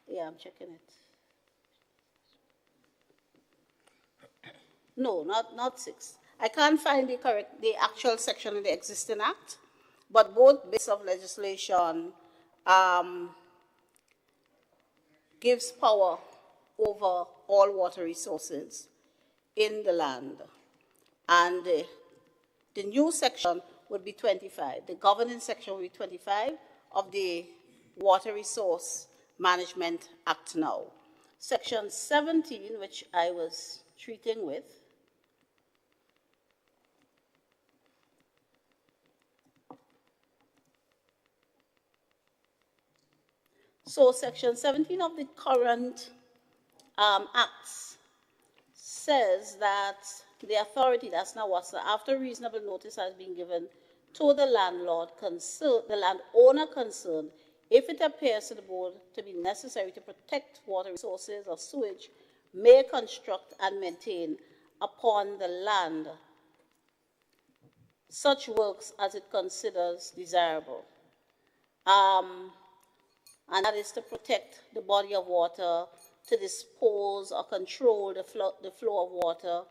Yeah, I'm checking it. No, not 6. I can't find the actual section in the existing act, but both bits of legislation gives power over all water resources in the land. And the new section would be 25. The governing section would be 25 of the Water Resource Management Act now. Section 17, which I was treating with, so Section 17 of the current acts says that the authority, that's NAWASA, after reasonable notice has been given to the landlord concerned, the landowner concerned, if it appears to the board to be necessary to protect water resources or sewage, may construct and maintain upon the land such works as it considers desirable. and that is to protect the body of water, to dispose or control the flow of water,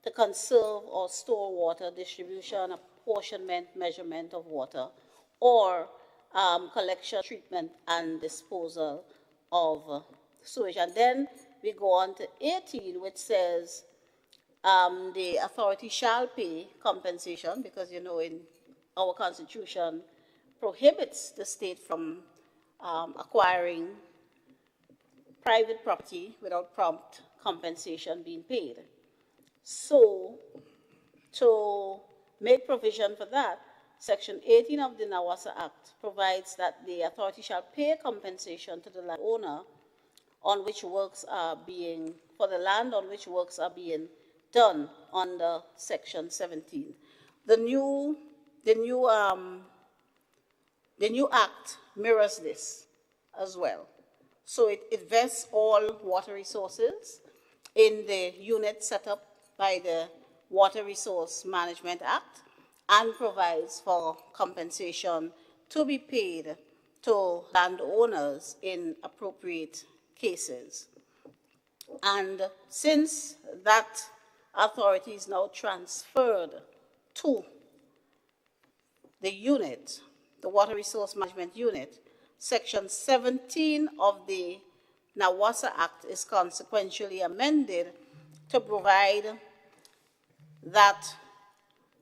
to conserve or store water, distribution, apportionment, measurement of water, or collection, treatment, and disposal of sewage. And then we go on to 18, which says the authority shall pay compensation, because, you know, in our Constitution prohibits the state from acquiring private property without prompt compensation being paid. So, to make provision for that, Section 18 of the Nawasa Act provides that the authority shall pay compensation to the landowner on which works are being, for the land on which works are being done under Section 17. The new Act mirrors this as well. So it vests all water resources in the unit set up by the Water Resource Management Act and provides for compensation to be paid to landowners in appropriate cases. And since that authority is now transferred to the unit, the Water Resource Management Unit, Section 17 of the Nawasa Act is consequentially amended to provide that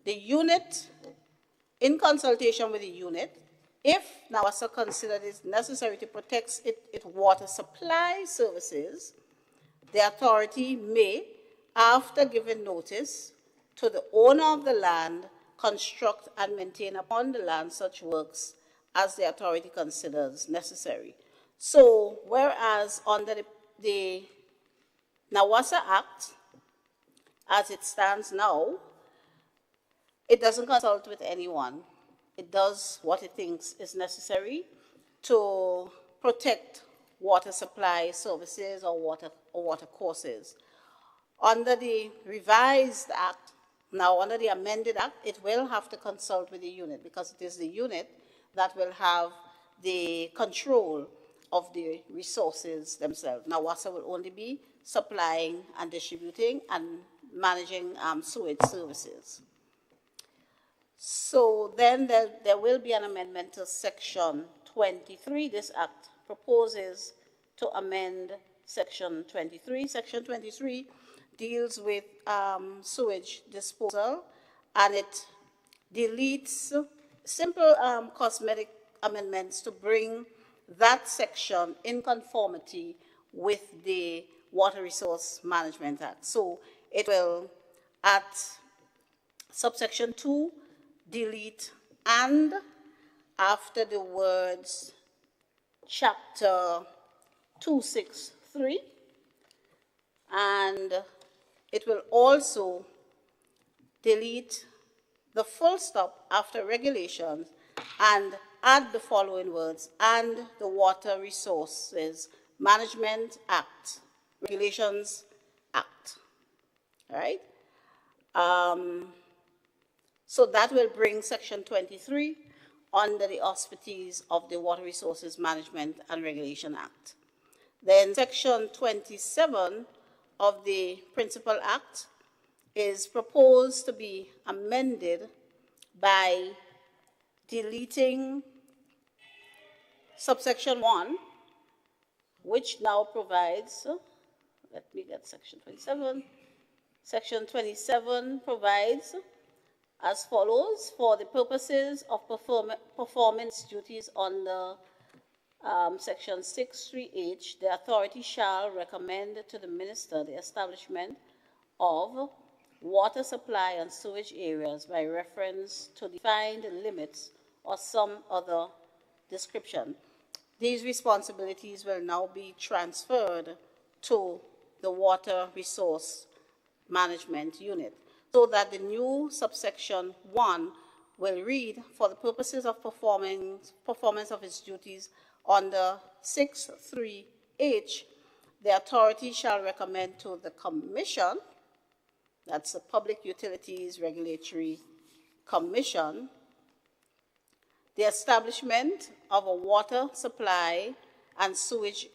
the unit, in consultation with the unit, if Nawasa considers it necessary to protect its water supply services, the authority may, after giving notice to the owner of the land, construct and maintain upon the land such works as the authority considers necessary. So, whereas under the Nawasa Act, as it stands now, it doesn't consult with anyone. It does what it thinks is necessary to protect water supply services or water courses. Under the revised Act, now under the amended Act, it will have to consult with the unit, because it is the unit that will have the control of the resources themselves. Nawasa will only be supplying and distributing and managing sewage services. So then there will be an amendment to Section 23. This Act proposes to amend Section 23. Section 23 deals with sewage disposal, and it deletes simple cosmetic amendments to bring that section in conformity with the Water Resource Management Act. So it will, at subsection 2, delete "and" after the words chapter 263, and it will also delete the full stop after regulations and add the following words: "and the Water Resources Management Act, Regulations Act." All right? So that will bring Section 23 under the auspices of the Water Resources Management and Regulation Act. Then Section 27 of the Principal Act is proposed to be amended by deleting subsection 1, which now provides, let me get Section 27. Section 27 provides as follows: for the purposes of performance duties under Section 63H, the authority shall recommend to the minister the establishment of water supply and sewage areas by reference to defined limits or some other description. These responsibilities will now be transferred to the Water Resource Management Unit, so that the new subsection 1 will read: for the purposes of performance of its duties under 63H, the authority shall recommend to the Commission, that's the Public Utilities Regulatory Commission, the establishment of a water supply and sewage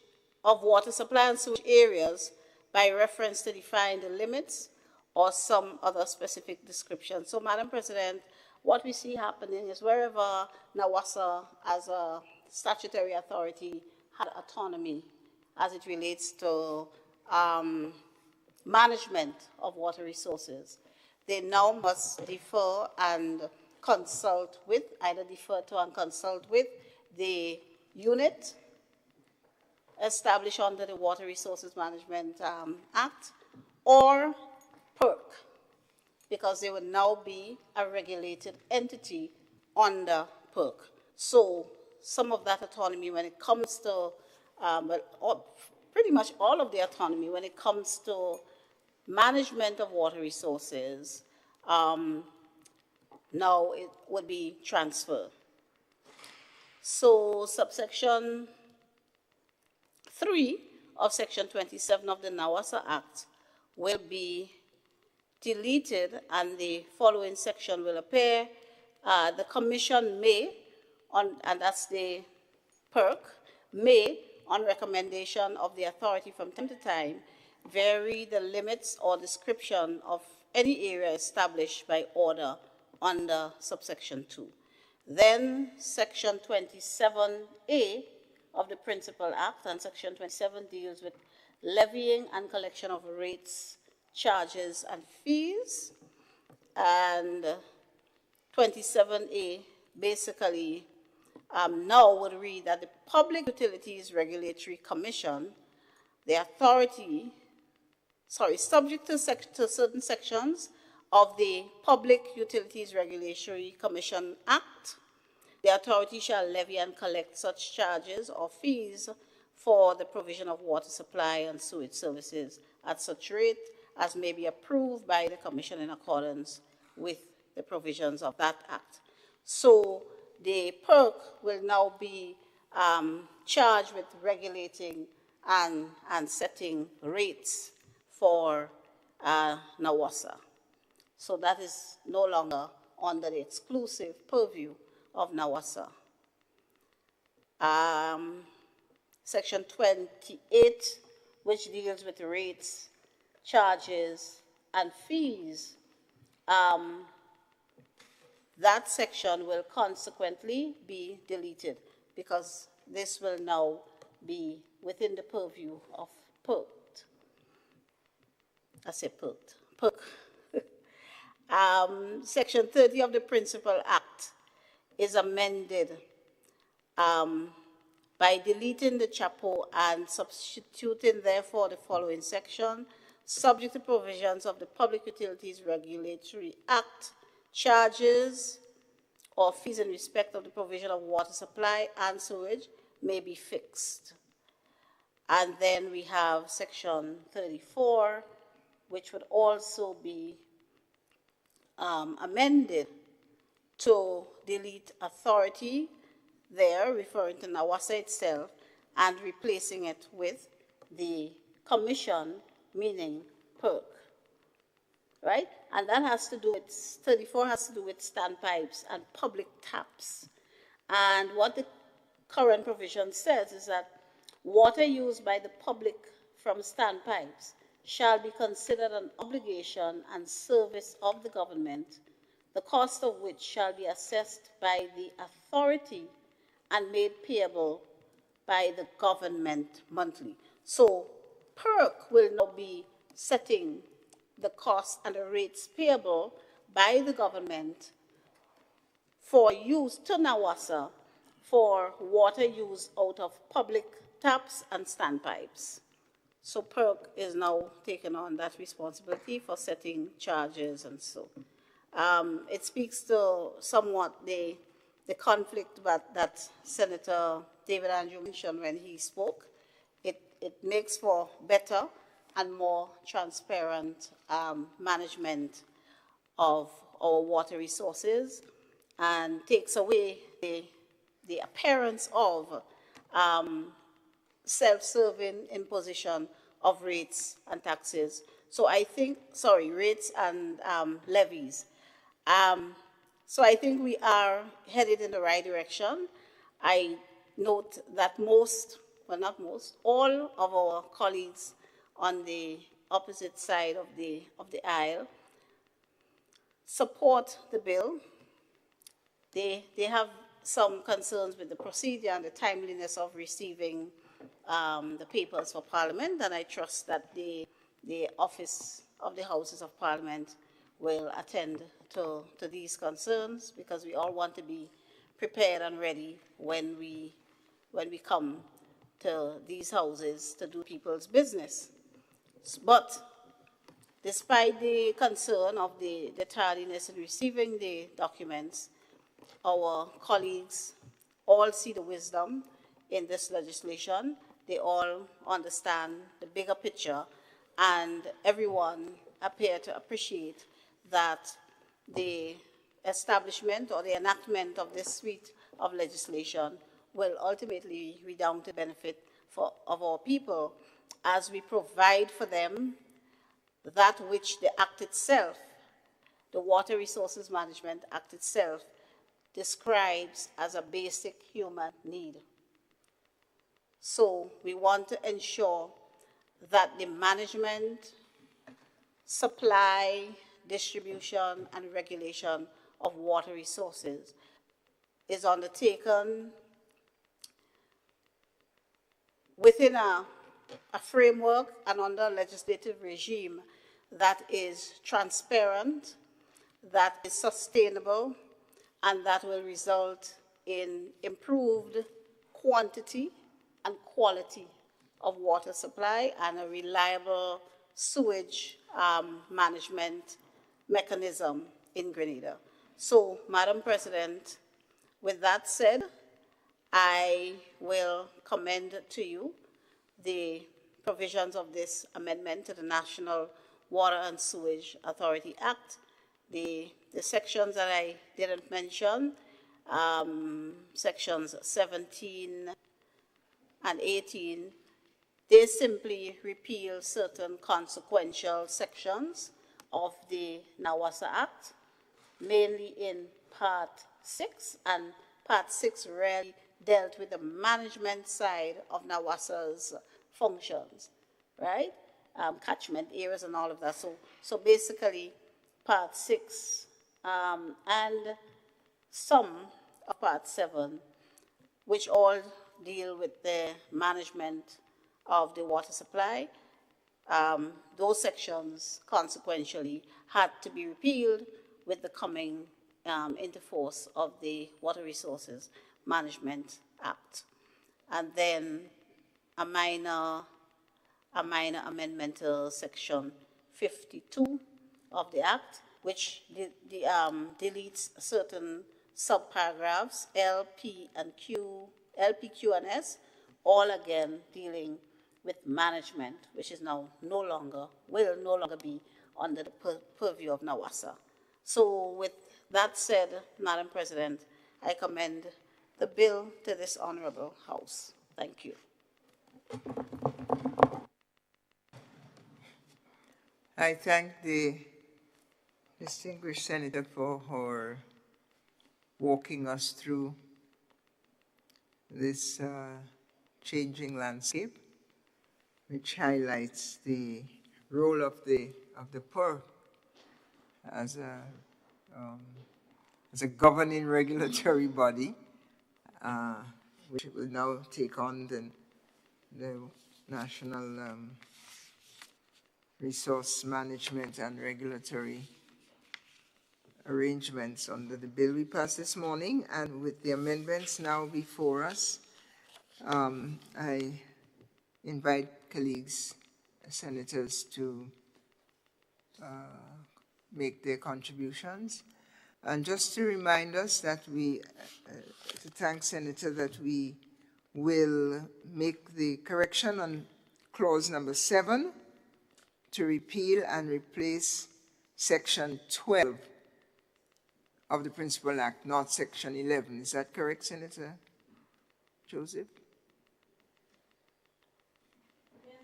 areas by reference to define the limits or some other specific description. So, Madam President, what we see happening is wherever NAWASA as a statutory authority had autonomy as it relates to management of water resources, they now must defer and consult with, either defer to and consult with the unit established under the Water Resources Management Act or PERC, because they would now be a regulated entity under PERC. So some of that autonomy when it comes to, pretty much all of the autonomy when it comes to management of water resources, now it would be transferred. So subsection 3 of Section 27 of the NAWASA Act will be deleted and the following section will appear. The Commission may, and that's the PERC, may, on recommendation of the authority from time to time, vary the limits or description of any area established by order under subsection 2. Then Section 27A of the Principal Act, and Section 27 deals with levying and collection of rates, charges, and fees. And 27A basically now would read that the Public Utilities Regulatory Commission, the authority, subject to certain sections of the Public Utilities Regulatory Commission Act, the authority shall levy and collect such charges or fees for the provision of water supply and sewage services at such rate as may be approved by the Commission in accordance with the provisions of that Act. So the PERC will now be charged with regulating and setting rates for NAWASA. So that is no longer under the exclusive purview of NAWASA. Section 28, which deals with rates, charges, and fees, that section will consequently be deleted because this will now be within the purview of PERC. I say PERC. Section 30 of the Principal Act is amended by deleting the chapo and substituting, therefore, the following section: subject to provisions of the Public Utilities Regulatory Act, charges or fees in respect of the provision of water supply and sewage may be fixed. And then we have Section 34, which would also be amended to delete authority there, referring to NAWASA itself, and replacing it with the Commission, meaning PERC, right? And that has to do with, 34 has to do with standpipes and public taps. And what the current provision says is that water used by the public from standpipes shall be considered an obligation and service of the government, the cost of which shall be assessed by the authority and made payable by the government monthly. So PERC will now be setting the cost and the rates payable by the government for use to NAWASA for water used out of public taps and standpipes. So PERC is now taking on that responsibility for setting charges and so. It speaks to somewhat the conflict that Senator David Andrew mentioned when he spoke. It makes for better and more transparent management of our water resources and takes away the appearance of self-serving imposition of rates and taxes. So I think, rates and levies. So I think we are headed in the right direction. I note that most, well not most, all of our colleagues on the opposite side of the aisle support the bill. They have some concerns with the procedure and the timeliness of receiving the papers for Parliament, and I trust that the office of the Houses of Parliament will attend to these concerns, because we all want to be prepared and ready when we come to these houses to do people's business. But despite the concern of the tardiness in receiving the documents, our colleagues all see the wisdom in this legislation. They all understand the bigger picture, and everyone appear to appreciate that the establishment or the enactment of this suite of legislation will ultimately redound to benefit of our people, as we provide for them that which the Act itself, the Water Resources Management Act itself, describes as a basic human need. So we want to ensure that the management, supply, distribution, and regulation of water resources is undertaken within a framework and under a legislative regime that is transparent, that is sustainable, and that will result in improved quantity and quality of water supply and a reliable sewage management mechanism in Grenada. So, Madam President, with that said, I will commend to you the provisions of this amendment to the National Water and Sewage Authority Act. The sections that I didn't mention, sections 17 and 18, they simply repeal certain consequential sections of the NAWASA Act, mainly in Part 6, and Part 6 really dealt with the management side of NAWASA's functions, right? Catchment areas and all of that. So basically, Part 6 and some of Part 7, which all deal with the management of the water supply, those sections consequentially had to be repealed with the coming into force of the Water Resources Management Act. And then a minor amendment to section 52 of the Act, which deletes certain subparagraphs, L, P, and Q, LP, Q, and S, all again dealing with management, which is now will no longer be under the purview of NAWASA. So with that said, Madam President, I commend the bill to this honorable House. Thank you. I thank the distinguished senator for her walking us through this changing landscape, which highlights the role of the PUR as a governing regulatory body, which will now take on the national resource management and regulatory arrangements under the bill we passed this morning. And with the amendments now before us, I invite colleagues, senators, to make their contributions. And just to remind us that to thank Senator, that we will make the correction on clause number 7 to repeal and replace section 12 of the Principal Act, not section 11. Is that correct, Senator Joseph? Yes.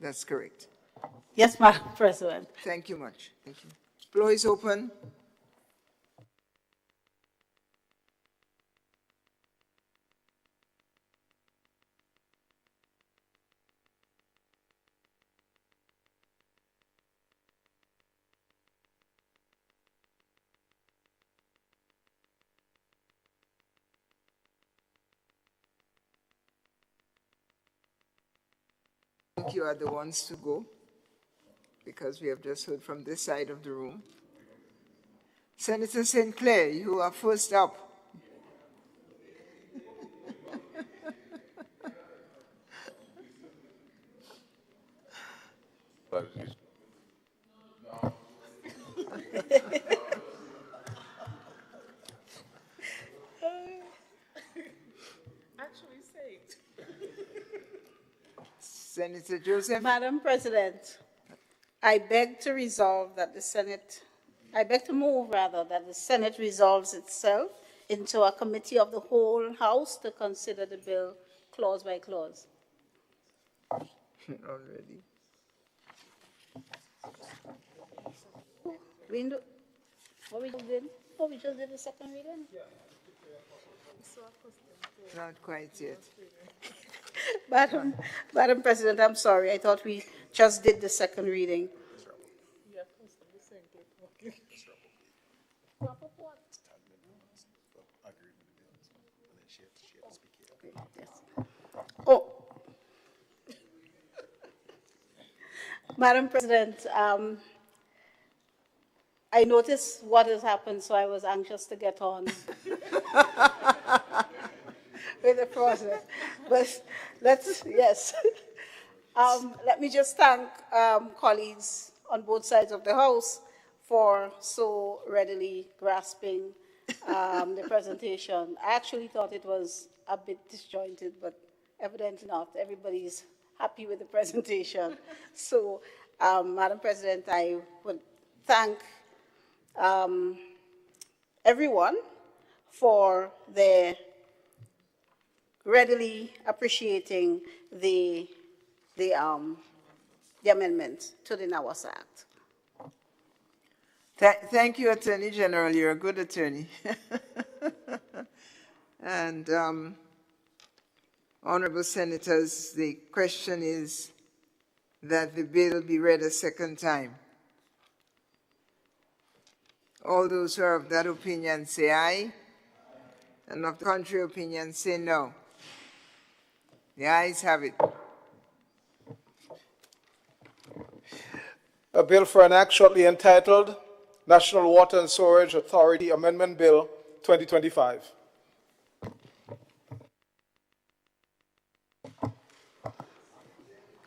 That's correct. Yes, Madam President. Thank you much. Thank you. Floor is open. think you are the ones to go, because we have just heard from this side of the room. Senator St. Clair, you are first up. Actually say it. Senator Joseph. Madam President, I beg to move rather that the Senate resolves itself into a committee of the whole House to consider the bill clause by clause. Already. What we just did the second reading? Not quite yet. Madam President, I'm sorry. I thought we just did the second reading. Oh, Madam President, I noticed what has happened, so I was anxious to get on with the process. But let me just thank colleagues on both sides of the House for so readily grasping the presentation. I actually thought it was a bit disjointed, but evidently not. Everybody's happy with the presentation. So, Madam President, I would thank everyone for their readily appreciating the amendment to the NAWAS Act. Thank you, Attorney General. You're a good attorney. And honorable senators, the question is that the bill be read a second time. All those who are of that opinion say aye, and of the contrary opinion say no. The ayes have it. A bill for an act shortly entitled National Water and Sewerage Authority Amendment Bill 2025.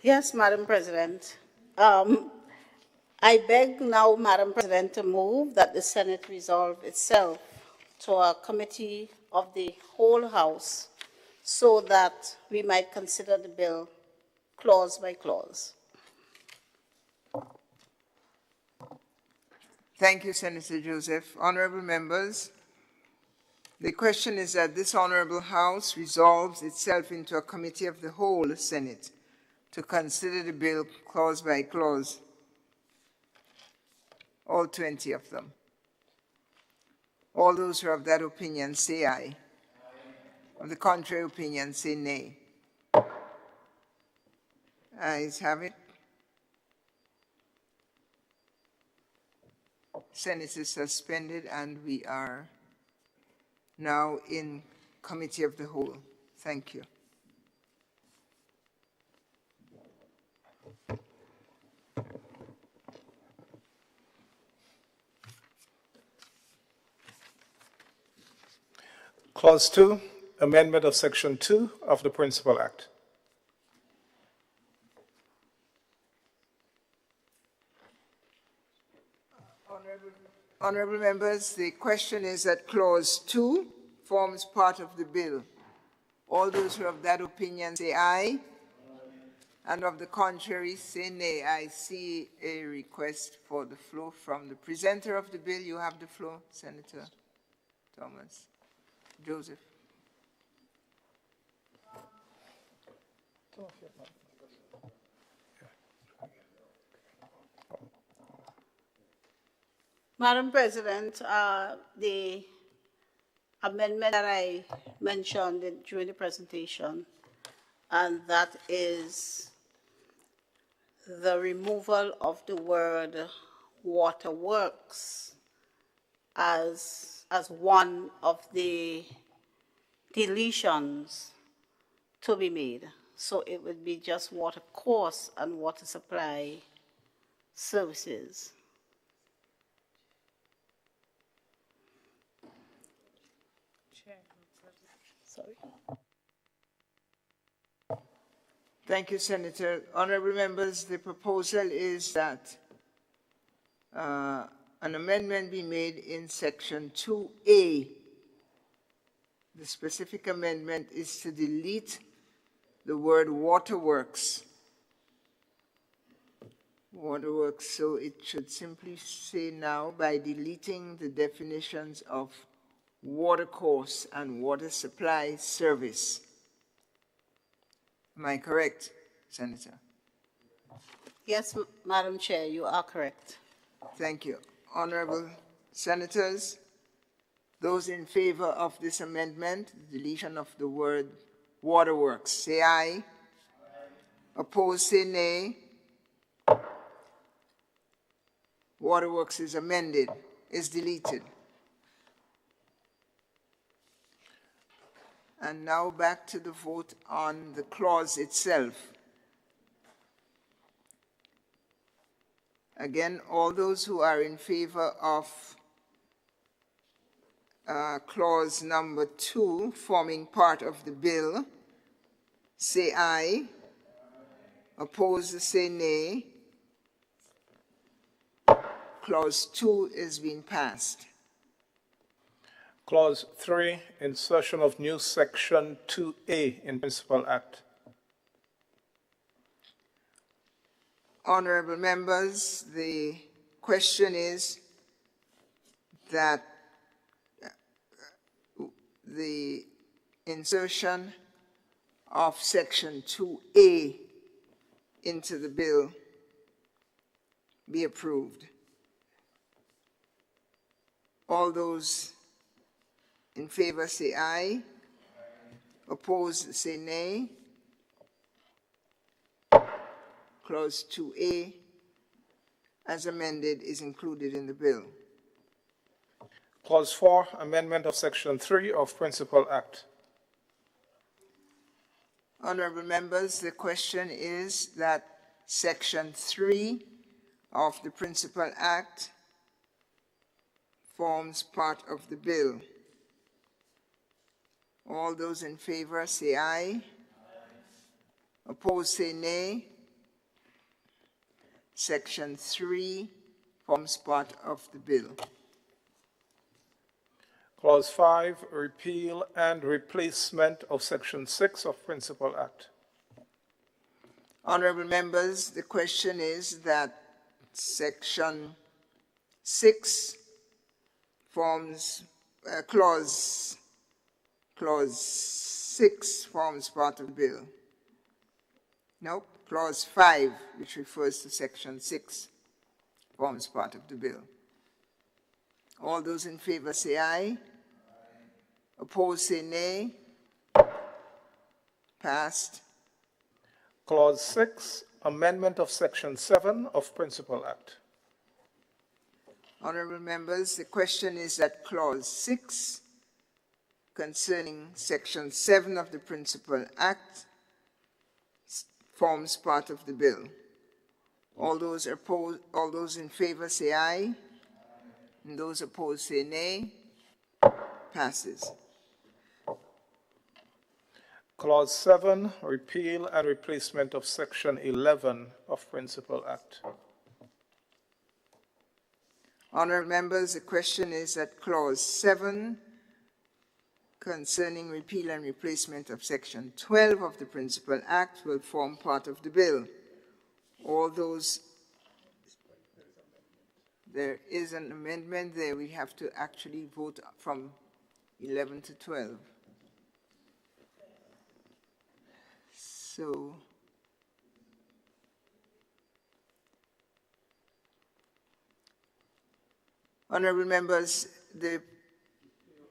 Yes, Madam President. I beg now, Madam President, to move that the Senate resolve itself to a committee of the whole House so that we might consider the bill clause by clause. Thank you, Senator Joseph. Honorable members, the question is that this honorable House resolves itself into a committee of the whole Senate to consider the bill clause by clause, all 20 of them. All those who are of that opinion say aye. Of the contrary opinion say nay. Ayes have it. Senate is suspended and we are now in committee of the whole. Thank you. Clause 2, amendment of Section 2 of the Principal Act. Honorable members, the question is that Clause 2 forms part of the bill. All those who are of that opinion say aye, and of the contrary say nay. I see a request for the floor from the presenter of the bill. You have the floor, Senator Thomas. Joseph. Madam President, the amendment that I mentioned during the presentation, and that is the removal of the word waterworks as one of the deletions to be made. So it would be just water course and water supply services. Sorry. Thank you, Senator. Honorable members, the proposal is that an amendment be made in section 2A. The specific amendment is to delete the word waterworks. Waterworks, so it should simply say now, by deleting the definitions of watercourse and water supply service. Am I correct, Senator? Yes, Madam Chair, you are correct. Thank you. Honorable Senators, those in favor of this amendment, the deletion of the word waterworks, say aye. Opposed, say nay. Waterworks is amended, is deleted. And now back to the vote on the clause itself. Again, all those who are in favor of clause number 2 forming part of the bill, say aye. Opposed, say nay. Clause 2 is being passed. Clause 3, insertion of new section 2A in Principal Act. Honorable members, the question is that the insertion of section 2A into the bill be approved. All those in favor say aye. Opposed say nay. Clause 2A as amended is included in the bill. Clause 4, amendment of section 3 of Principal Act. Honorable members, the question is that section 3 of the Principal Act forms part of the bill. All those in favor say aye. Opposed say nay. Section 3 forms part of the bill. Clause 5, repeal and replacement of section 6 of Principal Act. Honorable members, the question is that section 6 forms, clause 6 forms part of the bill. Nope. Clause 5, which refers to section 6, forms part of the bill. All those in favor say aye. Opposed say nay. Passed. Clause 6, amendment of section 7 of Principal Act. Honorable members, the question is that clause 6 concerning section 7 of the Principal Act forms part of the bill. All those in favor say aye. And those opposed say nay. Passes. Clause 7, repeal and replacement of section 11 of Principal Act. Honourable members, the question is that clause 7 concerning repeal and replacement of section 12 of the Principal Act will form part of the bill. All those, there is an amendment there. We have to actually vote from 11 to 12. So, honourable members, the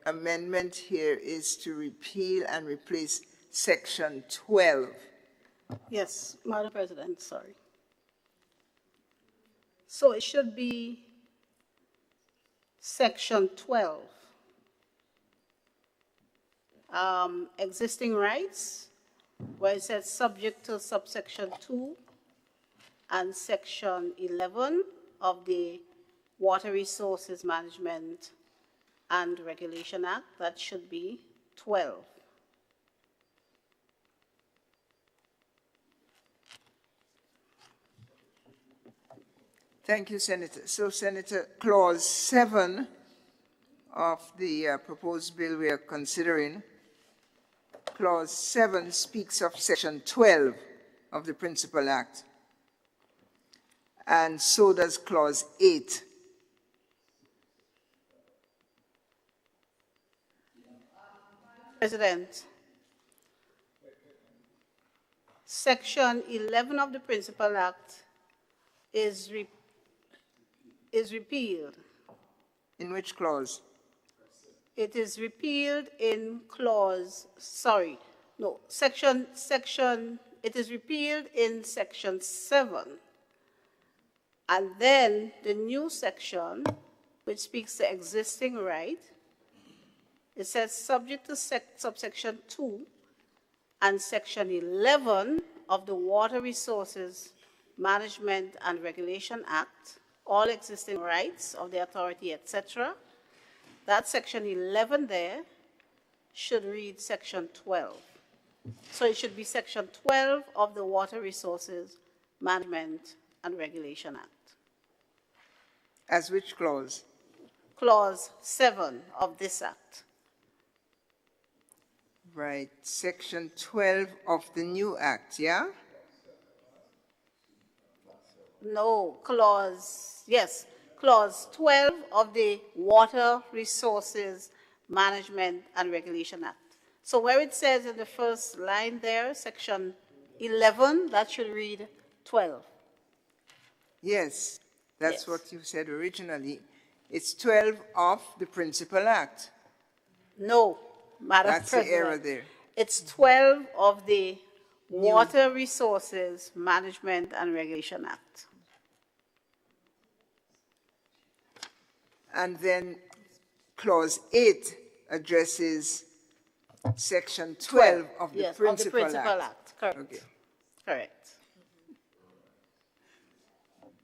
amendment here is to repeal and replace section 12. Yes, Madam President, sorry. So it should be section 12. Existing rights where it says subject to subsection 2 and section 11 of the Water Resources Management and Regulation Act, that should be 12. Thank you, Senator. So, Senator, Clause 7 of the proposed bill we are considering, Clause 7 speaks of Section 12 of the Principal Act, and so does Clause 8. President, Section 11 of the Principal Act is repealed. In which clause? It is repealed in clause, sorry, no, it is repealed in section 7. And then the new section, which speaks to existing right, it says subject to subsection 2 and section 11 of the Water Resources Management and Regulation Act, all existing rights of the authority, etc. That section 11 there should read section 12. So it should be section 12 of the Water Resources Management and Regulation Act. As which clause? Clause 7 of this act. Right, section 12 of the new act, yeah? No, clause 12 of the Water Resources Management and Regulation Act. So where it says in the first line there, section 11, that should read 12. Yes, that's Yes. what you said originally. It's 12 of the Principal Act. No, Madam That's President. the error there. It's 12 of the Water Resources Management and Regulation Act. And then clause 8 addresses section 12 of the Yes, Principal of the Principal Act. Correct. Okay. Correct.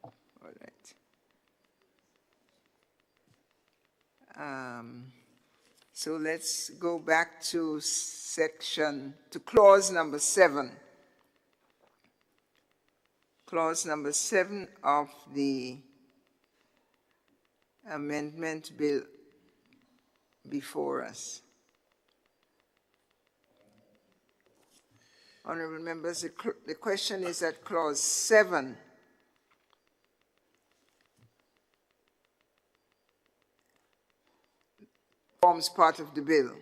All right. So let's go back to clause number 7. Clause number 7 of the amendment bill before us. Honorable members, the question is at clause 7. Forms part of the bill.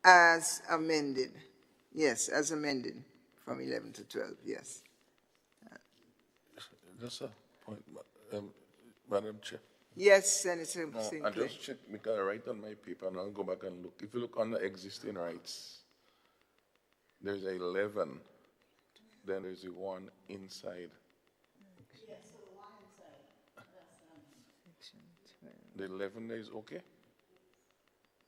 As amended. Yes, as amended from 11 to 12, yes. Just a point, Madam Chair. Yes, Senator No, I Sinclair. just checked, because I write on my paper and I'll go back and look. If you look on the existing rights, there's 11, then there's the one inside. Yes, so the one inside. The 11 there is okay?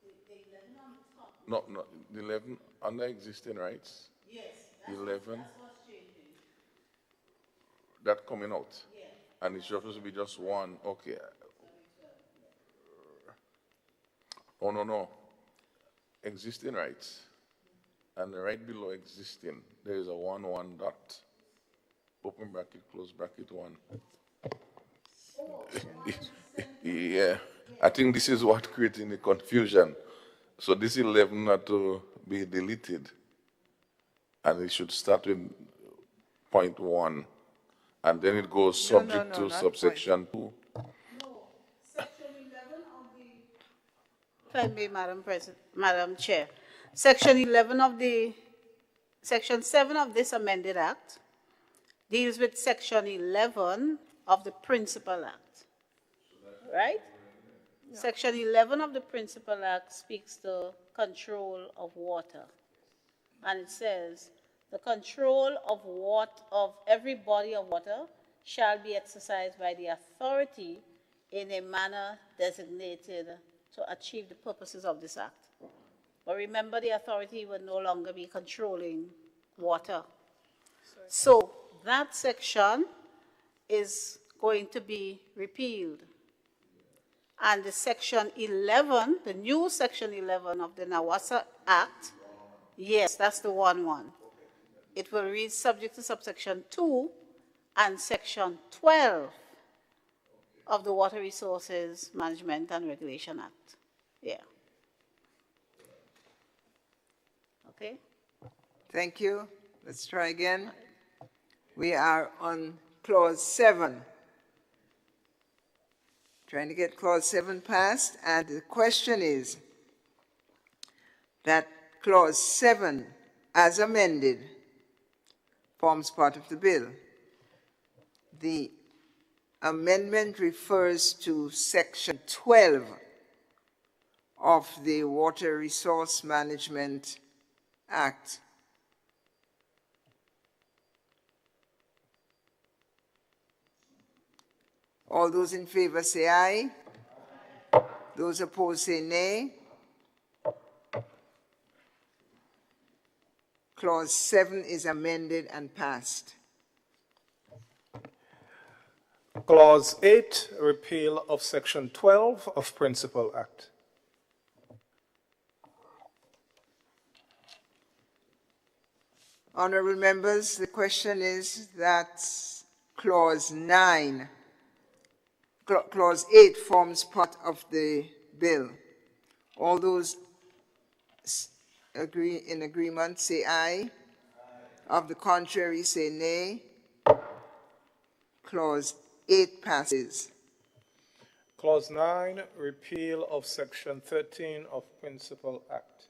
The 11 on the top. No, the 11 under existing rights? Yes. 11. That's what's changing. That coming out? Yeah. And it's supposed to be just one, okay. Oh, no. Existing rights. And right below existing, there is a 1 dot. Open bracket, close bracket 1. Yeah, I think this is what creating the confusion. So this 11 had to be deleted. And it should start with point 1. And then it goes subject to subsection 2. No, section 11 of the... If I may, Madam Chair. Section 11 of the... Section 7 of this amended act deals with section 11 of the Principal Act. Right? Yeah. Section 11 of the Principal Act speaks to control of water. And it says, the control of every body of water shall be exercised by the authority in a manner designated to achieve the purposes of this act. But remember, the authority will no longer be controlling water. So that section is going to be repealed. And the section 11, the new section 11 of the Nawasa Act, yes, that's the one. It will read subject to subsection 2 and section 12 of the Water Resources Management and Regulation Act. Yeah. Okay. Thank you. Let's try again. We are on clause 7. Trying to get clause 7 passed, and the question is that clause 7, as amended, forms part of the bill. The amendment refers to section 12 of the Water Resource Management Act. All those in favor say aye. Those opposed say nay. Clause 7 is amended and passed. Clause 8, repeal of Section 12 of Principal Act. Honorable members, the question is that Clause 9, Clause 8 forms part of the bill. All those in agreement say aye. Of the contrary say nay. Clause 8 passes. Clause 9, repeal of Section 13 of Principal Act.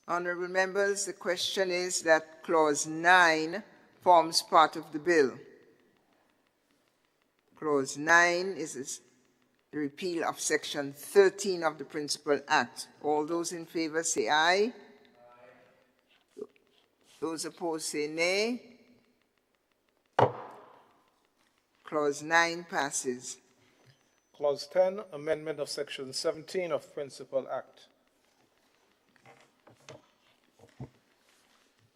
Honorable members, the question is that Clause 9 forms part of the bill. Clause 9 is the repeal of Section 13 of the Principal Act. All those in favor say aye. Those opposed say nay. Clause 9 passes. Clause 10, amendment of Section 17 of Principal Act.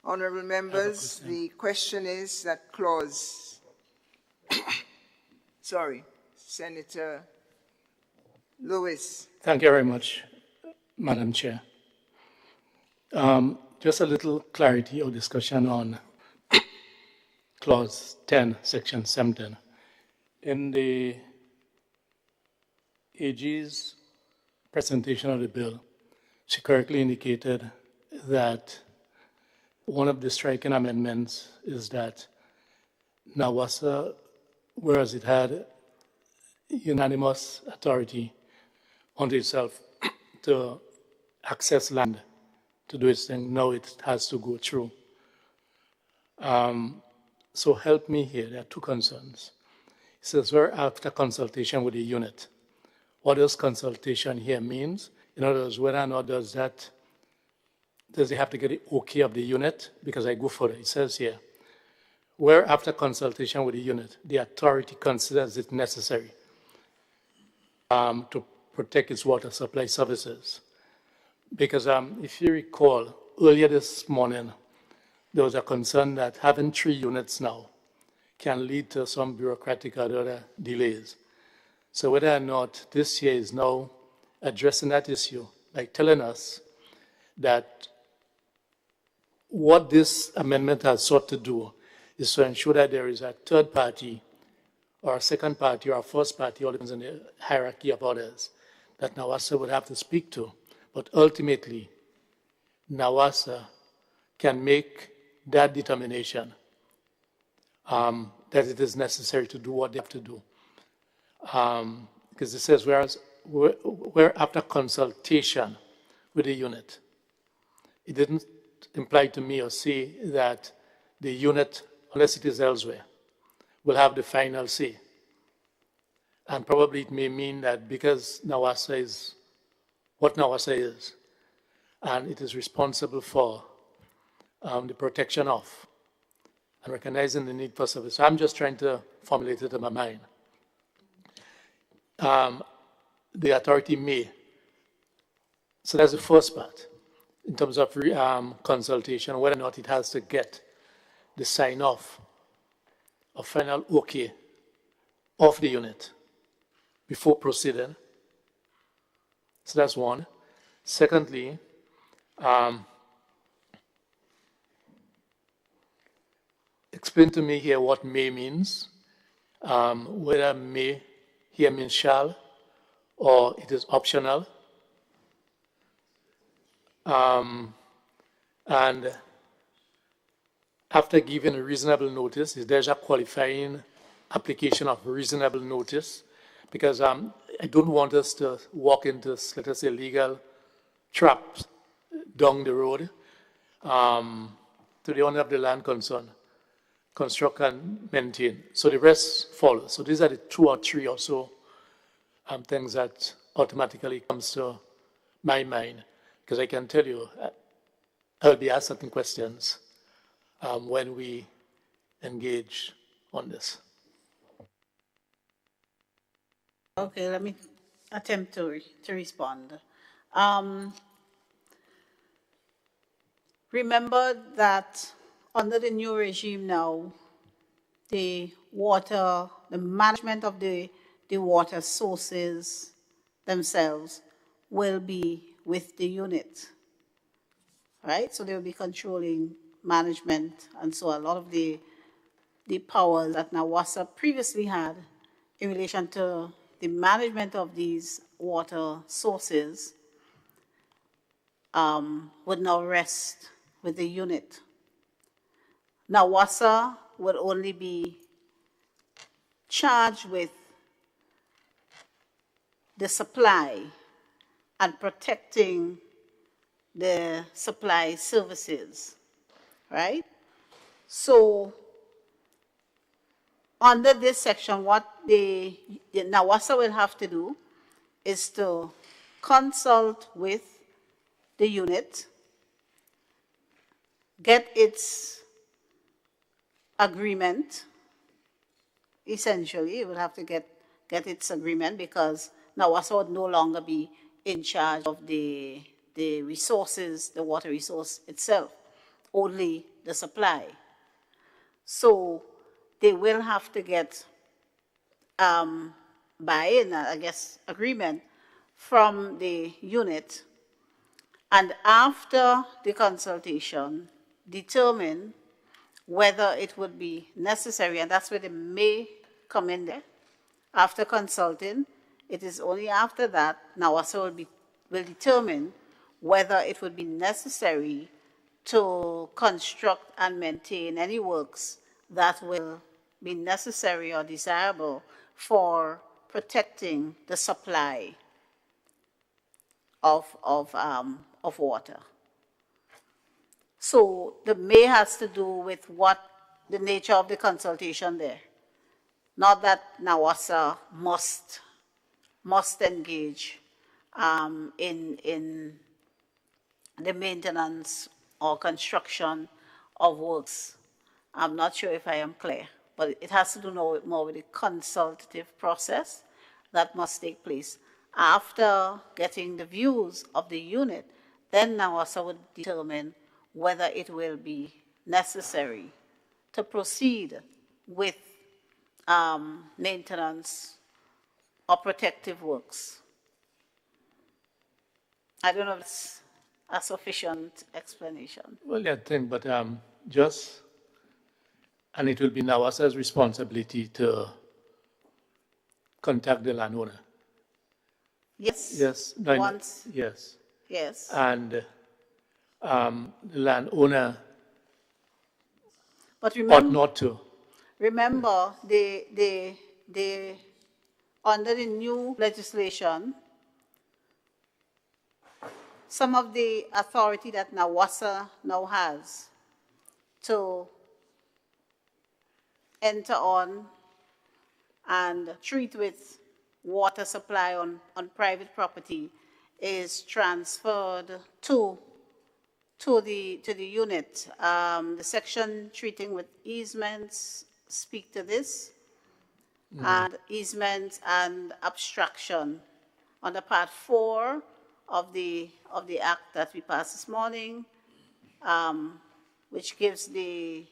Honorable members, the question is that clause, Senator Lewis. Thank you very much, Madam Chair. Just a little clarity or discussion on Clause 10, Section 17. In the AG's presentation of the bill, she correctly indicated that one of the striking amendments is that Nawasa, whereas it had unanimous authority unto itself to access land to do its thing, now it has to go through. So help me here, there are two concerns. It says, where after consultation with the unit. What does consultation here means? In other words, whether or not does it have to get the okay of the unit? Because I go further, it says here, where after consultation with the unit, the authority considers it necessary to protect its water supply services. Because if you recall, earlier this morning, there was a concern that having 3 units now can lead to some bureaucratic or other delays. So whether or not this year is now addressing that issue by telling us that what this amendment has sought to do is to ensure that there is a third party or a second party or a first party, all depends on the hierarchy of others, that Nawasa would have to speak to. But ultimately, Nawasa can make that determination that it is necessary to do what they have to do. Because it says, where after consultation with the unit, it didn't imply to me or say that the unit, unless it is elsewhere, will have the final say. And probably it may mean that because Nawasa is what Nawasa is, and it is responsible for the protection of and recognizing the need for service. So I'm just trying to formulate it in my mind. The authority may So that's the first part in terms of consultation, whether or not it has to get the sign off or final okay of the unit before proceeding. So that's one. Secondly, explain to me here what may means, whether may here means shall or it is optional. And after giving a reasonable notice, is there a qualifying application of reasonable notice? Because I don't want us to walk into, let us say, legal traps down the road to the owner of the land concern, construct and maintain. So the rest follows. So these are the 2 or 3 or so things that automatically comes to my mind. Because I can tell you, I'll be asked certain questions when we engage on this. Okay, let me attempt to respond. Remember that under the new regime now, the management of the water sources themselves will be with the unit, right? So they'll be controlling management, and so a lot of the powers that NAWASA previously had in relation to the management of these water sources would now rest with the unit. NAWASA would only be charged with the supply and protecting the supply services, right? So under this section, what the NAWASA will have to do is to consult with the unit, get its agreement. Essentially, it will have to get its agreement, because NAWASA would no longer be in charge of the resources, the water resource itself, only the supply. So they will have to get buy-in, I guess, agreement from the unit, and after the consultation, determine whether it would be necessary, and that's where they may come in there. After consulting, it is only after that NAWASA will determine whether it would be necessary to construct and maintain any works that will be necessary or desirable for protecting the supply of water. So the may has to do with what the nature of the consultation there. Not that NAWASA must engage in the maintenance or construction of works. I'm not sure if I am clear, but it has to do more with the consultative process that must take place. After getting the views of the unit, then NAWASA would determine whether it will be necessary to proceed with maintenance or protective works. I don't know if it's a sufficient explanation. Well, yeah, I think, but and it will be NAWASA's responsibility to contact the landowner. Yes. Yes. Once. Yes. Yes. And the landowner but remember, ought not to. Remember, under the new legislation, some of the authority that NAWASA now has to enter on and treat with water supply on private property is transferred to the unit. The section treating with easements speak to this, and easements and abstraction. Under Part 4 of the act that we passed this morning, which gives the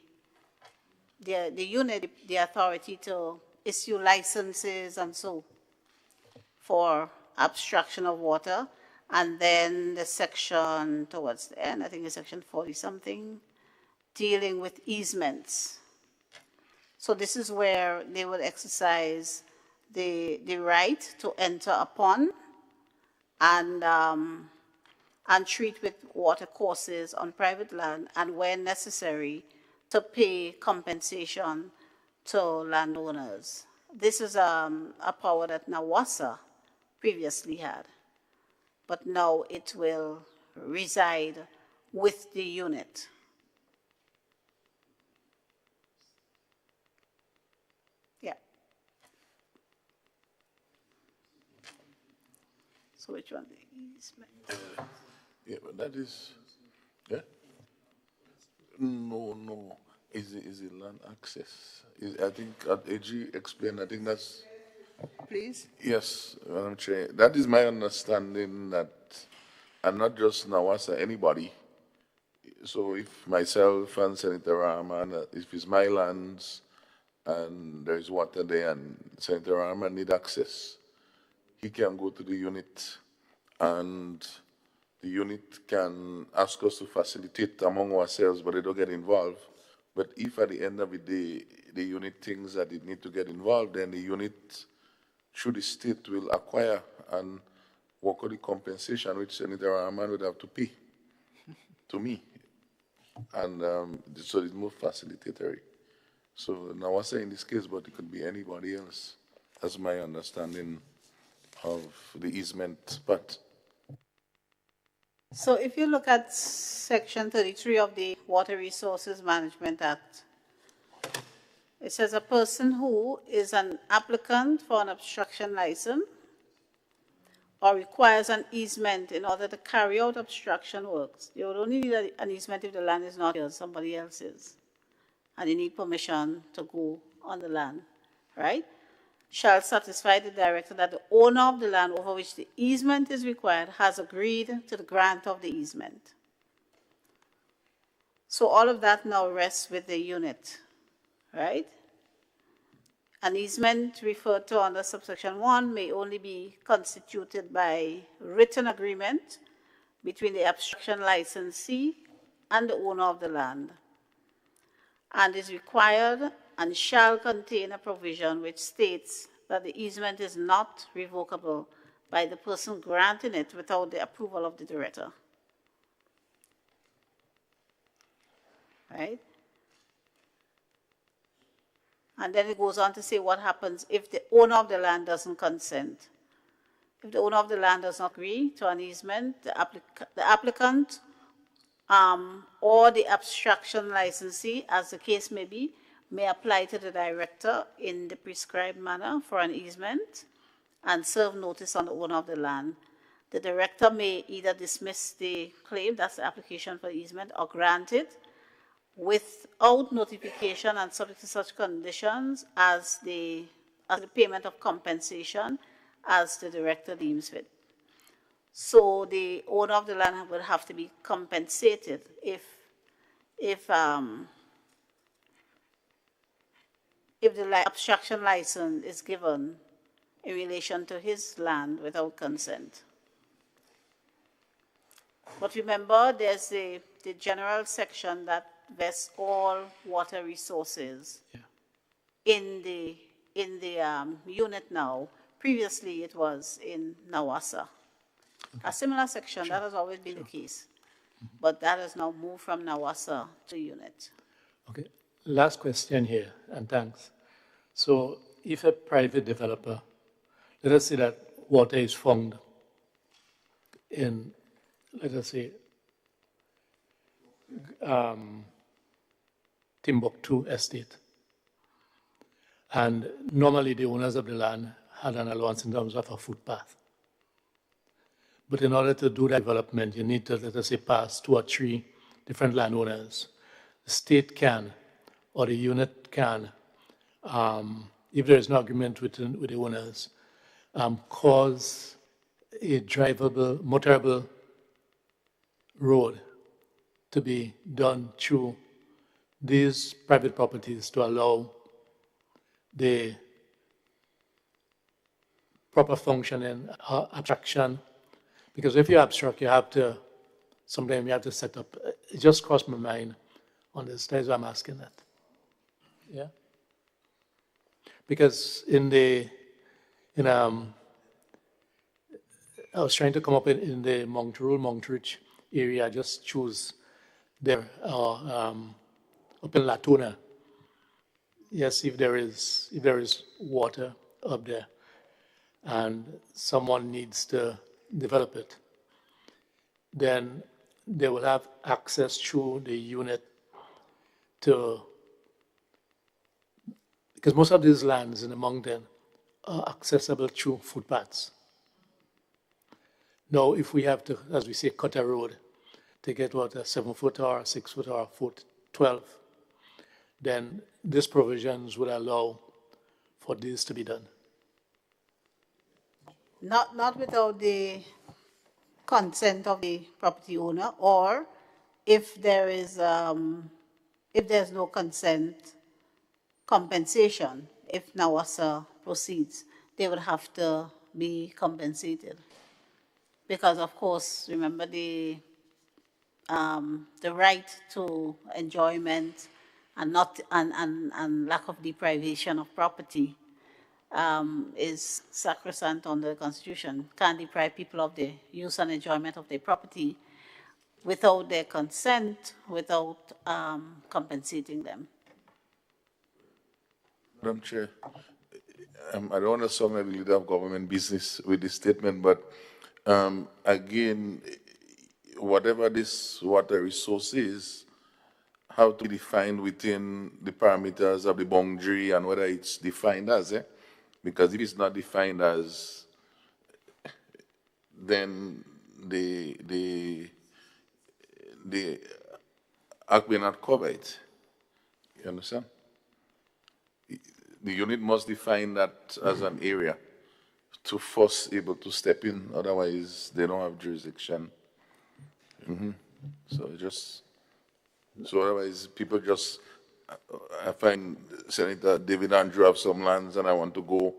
unit the authority to issue licenses and so for abstraction of water. And then the section towards the end, I think it's section 40-something, dealing with easements. So this is where they will exercise the right to enter upon and treat with water courses on private land, and when necessary, to pay compensation to landowners. This is a power that Nawasa previously had, but now it will reside with the unit. Yeah. So which one? Yeah, but that is, yeah? No. Is it land access? I think AG explained, I think that's. Please? Yes, Madam Chair. That is my understanding that, and not just Nawasa, anybody. So if myself and Senator Rahman, if it's my lands and there is water there and Senator Rahman need access, he can go to the unit and the unit can ask us to facilitate among ourselves, but they don't get involved. But if at the end of the day, the unit thinks that it need to get involved, then the unit, through the state, will acquire and work on the compensation which Senator Rahman would have to pay to me. And so it's more facilitatory. So Nawasa in this case, but it could be anybody else. That's my understanding of the easement part. So if you look at section 33 of the Water Resources Management Act, it says a person who is an applicant for an obstruction license or requires an easement in order to carry out obstruction works. You would only need an easement if the land is not yours, somebody else's, and you need permission to go on the land, right? Shall satisfy the director that the owner of the land over which the easement is required has agreed to the grant of the easement. So all of that now rests with the unit, right? An easement referred to under subsection 1 may only be constituted by written agreement between the obstruction licensee and the owner of the land, and is required and shall contain a provision which states that the easement is not revocable by the person granting it without the approval of the director. Right? And then it goes on to say what happens if the owner of the land doesn't consent. If the owner of the land does not agree to an easement, the applicant or the abstraction licensee, as the case may be, may apply to the director in the prescribed manner for an easement and serve notice on the owner of the land. The director may either dismiss the claim, that's the application for easement, or grant it without notification and subject to such conditions as the payment of compensation as the director deems fit. So the owner of the land will have to be compensated if the abstraction license is given in relation to his land without consent. But remember, there's the general section that vests all water resources in the unit now. Previously, it was in Nawasa. Okay. A similar section, that has always been the case. But that has now moved from Nawasa to unit. Okay. Last question here, and thanks. So if a private developer, let us say that water is found in, let us say, Timbuktu estate, and normally the owners of the land had an allowance in terms of a footpath. But in order to do that development, you need to, let us say, pass 2 or 3 different landowners. The state can, or the unit can, if there is no agreement with the owners, cause a drivable, motorable road to be done through these private properties to allow the proper functioning, abstraction. Because if you abstract, you have to, sometimes you have to set up, it just crossed my mind on this, that's why I'm asking that. Yeah? Because I was trying to come up in the Montreal area, I just choose there, up in Latuna. Yes, if there is water up there and someone needs to develop it, then they will have access through the unit to, because most of these lands in the mountain are accessible through footpaths. Now, if we have to, as we say, cut a road to get what, a 7-foot or a 6-foot or a foot 12, then these provisions would allow for this to be done. Not without the consent of the property owner, or if there is, if there's no consent, compensation. If NAWASA proceeds, they would have to be compensated. Because of course, remember the right to enjoyment and lack of deprivation of property is sacrosanct under the Constitution. Can't deprive people of the use and enjoyment of their property without their consent, without compensating them. Madam Chair, I don't want to sound like the leader of government business with this statement, but again, whatever this water resource is, how to be defined within the parameters of the boundary and whether it's defined as, because if it's not defined as, then the act will not cover it. You understand? The unit must define that as an area to force able to step in, otherwise they don't have jurisdiction. So otherwise people just, I find Senator David Andrew have some lands and I want to go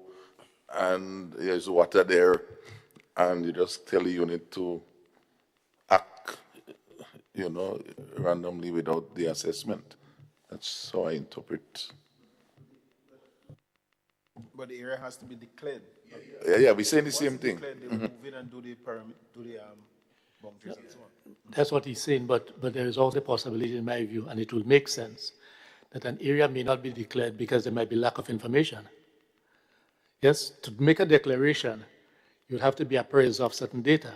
and there's water there and you just tell the unit to act, randomly without the assessment. That's how I interpret. But the area has to be declared. Yeah, we're saying the same thing. Declared, they will move in and do the boundaries and so on. That's what he's saying, but there is also a possibility, in my view, and it will make sense, that an area may not be declared because there might be lack of information. Yes, to make a declaration, you'll have to be appraised of certain data.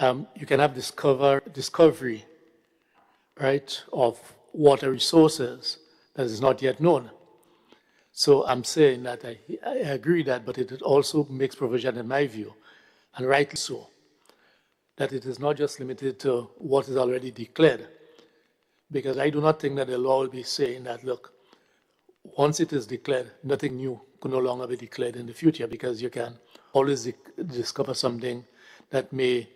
You can have discovery, right, of water resources that is not yet known. So I'm saying that I agree that, but it also makes provision, in my view, and rightly so, that it is not just limited to what is already declared. Because I do not think that the law will be saying that, look, once it is declared, nothing new could no longer be declared in the future, because you can always discover something that may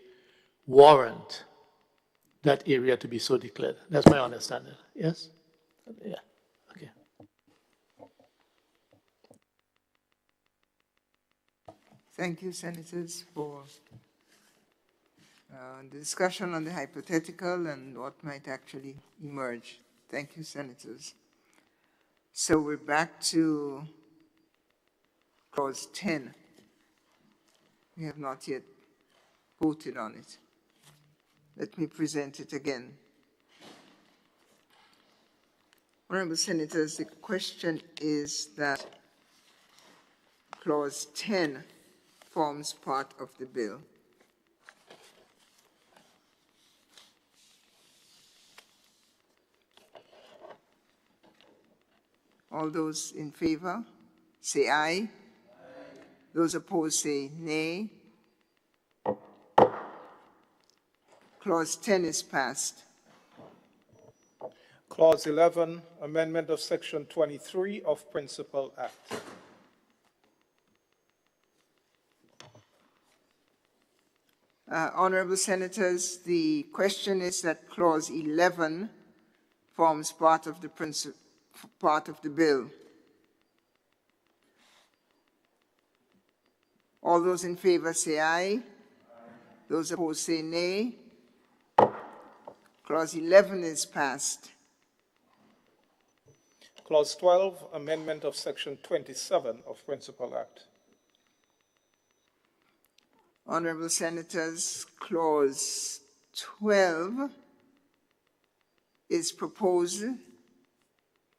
warrant that area to be so declared. That's my understanding. Yes? Yeah. Okay. Thank you, Senators, for the discussion on the hypothetical and what might actually emerge. Thank you, Senators. So we're back to Clause 10. We have not yet voted on it. Let me present it again. Honorable Senators, the question is that Clause 10 forms part of the bill. All those in favor, say aye. Aye. Those opposed, say nay. Clause 10 is passed. Clause 11, amendment of Section 23 of Principal Act. Honorable Senators, the question is that Clause 11 forms part of the bill. All those in favor say aye. Those opposed say nay. Clause 11 is passed. Clause 12, amendment of Section 27 of Principal Act. Honorable Senators, Clause 12 is proposed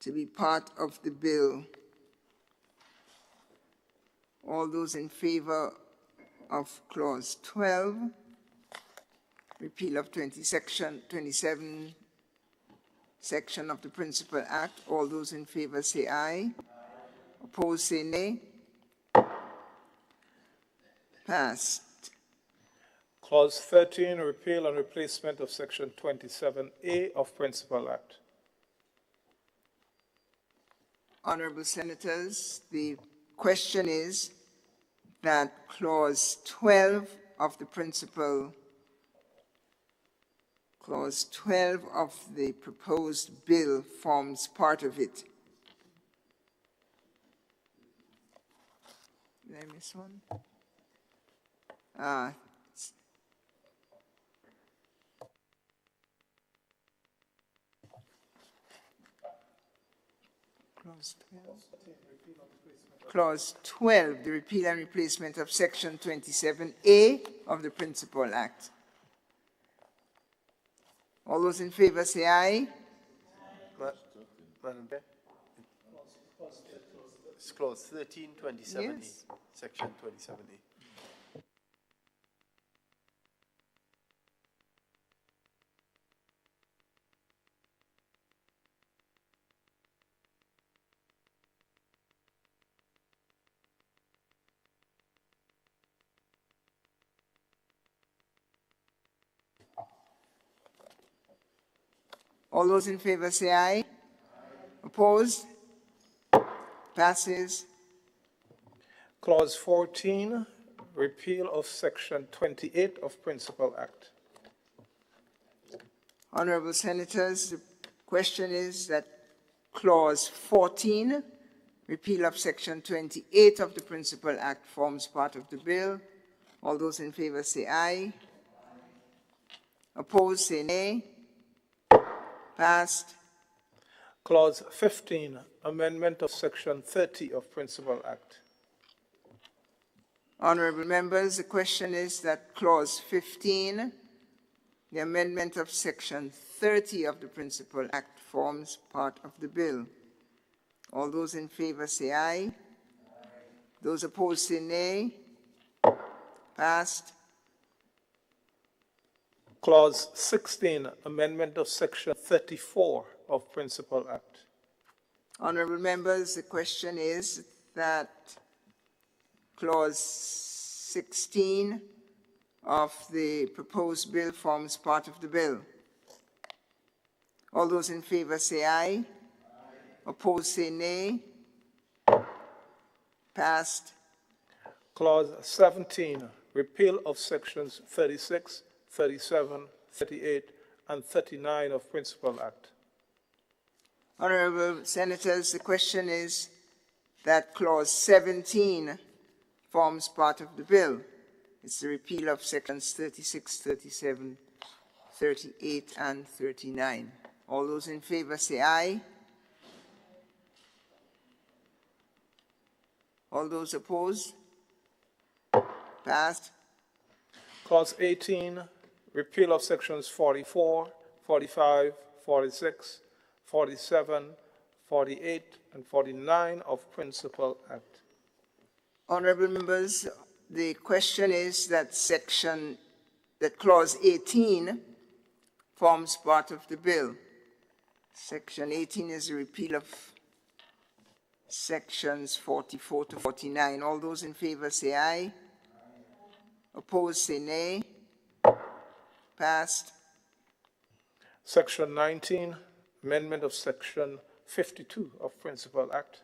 to be part of the bill. All those in favor of Clause 12, repeal of 27 section of the Principal Act, all those in favor say aye. Opposed say nay. Passed. Clause 13, repeal and replacement of Section 27A of Principal Act. Honorable Senators, the question is that Clause 12 of the Clause 12 of the proposed bill forms part of it. Did I miss one? Clause 12, the repeal and replacement of Section 27A of the Principal Act. All those in favor say aye. Madam Chair, it's Clause 13, 27A, Yes. Section 27A. All those in favor say aye. Opposed? Passes. Clause 14, repeal of Section 28 of Principal Act. Honorable Senators, the question is that Clause 14, repeal of Section 28 of the Principal Act, forms part of the bill. All those in favor say aye. Opposed say nay. Passed. Clause 15, amendment of Section 30 of Principal Act. Honorable members, the question is that Clause 15, the amendment of Section 30 of the Principal Act, forms part of the bill. All those in favor say aye. Those opposed say nay. Passed. Clause 16, amendment of Section 34 of Principal Act. Honorable members, the question is that Clause 16 of the proposed bill forms part of the bill. All those in favor say aye. Opposed say nay. Passed. Clause 17, repeal of Sections 36, 37, 38, and 39 of Principal Act. Honorable Senators, the question is that Clause 17 forms part of the bill. It's the repeal of Sections 36, 37, 38, and 39. All those in favor say aye. All those opposed? Passed. Clause 18, repeal of Sections 44, 45, 46, 47, 48, and 49 of Principal Act. Honorable members, the question is that Clause 18 forms part of the bill. Section 18 is a repeal of Sections 44 to 49. All those in favor say aye. Opposed say nay. Passed. Section 19, amendment of Section 52 of Principal Act.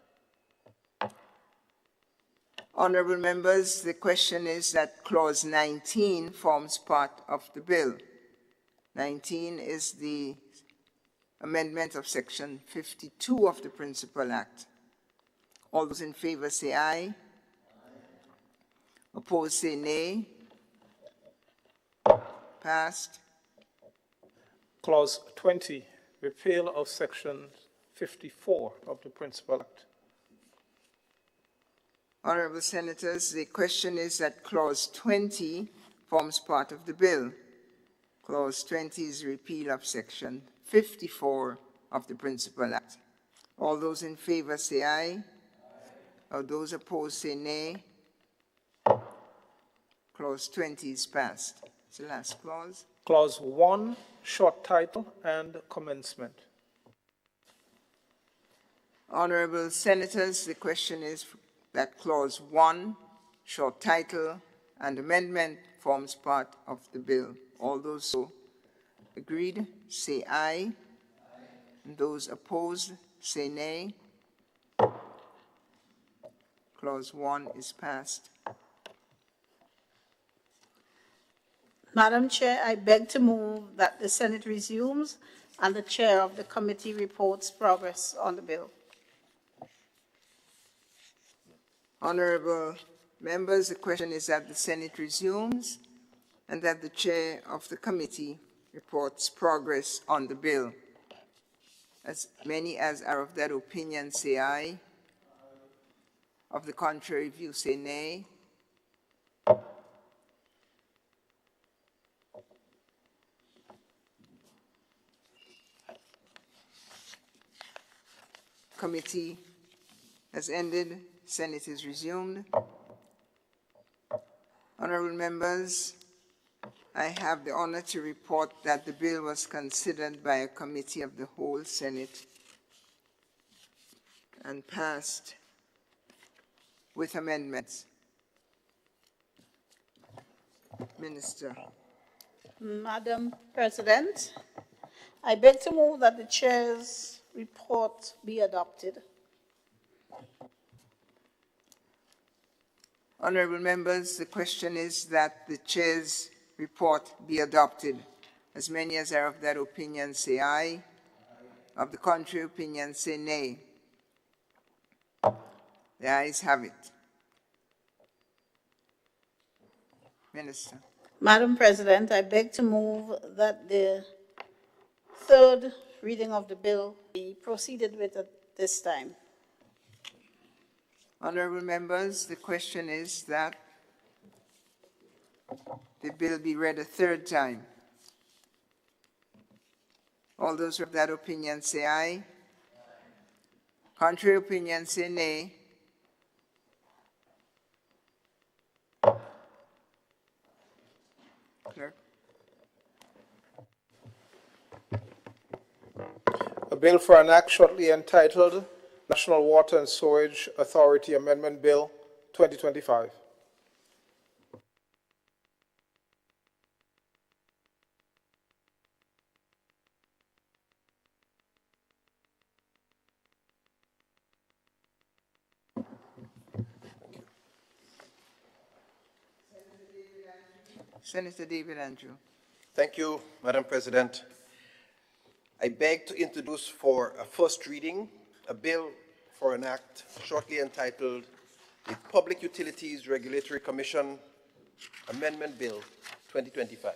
Honorable members, the question is that Clause 19 forms part of the bill. 19 is the amendment of Section 52 of the Principal Act. All those in favor say aye. Opposed say nay. Passed. Clause 20, repeal of Section 54 of the Principal Act. Honorable Senators, the question is that Clause 20 forms part of the bill. Clause 20 is repeal of Section 54 of the Principal Act. All those in favor say aye. Or those opposed say nay. Clause 20 is passed. It's the last clause. Clause 1, short title and commencement. Honorable Senators, the question is that Clause 1, short title and amendment, forms part of the bill. All those so agreed say aye. And those opposed say nay. Clause 1 is passed. Madam Chair, I beg to move that the Senate resumes and the chair of the committee reports progress on the bill. Honorable members, the question is that the Senate resumes and that the chair of the committee reports progress on the bill. As many as are of that opinion say aye. Of the contrary view say nay. Committee has ended. Senate is resumed. Honorable members, I have the honor to report that the bill was considered by a committee of the whole Senate and passed with amendments. Minister. Madam President, I beg to move that the chair's report be adopted. Honorable members, the question is that the chair's report be adopted. As many as are of that opinion say aye. Of the contrary opinion say nay. The ayes have it. Minister. Madam President, I beg to move that the third reading of the bill be proceeded with at this time. Honorable members, the question is that the bill be read a third time. All those of that opinion say aye. Contrary opinion say nay. Clerk. A bill for an act shortly entitled National Water and Sewerage Authority Amendment Bill 2025. Senator David Andrew. Thank you, Madam President. I beg to introduce for a first reading a bill for an act shortly entitled the Public Utilities Regulatory Commission Amendment Bill 2025.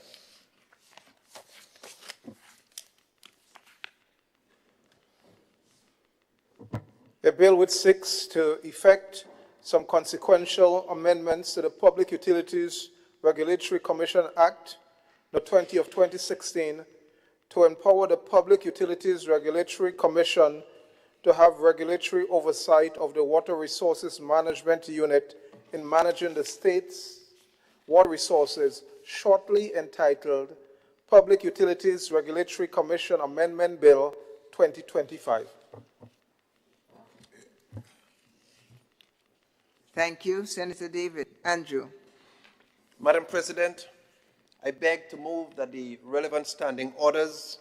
A bill which seeks to effect some consequential amendments to the Public Utilities Regulatory Commission Act, No. 20 of 2016, to empower the Public Utilities Regulatory Commission to have regulatory oversight of the Water Resources Management Unit in managing the state's water resources, shortly entitled Public Utilities Regulatory Commission Amendment Bill 2025. Thank you. Senator David Andrew. Madam President, I beg to move that the relevant standing orders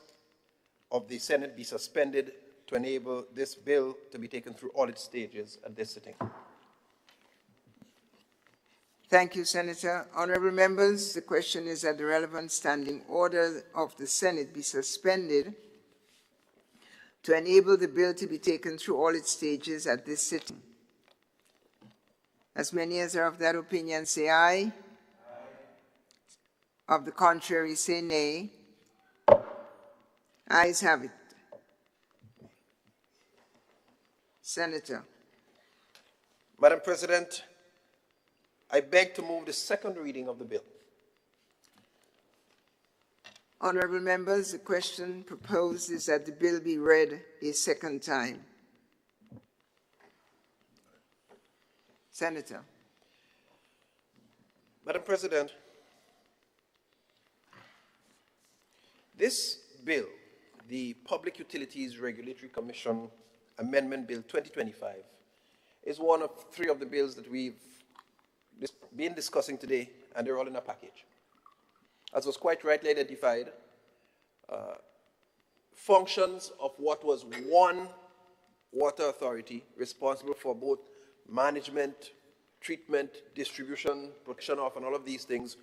of the Senate be suspended to enable this bill to be taken through all its stages at this sitting. Thank you, Senator. Honorable members, the question is that the relevant standing order of the Senate be suspended to enable the bill to be taken through all its stages at this sitting. As many as are of that opinion say aye. Of the contrary say nay. Ayes have it. Senator. Madam President, I beg to move the second reading of the bill. Honorable members, the question proposed is that the bill be read a second time. Senator. Madam President, this bill, the Public Utilities Regulatory Commission Amendment Bill 2025, is one of three of the bills that we've been discussing today, and they're all in a package. As was quite rightly identified, functions of what was one water authority responsible for both management, treatment, distribution, protection of, and all of these things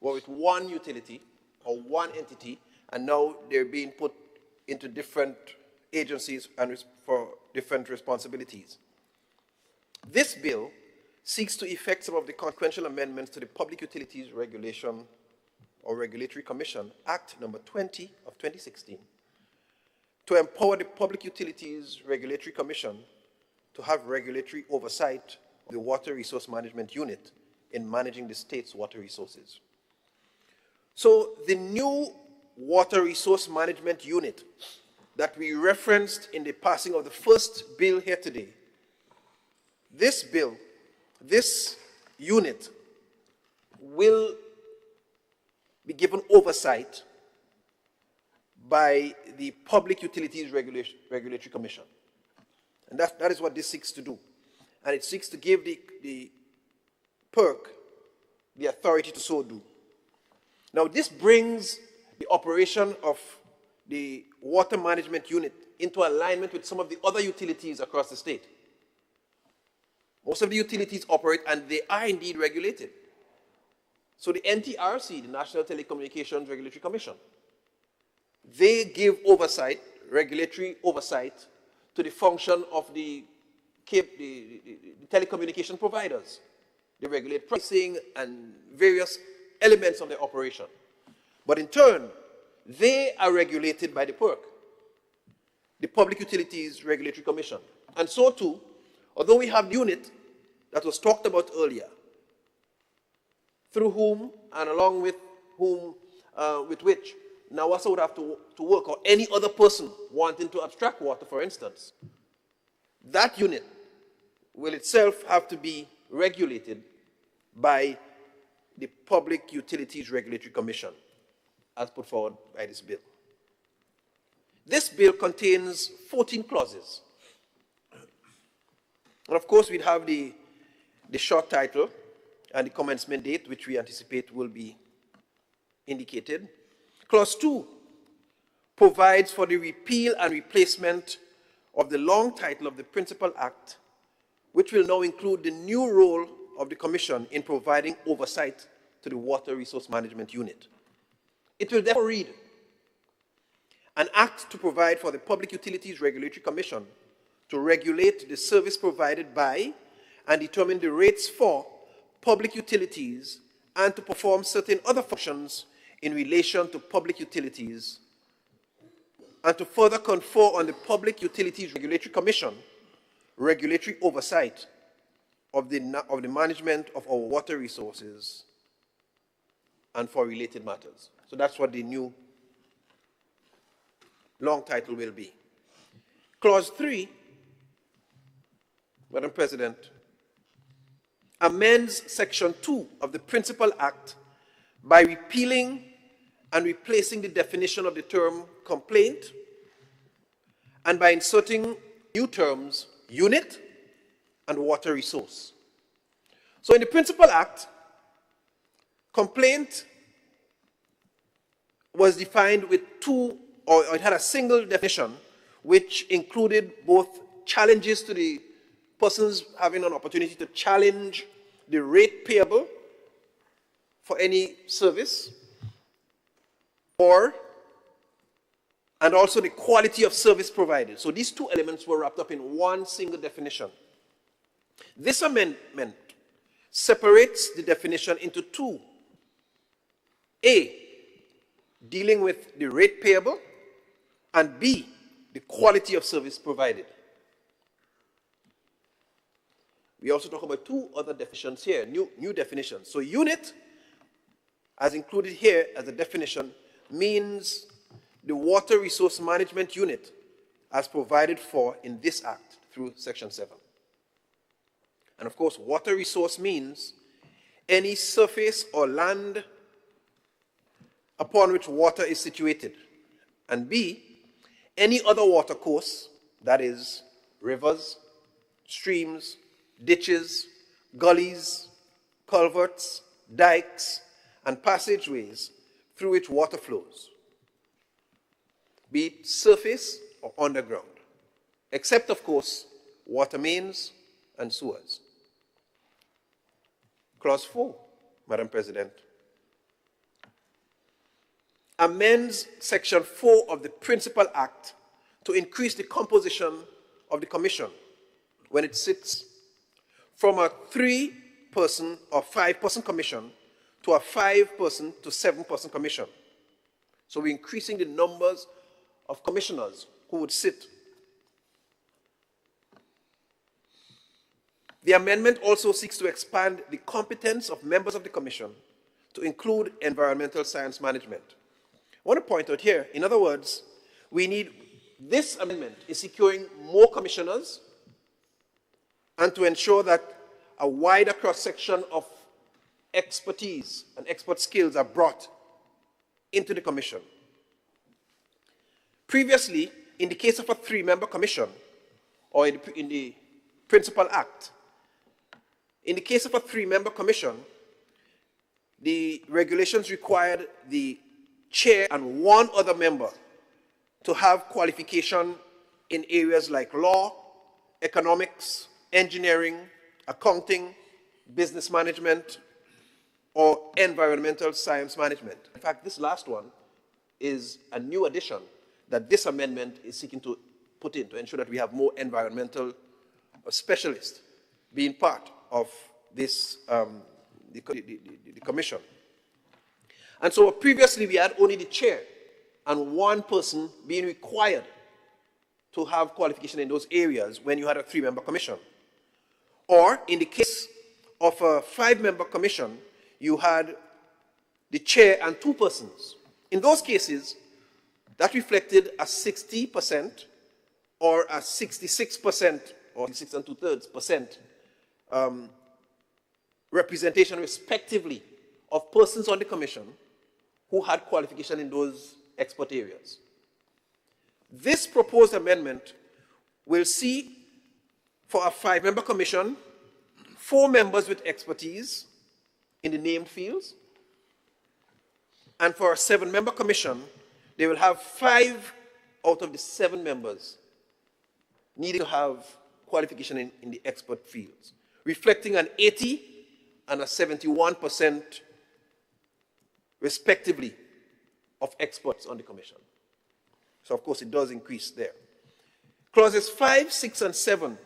were with one utility or one entity, and now they're being put into different agencies and for different responsibilities. This bill seeks to effect some of the consequential amendments to the Public Utilities Regulation or Regulatory Commission Act number 20 of 2016 to empower the Public Utilities Regulatory Commission to have regulatory oversight of the Water Resource Management Unit in managing the state's water resources. So the new Water Resource Management Unit that we referenced in the passing of the first bill here today, this bill, this unit will be given oversight by the Public Utilities Regulatory Commission. And that is what this seeks to do. And it seeks to give the PERC the authority to so do. Now, this brings the operation of the Water Management Unit into alignment with some of the other utilities across the state. Most of the utilities operate, and they are indeed regulated. So the NTRC, the National Telecommunications Regulatory Commission, they give oversight, regulatory oversight, to the function of the telecommunication providers. They regulate pricing and various elements of their operation. But in turn, they are regulated by the PERC, the Public Utilities Regulatory Commission. And so too, although we have the unit that was talked about earlier, through whom and along with whom, with which NAWASA would have to work, or any other person wanting to abstract water, for instance, that unit will itself have to be regulated by the Public Utilities Regulatory Commission, as put forward by this bill. This bill contains 14 clauses. And of course, we'd have the short title and the commencement date, which we anticipate will be indicated. Clause 2 provides for the repeal and replacement of the long title of the Principal Act, which will now include the new role of the Commission in providing oversight to the Water Resource Management Unit. It will therefore read, an act to provide for the Public Utilities Regulatory Commission to regulate the service provided by and determine the rates for public utilities and to perform certain other functions in relation to public utilities, and to further confer on the Public Utilities Regulatory Commission regulatory oversight of the management of our water resources and for related matters. So that's what the new long title will be. Clause 3, Madam President, amends Section 2 of the Principal Act by repealing and replacing the definition of the term complaint and by inserting new terms, unit and water resource. So in the Principal Act, complaint was defined with two, or it had a single definition, which included both challenges to the persons having an opportunity to challenge the rate payable for any service, and also the quality of service provided. So these two elements were wrapped up in one single definition. This amendment separates the definition into two. A, dealing with the rate payable, and B, the quality of service provided. We also talk about two other definitions here, new definitions. So unit, as included here as a definition, means the water resource management unit as provided for in this act through Section 7. And of course, water resource means any surface or land upon which water is situated. And B, any other water course, that is rivers, streams, ditches, gullies, culverts, dikes, and passageways through which water flows, be it surface or underground, except, of course, water mains and sewers. Clause 4, Madam President, amends Section 4 of the Principal Act to increase the composition of the Commission when it sits from a 3-person or 5-person commission to a 5-person to 7-person commission. So we're increasing the numbers of commissioners who would sit. The amendment also seeks to expand the competence of members of the commission to include environmental science management. I want to point out here, in other words, this amendment is securing more commissioners and to ensure that a wider cross-section of expertise and expert skills are brought into the commission. Previously, in the case of a 3-member commission, or in the Principal Act, in the case of a 3-member commission, the regulations required the chair and one other member to have qualification in areas like law, economics, engineering, accounting, business management, or environmental science management. In fact, this last one is a new addition that this amendment is seeking to put in to ensure that we have more environmental specialists being part of this, the commission. And so previously we had only the chair and one person being required to have qualification in those areas when you had a 3-member commission. Or in the case of a 5-member commission, you had the chair and 2 persons. In those cases, that reflected a 60% or a 66% or 6 2/3% representation respectively of persons on the commission who had qualification in those expert areas. This proposed amendment will see for a 5-member commission, 4 members with expertise in the named fields, and for a 7-member commission, they will have 5 out of the 7 members needing to have qualification in the expert fields, reflecting an 80% and a 71% respectively of experts on the commission. So of course it does increase there. Clauses 5, 6, and 7,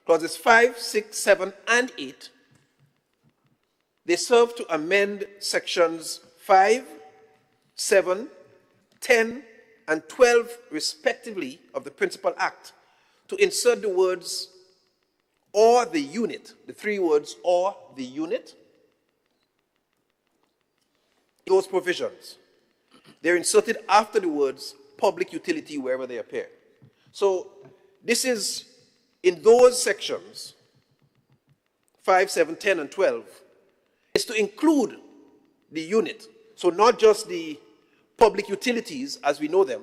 clauses 5, 6, 7, and 8, they serve to amend sections 5, 7, 10, and 12 respectively of the Principal Act to insert the words or the unit, the 3 words or the unit, those provisions. They're inserted after the words public utility wherever they appear. So this is in those sections, 5, 7, 10, and 12, is to include the unit. So not just the public utilities as we know them,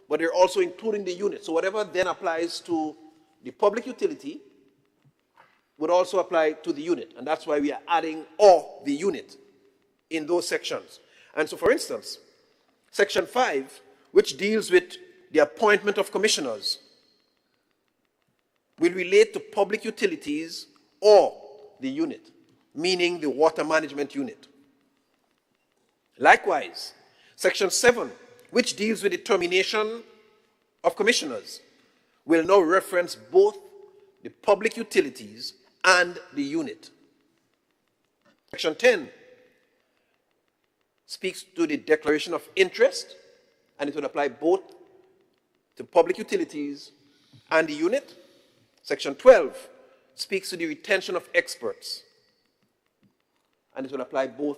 but they're also including the unit. So whatever then applies to the public utility would also apply to the unit. And that's why we are adding or the unit in those sections. And so for instance, Section 5, which deals with the appointment of commissioners, will relate to public utilities or the unit. meaning the water management unit. Likewise, Section 7, which deals with the termination of commissioners, will now reference both the public utilities and the unit. Section 10 speaks to the declaration of interest, and it will apply both to public utilities and the unit. Section 12 speaks to the retention of experts, and it will apply both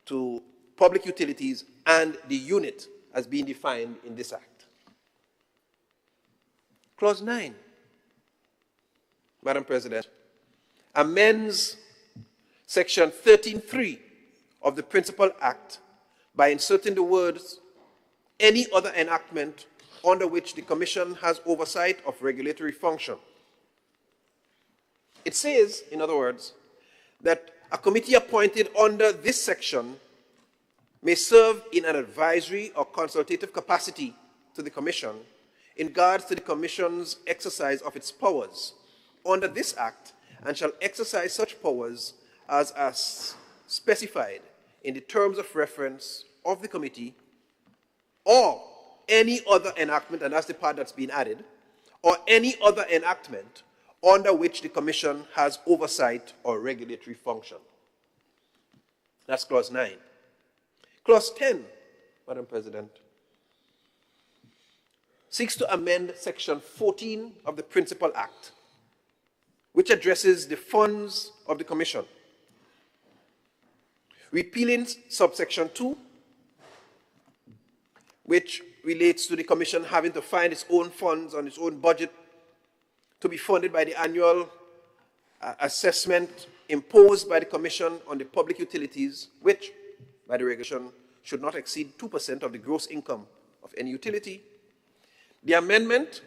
to public utilities and the unit as being defined in this Act. Clause 9, Madam President, amends Section 13.3 of the Principal Act by inserting the words, any other enactment under which the Commission has oversight of regulatory function. It says, in other words, that a committee appointed under this section may serve in an advisory or consultative capacity to the Commission in regards to the Commission's exercise of its powers under this Act, and shall exercise such powers as specified in the terms of reference of the committee, or any other enactment, and that's the part that's been added, or any other enactment under which the Commission has oversight or regulatory function. That's Clause 9. Clause 10, Madam President, seeks to amend Section 14 of the Principal Act, which addresses the funds of the Commission, repealing subsection 2, which relates to the Commission having to find its own funds on its own budget to be funded by the annual assessment imposed by the Commission on the public utilities, which, by the regulation, should not exceed 2% of the gross income of any utility. The amendment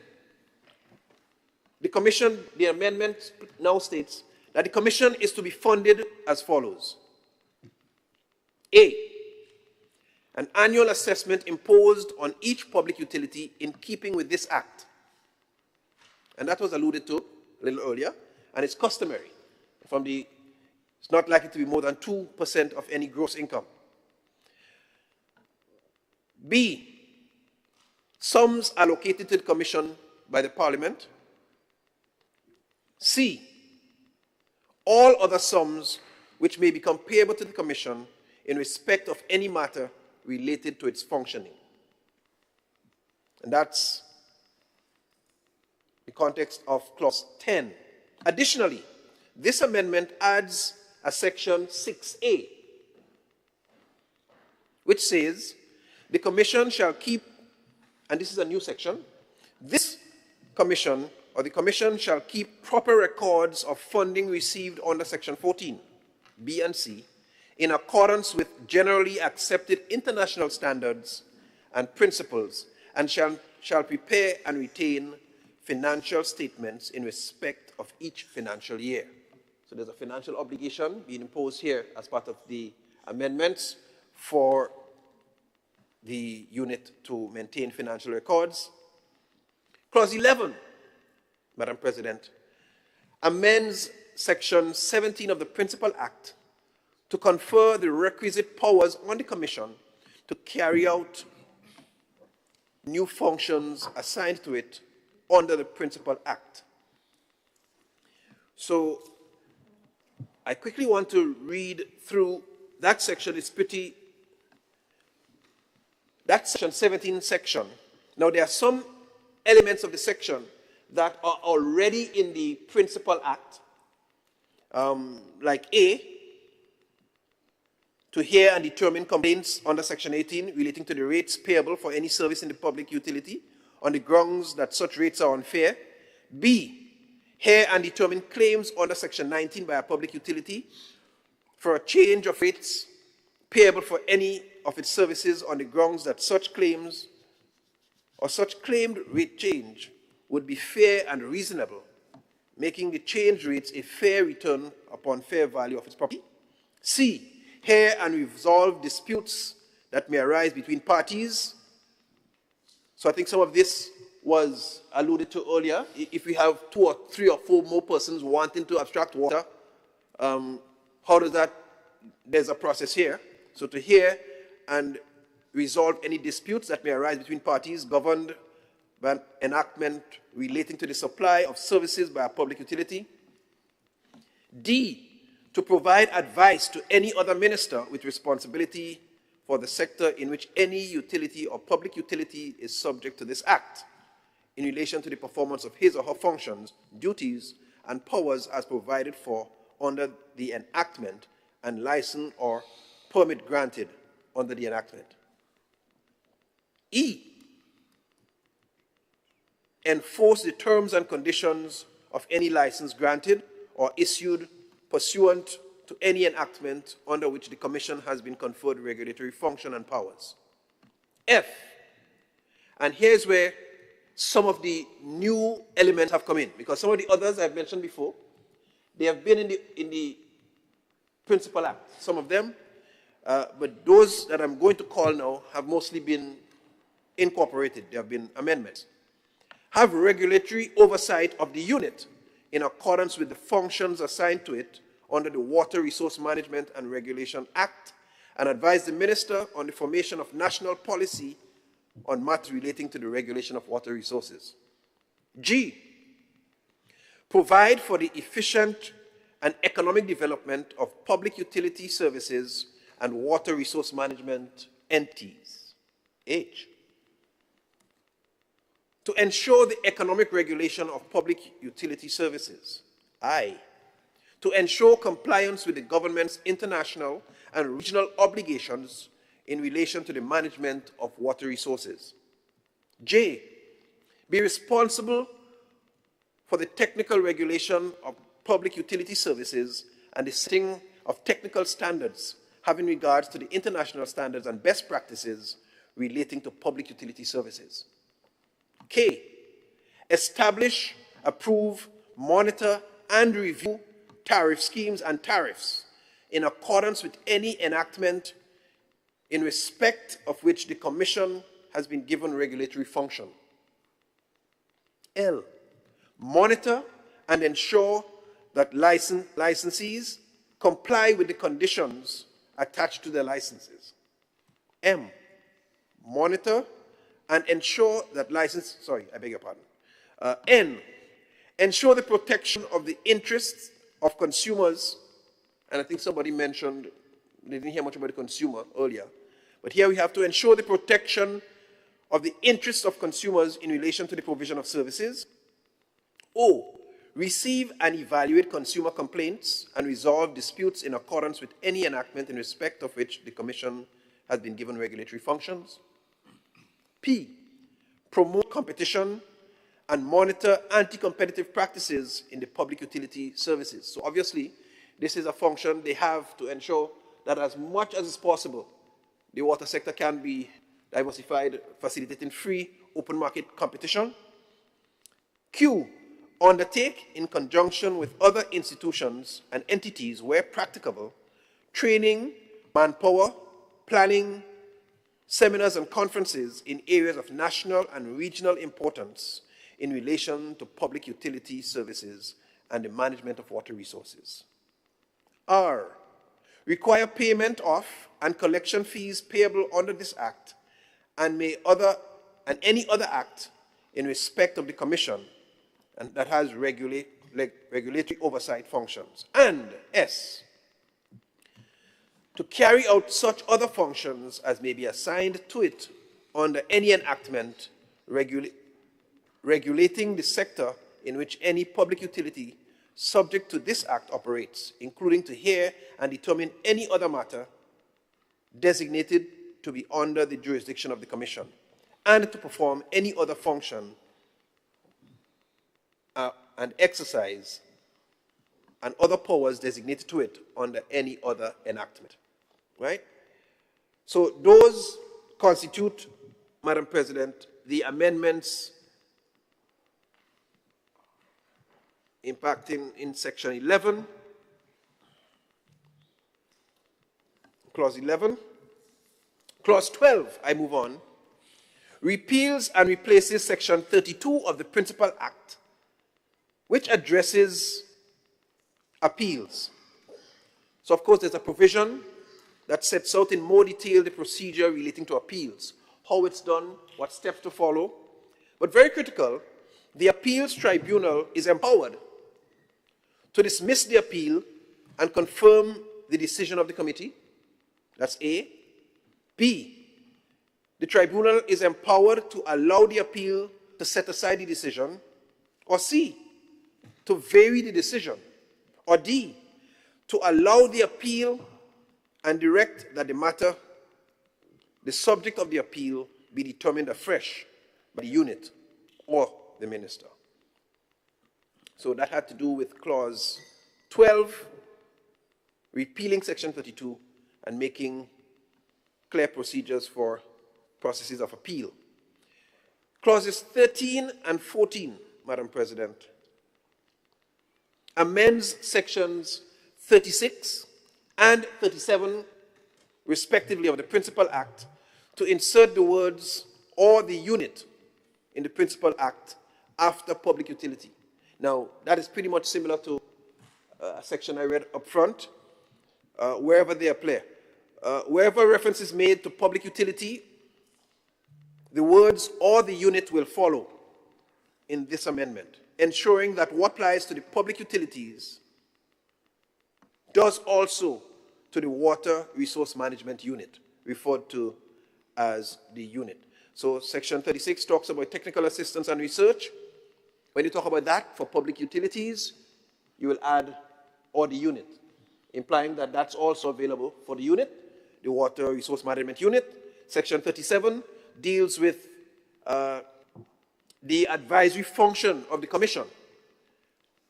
now states that the Commission is to be funded as follows. A, an annual assessment imposed on each public utility in keeping with this Act. And that was alluded to a little earlier, and it's customary. It's not likely to be more than 2% of any gross income. B, sums allocated to the Commission by the Parliament. C, all other sums which may become payable to the Commission in respect of any matter related to its functioning. And that's the context of Clause 10. Additionally, this amendment adds a Section 6A, which says, the Commission shall keep, and this is a new section, this Commission, or the Commission shall keep proper records of funding received under Section 14, B and C, in accordance with generally accepted international standards and principles, and shall prepare and retain financial statements in respect of each financial year. So there's a financial obligation being imposed here as part of the amendments for the unit to maintain financial records. Clause 11, Madam President, amends Section 17 of the Principal Act to confer the requisite powers on the Commission to carry out new functions assigned to it under the Principal Act. So I quickly want to read through that section. It's pretty, that Section 17 section. Now there are some elements of the section that are already in the Principal Act, like A, to hear and determine complaints under Section 18 relating to the rates payable for any service in the public utility on the grounds that such rates are unfair. B, hear and determine claims under Section 19 by a public utility for a change of rates payable for any of its services on the grounds that such claims or such claimed rate change would be fair and reasonable, making the change rates a fair return upon fair value of its property. C, hear and resolve disputes that may arise between parties. So I think some of this was alluded to earlier. If we have 2 or 3 or 4 more persons wanting to abstract water How does that, there's a process here. So to hear and resolve any disputes that may arise between parties governed by an enactment relating to the supply of services by a public utility. D, to provide advice to any other minister with responsibility for the sector in which any utility or public utility is subject to this act in relation to the performance of his or her functions, duties, and powers as provided for under the enactment and license or permit granted under the enactment. E, enforce the terms and conditions of any license granted or issued pursuant to any enactment under which the Commission has been conferred regulatory function and powers. F, and here's where some of the new elements have come in, because some of the others I've mentioned before, they have been in the Principal Act, some of them, but those that I'm going to call now have mostly been incorporated. There have been amendments. Have regulatory oversight of the unit in accordance with the functions assigned to it under the Water Resource Management and Regulation Act, and advise the Minister on the formation of national policy on matters relating to the regulation of water resources. G, provide for the efficient and economic development of public utility services and water resource management entities. H, to ensure the economic regulation of public utility services. I, to ensure compliance with the government's international and regional obligations in relation to the management of water resources. J, be responsible for the technical regulation of public utility services and the setting of technical standards having regards to the international standards and best practices relating to public utility services. K, establish, approve, monitor, and review tariff schemes and tariffs in accordance with any enactment in respect of which the Commission has been given regulatory function. L, monitor and ensure that licensees comply with the conditions attached to their licenses. M, monitor and ensure that N, ensure the protection of the interests of consumers, and I think somebody mentioned, they didn't hear much about the consumer earlier, but here we have to ensure the protection of the interests of consumers in relation to the provision of services. O, receive and evaluate consumer complaints and resolve disputes in accordance with any enactment in respect of which the Commission has been given regulatory functions. P, promote competition and monitor anti-competitive practices in the public utility services. So obviously, this is a function they have to ensure that as much as is possible, the water sector can be diversified, facilitating free, open market competition. Q, undertake in conjunction with other institutions and entities where practicable, training, manpower, planning, seminars and conferences in areas of national and regional importance in relation to public utility services and the management of water resources. R, require payment of and collection fees payable under this Act and any other act in respect of the Commission and that has regulatory oversight functions. And S, to carry out such other functions as may be assigned to it under any enactment regulating the sector in which any public utility subject to this Act operates, including to hear and determine any other matter designated to be under the jurisdiction of the Commission, and to perform any other function and exercise and other powers designated to it under any other enactment. Right? So those constitute, Madam President, the amendments impacting in Section 11, Clause 11. Clause 12, I move on, repeals and replaces Section 32 of the Principal Act, which addresses appeals. So, of course, there's a provision that sets out in more detail the procedure relating to appeals, how it's done, what steps to follow. But very critical, the appeals tribunal is empowered to dismiss the appeal and confirm the decision of the committee. That's A. B, the tribunal is empowered to allow the appeal to set aside the decision. Or C, to vary the decision. Or D, to allow the appeal and direct that the matter, the subject of the appeal, be determined afresh by the unit or the minister. So that had to do with clause 12, repealing section 32 and making clear procedures for processes of appeal. Clauses 13 and 14, Madam President, amends sections 36 and 37, respectively, of the Principal Act to insert the words "or the unit" in the Principal Act after public utility. Now, that is pretty much similar to a section I read up front, wherever they apply. Wherever reference is made to public utility, the words "or the unit" will follow in this amendment, ensuring that what applies to the public utilities does also to the Water Resource Management Unit, referred to as the unit. So section 36 talks about technical assistance and research. When you talk about that for public utilities, you will add "or the unit," implying that that's also available for the unit, the Water Resource Management Unit. Section 37 deals with the advisory function of the Commission.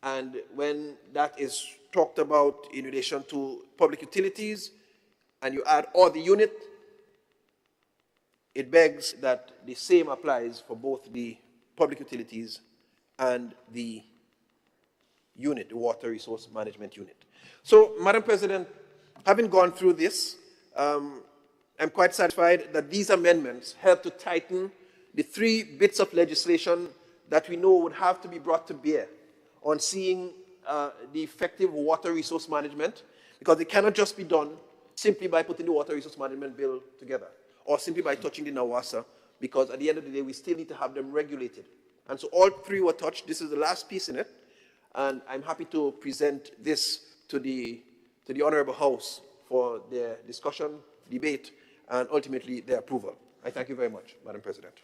And when that is talked about in relation to public utilities, and you add "or the unit," it begs that the same applies for both the public utilities and the unit, the Water Resource Management Unit. So, Madam President, having gone through this, I'm quite satisfied that these amendments help to tighten the 3 bits of legislation that we know would have to be brought to bear on seeing the effective water resource management, because it cannot just be done simply by putting the Water Resource Management Bill together, or simply by touching the NAWASA, because at the end of the day, we still need to have them regulated. And so all 3 were touched. This is the last piece in it, and I'm happy to present this to the Honorable House for their discussion, debate, and ultimately their approval. I thank you very much, Madam President.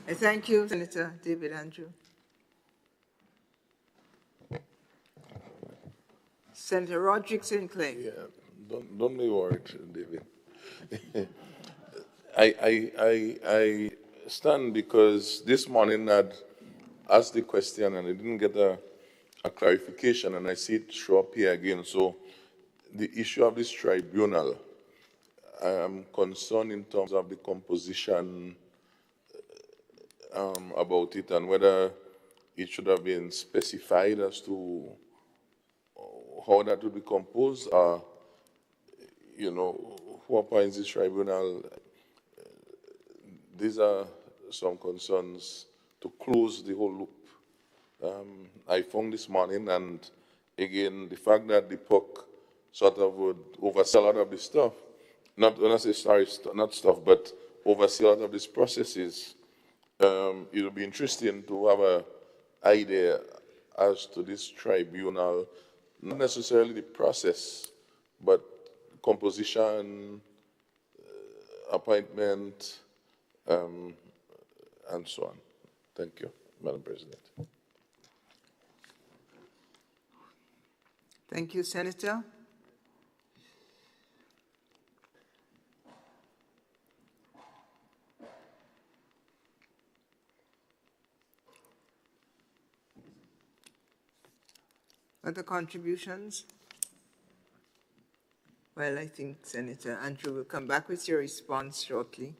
I thank you, Senator David Andrew. Senator Roderick Sinclair. Yeah, don't be worried, David. I stand because this morning I'd asked the question and I didn't get a clarification, and I see it show up here again. So the issue of this tribunal, I am concerned in terms of the composition about it, and whether it should have been specified as to how that would be composed, or, you know, who appoints this tribunal. These are some concerns to close the whole loop. I found this morning, and again, the fact that the POC sort of would oversee a lot of this stuff, not stuff, but oversee a lot of these processes. It would be interesting to have an idea as to this tribunal, not necessarily the process, but composition, appointment, and so on. Thank you, Madam President. Thank you, Senator. Other contributions? Well, I think Senator Andrew will come back with your response shortly.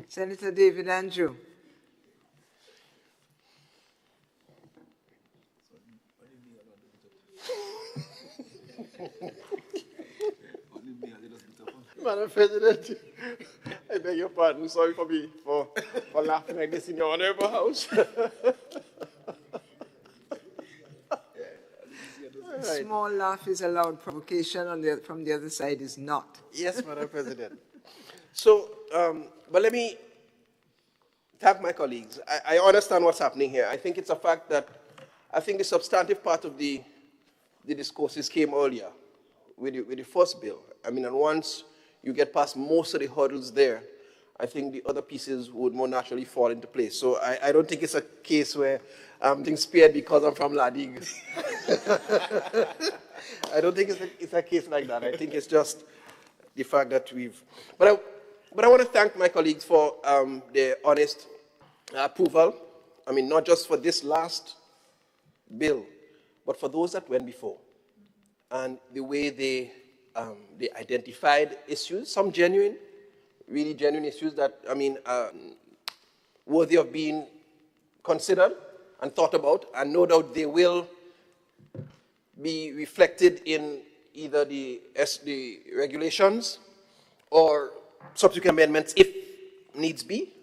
Senator David Andrew. Madam President, I beg your pardon. Sorry for laughing like this in your honorable house. A small laugh is allowed. Provocation from the other side is not. Yes, Madam President. So, but let me thank my colleagues. I understand what's happening here. I think it's a fact that I think the substantive part of the discourses came earlier with the first bill. I mean, and once you get past most of the hurdles there, I think the other pieces would more naturally fall into place. So I don't think it's a case where I'm being spared because I'm from Ladig. I don't think it's a case like that. I think it's just the fact that we've... But I want to thank my colleagues for their honest approval. I mean, not just for this last bill, but for those that went before. And the way they identified issues, some genuine, really genuine issues that, I mean, worthy of being considered and thought about, and no doubt they will be reflected in either the regulations or subsequent amendments if needs be.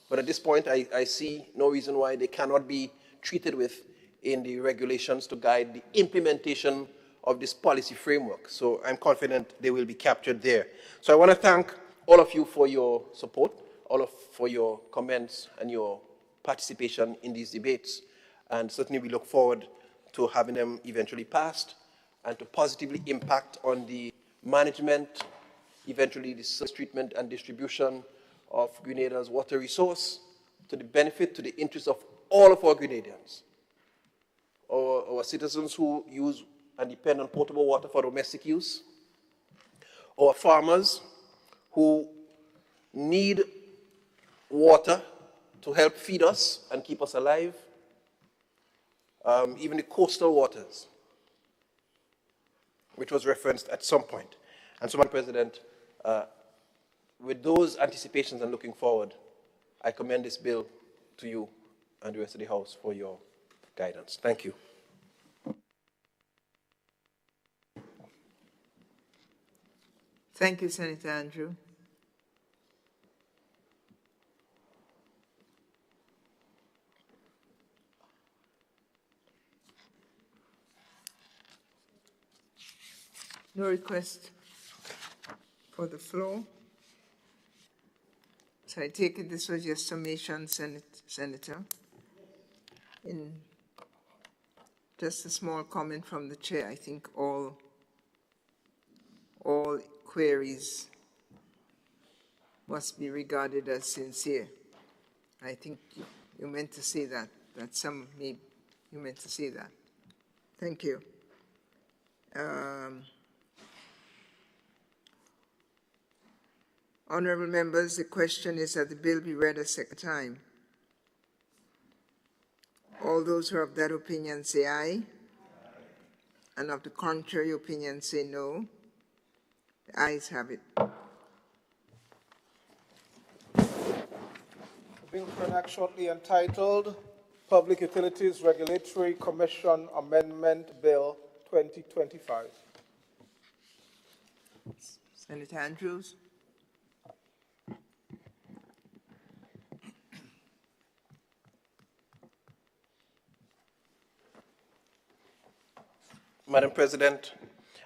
But at this point, I see no reason why they cannot be treated with in the regulations to guide the implementation of this policy framework. So I'm confident they will be captured there. So I want to thank all of you for your support, for your comments and your participation in these debates. And certainly we look forward to having them eventually passed and to positively impact on the management, eventually the service treatment and distribution of Grenada's water resource to the benefit, to the interest of all of our Grenadians. Our citizens who use and depend on potable water for domestic use, our farmers who need water to help feed us and keep us alive, even the coastal waters, which was referenced at some point. And so, Madam President, with those anticipations and looking forward, I commend this bill to you and the rest of the House for your guidance. Thank you. Thank you, Senator Andrew. No request for the floor. So I take it this was your summation, Senator. In just a small comment from the chair, I think all queries must be regarded as sincere. I think you meant to say that, you meant to say that. Thank you. Honorable members, the question is that the bill be read a second time. All those who are of that opinion say aye, and of the contrary opinion say no. The ayes have it. The bill for enact shortly entitled Public Utilities Regulatory Commission Amendment Bill 2025. Senator Andrews. Madam President,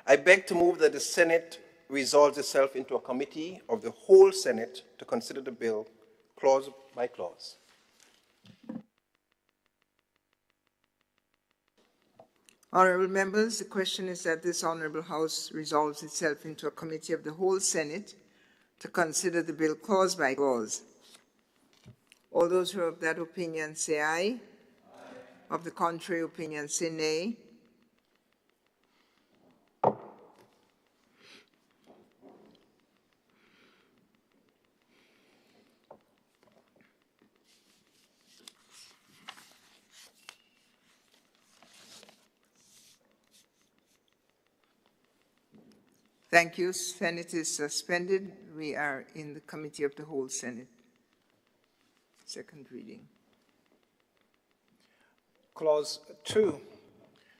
I beg to move that the Senate resolves itself into a committee of the whole Senate to consider the bill clause by clause. Honorable members, the question is that this Honorable House resolves itself into a committee of the whole Senate to consider the bill clause by clause. All those who are of that opinion say aye. Aye. Of the contrary opinion say nay. Thank you. Senate is suspended. We are in the committee of the whole Senate. Second reading. Clause 2,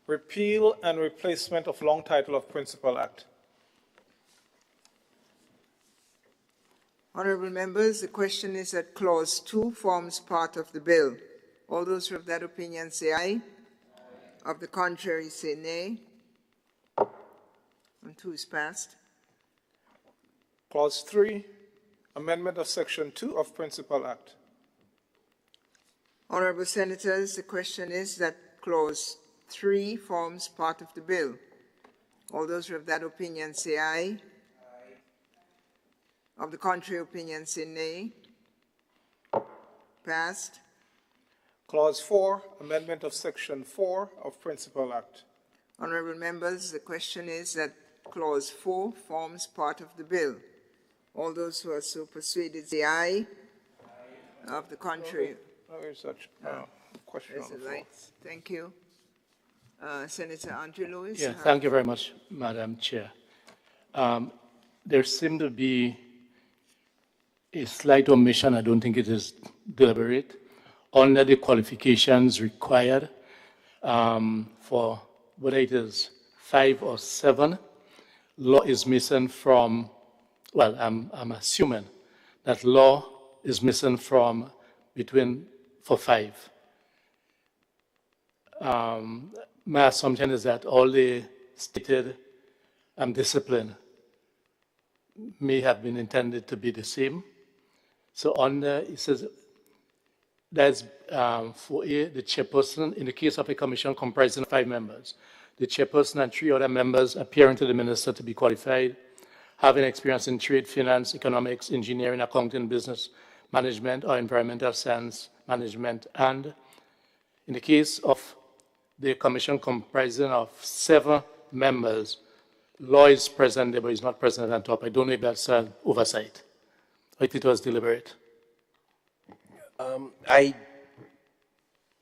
repeal and replacement of long title of Principal Act. Honorable members, the question is that Clause 2 forms part of the bill. All those who have that opinion say aye. Of the contrary, say nay. And 2 is passed. Clause 3, amendment of Section 2 of Principal Act. Honorable Senators, the question is that Clause 3 forms part of the bill. All those who have that opinion say aye. Of the contrary opinion, say nay. Passed. Clause 4, amendment of Section 4 of Principal Act. Honorable members, the question is that Clause 4 forms part of the bill. All those who are so persuaded say aye. Of the contrary. There is such question There's on the the floor. lights. Thank you. Senator Andrew Lewis. Yeah, thank you very much, Madam Chair. There seemed to be a slight omission, I don't think it is deliberate, under the qualifications required for whether it is 5 or 7. Law is missing from, well, I'm assuming that law is missing from for 5. My assumption is that all the stated discipline may have been intended to be the same. So it says that's for the chairperson, in the case of a commission comprising 5 members, the chairperson and 3 other members appearing to the minister to be qualified, having experience in trade, finance, economics, engineering, accounting, business management, or environmental science management. And in the case of the commission comprising of 7 members, law is present there, but is not present on top. I don't know if that's an oversight, or if it was deliberate.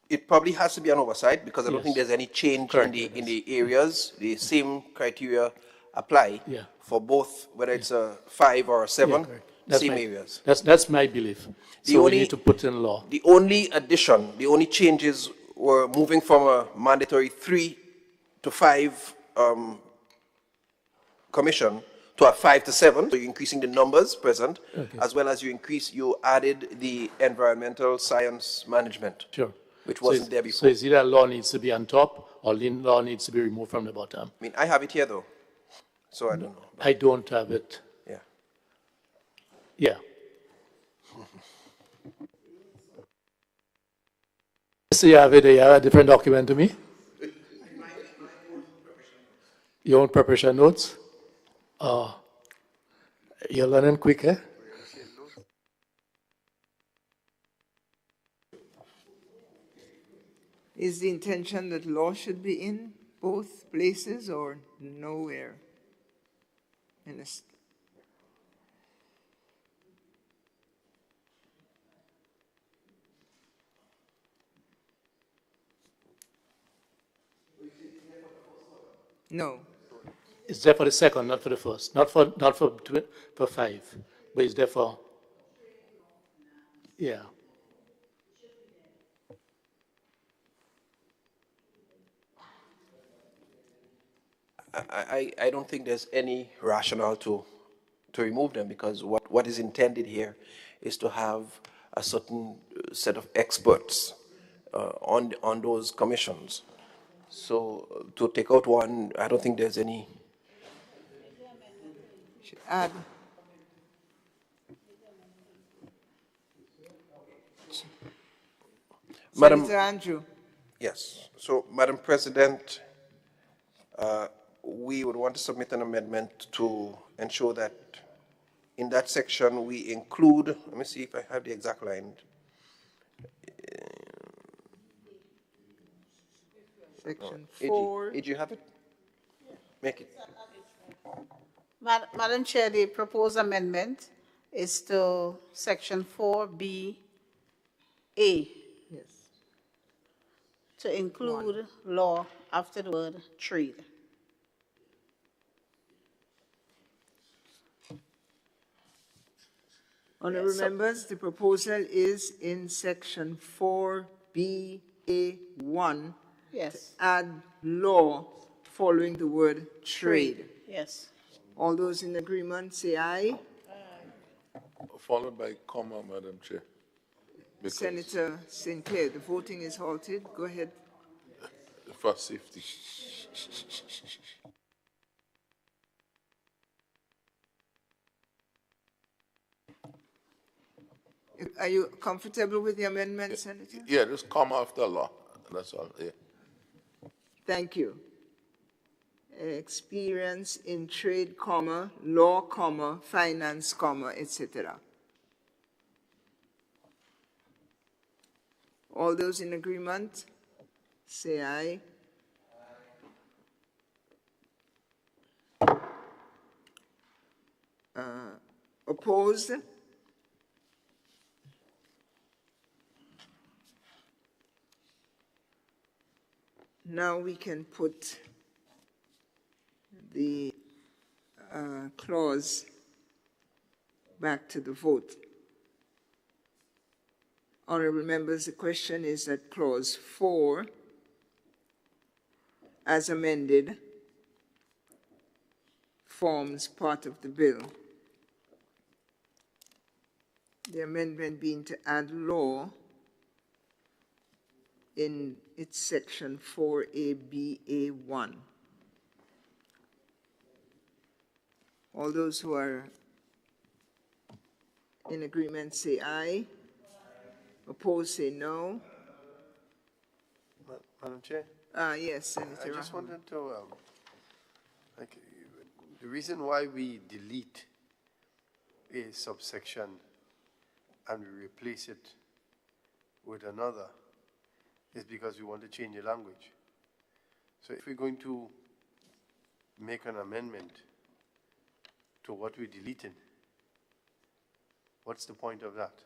It probably has to be an oversight because I don't Yes. think there's any change Correct. in the areas. The same criteria apply for both, whether it's a 5 or a 7, That's same my, areas. That's my belief. So we need to put in law. The only addition, the only changes were moving from a mandatory 3 to 5 commission to a 5 to 7. So you're increasing the numbers present, as well as you added the environmental science management. Sure. Which wasn't there before. So it's either law needs to be on top or law needs to be removed from the bottom. I mean, I have it here though, so I don't know. I don't have it. Yeah. Yeah. So you have it, you have a different document to me? Your own preparation notes? Oh, you're learning quick, eh? Is the intention that law should be in both places or nowhere? No. It's there for the second, not for the first. Not for 5, but it's there for, yeah. I don't think there's any rationale to remove them because what is intended here is to have a certain set of experts on those commissions. So to take out one, I don't think there's any. Should add. Madam, Senator Andrew. Yes. So, Madam President, we would want to submit an amendment to ensure that in that section we include, let me see if I have the exact line. Section 4. AG, you have it? Make it. Madam Chair, the proposed amendment is to Section 4B A. Yes. To include law after the word trade. Honourable members, the proposal is in Section 4BA1 Yes. to add law following the word trade. Yes. All those in agreement say aye. Followed by comma, Madam Chair. Because Senator Sinclair, the voting is halted. Go ahead. for safety. Are you comfortable with the amendment, Senator? Yeah, just comma after law. That's all. Yeah. Thank you. Experience in trade, comma, law, comma, finance, comma, etc. All those in agreement, say aye. Opposed? Now we can put the clause back to the vote. Honorable members, the question is that clause 4, as amended, forms part of the bill. The amendment being to add law in its section 4ABA1. All those who are in agreement say aye. Opposed say no. Madam Chair? Yes, Senator. I just wanted to, the reason why we delete a subsection and we replace it with another is because we want to change the language. So if we're going to make an amendment to what we're deleting, what's the point of that?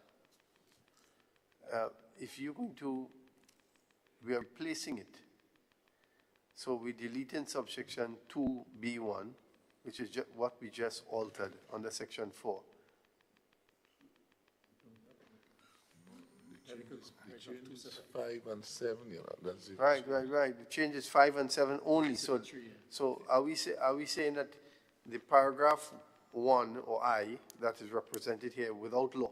If you're going to, we are replacing it. So we're deleting subsection 2B1, which is what we just altered under section 4. Changes 5 and 7, you know, that's it. Right. The change is 5 and 7 only. So are we saying that the paragraph 1 or I that is represented here without law,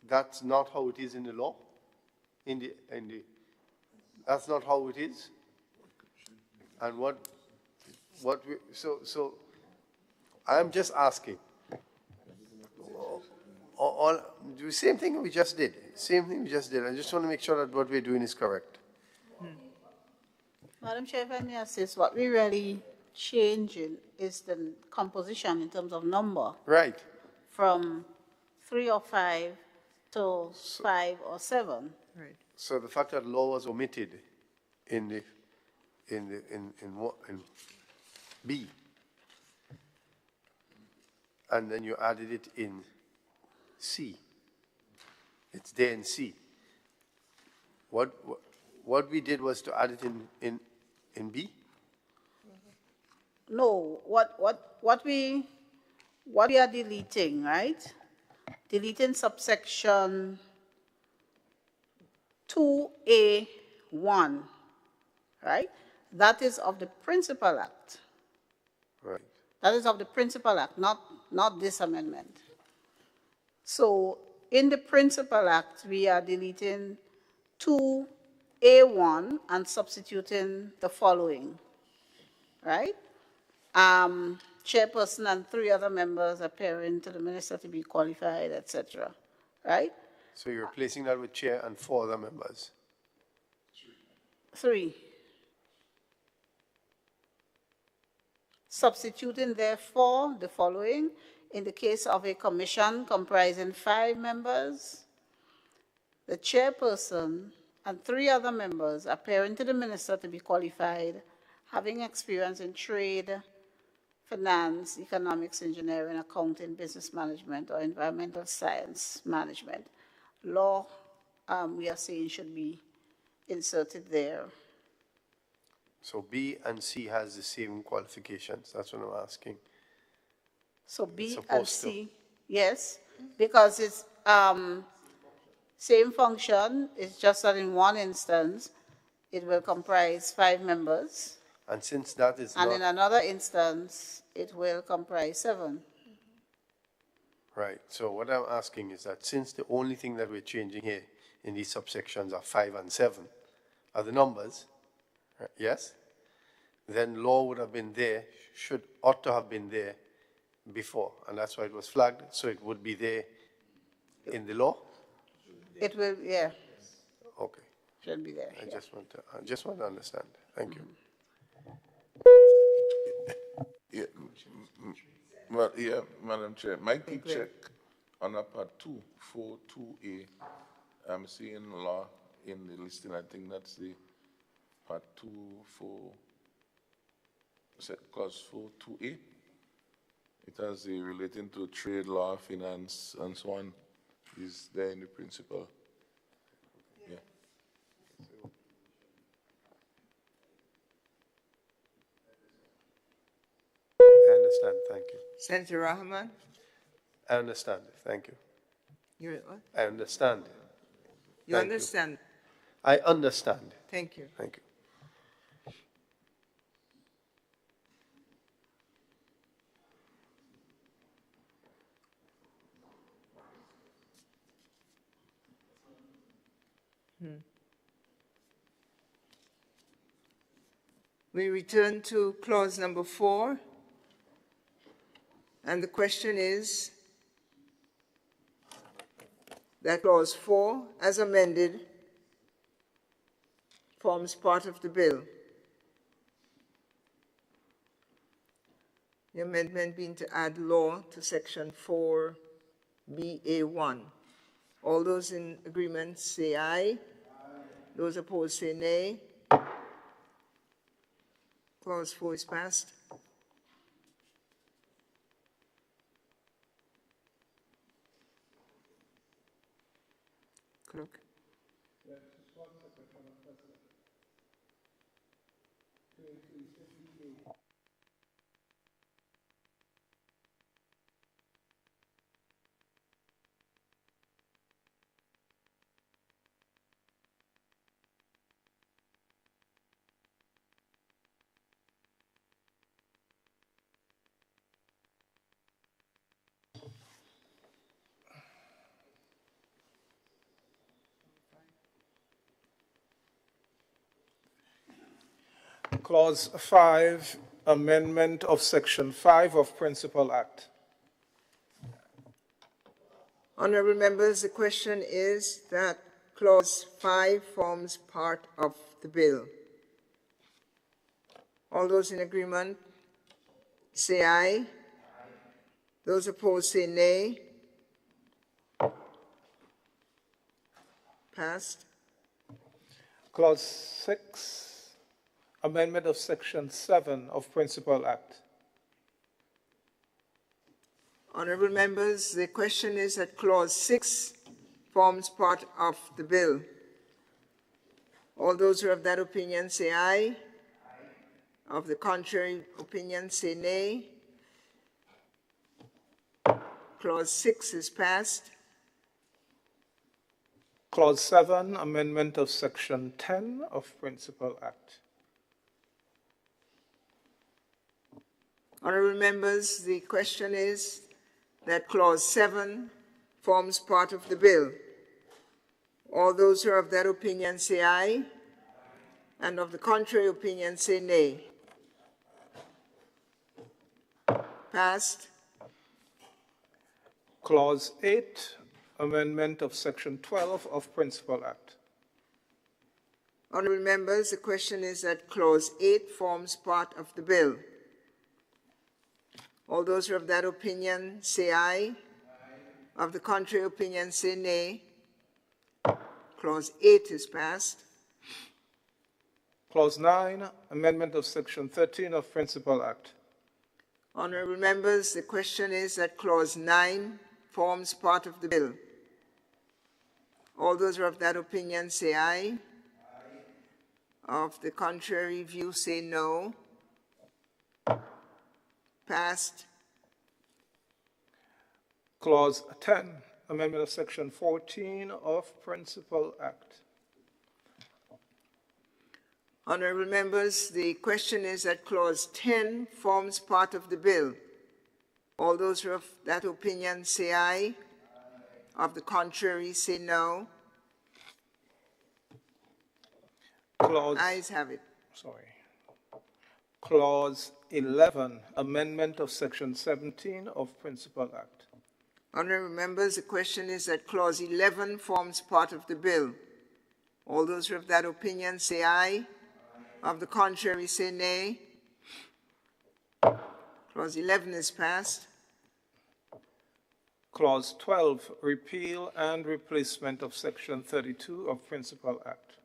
that's not how it is in the law? That's not how it is? And so I'm just asking. The same thing we just did. I just want to make sure that what we're doing is correct. Madam Chair, if I may assist, what we're really changing is the composition in terms of number. Right. From 3 or 5 to 5 or 7. Right. So the fact that law was omitted in B, and then you added it in C. It's there in C. What we did was to add it in B? No, what we are deleting, right? Deleting subsection 2A1, right? That is of the Principal Act. Right. That is of the Principal Act, not this amendment. So in the Principal Act, we are deleting 2A1 and substituting the following, right? Chairperson and 3 other members appearing to the minister to be qualified, etc., right? So you're replacing that with chair and 4 other members? 3. Substituting, therefore, the following. In the case of a commission comprising 5 members, the chairperson and 3 other members appearing to the minister to be qualified, having experience in trade, finance, economics, engineering, accounting, business management, or environmental science management. Law, we are saying, should be inserted there. So B and C has the same qualifications. That's what I'm asking. So B and C, yes, because it's same function. It's just that in one instance, it will comprise 5 members. And since that is and in another instance, it will comprise 7. Right. So what I'm asking is that since the only thing that we're changing here in these subsections are 5 and 7 are the numbers, right? Yes? Then law would have been there, ought to have been there before, and that's why it was flagged, so it would be there in the law? It will, yeah, Okay. should be there. I just want to understand. Thank you. Yeah, well, yeah, Madam Chair, my key check on a part 242A, I'm seeing law in the listing. I think that's the part 24, clause 42A. It has the relating to trade law, finance, and so on. Is there in the principle? Yeah. I understand. Thank you. Senator Rahman? I understand. Thank you. You what? I understand. You Thank understand? I understand. Thank you. Thank you. We return to clause number 4, and the question is that clause 4, as amended, forms part of the bill. The amendment being to add law to section 4BA1. All those in agreement say aye. Those opposed say nay. Clause 4 is passed. Clerk. Clause 5, amendment of Section 5 of Principal Act. Honorable members, the question is that clause 5 forms part of the bill. All those in agreement say aye. Those opposed say nay. Passed. Clause 6, amendment of Section 7 of Principal Act. Honorable members, the question is that clause 6 forms part of the bill. All those who have that opinion say aye. Of the contrary opinion say nay. Clause 6 is passed. Clause 7, amendment of Section 10 of Principal Act. Honorable members, the question is that clause 7 forms part of the bill. All those who are of that opinion say aye, and of the contrary opinion say nay. Passed. Clause 8, amendment of Section 12 of Principal Act. Honorable members, the question is that clause 8 forms part of the bill. All those who have that opinion say aye. Of the contrary opinion say nay. Clause 8 is passed. Clause 9, amendment of Section 13 of Principal Act. Honorable members, the question is that clause 9 forms part of the bill. All those who have that opinion say aye. Of the contrary view say no. Passed. Clause 10, amendment of Section 14 of Principal Act. Honorable members, the question is that clause 10 forms part of the bill. All those who are of that opinion say aye. Of the contrary, say no. Ayes have it. Clause 11, amendment of Section 17 of Principal Act. Honourable members, the question is that Clause 11 forms part of the bill. All those who have that opinion say aye. Of the contrary, say nay. Clause 11 is passed. Clause 12, repeal and replacement of Section 32 of Principal Act.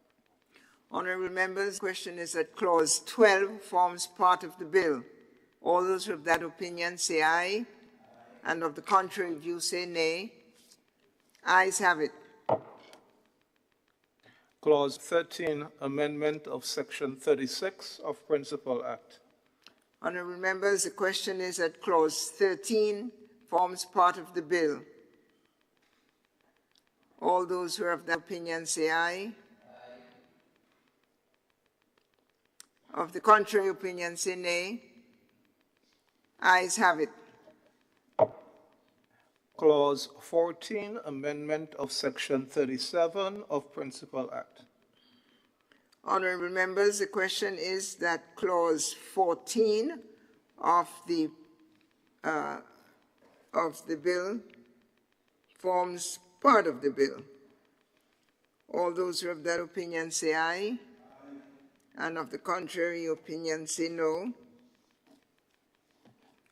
Honourable members, the question is that Clause 12 forms part of the bill. All those who have that opinion say aye, and of the contrary view say nay. Ayes have it. Clause 13, amendment of Section 36 of Principal Act. Honourable members, the question is that Clause 13 forms part of the bill. All those who have that opinion say aye. Of the contrary opinion, say nay. Ayes have it. Clause 14, amendment of Section 37 of Principal Act. Honourable members, the question is that Clause 14 of the bill forms part of the bill. All those who have that opinion say aye, and of the contrary opinion say no.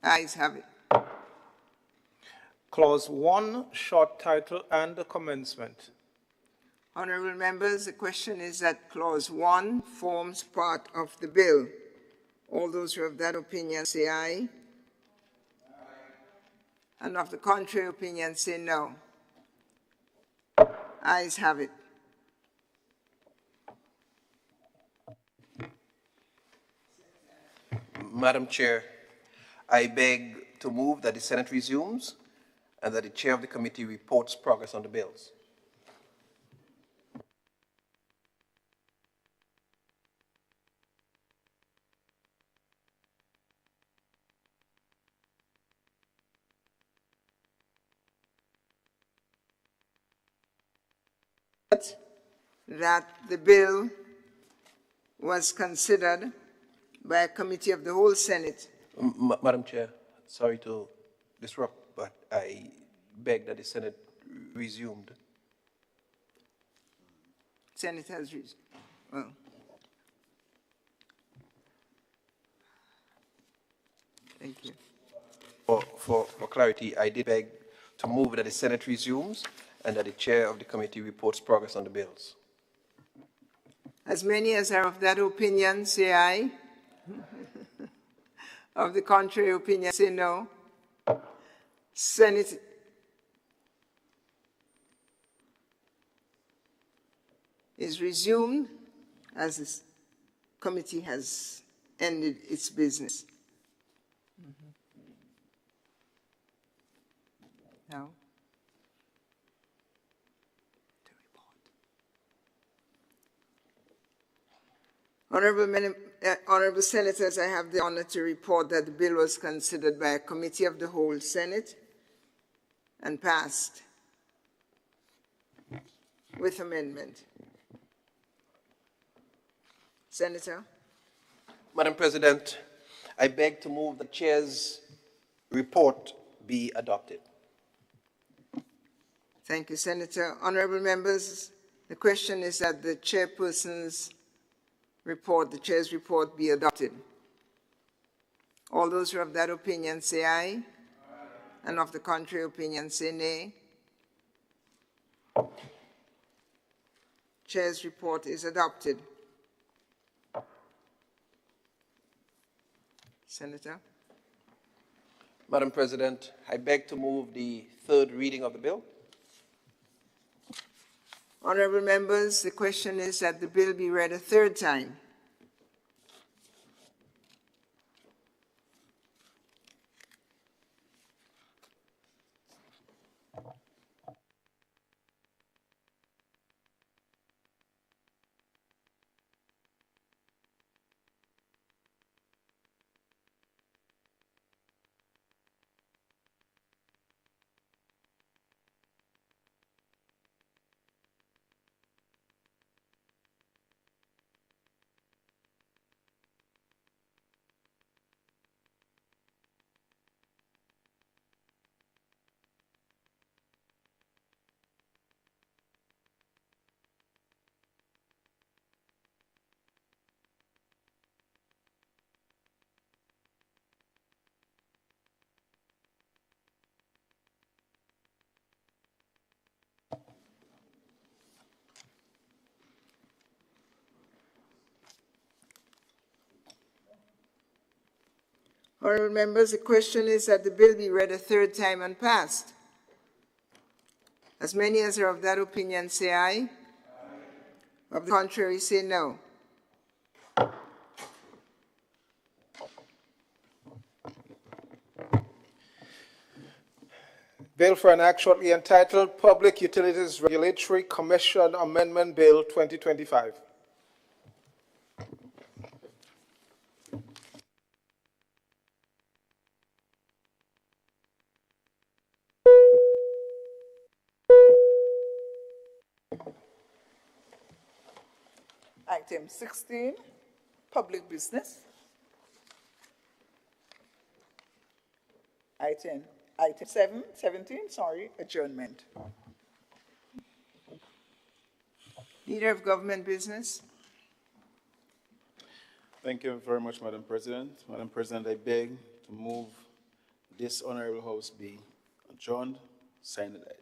Ayes have it. Clause 1, short title and the commencement. Honourable members, the question is that Clause 1 forms part of the bill. All those who have that opinion say aye. And of the contrary opinion say no. Ayes have it. Madam Chair, I beg to move that the Senate resumes and that the Chair of the committee reports progress on the bills. That the bill was considered by a committee of the whole Senate. Madam Chair, sorry to disrupt, but I beg that the Senate resumed. Senate has resumed. Well, thank you. For clarity, I did beg to move that the Senate resumes and that the Chair of the committee reports progress on the bills. As many as are of that opinion, say aye. Of the contrary opinion, say no. Senate is resumed as this committee has ended its business. Now, Honourable Senators, I have the honour to report that the bill was considered by a committee of the whole Senate and passed with amendment. Senator? Madam President, I beg to move the Chair's report be adopted. Thank you, Senator. Honourable members, the question is that the chairperson's report, the chair's report, be adopted. All those who have that opinion say aye, and of the contrary opinion say nay. Chair's report is adopted. Senator? Madam President, I beg to move the third reading of the bill. Honourable members, the question is that the bill be read a third time. Honorable members, the question is that the bill be read a third time and passed. As many as are of that opinion say aye. Of the contrary, say no. Bill for an act shortly entitled Public Utilities Regulatory Commission Amendment Bill 2025. Item 16, public business. Item 17, adjournment. Leader of Government Business. Thank you very much, Madam President. Madam President, I beg to move this Honorable House be adjourned, signed, and died.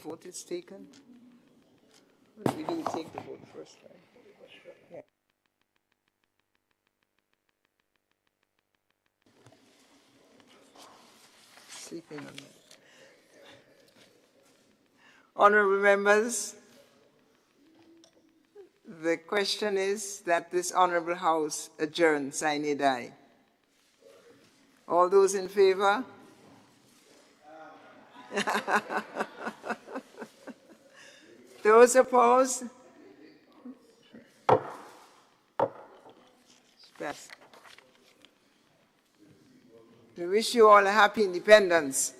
Vote is taken. What do we do? We take the vote first, right? Yeah. Sleeping on that. Honorable members, the question is that this honorable house adjourn, sine die. All those in favor? Those opposed? Pass. We wish you all a happy independence.